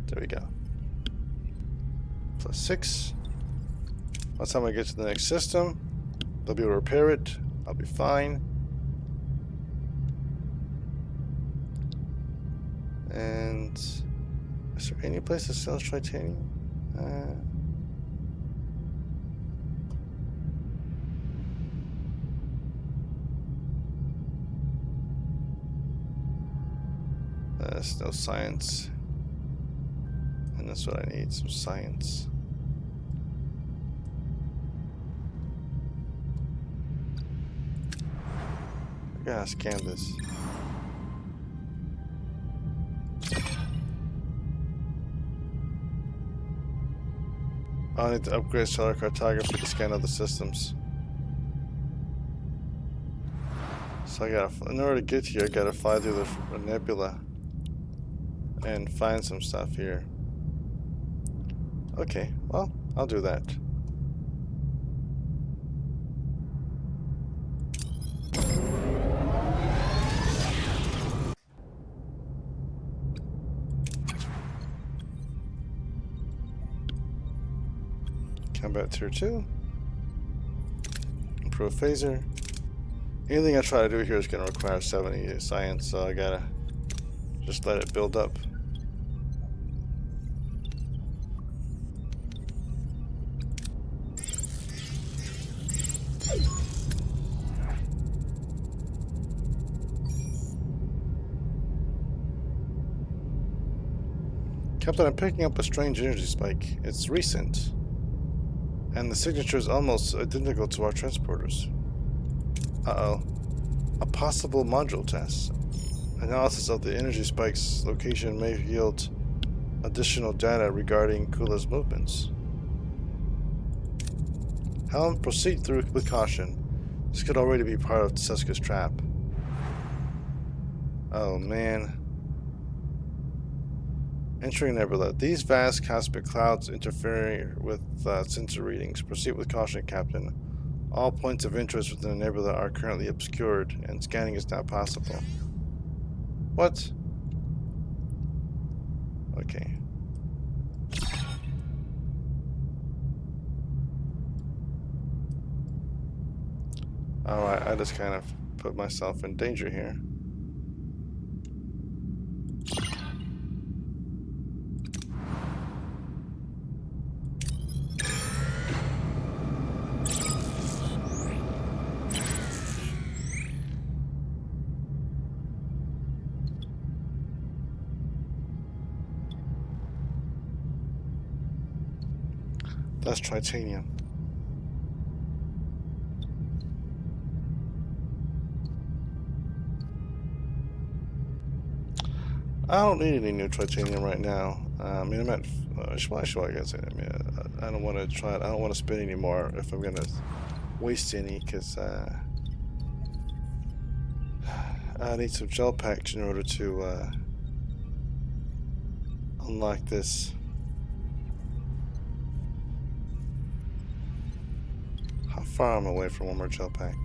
There we go. +6. By the time I get to the next system, they'll be able to repair it. I'll be fine. And is there any place that sells titanium? There's no science. And that's what I need, some science. I gotta scan this. I need to upgrade stellar cartography to scan other systems. So I gotta, in order to get here, I gotta fly through the nebula and find some stuff here. Okay, well, I'll do that. Combat tier 2. Improve phaser. Anything I try to do here is going to require 70 science, so I gotta just let it build up. Captain, I'm picking up a strange energy spike. It's recent, and the signature is almost identical to our transporters. Uh-oh. A possible module test. Analysis of the energy spike's location may yield additional data regarding Kula's movements. Helm, proceed through with caution. This could already be part of Seska's trap. Oh man. Entering nebula. These vast cosmic clouds interfere with sensor readings. Proceed with caution, Captain. All points of interest within the nebula are currently obscured, and scanning is not possible. What? Okay. Alright, I just kind of put myself in danger here. That's titanium. I don't need any new titanium right now. I mean, I guess I mean, I don't want to try it. I don't want to spend any more if I'm gonna waste any, because I need some gel packs in order to unlock this. How far am I away from one more gel pack?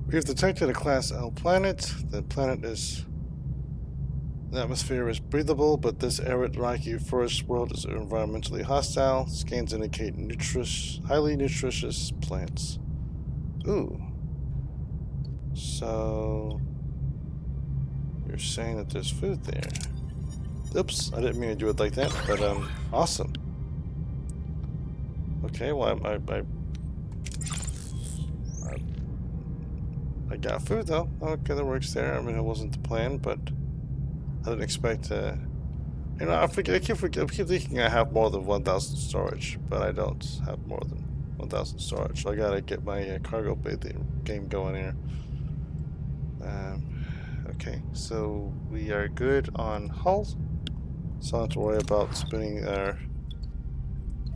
We have detected a Class L planet. The atmosphere is breathable, but this arid, rocky forest world is environmentally hostile. Scans indicate highly nutritious plants. Ooh. So you're saying that there's food there. Oops, I didn't mean to do it like that, but awesome. Okay, well I got food though. Okay, that works there. I mean, it wasn't the plan, but I didn't expect to. You know, I keep thinking I have more than 1,000 storage, but I don't have more than 1,000 storage. So I gotta get my cargo game going here. Okay, so we are good on hull. So I don't have to worry about spending our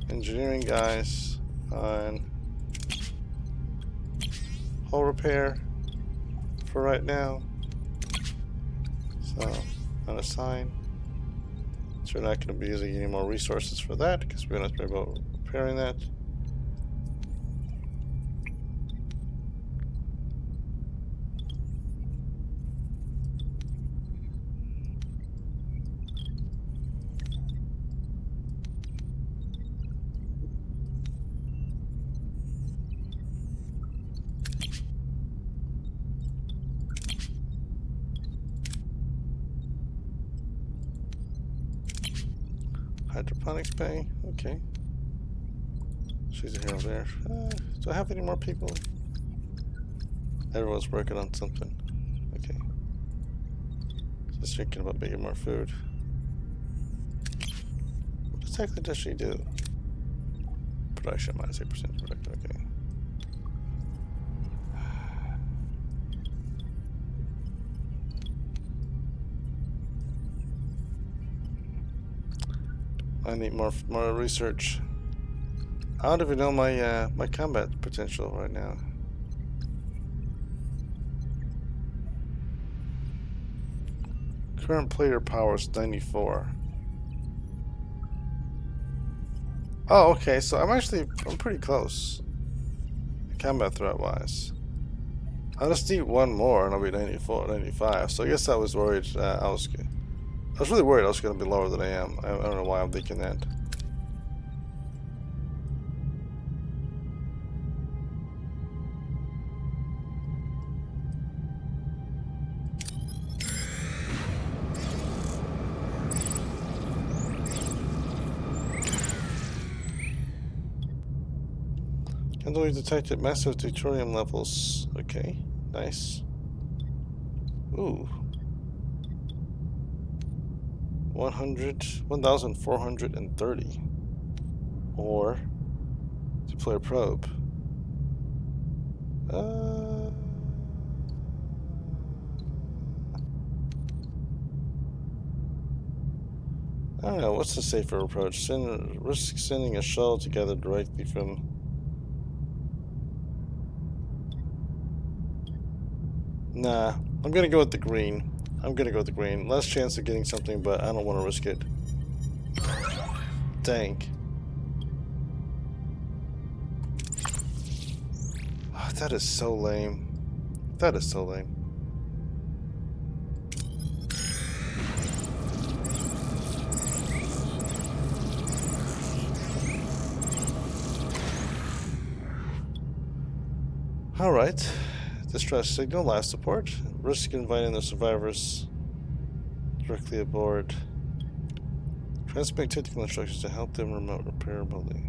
engineering guys on hull repair for right now. So unassign. So we're not going to be using any more resources for that because we're going to have to worry about repairing that. Hydroponics bay, okay. She's a hero there. Do I have any more people? Everyone's working on something. Okay. Just thinking about making more food. What exactly does she do? Production minus 8% production, okay. I need more research. I don't even know my my combat potential right now. Current player power is 94. Oh, okay. So I'm pretty close. Combat threat wise. I just need one more and I'll be 94, 95. So I guess I was worried. I was really worried I was going to be lower than I am. I don't know why I'm thinking that. And we detected massive deuterium levels. Okay, nice. Ooh. 1,430. Or deploy a probe. I don't know, what's the safer approach? Risk sending a shuttle together directly from... Nah, I'm gonna go with the green. Less chance of getting something, but I don't want to risk it. Dang. Oh, that is so lame. That is so lame. Alright. Distress signal, life support. Risk inviting the survivors directly aboard. Transmit technical instructions to help them remote repair remotely.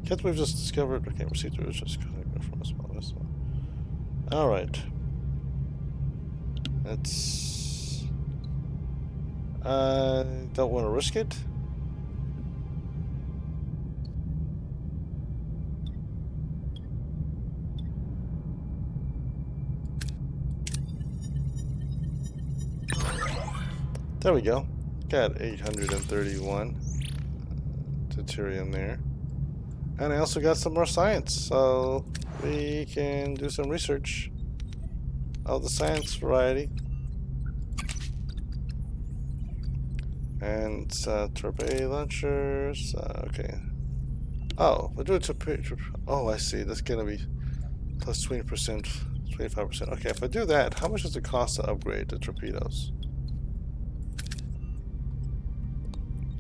Can't we've just discovered? Okay, received the just from a small vessel. Alright. Let's. Don't want to risk it. There we go. Got 831 deuterium there. And I also got some more science, so we can do some research of the science variety. And torpedo launchers, okay. Oh, we'll do it to. Oh, I see. That's gonna be plus 20%, 25%. Okay, if I do that, how much does it cost to upgrade the torpedoes?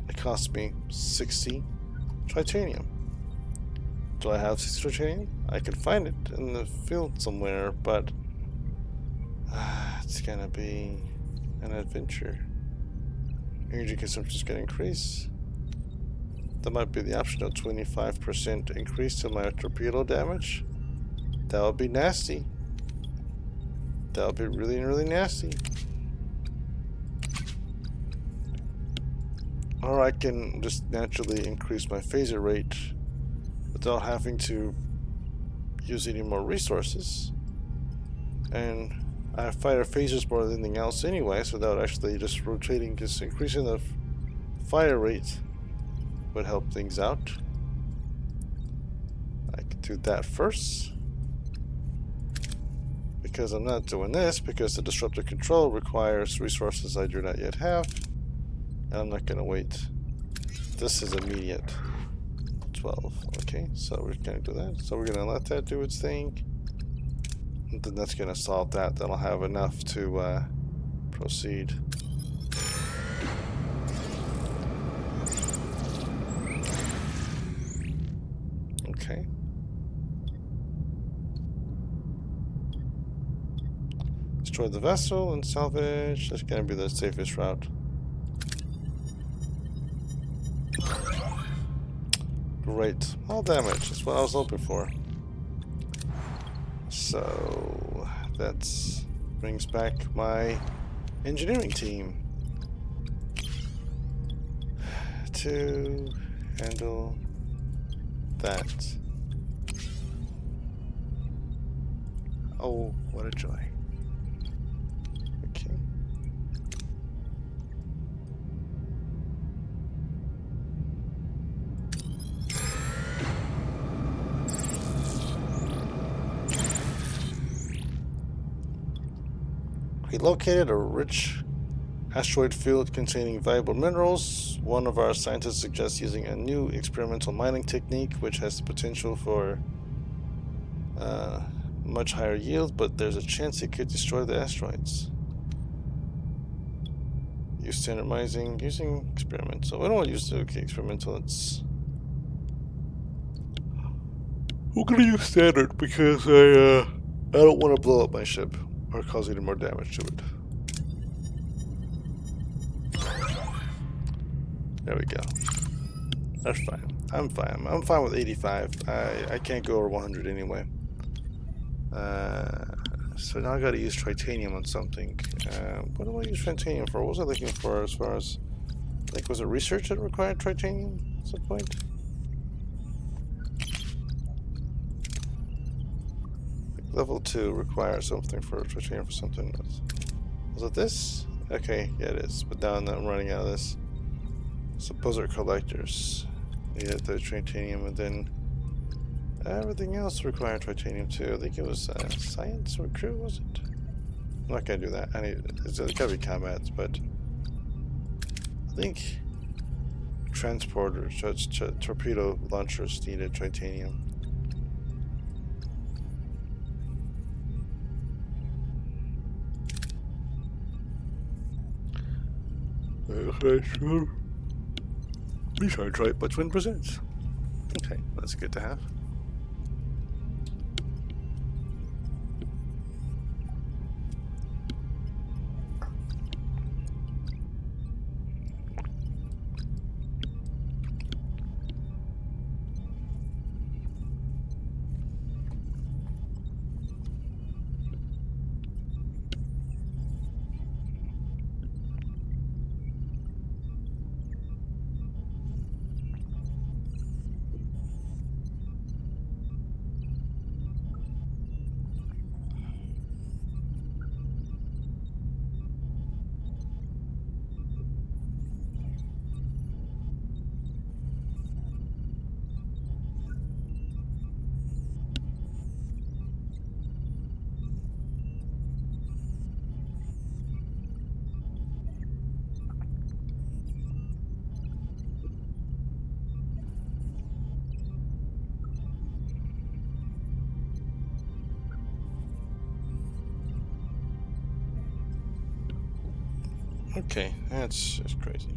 It costs me 60 titanium. Do I have 60 titanium? I can find it in the field somewhere, but it's gonna be an adventure. Energy consumption is gonna increase. That might be the option of 25% increase to my torpedo damage. That would be nasty. That would be really, really nasty. Or I can just naturally increase my phaser rate without having to use any more resources. And I fire phasers more than anything else anyway, so without actually just rotating, just increasing the fire rate would help things out. I could do that first. Because I'm not doing this, because the disruptor control requires resources I do not yet have. And I'm not going to wait. This is immediate. 12. Okay, so we're going to do that. So we're going to let that do its thing. And then that's going to solve that. That'll have enough to proceed. Okay. Destroy the vessel and salvage. That's going to be the safest route. Great. All damage. That's what I was hoping for. So that brings back my engineering team to handle that. Oh, what a joy. Okay. We located a rich asteroid field containing valuable minerals. One of our scientists suggests using a new experimental mining technique which has the potential for much higher yield, but there's a chance it could destroy the asteroids. Use standardizing using experimental. We don't want to use the experimental. It's we're gonna use standard because I don't want to blow up my ship or cause any more damage to it. There we go. That's fine. I'm fine. I'm fine with 85. I can't go over 100 anyway. So now I gotta use titanium on something. What do I use titanium for? What was I looking for as far as... like, was it research that required titanium at some point? Like level 2 requires something for titanium for something else. Was it this? Okay, yeah it is. But now I'm running out of this. Suppose our collectors needed the titanium, and then everything else required titanium too. I think it was science or crew, was it? I'm not gonna do that. It's gotta be combats, but I think transporters, torpedo launchers needed titanium. Okay, sure. Recharge rate by 20%. Okay, that's good to have. Okay, that's just crazy.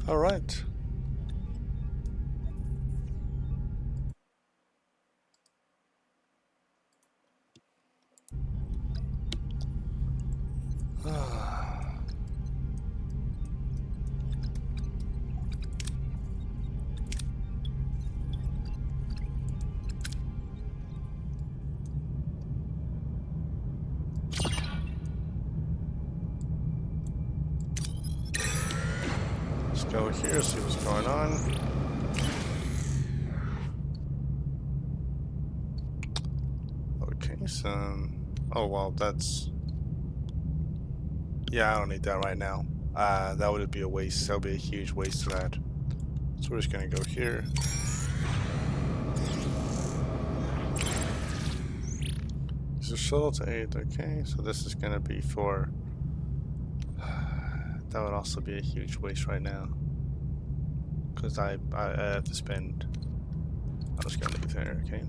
All right. Let's go here, see what's going on. Okay, so... Oh, well, that's... Yeah, I don't need that right now. That would be a waste. That would be a huge waste of that. So we're just gonna go here. Use a shuttle to aid. Okay, so this is gonna be for... That would also be a huge waste right now. Because I have to spend... I'm just gonna leave there, okay?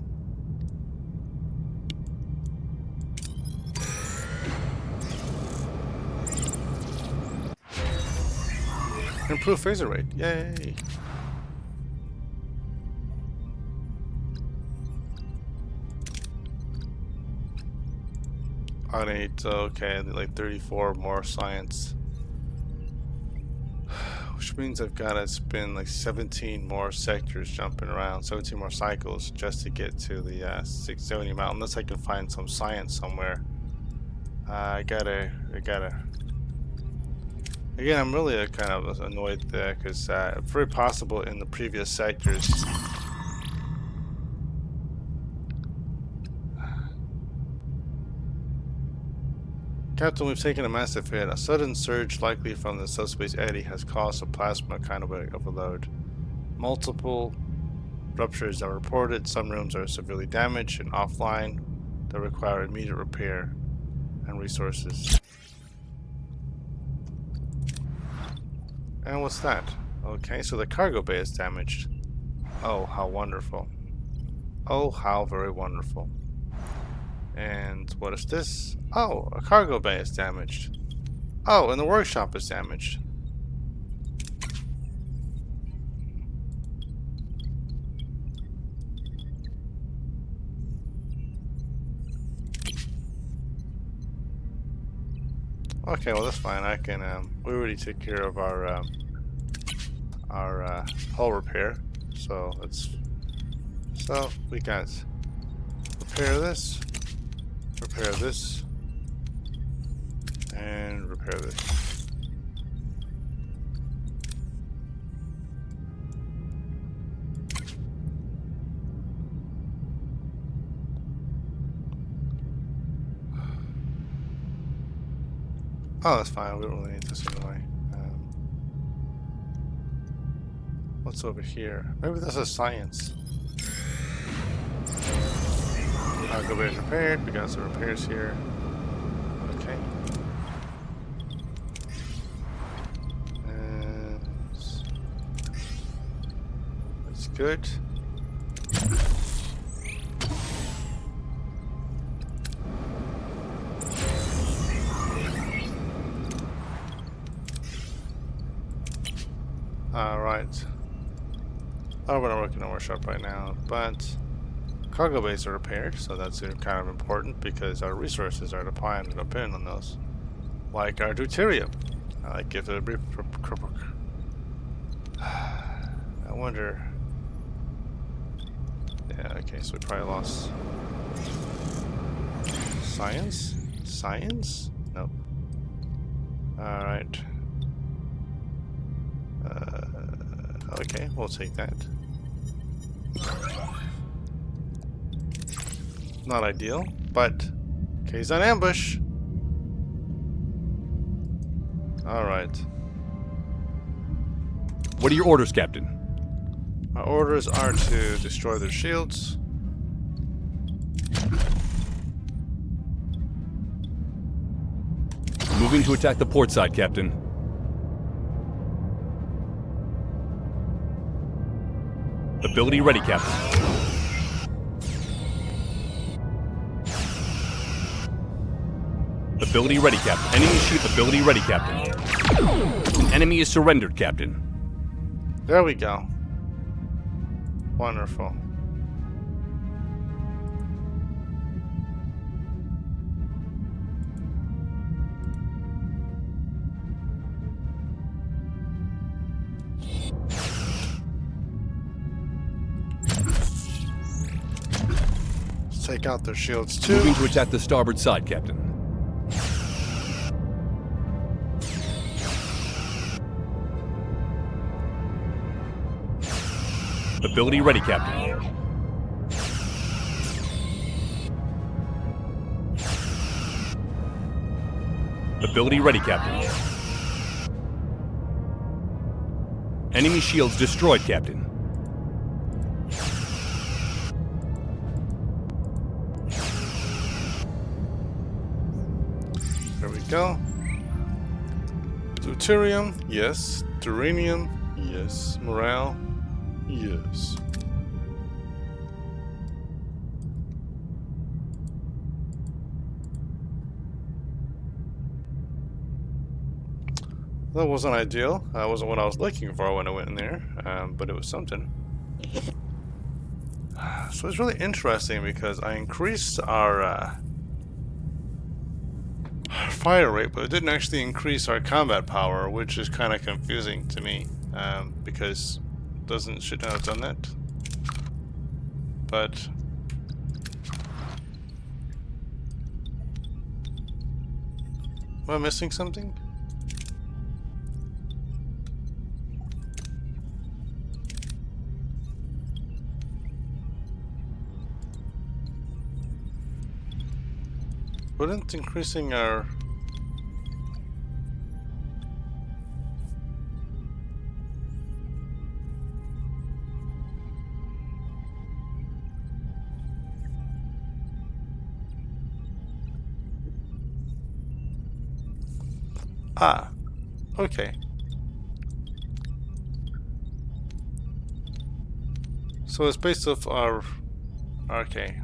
Improve phaser rate, yay! I need, okay, I need like 34 more science. Which means I've got to spin like 17 more sectors jumping around, 17 more cycles just to get to the 670 amount, unless I can find some science somewhere. I gotta. Again, I'm really kind of annoyed there because very possible in the previous sectors. Captain, we've taken a massive hit. A sudden surge likely from the subspace eddy has caused a plasma kind of overload. Multiple ruptures are reported. Some rooms are severely damaged and offline that require immediate repair and resources. And what's that? Okay, so the cargo bay is damaged. Oh, how wonderful. Oh, how very wonderful. And what is this? Oh, a cargo bay is damaged. Oh, and the workshop is damaged. Okay, well that's fine. I can. We already took care of our hull repair, so let's. So we got repair this, and repair this. Oh, that's fine. We don't really need this anyway. What's over here? Maybe this is science. Cargo bay is repaired. We got some repairs here. Okay. That's good. Alright. Oh, we're not working on workshop right now, but cargo bays are repaired, so that's kind of important because our resources are dependent on those. Like our deuterium. I like if it I wonder. Yeah, okay, so we probably lost science? Science? Nope. Alright. Okay, we'll take that. Not ideal, but K's on ambush. Alright. What are your orders, Captain? Our orders are to destroy their shields. Moving to attack the port side, Captain. Ability ready, Captain. Ability ready, Captain. Enemy ship ability ready, Captain. An enemy is surrendered, Captain. There we go. Wonderful. Let's take out their shields too. Moving to attack the starboard side, Captain. Ability ready, Captain. Ability ready, Captain. Enemy shields destroyed, Captain. There we go. Deuterium, yes. Duranium, yes. Morale, yes. That wasn't ideal. That wasn't what I was looking for when I went in there, but it was something. So it's really interesting because I increased our fire rate, but it didn't actually increase our combat power, which is kind of confusing to me, because should not have done that. But am I missing something? Wouldn't increasing our... Ah, okay. So it's based off our... Okay.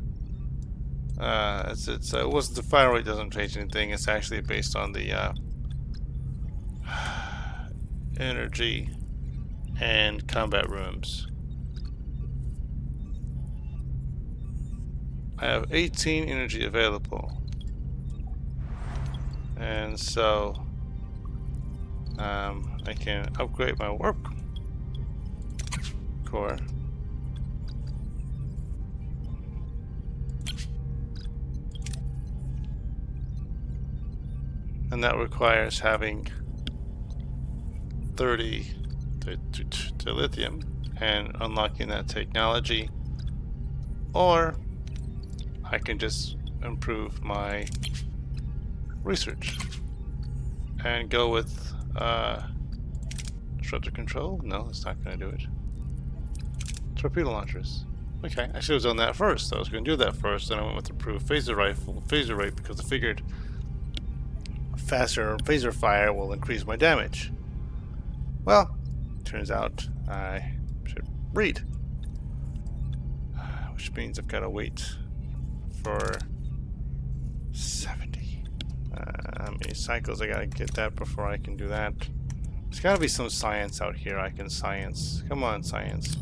It was the fire rate doesn't change anything. It's actually based on the energy and combat rooms. I have 18 energy available, and so I can upgrade my warp core. And that requires having 30 to lithium and unlocking that technology, or I can just improve my research and go with disruptor control. No, that's not going to do it. Torpedo launchers. Okay, I should have done that first. I was going to do that first, then I went with improved phaser rate because I figured faster phaser fire will increase my damage. Well, turns out I should read, which means I've got to wait for 70. How many cycles I gotta get that before I can do that? There's gotta be some science out here I can science. Come on, science.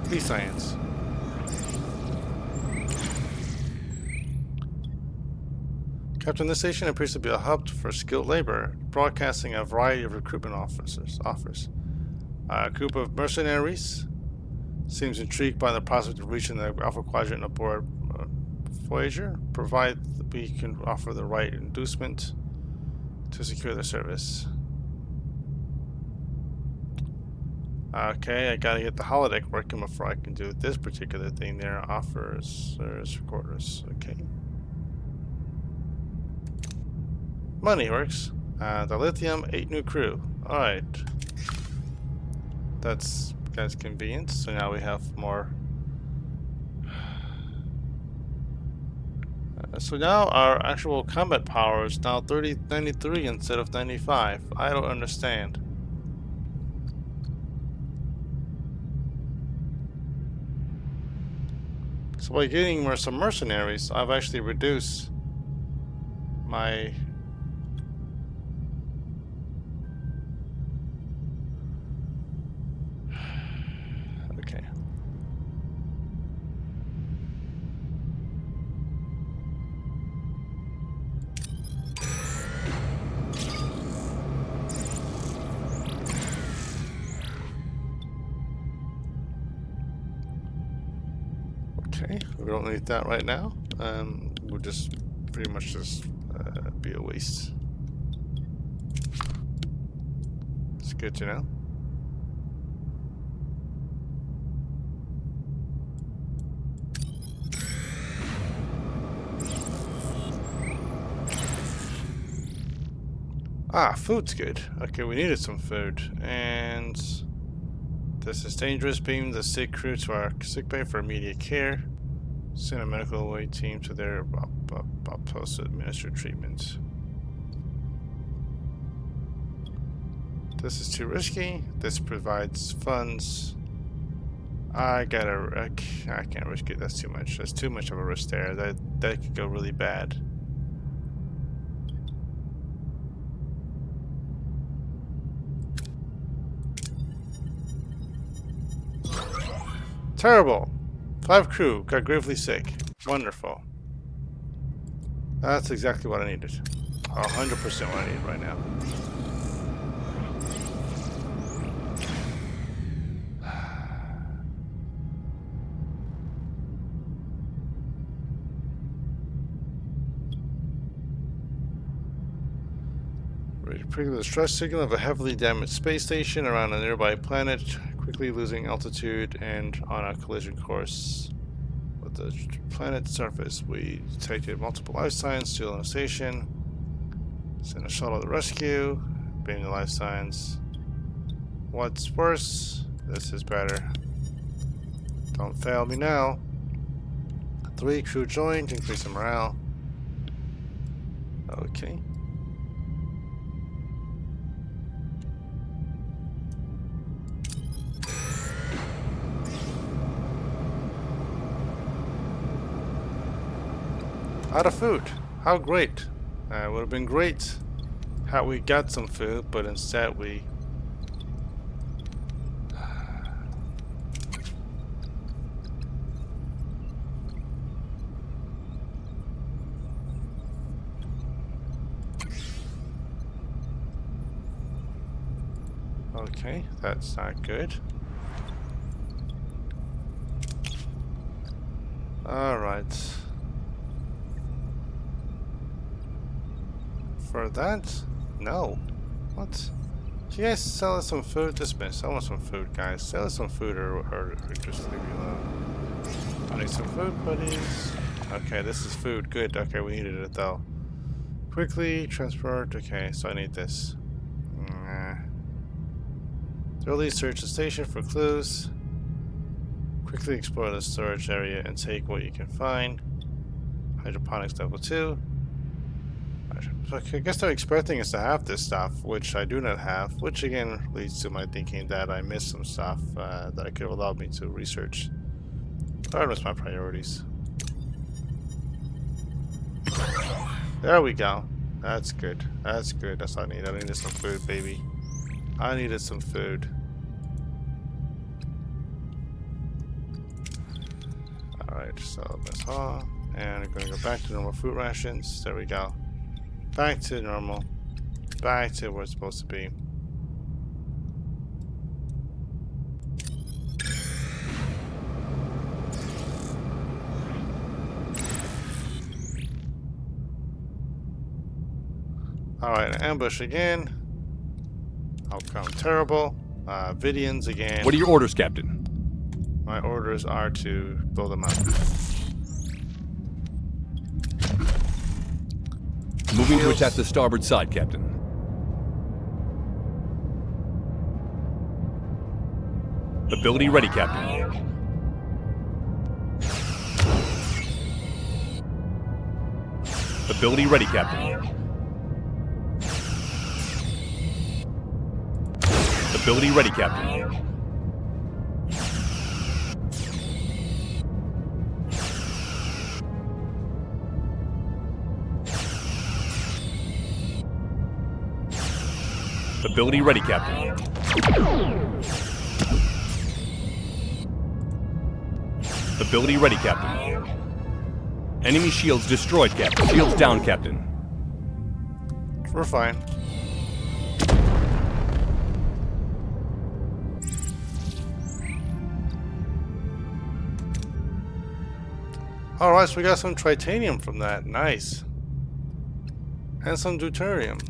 Please, science. Captain, this station appears to be a hub for skilled labor, broadcasting a variety of recruitment offers. A group of mercenaries seems intrigued by the prospect of reaching the Alpha Quadrant aboard Voyager, provided we can offer the right inducement to secure the service. Okay, I gotta get the holodeck working before I can do this particular thing there. Offers, recorders, okay. Money works. The lithium, 8 new crew. Alright. That's convenient. So now we have more So now our actual combat power is now 93 instead of 95. I don't understand. So by getting some mercenaries, I've actually reduced my... Okay. Okay, we don't need that right now. We'll just pretty much just be a waste. It's good to know. Ah, food's good. Okay, we needed some food. And this is dangerous. Beam the sick crew to our sickbay for immediate care. Send a medical away team to their post to administer treatment. This is too risky. This provides funds. I can't risk it. That's too much. That's too much of a risk there. That could go really bad. Terrible. 5 crew got gravely sick. Wonderful. That's exactly what I needed. 100% what I need right now. Trigger the stress signal of a heavily damaged space station around a nearby planet, quickly losing altitude and on a collision course with the planet's surface. We detected multiple life signs still on the station. Send a shuttle to rescue. Beam the life signs. What's worse? This is better. Don't fail me now. 3 crew joined, increase the morale. Okay. Out of food. How great. It would have been great had we got some food, but instead we... Okay, that's not good. Alright. For that? No. What? You guys sell us some food? Dismiss. I want some food, guys. Sell us some food or just leave me alone. I need some food, buddies. Okay, this is food. Good. Okay, we needed it though. Quickly transport. Okay, so I need this. Thoroughly search the station for clues. Quickly explore the storage area and take what you can find. Hydroponics level 2. So I guess they're expecting us to have this stuff, which I do not have, which again leads to my thinking that I missed some stuff that could have allowed me to research. That was my priorities. There we go. That's good. That's good. That's what I need. I needed some food, baby. I needed some food. Alright, so that's all. And I'm going to go back to normal food rations. There we go. Back to normal. Back to where it's supposed to be. Alright, ambush again. Outcome terrible. Vidians again. What are your orders, Captain? My orders are to blow them up. Moving to attack the starboard side, Captain. Ability ready, Captain. Ability ready, Captain. Ability ready, Captain. Ability ready, Captain. Ability ready, Captain. Enemy shields destroyed, Captain. Shields down, Captain. We're fine. Alright, so we got some titanium from that. Nice. And some deuterium.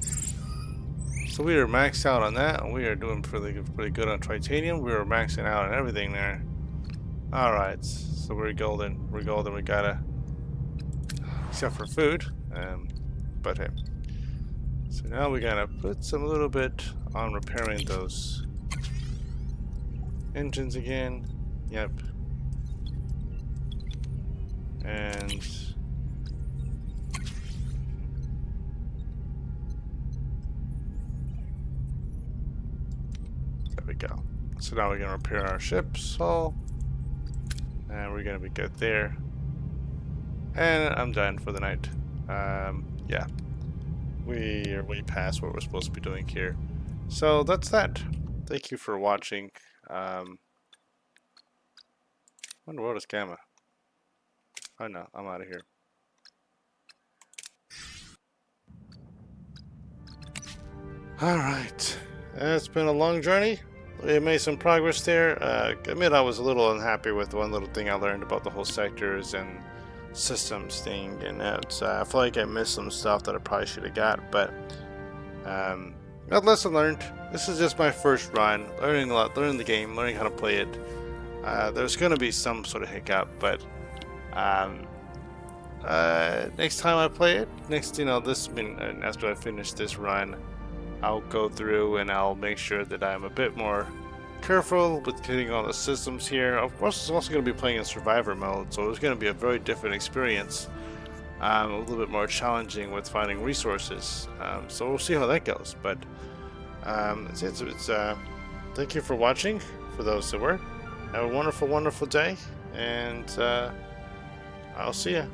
So we are maxed out on that, and we are doing pretty good on titanium. We were maxing out on everything there. Alright, so we're golden. We're golden. We gotta... Except for food. But hey. So now we gotta put some little bit on repairing those engines again. Yep. And there we go. So now we're gonna repair our ship's hull, and we're gonna be good there. And I'm done for the night. Yeah, we are way past what we're supposed to be doing here. So that's that. Thank you for watching. Wonder what is Gamma? Oh no, I'm out of here. Alright, it's been a long journey. We made some progress there. Admit I was a little unhappy with one little thing I learned about the whole sectors and systems thing, and it's, I feel like I missed some stuff that I probably should have got, but lesson learned. This is just my first run, learning a lot, learning the game, learning how to play it. There's going to be some sort of hiccup, but next time I play it, after I finish this run, I'll go through and I'll make sure that I'm a bit more careful with getting all the systems here. Of course, it's also going to be playing in survivor mode, so it's going to be a very different experience, a little bit more challenging with finding resources. So we'll see how that goes. But thank you for watching. For those that were, have a wonderful, wonderful day, and I'll see ya.